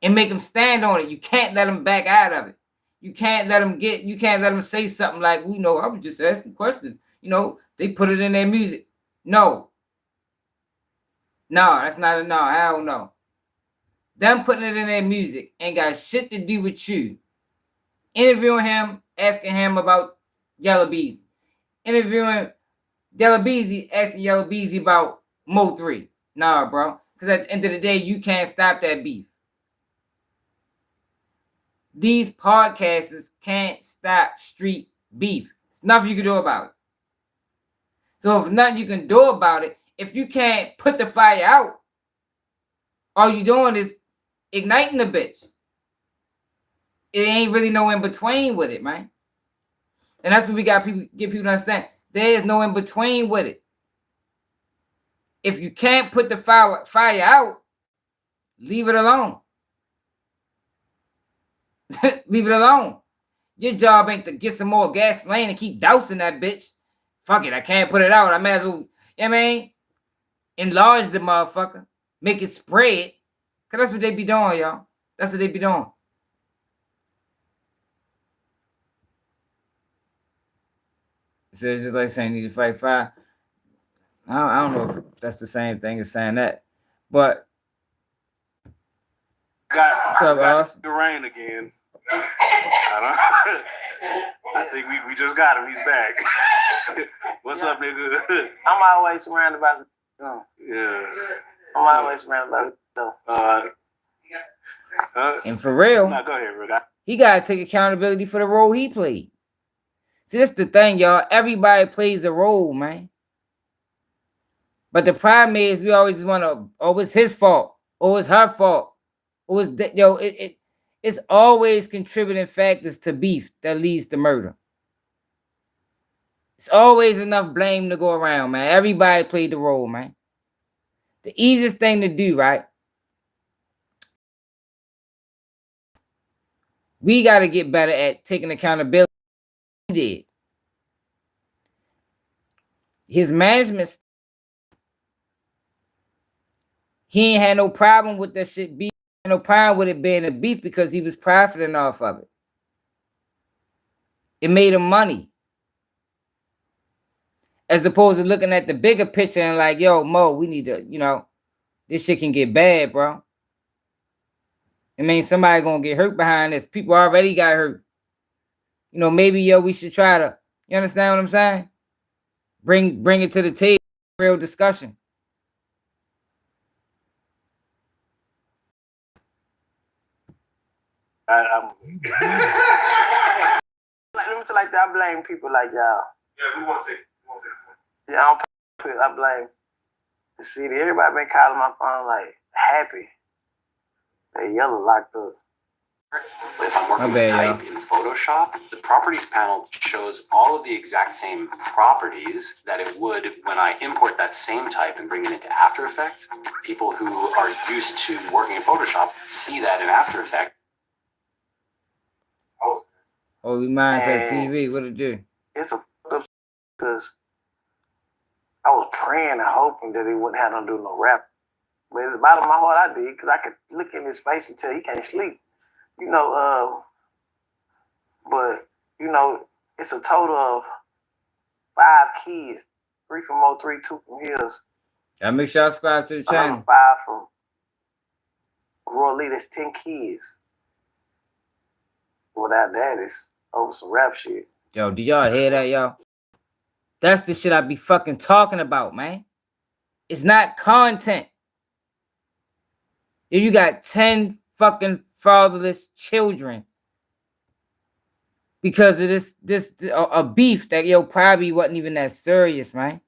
S1: And make them stand on it. You can't let them back out of it. You can't let them say something like, I was just asking questions. They put it in their music. No, that's not a no. Hell no. Them putting it in their music ain't got shit to do with you. Interviewing him, asking him about Yellow Beezy. Interviewing Yellow Beezy, asking Yellow Beezy about Mo 3. Nah, bro. Because at the end of the day, you can't stop that beef. These podcasters can't stop street beef. There's nothing you can do about it. So if nothing you can do about it, if you can't put the fire out, all you doing is igniting the bitch. It ain't really no in between with it, man. And that's what we got get people to understand. There is no in between with it. If you can't put the fire out, leave it alone. Leave it alone. Your job ain't to get some more gasoline and keep dousing that bitch. Fuck it, I can't put it out. I may as well, enlarge the motherfucker. Make it spread. Because that's what they be doing, y'all. That's what they be doing. So it's just like saying you need to fight fire. I don't know if that's the same thing as saying that. But
S17: What's up, Ross? The rain again. I think we just got him. He's back. What's up, nigga?
S13: I'm always surrounded by
S17: yeah.
S13: I'm always surrounded by
S1: and for real,
S17: go ahead, bro.
S1: He gotta take accountability for the role he played. See, that's the thing, y'all. Everybody plays a role, man. But the problem is we always want to, it's his fault, or it's her fault, or it's It's always contributing factors to beef that leads to murder. It's always enough blame to go around, man. Everybody played the role, man. The easiest thing to do, right? We got to get better at taking accountability. He did. His management, he ain't had no problem with that shit beef. No problem with it being a beef because he was profiting off of it. It made him money. As opposed to looking at the bigger picture and like, yo, Mo, we need to, you know, this shit can get bad, bro. It means somebody gonna get hurt behind this. People already got hurt. You know, maybe, yo, we should try to, you understand what I'm saying? Bring it to the table, real discussion.
S17: Let me tell like that. I blame people like y'all.
S6: Yeah, we want to take it.
S17: Yeah, I blame. See, everybody been calling my phone like happy. They yellow locked up.
S14: If I'm working with type in Photoshop, the properties panel shows all of the exact same properties that it would when I import that same type and bring it into After Effects. People who are used to working in Photoshop see that in After Effects.
S1: Holy Minds at TV, what it do?
S17: It's a because I was praying and hoping that he wouldn't have to do no rap. But at the bottom of my heart, I did, because I could look in his face and tell he can't sleep. You know, but, you know, it's a total of 5 kids. 3 from O3, 2 from Hills.
S1: I make sure I subscribe to the channel.
S17: 5 from Roy Lee. That's 10 kids. Without that, it's over some rap shit.
S1: Yo, do y'all hear that, y'all? That's the shit I be fucking talking about, man. It's not content. If you got 10 fucking fatherless children because of this a beef that, yo, probably wasn't even that serious, man.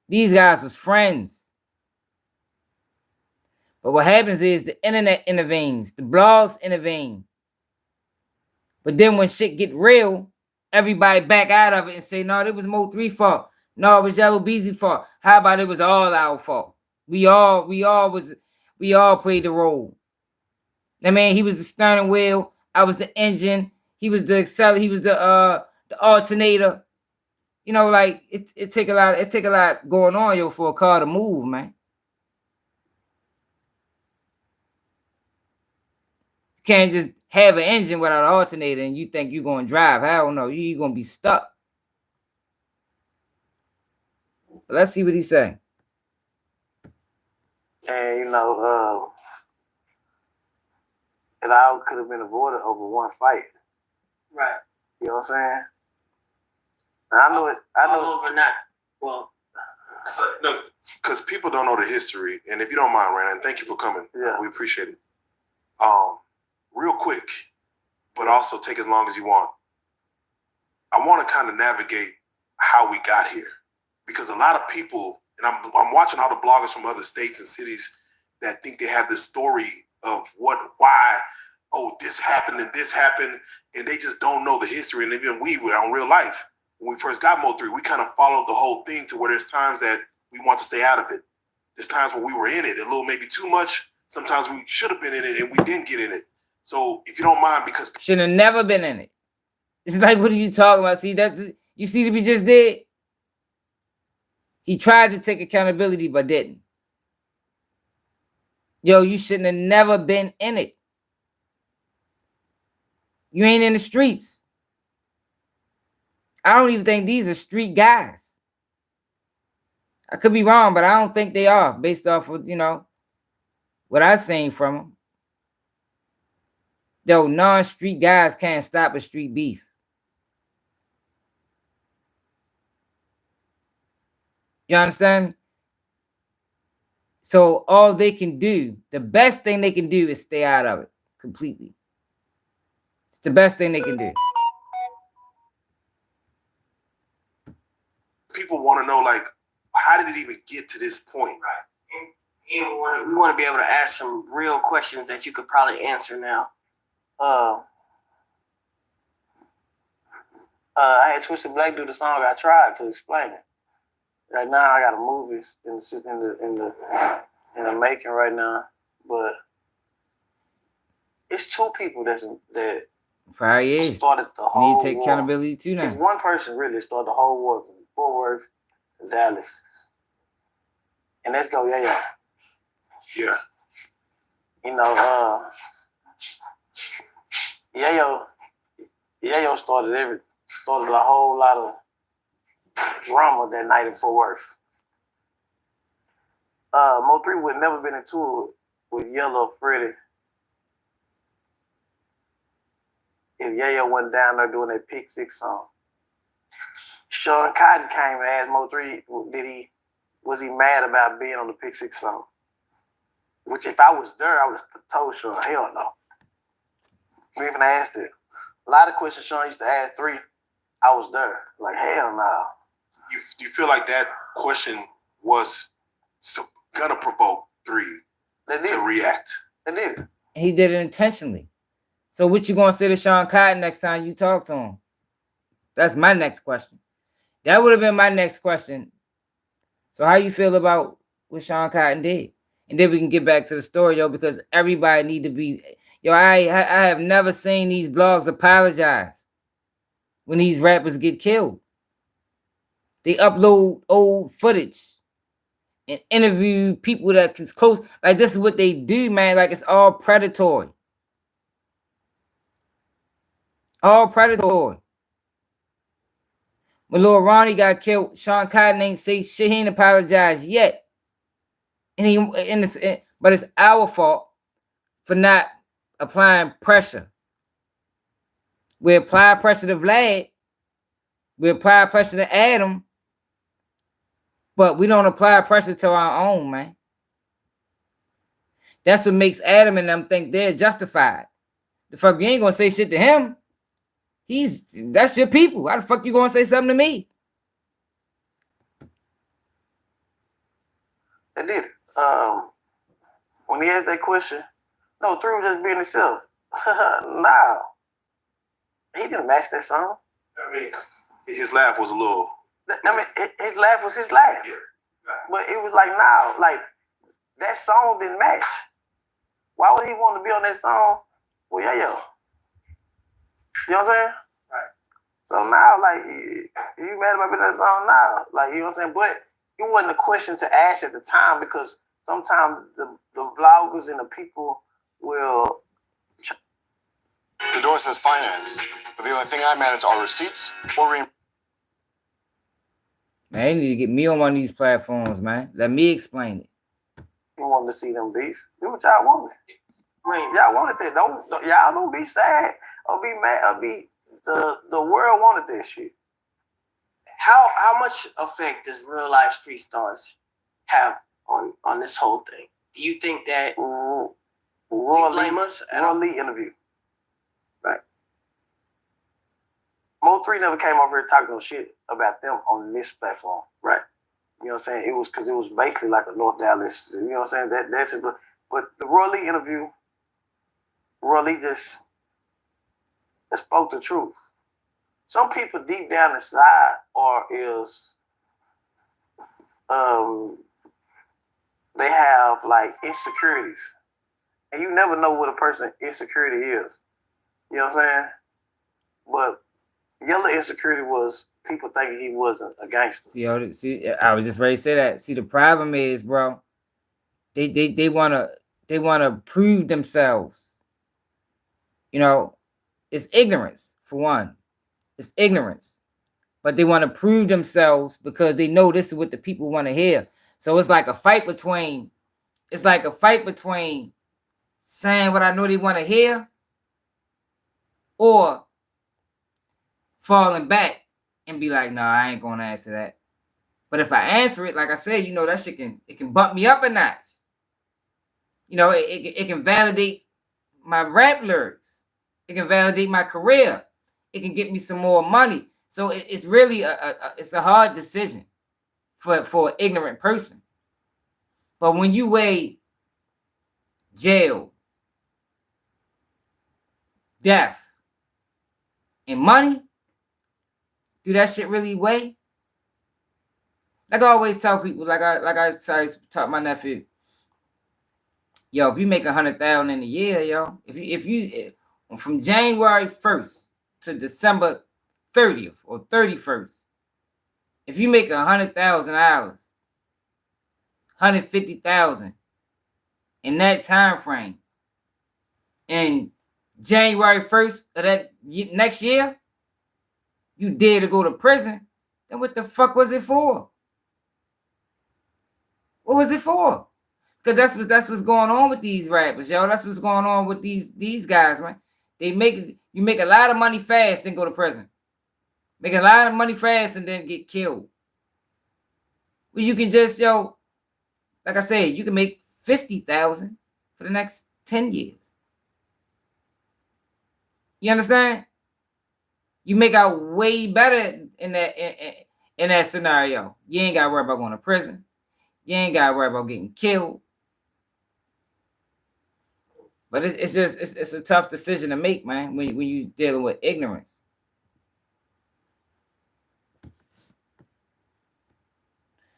S1: These guys was friends. But what happens is the internet intervenes. The blogs intervene. But then when shit get real, everybody back out of it and say, no, it was Mo 3 fault. No, it was Yellow Beezy fault. How about it was all our fault? We all played the role. I mean, he was the steering wheel. I was the engine. He was the accelerator. He was the alternator. You know, like it take a lot going on, yo, for a car to move, man. You can't just have an engine without an alternator and you think you're gonna drive. Hell no, you're gonna be stuck. But let's see what he's saying.
S17: And, you know, it all could have been avoided over one fight.
S13: Right.
S17: You know what I'm saying? And I know it. I know
S13: over not. Well,
S19: no, because people don't know the history. And if you don't mind, Ryan, thank you for coming. Yeah, we appreciate it. Real quick, but also take as long as you want. I want to kind of navigate how we got here, because a lot of people, and I'm watching all the bloggers from other states and cities that think they have this story of why, oh, this happened and this happened, and they just don't know the history. And even we, in real life, when we first got Mo3, we kind of followed the whole thing to where there's times that we want to stay out of it. There's times when we were in it a little, maybe too much. Sometimes we should have been in it and we didn't get in it. So if you don't mind, because
S1: should have never been in it. It's like, what are you talking about? See that? You see what he just did? He tried to take accountability but didn't. Yo, you shouldn't have never been in it. You ain't in the streets. I don't even think these are street guys. I could be wrong, but I don't think they are, based off of, you know, what I've seen from them. Yo, non-street guys can't stop a street beef. You understand? So all they can do, the best thing they can do is stay out of it completely. It's the best thing they can do.
S19: People want to know, like, how did it even get to this point?
S13: Right. We want to be able to ask some real questions that you could probably answer now.
S17: I had Twisted Black do the song. I tried to explain it. Right now, I got a movie in the making right now, but it's two people that
S1: probably is.
S17: started the
S1: We
S17: whole
S1: need to take
S17: war.
S1: accountability too now.
S17: It's one person really started the whole war from Fort Worth to Dallas, and let's go, yeah. You know, Yayo started a whole lot of drama that night in Fort Worth. Mo3 would never been into it with Yellow Freddy if Yayo went down there doing that Pick 6 song. Sean Cotton came and asked Mo3, was he mad about being on the Pick 6 song? Which if I was there, I would have told Sean, hell no. We even asked it. A lot of questions Sean used to ask 3, I was there. Like, hell no.
S19: You feel like that question was gonna provoke 3 to react?
S17: They did.
S1: He did it intentionally. So what you gonna say to Sean Cotton next time you talk to him? That's my next question. That would have been my next question. So how you feel about what Sean Cotton did? And then we can get back to the story, yo, because everybody need to be... Yo, I have never seen these blogs apologize when these rappers get killed. They upload old footage and interview people that is close. Like, this is what they do, man. Like, it's all predatory. All predatory. When Lil Ronnie got killed, Sean Cotton ain't say shit. He ain't apologized yet. But it's our fault for not applying pressure. We apply pressure to Vlad. We apply pressure to Adam. But we don't apply pressure to our own, man. That's what makes Adam and them think they're justified. The fuck, you ain't gonna say shit to him. That's your people. How the fuck you gonna say something to me?
S17: They did. When he asked that question, no, 3 was just being himself. Nah. He didn't match that song.
S19: I mean, his laugh was a little...
S17: I mean, his laugh was his laugh. Yeah. But it was like, nah, like, that song didn't match. Why would he want to be on that song? Well, yeah. You know what I'm saying? Right. So now, like, you mad about being on that song now? Like, you know what I'm saying? But it wasn't a question to ask at the time because sometimes the bloggers and the people will...
S3: The door says finance, but the only thing I manage are receipts or
S1: Man, they need to get me on one of these platforms, man. Let me explain it.
S17: You wanted to see them beef. Do what y'all wanted. Y'all wanted that. Y'all don't be sad or be mad or be the world wanted that shit.
S13: How much effect does real life street stars have on this whole thing? Do you think that
S17: Roy Lee interview? Right. Mo3 never came over here talking no shit about them on this platform.
S13: Right.
S17: You know what I'm saying? It was because it was basically like a North Dallas, you know what I'm saying? That's it. But the Roy Lee interview, Roy Lee just spoke the truth. Some people deep down inside they have like insecurities. And you never know what a person's insecurity is. You know what I'm saying? But Yellow insecurity was people thinking he wasn't a gangster.
S1: See, I was just ready to say that. See, the problem is, bro, they wanna prove themselves. You know, it's ignorance, for one. It's ignorance. But they want to prove themselves because they know this is what the people want to hear. So it's like a fight between saying what I know they want to hear or falling back and be like, no, I ain't gonna answer that. But if I answer it, like I said, you know, that shit can bump me up a notch. You know, it can validate my rap lyrics. It can validate my career. It can get me some more money. So it's really it's a hard decision for an ignorant person. But when you weigh jail, death, and money, do that shit really weigh? Like I always tell people, like I taught my nephew, yo, if you make 100,000 in a year, yo, if you from January 1st to December 30th or 31st, if you make $100,000, 150,000 in that time frame, and January 1st of that next year, you dare to go to prison, then what the fuck was it for? What was it for? Because that's what's going on with these rappers, yo. That's what's going on with these guys, man. You make a lot of money fast, then go to prison. Make a lot of money fast and then get killed. Well, you can just, yo, like I said, you can make 50,000 for the next 10 years. You understand? You make out way better in that scenario. You ain't got to worry about going to prison. You ain't got to worry about getting killed. But it's a tough decision to make, man, when you dealing with ignorance.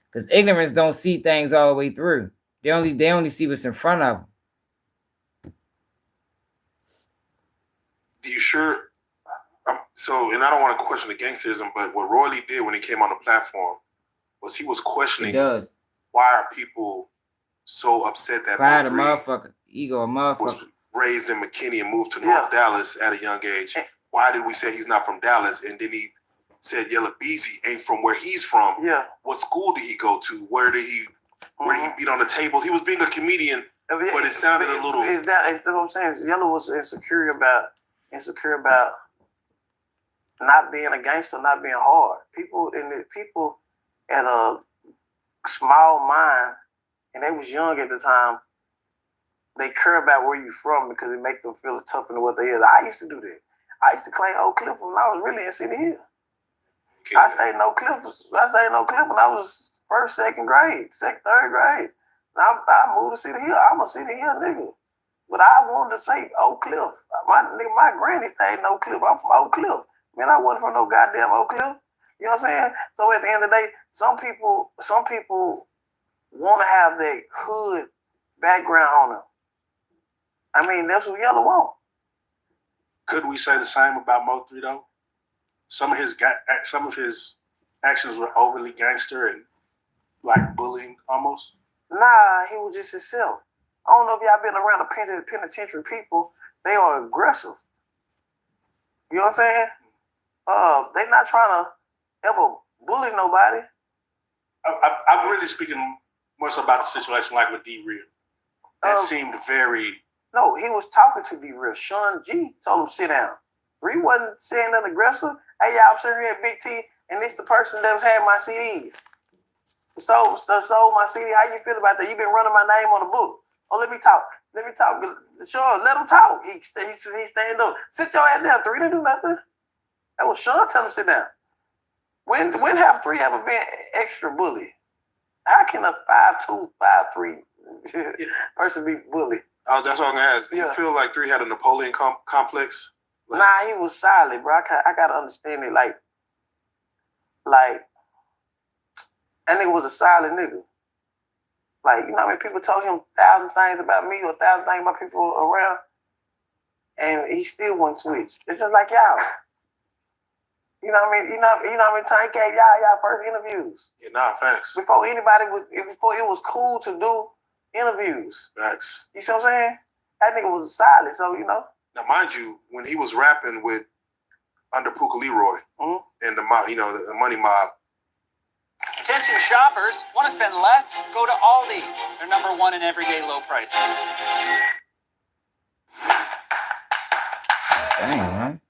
S1: Because ignorance don't see things all the way through. They only see what's in front of them.
S19: Do you sure? And I don't want to question the gangsterism, but what Roy Lee did when he came on the platform was he was questioning why are people so upset that
S1: Pride a motherfucker. Ego a motherfucker.
S19: Was raised in McKinney and moved to North Dallas at a young age. Why did we say he's not from Dallas? And then he said Yella Beezy ain't from where he's from. Yeah. What school did he go to? Where did he beat on the tables? He was being a comedian, but it sounded a little.
S17: That's what I'm saying. Yella was insecure about not being a gangster, not being hard. People at a small mind, and they was young at the time. They care about where you from because it makes them feel tougher than what they is. I used to do that. I used to claim Oak Cliff when I was really in City Hill. I stayed in Oak Cliff when I was first, third grade. Now I moved to City Hill. I'm a City Hill nigga. But I wanted to say Oak Cliff. My granny stayed in Oak Cliff. I'm from Oak Cliff. Man, I wasn't from no goddamn Oak Cliff. You know what I'm saying? So at the end of the day, some people want to have that hood background on them. I mean, that's what Yella want.
S8: Could we say the same about Mo3 though? Some of his actions were overly gangster and like bullying almost.
S17: Nah, he was just himself. I don't know if y'all been around the penitentiary people. They are aggressive. You know what I'm saying? They not trying to ever bully nobody.
S8: I'm really speaking more so about the situation like with D-Real. That seemed very...
S17: No, he was talking to D-Real. Sean G told him sit down. He wasn't saying nothing aggressive. Hey, y'all, I'm sitting here at Big T, and this the person that was having my CDs. Sold my CD. How you feel about that? You been running my name on the book. Oh, let me talk. Sean, let him talk. He stand up. Sit your ass down. 3 didn't do nothing. That was Sean telling him to sit down. When have 3 ever been extra bully? How can a 5'2", 5'3" person be bullied?
S19: That's what I'm gonna ask. Do you feel like 3 had a Napoleon complex?
S17: Nah, he was solid, bro. I gotta understand it. Like that nigga was a solid nigga. Like, you know what I mean? People told him 1,000 things about me or 1,000 things about people around, and he still wouldn't switch. It's just like y'all. You know what I mean? You know how many times he gave y'all first interviews?
S19: Yeah, nah, facts.
S17: Before it was cool to do interviews.
S19: Facts.
S17: You see what I'm saying? That nigga was solid, so you know.
S19: Now, mind you, when he was rapping with under Puka Leroy and the mob, the Money Mob.
S14: Attention shoppers, want to spend less? Go to Aldi. They're #1 in everyday low prices.
S1: Dang, man.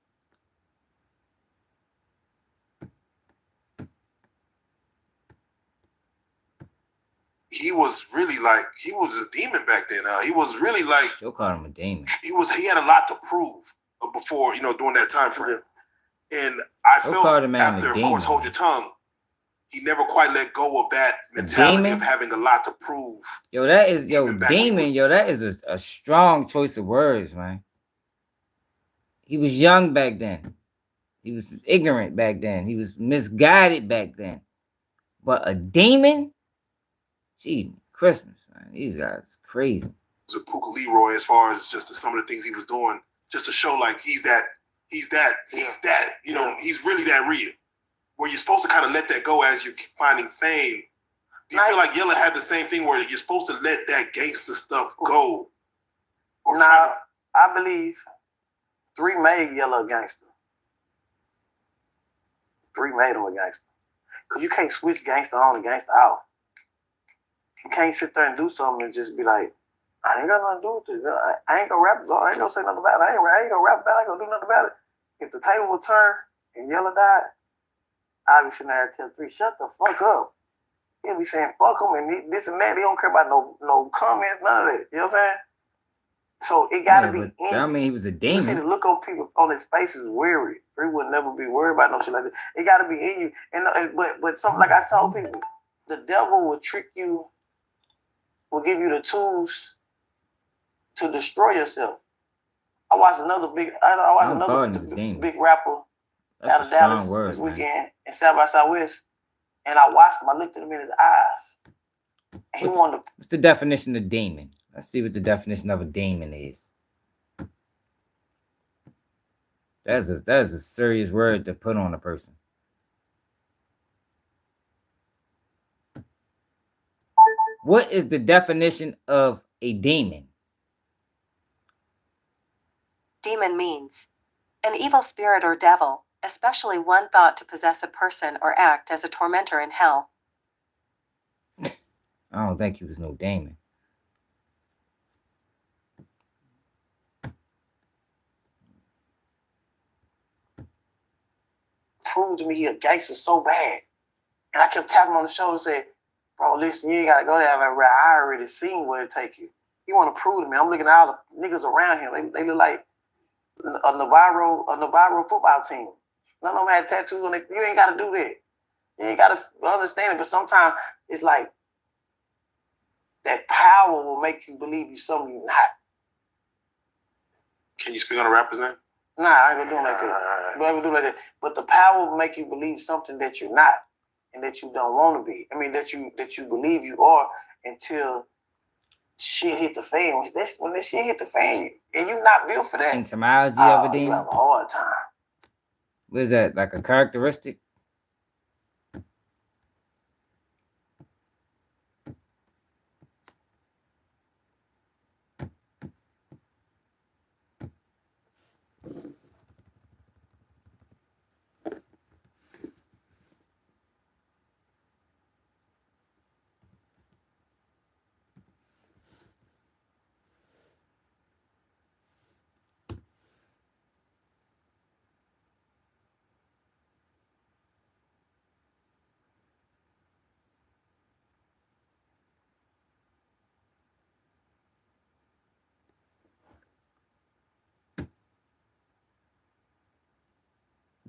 S19: He was really he was a demon back then. He was really
S1: Still call him a demon.
S19: He had a lot to prove before, during that time frame. And I felt after, of course, Hold Your Tongue, he never quite let go of that mentality of having a lot to prove.
S1: Yo, that is demon. That is a strong choice of words, man. He was young back then. He was ignorant back then. He was misguided back then. But a demon? Gee, Christmas, man. These guys crazy.
S19: Was a Puka Leroy as far as just some of the things he was doing, just to show like he's that, you know, he's really that real. Where you're supposed to kind of let that go as you're finding fame. Do you feel like Yella had the same thing where you're supposed to let that gangster stuff go? Or
S17: now, I believe 3 made Yella a gangster. 3 made him a gangster. Because you can't switch gangster on and gangster off. You can't sit there and do something and just be like, I ain't got nothing to do with this. I ain't gonna rap. I ain't gonna say nothing about it. I ain't gonna rap about it. I ain't gonna do nothing about it. If the table would turn and Yella died, I'd be sitting there and tell 3, shut the fuck up. He'll be saying fuck him and this and that. He don't care about no comments, none of that. You know what I'm saying? So it gotta be in
S1: I mean, he was a demon.
S17: You see the look on people on his face is weary. He would never be worried about no shit like that. It gotta be in you. And but something like I told people, the devil will trick you, will give you the tools to destroy yourself. I watched another big rapper out of Dallas this weekend in South by Southwest, and I watched him. I looked at him in his eyes. And
S1: What's the definition of demon? Let's see what the definition of a demon is. That is a serious word to put on a person. What is the definition of a demon?
S11: Demon means an evil spirit or devil, especially one thought to possess a person or act as a tormentor in hell.
S1: I don't think he was no demon.
S17: Proved to me he a gangster so bad. And I kept tapping him on the shoulder and said, bro, listen, you ain't gotta go there. I already seen where it take you. He wanna prove to me. I'm looking at all the niggas around him. They look like a Navarro football team. None of them had tattoos on it. You ain't gotta do that. You ain't gotta understand it, but sometimes it's like that power will make you believe you're something you're not.
S19: Can you speak on a rapper's name?
S17: Nah, I ain't gonna do it like that. I ain't gonna do it like that. But the power will make you believe something that you're not and that you don't want to be. I mean, that you believe you are until shit hit the fan. When this shit hit the fan, and you're not built for that.
S1: Etymology of a demon?
S17: You have a hard time.
S1: What is that? Like a characteristic?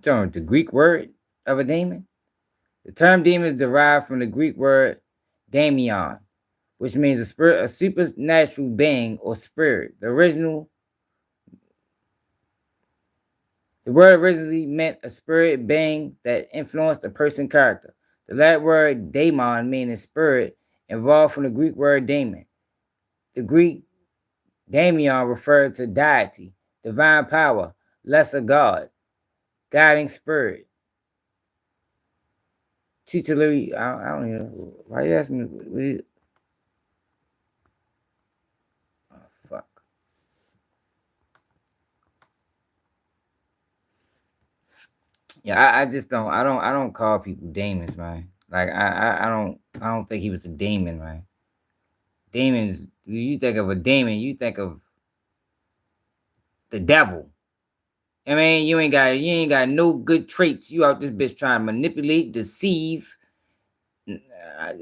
S1: The Greek word of a demon? The term demon is derived from the Greek word daimon, which means a spirit, a supernatural being or spirit. The word originally meant a spirit being that influenced a person's character. The Latin word daimon, meaning spirit, evolved from the Greek word daemon. The Greek daimon referred to deity, divine power, lesser god, guiding spirit. Tutelary, I don't even know. Why you ask me? Oh, fuck. Yeah, I just don't. I don't call people demons, man. Like I don't think he was a demon, man. Demons. When you think of a demon, you think of the devil. I mean, you ain't got no good traits. You out this bitch trying to manipulate, deceive.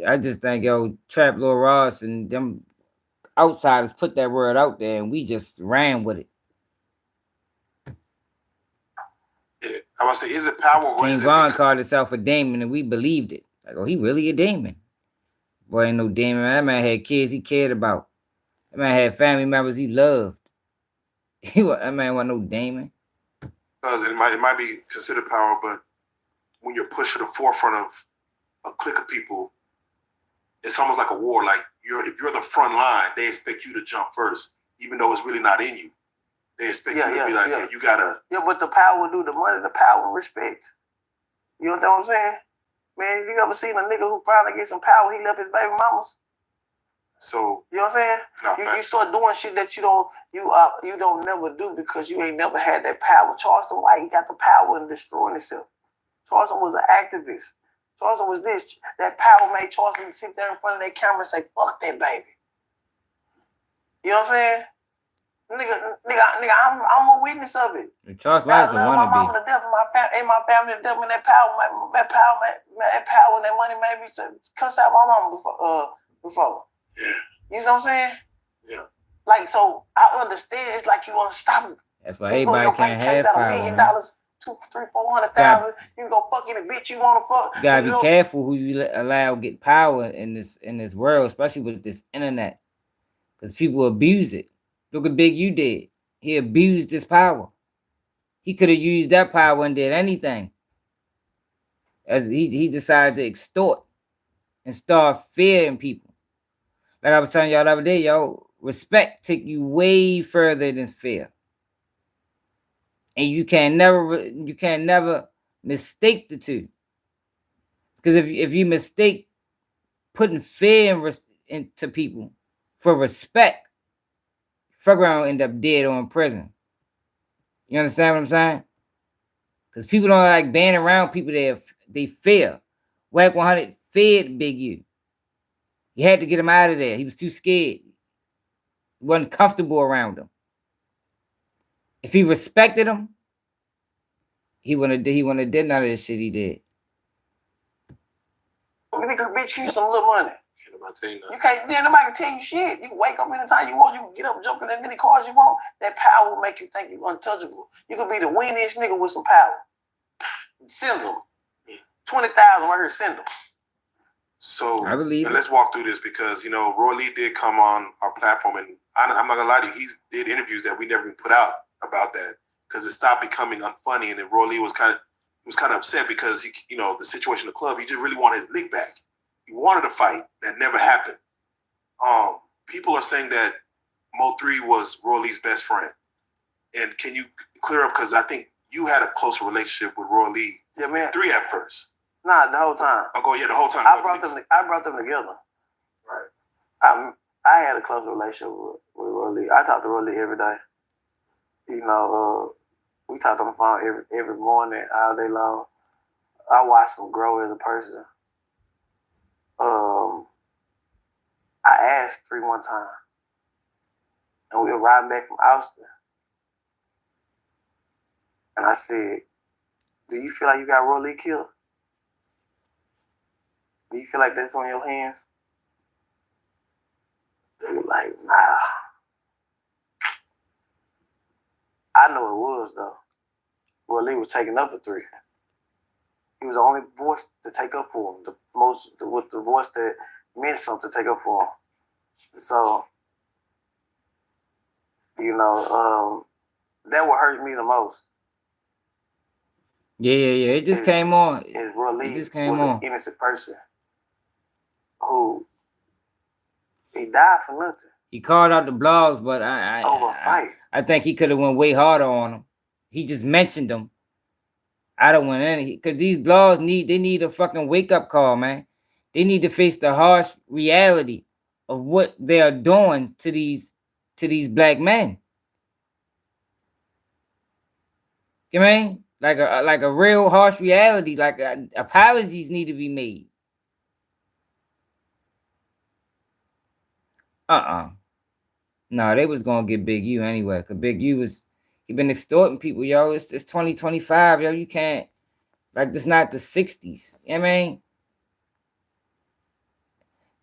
S1: I just think Trap Lil Ross and them outsiders put that word out there, and we just ran with it.
S19: I was say, is it power or
S1: King
S19: is
S1: Von
S19: it?
S1: called himself a demon, and we believed it. Like, he really a demon? Boy, ain't no demon. That man had kids he cared about. That man had family members he loved. That man wasn't no demon.
S19: Because it might be considered power, but when you're pushed to the forefront of a clique of people, it's almost like a war. Like if you're the front line, they expect you to jump first, even though it's really not in you. They expect you to be like, yeah, you gotta.
S17: Yeah, but the power do the money, the power respect. You know what I'm saying? Man, you ever seen a nigga who finally get some power, he left his baby mamas?
S19: So
S17: you know what I'm saying? You start doing shit that you don't never do because you ain't never had that power. Charleston White, he got the power in destroying himself. Charleston was an activist. Charleston was this. That power made Charleston sit there in front of that camera and say, fuck that baby. You know what I'm saying? Nigga, I'm a witness of it.
S1: Charleston White is a
S17: I love my mama
S1: wannabe.
S17: to death and my family to death, and that power and that money made me cuss out my mama before.
S19: Yeah.
S17: You know what I'm saying?
S19: Yeah.
S17: Like, so I understand. It's like you want to stop it.
S1: That's why everybody can't have
S17: got
S1: power.
S17: $1 million,
S1: Man.
S17: $200,000, $300,000. You can go fuck any bitch you want to fuck.
S1: You gotta be careful who you allow get power in this world, especially with this internet, because people abuse it. Look at Big U did. He abused his power. He could have used that power and did anything. As he decided to extort and start fearing people. Like I was telling y'all the other day, yo, respect take you way further than fear. And you can never mistake the two. Because if you mistake putting fear into people for respect, fuck around end up dead or in prison. You understand what I'm saying? Because people don't like being around people that they fear. Wack 100 feared Big U. He had to get him out of there. He was too scared. He wasn't comfortable around him. If he respected him, he wouldn't have did none of this shit he did.
S17: Nigga, bitch, give you some little money.
S19: You
S17: can't, nobody can tell you shit. You can wake up anytime you want. You can get up, jump in as many cars you want. That power will make you think you're untouchable. You could be the winningest nigga with some power. Send them. 20,000 right here, send them.
S19: So
S1: I believe
S19: and let's walk through this because Roy Lee did come on our platform, and I'm not gonna lie to you, he did interviews that we never even put out about that because it stopped becoming unfunny, and then Roy Lee was kind of upset because he, the situation in the club, he just really wanted his lick back. He wanted a fight that never happened. People are saying that Mo 3 was Roy Lee's best friend, and can you clear up because I think you had a closer relationship with Roy Lee.
S17: Yeah, man.
S19: 3 at first.
S17: Nah, the whole time.
S19: The whole time.
S17: I brought them together.
S19: Right.
S17: I had a close relationship with Roy Lee. I talk to Roy Lee every day. We talk on the phone every morning, all day long. I watched him grow as a person. I asked 3 one time, and we were riding back from Austin, and I said, "Do you feel like you got Roy Lee killed? Do you feel like that's on your hands?" They were like, "Nah." I know it was though. Roy Lee was taking up for 3. He was the only voice to take up for him. With the voice that meant something to take up for him. So, that would hurt me the most.
S1: Yeah. It just came on.
S17: Roy Lee
S1: it just came on.
S17: An innocent person who he died for nothing.
S1: He called out the blogs, but I think he could have went way harder on him. He just mentioned them. I don't want any, because these blogs need a fucking wake up call, man. They need to face the harsh reality of what they are doing to these black men. You know what I mean? Like a real harsh reality. Like apologies need to be made. No, they was gonna get Big U anyway. Cause Big U he been extorting people, yo. It's 2025, yo. You can't, like, this not the 60s. You know what I mean?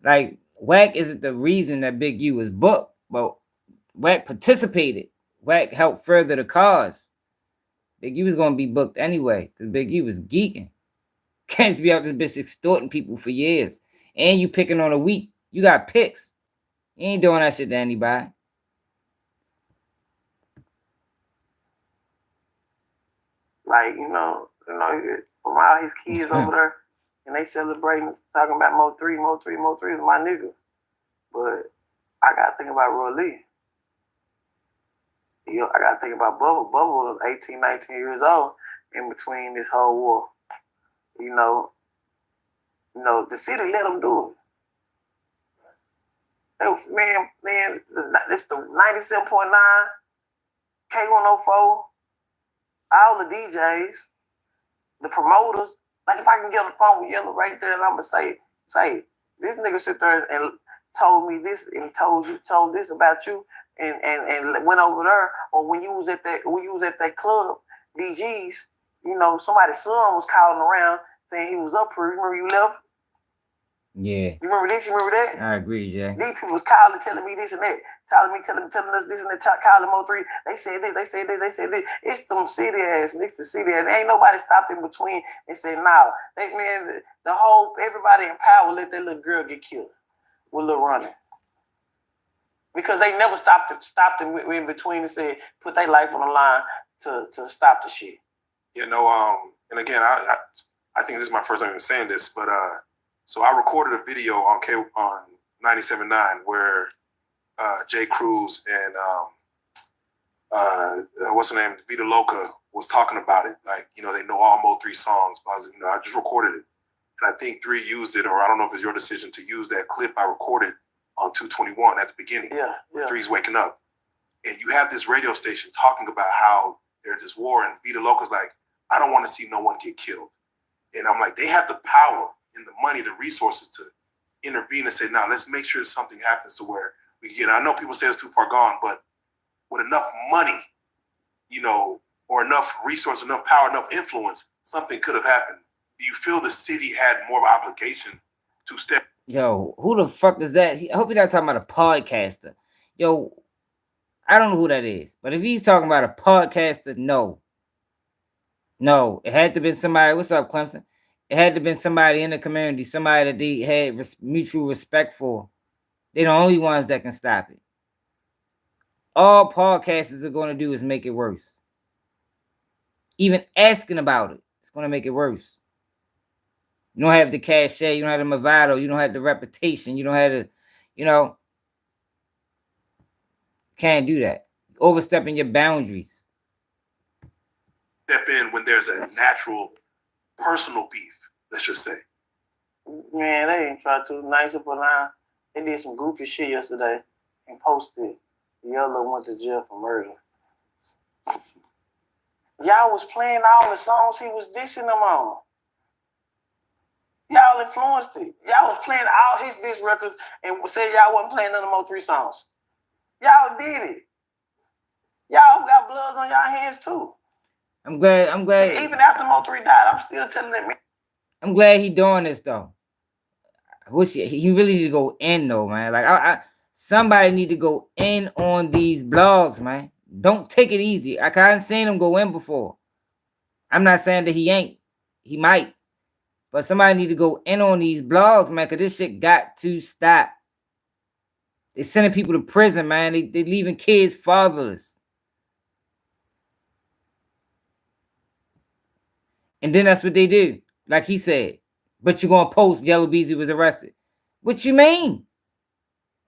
S1: Like, Wack isn't the reason that Big U was booked, but Wack participated. Wack helped further the cause. Big U was gonna be booked anyway, because Big U was geeking. Can't be out this bitch extorting people for years. And you picking on a week. You got picks. You ain't doing that shit to anybody.
S17: Like, from all his kids over there, and they celebrating, talking about Mo 3 is my nigga. But I gotta think about Roy Lee. I gotta think about Bubba. Bubba was 18, 19 years old in between this whole war. The city let them do it. Man, it's the 97.9, K104, all the DJs, the promoters. Like, if I can get on the phone with Yellow right there, and I'm gonna say, this nigga sit there and told me this and told this about you, and went over there. Or when you was at that club, DG's, somebody's son was calling around saying he was up here. Remember you left?
S1: Yeah.
S17: You remember this? You remember that?
S1: I agree, Jay.
S17: These people was calling, telling me this and that, telling us this and that, calling Mo 3. They said this, they said this. It's them city ass, niggas, the city ass. Ain't nobody stopped in between and said, nah. Everybody in power let that little girl get killed with Lil Running. Because they never stopped in between and said, put their life on the line to stop the shit.
S3: And again, I think this is my first time even saying this, but so I recorded a video on 97.9 where Jay Cruz and what's her name, Vita Loca was talking about it. Like, they know all Mo 3 songs, but I just recorded it. And I think 3 used it, or I don't know if it's your decision to use that clip I recorded on 221 at the beginning. Where 3's waking up. And you have this radio station talking about how there's this war, and Vita Loca's like, I don't want to see no one get killed. And I'm like, they have the power and the money, the resources to intervene and say, now let's make sure something happens to where we get. I know people say it's too far gone, but with enough money, or enough resource, enough power, enough influence, something could have happened. Do you feel the city had more obligation to step?
S1: Yo, who the fuck is that? I hope you're not talking about a podcaster. Yo, I don't know who that is, but if he's talking about a podcaster, no. No, it had to be somebody. What's up, Clemson? It had to be somebody in the community, somebody that they had mutual respect for. They're the only ones that can stop it. All podcasters are going to do is make it worse. Even asking about it, it's going to make it worse. You don't have the cachet, you don't have the bravado, you don't have the reputation, you don't have the, can't do that. Overstepping your boundaries.
S3: Step in when there's a natural personal beef, let's just say.
S17: Man, they ain't tried to nice up or down. They did some goofy shit yesterday and posted Yellow went to jail for murder. Y'all was playing all the songs he was dissing them on. Y'all influenced it. Y'all was playing all his diss records and said y'all wasn't playing none of Mo 3 songs. Y'all did it. Y'all got bloods on y'all hands too.
S1: I'm glad.
S17: Even after Mo 3 died, I'm still telling that man.
S1: I'm glad he doing this though. I wish he really need to go in though, man. Like somebody need to go in on these blogs, man. Don't take it easy. I haven't seen him go in before. I'm not saying that he ain't. He might. But somebody need to go in on these blogs, man, because this shit got to stop. They sending people to prison, man. They leaving kids fatherless. And then that's what they do. Like he said. But you're going to post Yellow Beezy was arrested. What you mean?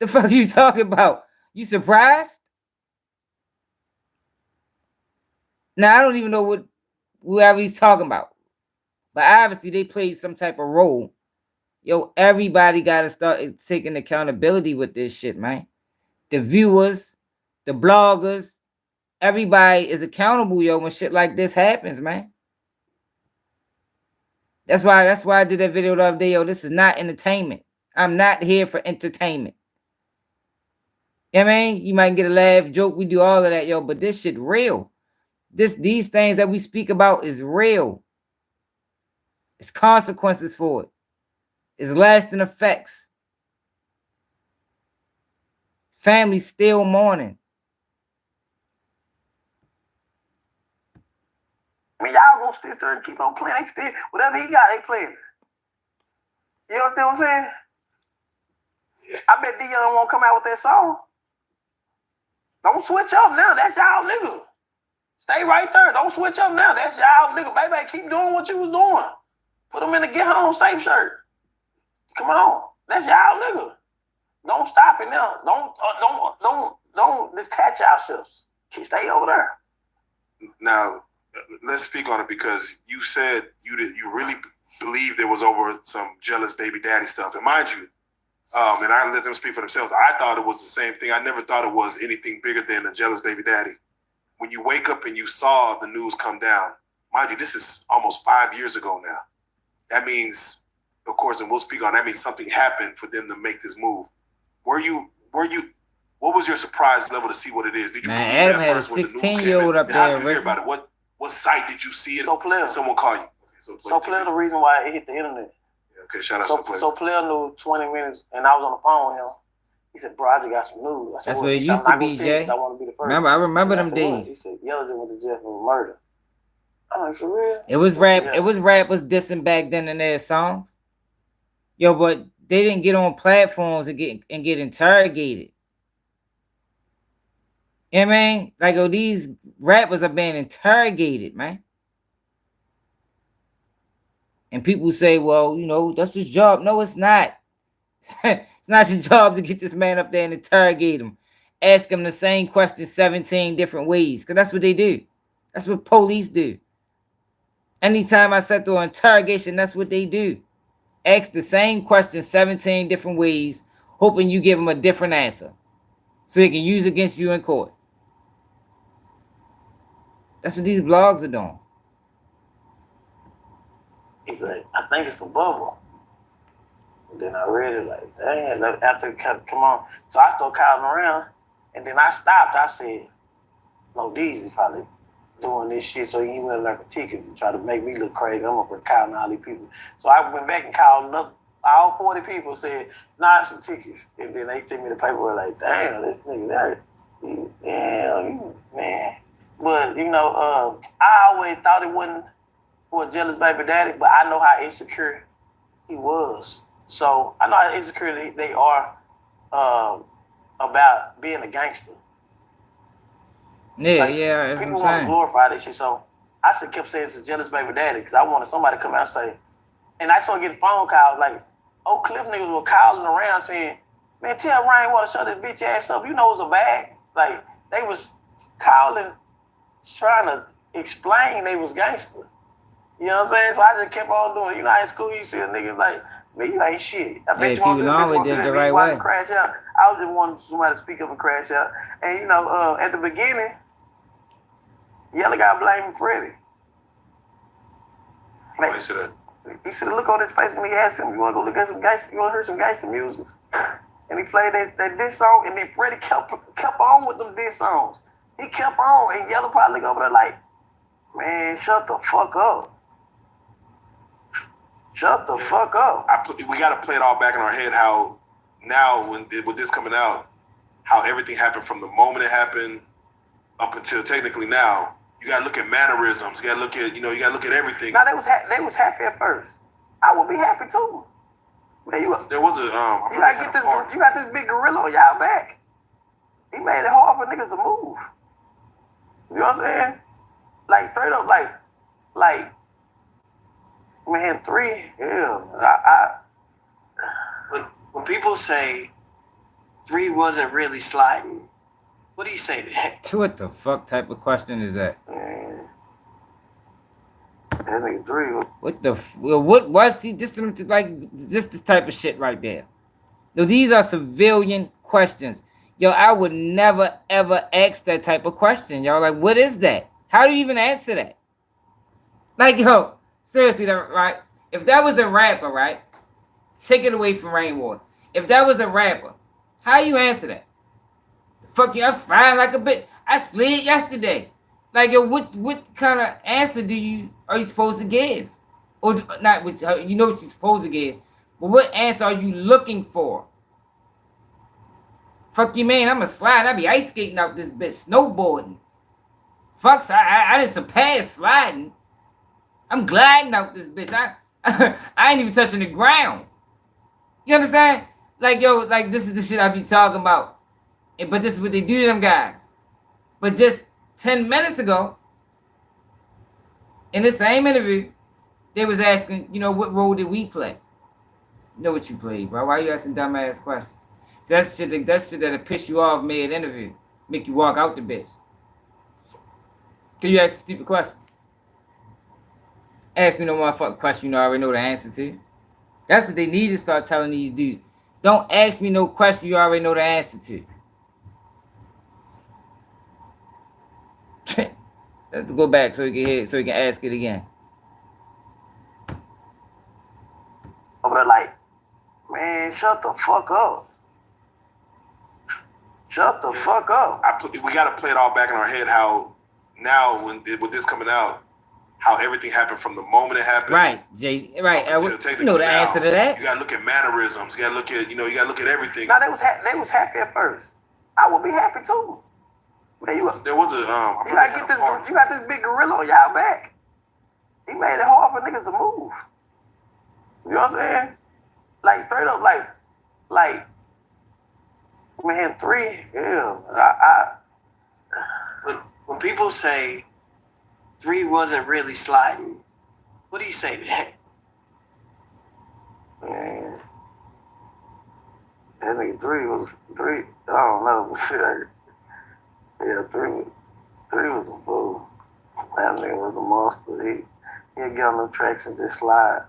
S1: The fuck are you talking about? You surprised? Now, I don't even know whoever he's talking about. But obviously, they played some type of role. Yo, everybody got to start taking accountability with this shit, man. The viewers, the bloggers, everybody is accountable, yo, when shit like this happens, man. That's why I did that video the other day, yo. This is not entertainment. I'm not here for entertainment. You know what I mean? You might get a laugh, joke, we do all of that, yo, but this shit real. These things that we speak about is real. It's consequences for it. It's lasting effects. Families still mourning.
S17: I mean, y'all gonna sit there and keep on playing. They still, whatever he got, they playing. You understand what I'm saying? I bet Dion won't come out with that song. Don't switch up now. That's y'all nigga. Stay right there. Don't switch up now. That's y'all nigga. Baby, keep doing what you was doing. Put them in the get home safe shirt. Come on. That's y'all nigga. Don't stop it now. Don't detach yourselves. Stay over there.
S19: Now, let's speak on it because you said you really believed there was over some jealous baby daddy stuff. And mind you, and I let them speak for themselves, I thought it was the same thing. I never thought it was anything bigger than a jealous baby daddy. When you wake up and you saw the news come down, mind you, this is almost 5 years ago now. That means, of course, and we'll speak on that, means something happened for them to make this move. What was your surprise level to see what it is? Did you believe
S1: Adam
S19: it
S1: had a
S19: at first when the news
S1: 16-year-old
S19: came
S1: up
S19: in? How
S1: there.
S19: did you hear about it? What site did you see it?
S17: So Player.
S19: Did someone call you?
S17: So Player, the reason why it hit the internet.
S19: Yeah, okay, shout out to Player.
S17: So Player knew 20 minutes, and I was on the phone with him. He said, bro, I just got some news. I said,
S1: That's what it used to be, Jay.
S17: I want to be the first.
S1: I remember them
S17: said,
S1: days.
S17: He said, Yellow went to jail for murder. I'm like, for real?
S1: It was rappers dissing back then in their songs. Yo, but they didn't get on platforms and get interrogated. You know what I mean? Like, oh, these rappers are being interrogated, man. And people say, well, you know, that's his job. No, it's not. It's not your job to get this man up there and interrogate him. Ask him the same question 17 different ways. Because that's what they do. That's what police do. Anytime I set through an interrogation, that's what they do. Ask the same question 17 different ways, hoping you give them a different answer. So they can use against you in court. That's what these blogs are doing.
S17: He's like, I think it's for Bubble. And then I read it like, dang, after it come on. So I started calling around, and then I stopped. I said, no, these is probably doing this shit so he went like a ticket and try to make me look crazy. I'm up there calling all these people. So I went back and called another, all 40 people said, nah, it's some tickets. And then they sent me the paperwork like, damn, this nigga there. Damn, man. But, you know, I always thought it wasn't for a jealous baby daddy, but I know how insecure he was. So I know how insecure they are about being a gangster.
S1: Yeah,
S17: like,
S1: yeah, that's
S17: people
S1: what I'm
S17: want to
S1: saying.
S17: glorify this shit. So I kept saying it's a jealous baby daddy because I wanted somebody to come out and say, and I started getting phone calls like, Oak Cliff niggas were calling around saying, man, tell Ryan want to shut this bitch ass up. You know it's a bag. Like, they was calling, trying to explain they was gangster. You know what I'm saying? So I just kept on doing. You know how in school you see a nigga like, man, you ain't shit. I bet you want to do this,
S1: did the right way.
S17: Crash out. I was just wanting somebody to speak up and crash out. And you know, at the beginning, Yellow got blaming Freddie. Like,
S19: he said that.
S17: He said, look on his face when he asked him, you want to go look at some gangster, you want to hear some gangster music? And he played that diss song, and then Freddie kept on with them diss songs. He kept on, and Yellow probably look over there like, man, shut the fuck up. Shut the fuck up.
S19: We got to play it all back in our head how now, with this coming out, how everything happened from the moment it happened up until technically now. You got to look at mannerisms. You got to look at, you got to look at everything.
S17: Now, they was happy at first. I would be happy too. Man,
S19: there was a,
S17: you got this big gorilla on y'all back. He made it hard for niggas to move. You know what I'm saying? Like, straight up, like, man, 3, yeah.
S13: When people say 3 wasn't really sliding, what do you say to that?
S1: What the fuck type of question is that?
S17: Man. That nigga 3.
S1: What the what was he? This type of shit right there. Yo, these are civilian questions. Yo, I would never ever ask that type of question. Y'all, like, what is that? How do you even answer that? Like, yo, seriously, right? If that was a rapper, right? Take it away from Rainwater. If that was a rapper, how you answer that? Fuck you, I'm sliding like a bitch. I slid yesterday. Like, yo, what kind of answer are you supposed to give? Or not, you know what you're supposed to give, but what answer are you looking for? Fuck you, man, I'm a slide. I be ice skating out this bitch, snowboarding. Fucks, I didn't surpass sliding. I'm gliding out this bitch. I ain't even touching the ground. You understand? Like, yo, like, this is the shit I be talking about. But this is what they do to them guys. But just 10 minutes ago, In the same interview, they was asking, you know, what role did we play? You know what you played, bro. Why you asking dumbass questions? So that shit that'll piss you off mid-interview. Make you walk out the bitch. Can you ask a stupid question? Ask me no motherfucking question you already know the answer to. That's what they need to start telling these dudes. Don't ask me no question you already know the answer to. Let's go back so he can hear it, so he can ask it again.
S17: Over there like, man, shut the fuck up. Shut the fuck up.
S19: We got to play it all back in our head how now with this coming out, how everything happened from the moment it happened.
S1: Right, Jay. Right. You know the answer to that.
S19: You got to look at mannerisms. You got to look at, you got to look at everything.
S17: Now they was happy at first. I would be happy too. Man,
S19: there was a
S17: you got this big gorilla on y'all back. He made it hard for niggas to move. You know what I'm saying? Like straight up, like man, 3, yeah.
S13: When people say 3 wasn't really sliding, what do you say to that?
S17: Man, that nigga 3 was 3. I don't know. Yeah, 3 was a fool. That nigga was a monster. He'd get on them tracks and just slide.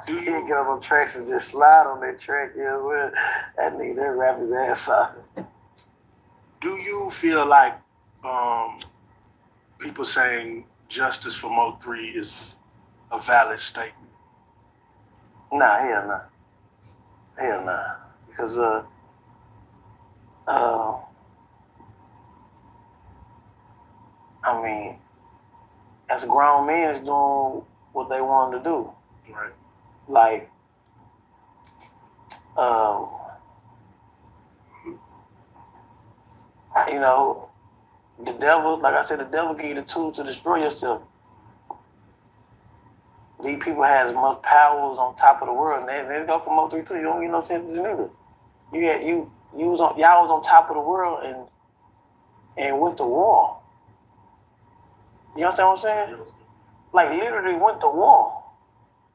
S17: He'd get on them tracks and just slide on that track. You know what? That nigga, that rap his ass off.
S9: Do you feel like people saying justice for Mo 3 is a valid statement?
S17: Nah, hell nah. Hell nah. Because I mean, as grown men is doing what they wanted to do.
S9: Right.
S17: Like, you know, the devil, like I said, the devil give you the tool to destroy yourself. These people had as much powers on top of the world, and they go for Mo 3 too. You don't get no sense either. Y'all was on top of the world and went to war. You understand what I'm saying? Like literally went to war.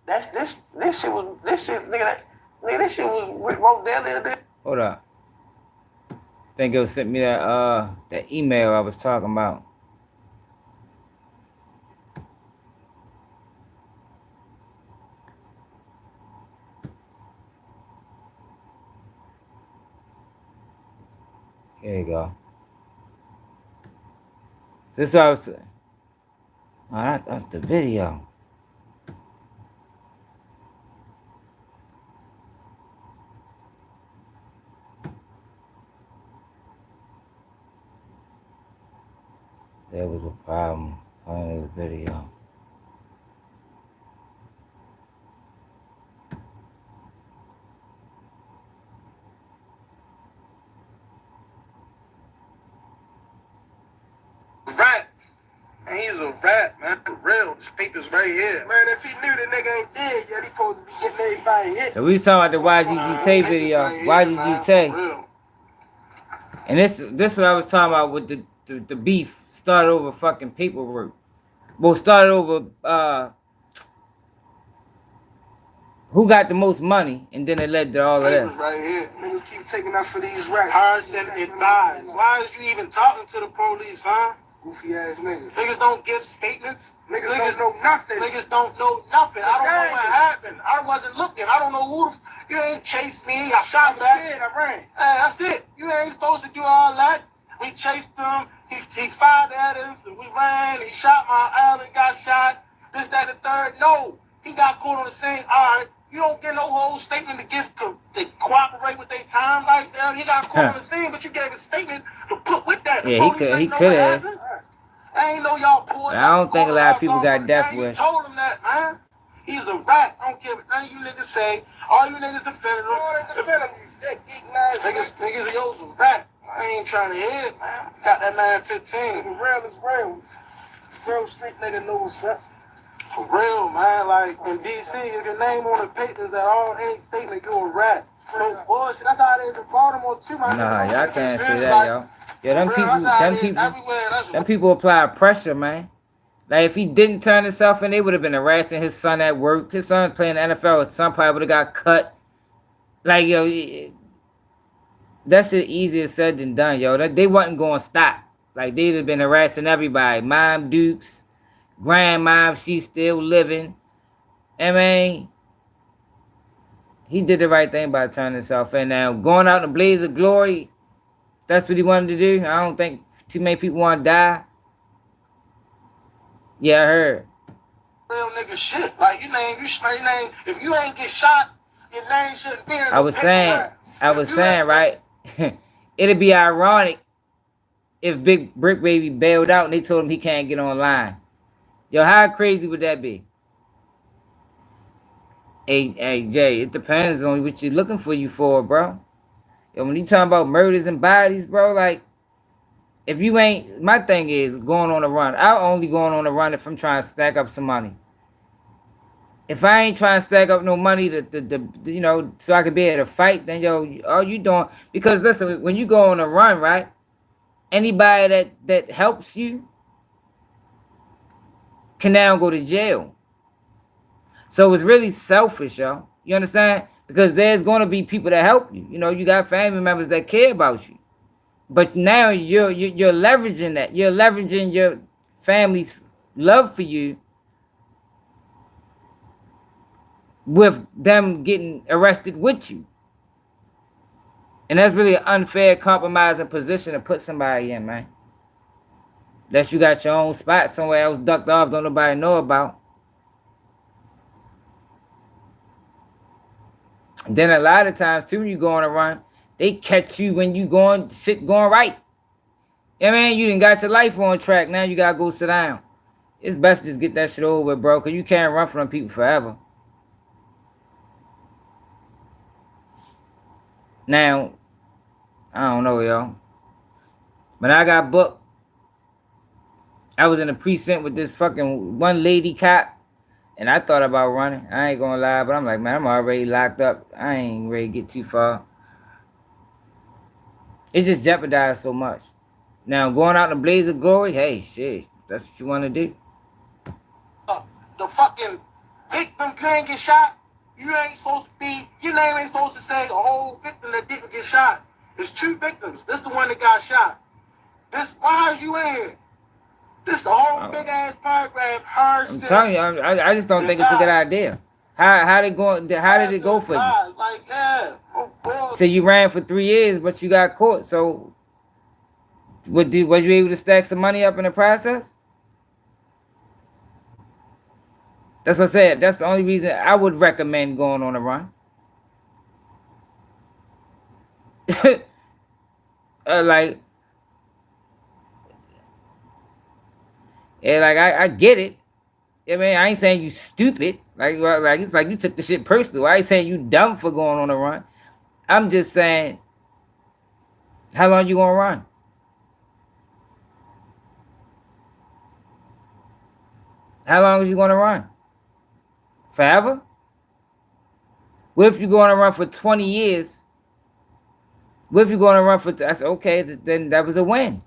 S17: This shit was this shit wrote down.
S1: Hold up. I think it was sent me that email I was talking about. Here you go. So this is what I was saying. Oh, that's the video. There was a problem playing this video.
S6: Rat. And he's a rat, man. For real. This paper's right here. Man, if he knew the nigga ain't dead yet, he supposed to be getting everybody hit.
S1: So we was talking about the YGGT video. YGGT. And this what I was talking about with the beef started over fucking paperwork. Well, started over who got the most money, and then it led to all of this.
S6: Right here. Niggas keep taking up for these rats. Harrison advised. Why is you even talking to the police, huh? Goofy ass niggas. Niggas don't give statements. Niggas don't know nothing. Niggas don't know nothing. I don't know what happened. I wasn't looking. I don't know who you ain't chased me. I shot back. Scared. I ran. That's it. You ain't supposed to do all that. We chased him. He fired at us, and we ran. He shot my Allen, got shot. This, that, and the third. No, he got caught on the scene. All right. You don't get no whole statement to give to cooperate with their time like that. He got caught on the scene, but you gave a statement to put with that.
S1: Yeah, he could have.
S6: I ain't know y'all pulled.
S1: I don't think a lot of people got death wish.
S6: You told him that, man. He's a rat. I don't care what none of you niggas say. All you niggas defended him. Niggas, yo's a rat. I ain't trying to hear it, man. Got that man 15. Real is real. Real street nigga know what's up. For real, man. Like in DC, if your name on the papers at all, any statement, you a rat. No bullshit. That's how it is in Baltimore too, man.
S1: Nah, y'all can't say that, y'all. Yo, them people apply pressure, man. Like if he didn't turn himself in, they would have been harassing his son at work. His son playing the NFL, his son probably would have got cut. Like, yo, that shit easier said than done, yo. They wasn't going to stop. Like, they'd have been harassing everybody. Mom Dukes, grandmom, she's still living. I mean, he did the right thing by turning himself in. Now, going out in a blaze of glory, that's what he wanted to do. I don't think too many people want to die. Yeah, I heard.
S19: Real nigga shit. Like, your name, if you ain't get shot, your name shouldn't be in
S1: I was saying, right? It'd be ironic if Big Brick Baby bailed out and they told him he can't get online. Yo, how crazy would that be? Hey, Jay, it depends on what you're looking for you for, bro. Yo, when you talking about murders and bodies, bro, like, if you ain't, my thing is going on a run. I'll only going on a run if I'm trying to stack up some money. If I ain't trying to stack up no money you know, so I can be able to fight, then yo, all you doing, because listen, when you go on a run, right? Anybody that helps you can now go to jail. So it's really selfish, yo. You understand? Because there's going to be people that help you. You know, you got family members that care about you. But now you're leveraging that. You're leveraging your family's love for you with them getting arrested with you. And that's really an unfair, compromising position to put somebody in, man. Unless you got your own spot somewhere else ducked off, don't nobody know about. And then a lot of times, too, when you go on a run, they catch you when you going right. Yeah, man, you done got your life on track. Now you got to go sit down. It's best to just get that shit over with, bro, because you can't run from them people forever. Now, I don't know, yo. When I got booked, I was in a precinct with this fucking one lady cop, and I thought about running. I ain't gonna lie, but I'm like, man, I'm already locked up. I ain't ready to get too far. It just jeopardized so much. Now, going out in a blaze of glory, hey, shit, that's what you want to do.
S19: The fucking victim can't get shot. You ain't supposed to be, your name ain't supposed to say a whole victim that didn't get shot. There's two victims. This the one that got shot. Why are you in here? This the whole big ass paragraph.
S1: I'm telling you, I just don't think it's a good idea. How did it go for you?
S19: Like, yeah.
S1: So you ran for 3 years, but you got caught. So, was you able to stack some money up in the process? That's what I said. That's the only reason I would recommend going on a run. Like, yeah, like I get it. I mean, I ain't saying you stupid. Like it's like you took the shit personal. I ain't saying you dumb for going on a run. I'm just saying, how long you gonna run? How long is you gonna run? Forever? What if you're gonna run for 20 years? What if you're gonna run for? I said, okay, then that was a win.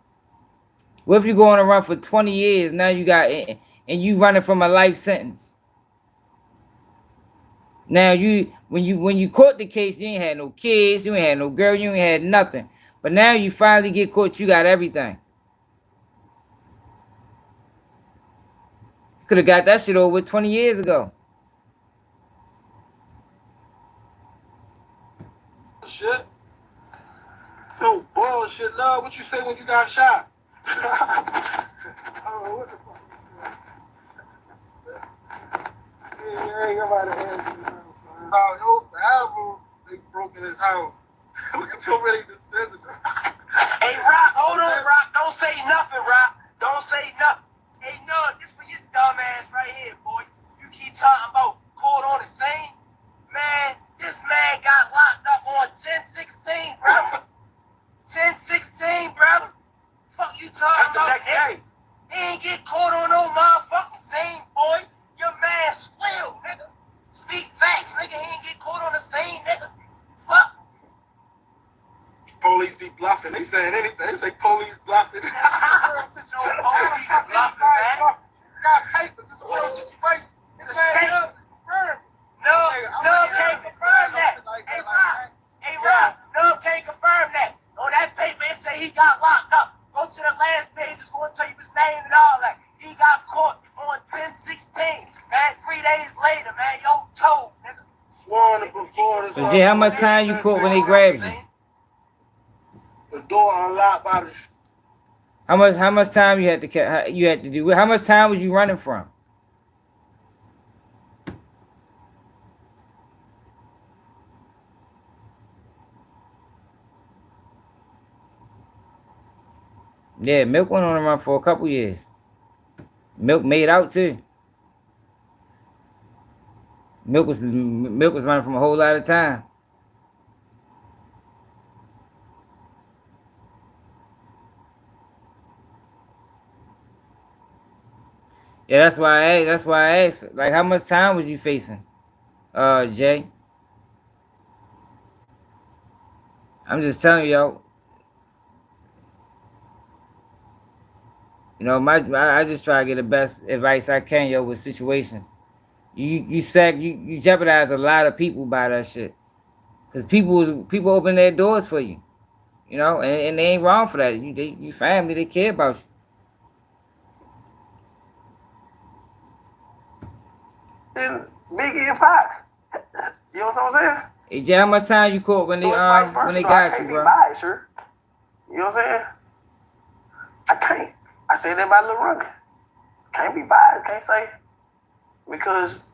S1: What if you're going to run for 20 years? Now you got, and you running from a life sentence. Now when you caught the case, you ain't had no kids, you ain't had no girl, you ain't had nothing. But now you finally get caught, you got everything. You could have got that shit over with 20 years ago.
S19: Shit. No bullshit, love. What you say when you got shot? Oh, what the fuck? Yeah, ain't nobody answer. Oh, the album, they broke in his house. Don't really understand it.
S17: Hey, Rock, hold on, Rock. Don't say nothing, Rock. Don't say nothing. Hey, no, this for your dumb ass right here, boy. You keep talking about caught on the scene. Man, this man got locked up on 10/16, brother. 10/16, brother. Fuck you talking about, nigga? He ain't get caught on no motherfucking scene, boy. Your man squealed, nigga. Speak facts, nigga. He ain't get caught on the scene, nigga. Fuck.
S19: Police be bluffing. They saying anything. They say police situation is a state. No, can't confirm that. Hey, Rob, no, can't confirm that. On that paper, it say he got locked up. Go to the last page, it's going to tell you his name and all that. He got caught on 10/16, man. 3 days later, man. Yo, told, nigga. Florida before this.
S1: So Jay, how much time you caught when they grabbed you?
S19: The door unlocked by the.
S1: How much time you had to do? How much time was you running from? Yeah, Milk went on the run for a couple years. Milk made out too. Milk was running from a whole lot of time. Yeah, that's why I asked. Like, how much time was you facing, Jay? I'm just telling you, yo. You know, I just try to get the best advice I can, yo, with situations. You jeopardize a lot of people by that shit, cause people open their doors for you, you know, and they ain't wrong for that. You family, they care about you.
S17: And Biggie and Pac. You know what I'm saying?
S1: Hey Jay, how much time you caught when they got you, bro?
S17: I can't be biased, sir. You know what I'm saying? I can't. I say that about Lil Rugged. Can't be biased. Can't say because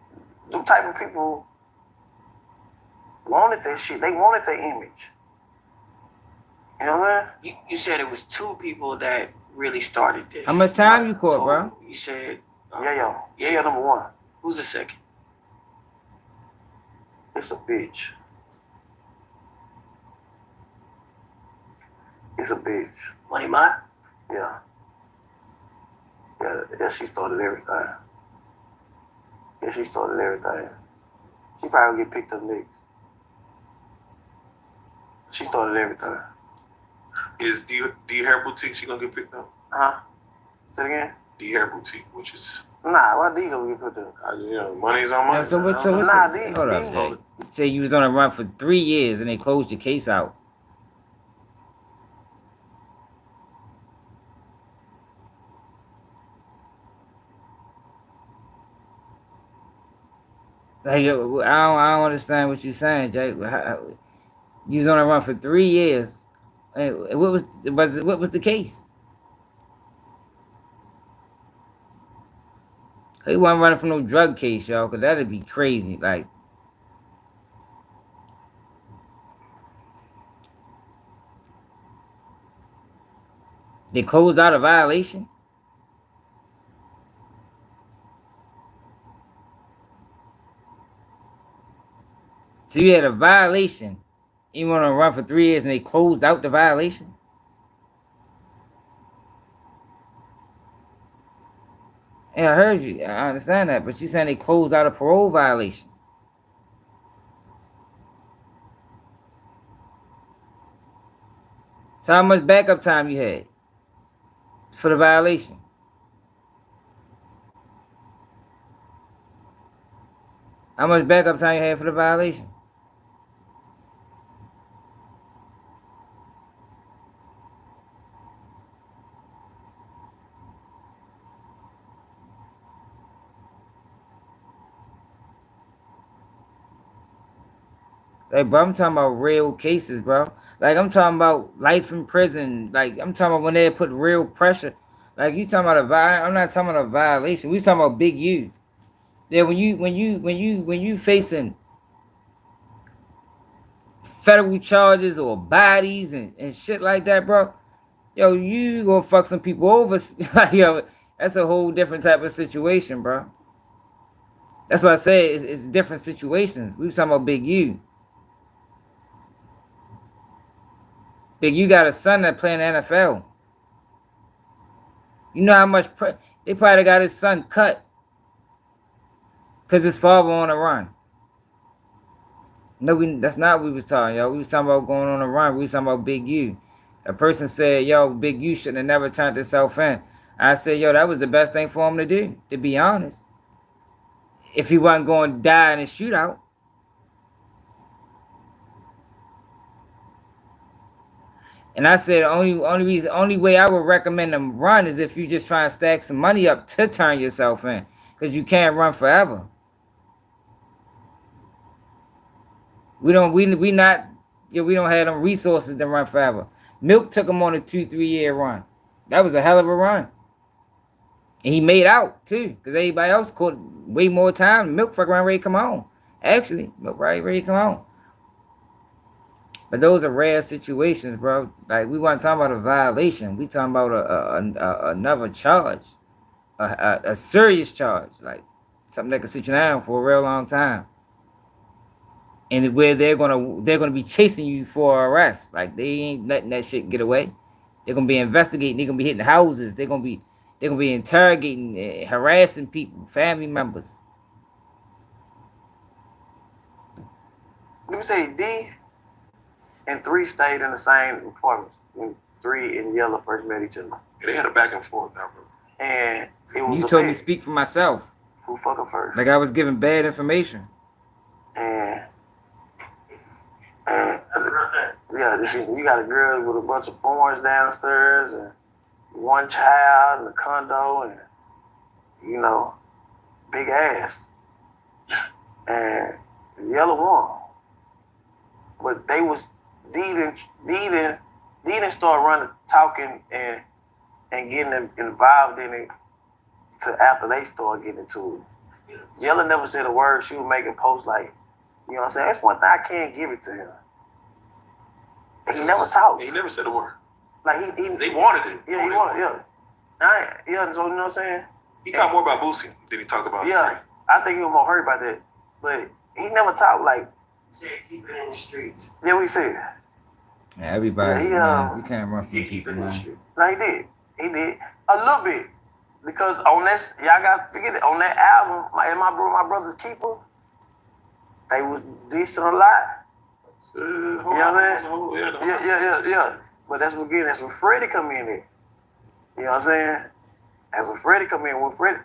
S17: them type of people wanted that shit. They wanted their image. You know what I'm saying?
S13: You said it was 2 people that really started this.
S1: How much time you caught, bro?
S13: You said
S17: Yeah, number 1.
S13: Who's the second?
S17: It's a bitch. It's a bitch.
S13: Money Mine?
S17: Yeah. Yeah, she started everything. Yeah, she started everything. She probably get picked up next. She started everything.
S18: Is the hair boutique she gonna get picked up?
S17: Huh? Say it again?
S18: The hair boutique, which is
S17: Nah, why D gonna get picked up?
S18: you know, money's on money.
S1: Yeah, so what? Hold up, Jay. You say you was on a run for 3 years and they closed your case out. Like, I don't understand what you're saying, Jay. You was on a run for 3 years. And what was the case? He wasn't running from no drug case, y'all, because that'd be crazy. Like, they closed out a violation? So you had a violation, you want to run for 3 years and they closed out the violation? Yeah, I heard you. I understand that. But you saying they closed out a parole violation. So how much backup time you had for the violation? How much backup time you had for the violation? Like, bro, I'm talking about real cases, bro. Like, I'm talking about life in prison. Like, I'm talking about when they put real pressure. Like, you talking about I'm not talking about a violation. We talking about Big U. Yeah, when you facing federal charges or bodies and shit like that, bro. Yo, you gonna fuck some people over. Like, yo, that's a whole different type of situation, bro. That's what I say. It's different situations. We was talking about Big U. Big U got a son that playing the NFL. You know how much they probably got his son cut because his father on a run. No, that's not what we was talking, yo. We was talking about going on a run. We was talking about Big U. A person said, yo, Big U shouldn't have never turned himself in. I said, yo, that was the best thing for him to do, to be honest. if he wasn't going to die in a shootout. And I said only way I would recommend them run is if you just try and stack some money up to turn yourself in, because you can't run forever. We don't have them resources to run forever. Milk took him on a 2-3 year run. That was a hell of a run. And he made out too, because everybody else caught way more time. Milk fuck around ready to come home. Actually, Milk ready to come home. But those are rare situations, bro. Like, we weren't talking about a violation. We talking about another charge, a serious charge, like something that can sit you down for a real long time, and where they're gonna be chasing you for arrest. Like, they ain't letting that shit get away. They're gonna be investigating. They're gonna be hitting houses. They're gonna be interrogating, harassing people, family members.
S17: Let me say D and 3 stayed in the same apartment when 3 and Yellow first met each other.
S18: They had a back and forth, I remember.
S17: And it was
S1: You told me speak for myself.
S17: Who fucking first?
S1: Like I was giving bad information.
S17: And yeah, you got a girl with a bunch of foreigners downstairs and one child in a condo and, you know, big ass. And the Yellow won. But they was D didn't start running, talking and getting them involved in it till after they started getting into it. Yellow never said a word. She was making posts like, you know what I'm saying? That's one thing I can't give it to him. He never talked.
S18: He never said a word.
S17: Like
S18: they wanted it.
S17: Yeah, he wanted it. Yeah. So you know what I'm saying?
S18: He talked more about Boosie than he talked about.
S17: Yeah, I think he was more hurt about that. But he never talked like.
S13: He said keep it in the streets.
S17: Yeah, we said.
S1: Yeah, everybody,
S17: man,
S1: you can't run from people, man.
S17: No, he did. He did a little bit because on this, y'all got to forget it. On that album, my brother's keeper, they was dissing a lot. You know what I'm saying? Yeah. But that's when Freddie come in there. You know what I'm saying? That's when Freddie come in. When Freddie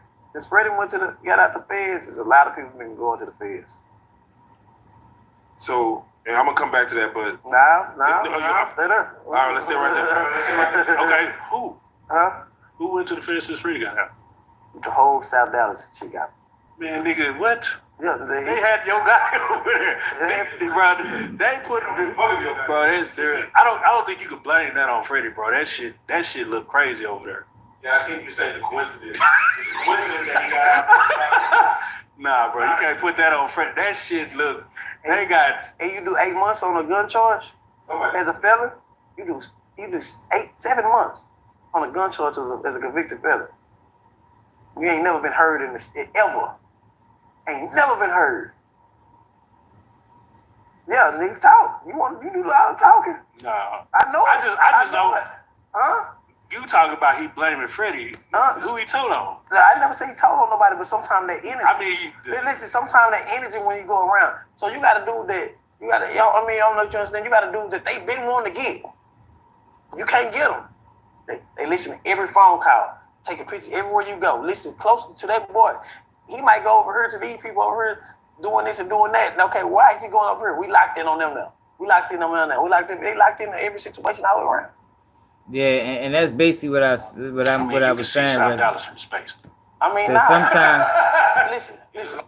S17: got out the feds, there's a lot of people been going to the feds.
S18: So, and I'm gonna come back to that, but
S17: stay there.
S18: All right, let's stay right there.
S9: Okay, who?
S17: Huh?
S9: Who went to the feds since Freddie got out?
S17: The whole South Dallas she got.
S9: Man, nigga, what?
S17: Yeah,
S9: they had your guy over there. They put bro. I don't think you could blame that on Freddie, bro. That shit look crazy over there.
S18: Yeah, I think you're saying the coincidence. It's a coincidence that he got out.
S9: Nah, bro, you can't put that on Freddie. That shit look. They got.
S17: And you do 8 months on a gun charge as a felon. You do 7 months on a gun charge as a convicted felon. You ain't never been heard in this ever. Ain't never been heard. Yeah, niggas talk. You do a lot of talking.
S9: Nah.
S17: I know.
S9: I just know.
S17: Huh?
S9: You talking about he blaming Freddie? Who he told on?
S17: I never say he told on nobody, but sometimes that energy.
S9: I mean,
S17: listen. Sometimes that energy when you go around. So you got to do that. You got to. I don't know if you understand. You got to do that. They been wanting to get. You can't get them. They listen to every phone call. Take a picture everywhere you go. Listen closely to that boy. He might go over here to these people over here doing this and doing that. And okay, why is he going over here? We locked in on them now. They locked in every situation all around.
S1: Yeah, and that's basically what I was saying.
S9: $5 from space.
S17: I mean,
S1: so sometimes
S17: listen.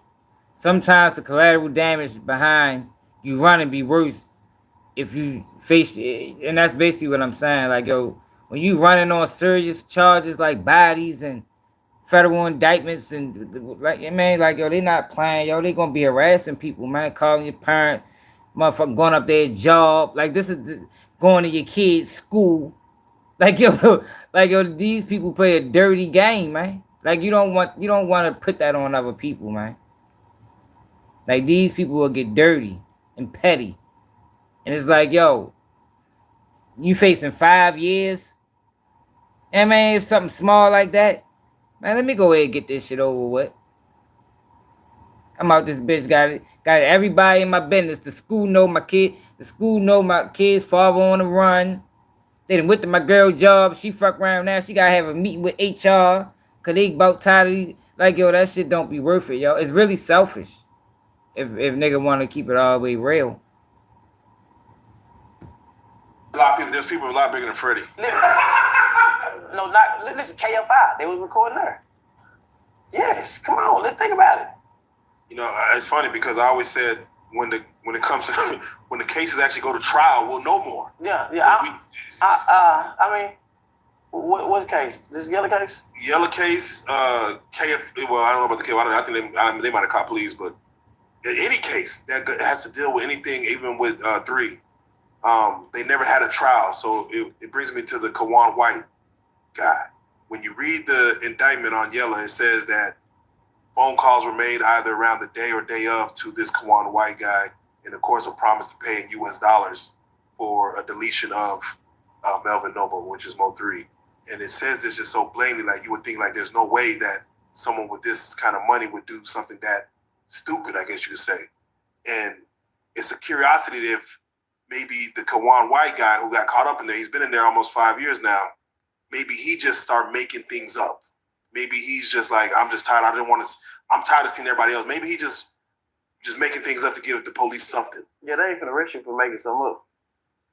S1: Sometimes the collateral damage behind you running be worse if you face it, and that's basically what I'm saying. Like, yo, when you running on serious charges like bodies and federal indictments and like, man, like, yo, they not playing, yo, they gonna be harassing people, man, calling your parent, motherfucker, going up their job, like this is going to your kid's school, like yo, these people play a dirty game, man. Like you don't want to put that on other people, man. Like these people will get dirty and petty, and it's like, yo, you facing 5 years, and man, if something small like that. Man, let me go ahead and get this shit over with. I'm out this bitch, got everybody in my business. The school know my kid. The school know my kid's father on the run. They done went to my girl job. She fuck around now. She gotta have a meeting with HR. Cause they about tired of these. Like, yo, that shit don't be worth it, yo. It's really selfish. If nigga want to keep it all the way real.
S18: A lot of people, there's people a lot bigger than Freddie.
S17: No, not listen. KFI, they was recording there. Yes, come on, let's think about it.
S18: You know, it's funny because I always said when it comes to when the cases actually go to trial, we'll know more.
S17: Yeah. I mean, what case? This yellow case?
S18: Yellow case, KF. Well, I don't know about the KF. I think they might have caught police, but in any case that has to deal with anything, even with 3, they never had a trial. So it brings me to the Kawan White guy. When you read the indictment on Yellow, it says that phone calls were made either around the day or day of to this Kawan White guy, and of course a promise to pay in US dollars for a deletion of Melvin Noble, which is Mo 3. And it says this just so blatantly, like you would think like there's no way that someone with this kind of money would do something that stupid, I guess you could say. And it's a curiosity if maybe the Kawan White guy who got caught up in there, he's been in there almost 5 years now, maybe he just started making things up. Maybe he's just like, I'm just tired. I'm tired of seeing everybody else. Maybe he just making things up to give the police something.
S17: Yeah, they ain't finna arrest you for making something up.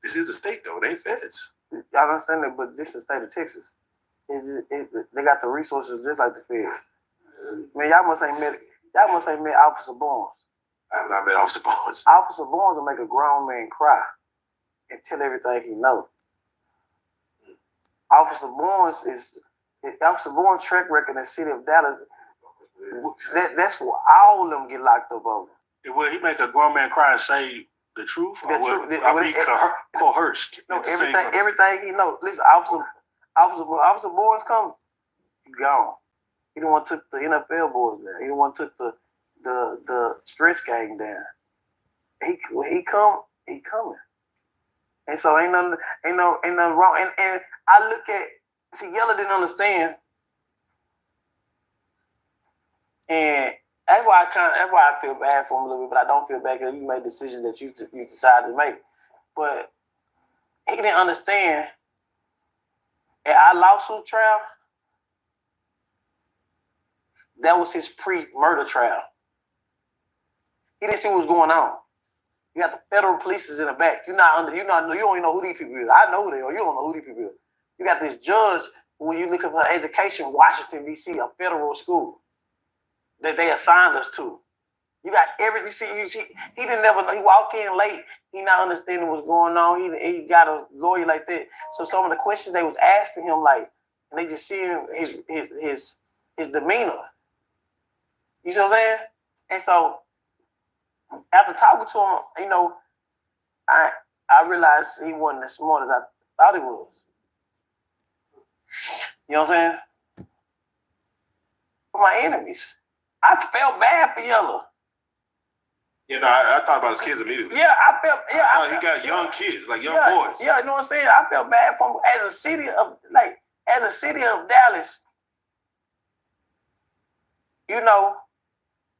S18: This is the state though. They ain't feds.
S17: I understand that, but this is the state of Texas. They got the resources just like the feds. Man, y'all must ain't met Officer Barnes.
S18: I've not met Officer Barnes.
S17: Officer Barnes will make a grown man cry and tell everything he knows. Officer Barnes' track record in the city of Dallas, that's what all of them get locked up over.
S9: Will he make a grown man cry and say the truth? Or will he coerced?
S17: No, everything he knows. Listen, Officer Barnes comes, he gone. He the one took the NFL boys down. He the one took the stretch gang down. He coming. And so ain't nothing wrong. And I look at, see, Yella didn't understand. And that's why I feel bad for him a little bit, but I don't feel bad because you made decisions that you decided to make. But he didn't understand. At our lawsuit trial, that was his pre-murder trial. He didn't see what was going on. You got the federal police is in the back. You don't even know who these people is. I know who they are. You don't know who these people is. You got this judge who, when you look at her education, Washington, D.C., a federal school that they assigned us to. You got he didn't never know. He walked in late. He not understanding what's going on. He got a lawyer like that. So some of the questions they was asking him, like, and they just seeing his demeanor. You see what I'm saying? And so after talking to him, I realized he wasn't as smart as I thought he was. You know what I'm saying? For my enemies. I felt bad for Yellow.
S18: You know, I thought about his kids immediately.
S17: Yeah, I felt.
S18: He got young kids, like young boys.
S17: Yeah, you know what I'm saying? I felt bad for him as a city of Dallas. You know,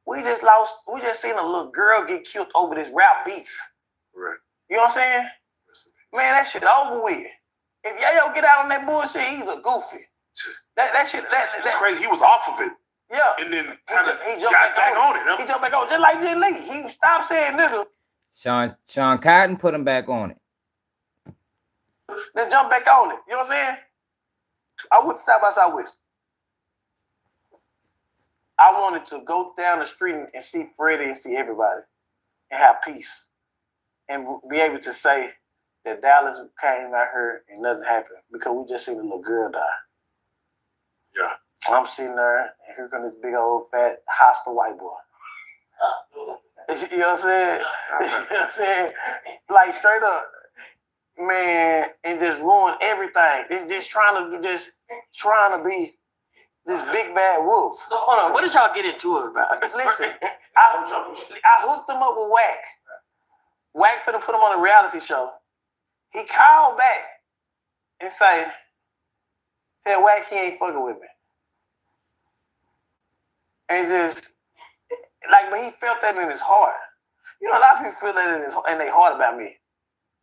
S17: we just seen a little girl get killed over this rap beef.
S18: Right.
S17: You know what I'm saying? Man, that shit over with. If Yayo get out on that bullshit, he's a goofy. That shit.
S18: That's crazy. He was off of it.
S17: Yeah.
S18: And then kind of got back on it.
S17: He jumped back on it. Just like Jay Lee. He stopped saying nigga.
S1: Sean Cotton put him back on it.
S17: Then jump back on it. You know what I'm saying? I went South by Southwest. I wanted to go down the street and see Freddie and see everybody and have peace and be able to say that Dallas came out here and nothing happened because we just seen a little girl die.
S18: Yeah.
S17: I'm sitting there and here comes this big old fat hostile white boy. You know what I'm saying? You know what I'm saying? Like straight up, man, and just ruin everything. It's just trying to be this big bad wolf.
S13: So hold on, what did y'all get into it about?
S17: Listen, I hooked him up with Wack. Wack finna put him on a reality show. He called back and said Wack, he ain't fucking with me. And just but he felt that in his heart. You know, a lot of people feel that in their heart about me.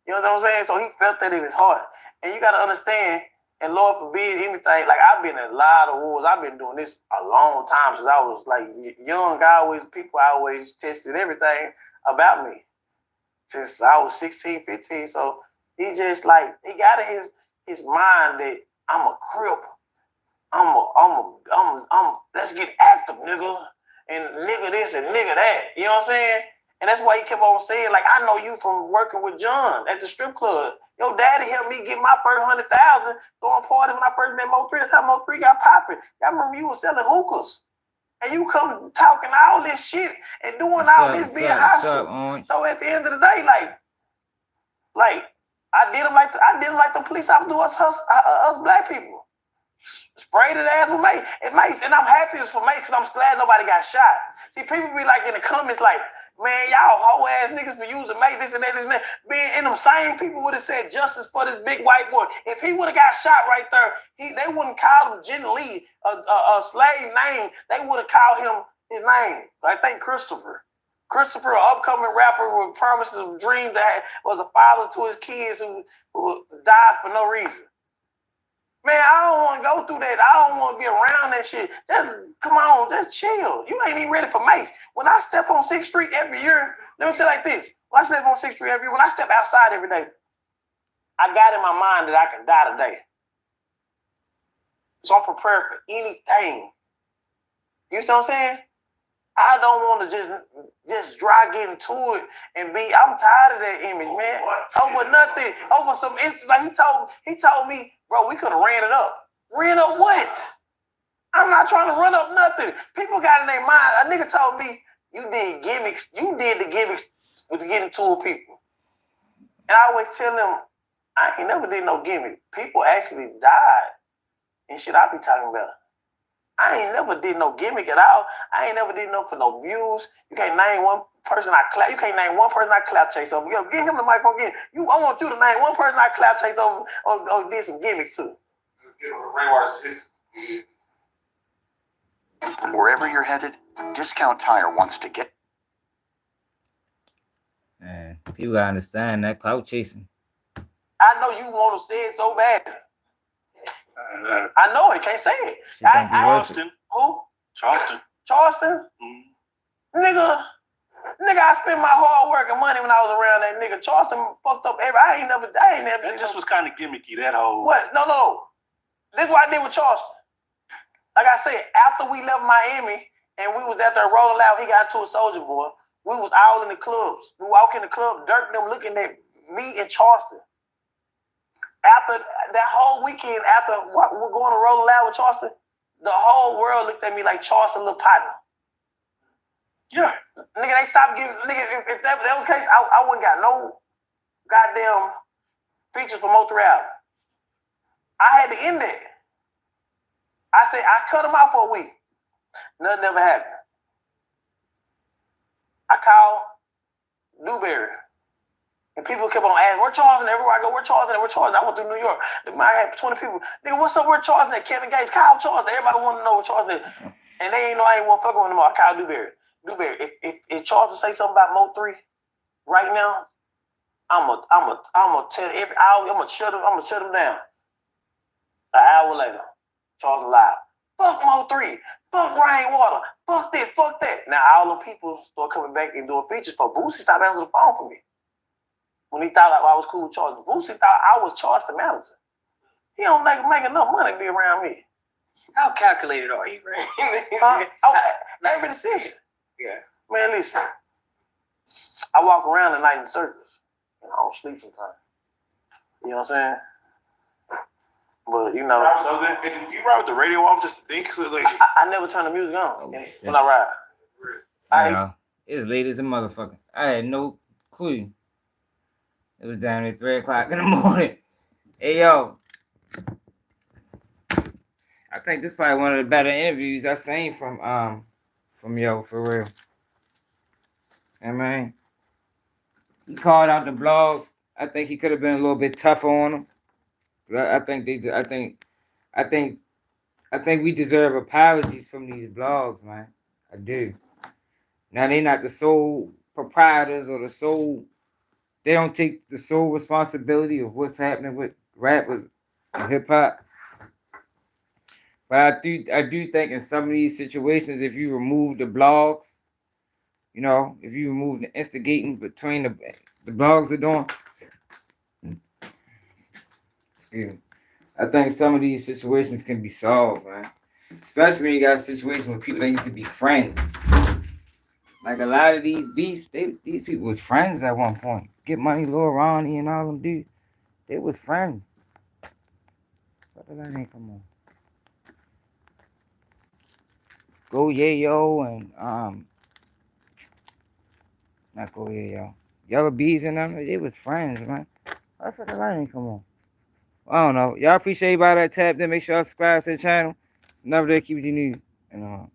S17: You know what I'm saying? So he felt that in his heart. And you gotta understand, And Lord forbid anything. Like I've been in a lot of wars. I've been doing this a long time since I was like young. People always tested everything about me since I was 16, 15. So he just like he got in his mind that I'm a crip. Let's get active, nigga. And nigga this and nigga that. You know what I'm saying? And that's why he kept on saying, like, I know you from working with John at the strip club. Your daddy helped me get my first 100,000 throwing parties when I first met Mo 3. That's how Mo 3 got popping. I remember you was selling hookahs. And you come talking all this shit and doing all this being hostile. So at the end of the day, like I did him like the police officer do us black people. Sprayed his ass with mace. And I'm happy it's for mace because I'm glad nobody got shot. See, people be like in the comments like, man, y'all hoe ass niggas for using mace, this and that, this and that. Being in them same people would have said justice for this big white boy. If he would have got shot right there, they wouldn't call him Jen Lee, a slave name. They would have called him his name. I think Christopher, an upcoming rapper with promises of dreams that was a father to his kids who died for no reason. Man, I don't want to go through that. I don't want to be around that shit. Just come on, just chill. You ain't even ready for mace. When I step on 6th Street every year, let me tell you like this. When I step on 6th Street every year, when I step outside every day, I got in my mind that I can die today. So I'm prepared for anything. You see what I'm saying? I don't want to just dry get into it and be. I'm tired of that image, man. Over nothing, over some. Like he told me, bro, we could have ran it up. Ran up what? I'm not trying to run up nothing. People got in their mind. A nigga told me you did gimmicks. You did the gimmicks with getting to people. And I always tell them, I ain't never did no gimmick. People actually died and shit I be talking about. I ain't never did no gimmick at all. I ain't never did no for no views. You can't name one person I clap. You can't name one person I clap chase over. Yo, give him the microphone again. I want you to name one person I clap chase over or did some gimmicks to.
S15: Wherever you're headed, Discount Tire wants to get.
S1: Man, people gotta understand that clout chasing.
S17: I know you want to say it so bad. I know it. Can't say it.
S9: Charleston.
S17: Who?
S9: Charleston.
S17: Nigga, I spent my hard work and money when I was around that nigga. Charleston fucked up every. I ain't never.
S9: That just was kind of gimmicky. That whole.
S17: What? No. This is what I did with Charleston. Like I said, after we left Miami and we was out there rolling out, he got into a Soldier Boy. We was all in the clubs. We walk in the club, Dirk them looking at me in Charleston. After that whole weekend, after we're going to roll out with Charleston, the whole world looked at me like Charleston little partner. Yeah. Nigga, they stopped giving, nigga, if that was the case, I wouldn't got no goddamn features for Mo3 album. I had to end that. I said, I cut him out for a week. Nothing ever happened. I called Dewberry. And people kept on asking, where Charleston? Everywhere I go, where Charleston? Where Charleston? I went through New York. I had 20 people. Nigga, what's up? Where Charleston at? Kevin Gates, call Charleston. Everybody wanted to know where Charleston at. And they ain't know I ain't want to fuck with them anymore. I called Dewberry. If Charleston say something about Mo3 right now, I'm gonna tell every hour, I'm gonna shut him down. An hour later, Charleston live. Fuck Mo3. Fuck Rainwater. Fuck this. Fuck that. Now all the people start coming back and doing features for Boosie. Stopped answering the phone for me. When he thought I was cool with Charleston. Boosie thought I was Charleston manager. He don't make enough money to be around me.
S13: How calculated are you, right?
S17: Every decision.
S13: Yeah.
S17: Man, listen. I walk around at night in circles. And I don't sleep sometimes. You know what I'm saying? But you know.
S18: So then, if you ride with the radio off, just think so. Like
S17: I never turn the music on when I ride.
S1: It's late as a motherfucker. I had no clue. It was down at 3 o'clock in the morning. Hey, yo. I think this is probably one of the better interviews I've seen from yo, for real. I mean, he called out the blogs. I think he could have been a little bit tougher on them. I think we deserve apologies from these blogs, man. I do. Now they not the sole proprietors or the sole. They don't take the sole responsibility of what's happening with rappers and hip hop. But I do think in some of these situations, if you remove the blogs, you know, if you remove the instigating between the blogs are doing, excuse me, I think some of these situations can be solved, man. Especially when you got a situation with people that used to be friends. Like a lot of these beefs, these people was friends at one point. Get Money, Lil Ronnie, and all them dudes, they was friends. What did that name come on? Go Yayo and not Go Yayo, Yellow Bees and them, they was friends, man. That's what the line come on. I don't know. Y'all appreciate everybody that tapped in. Make sure y'all subscribe to the channel. It's never there. Keep it you need. And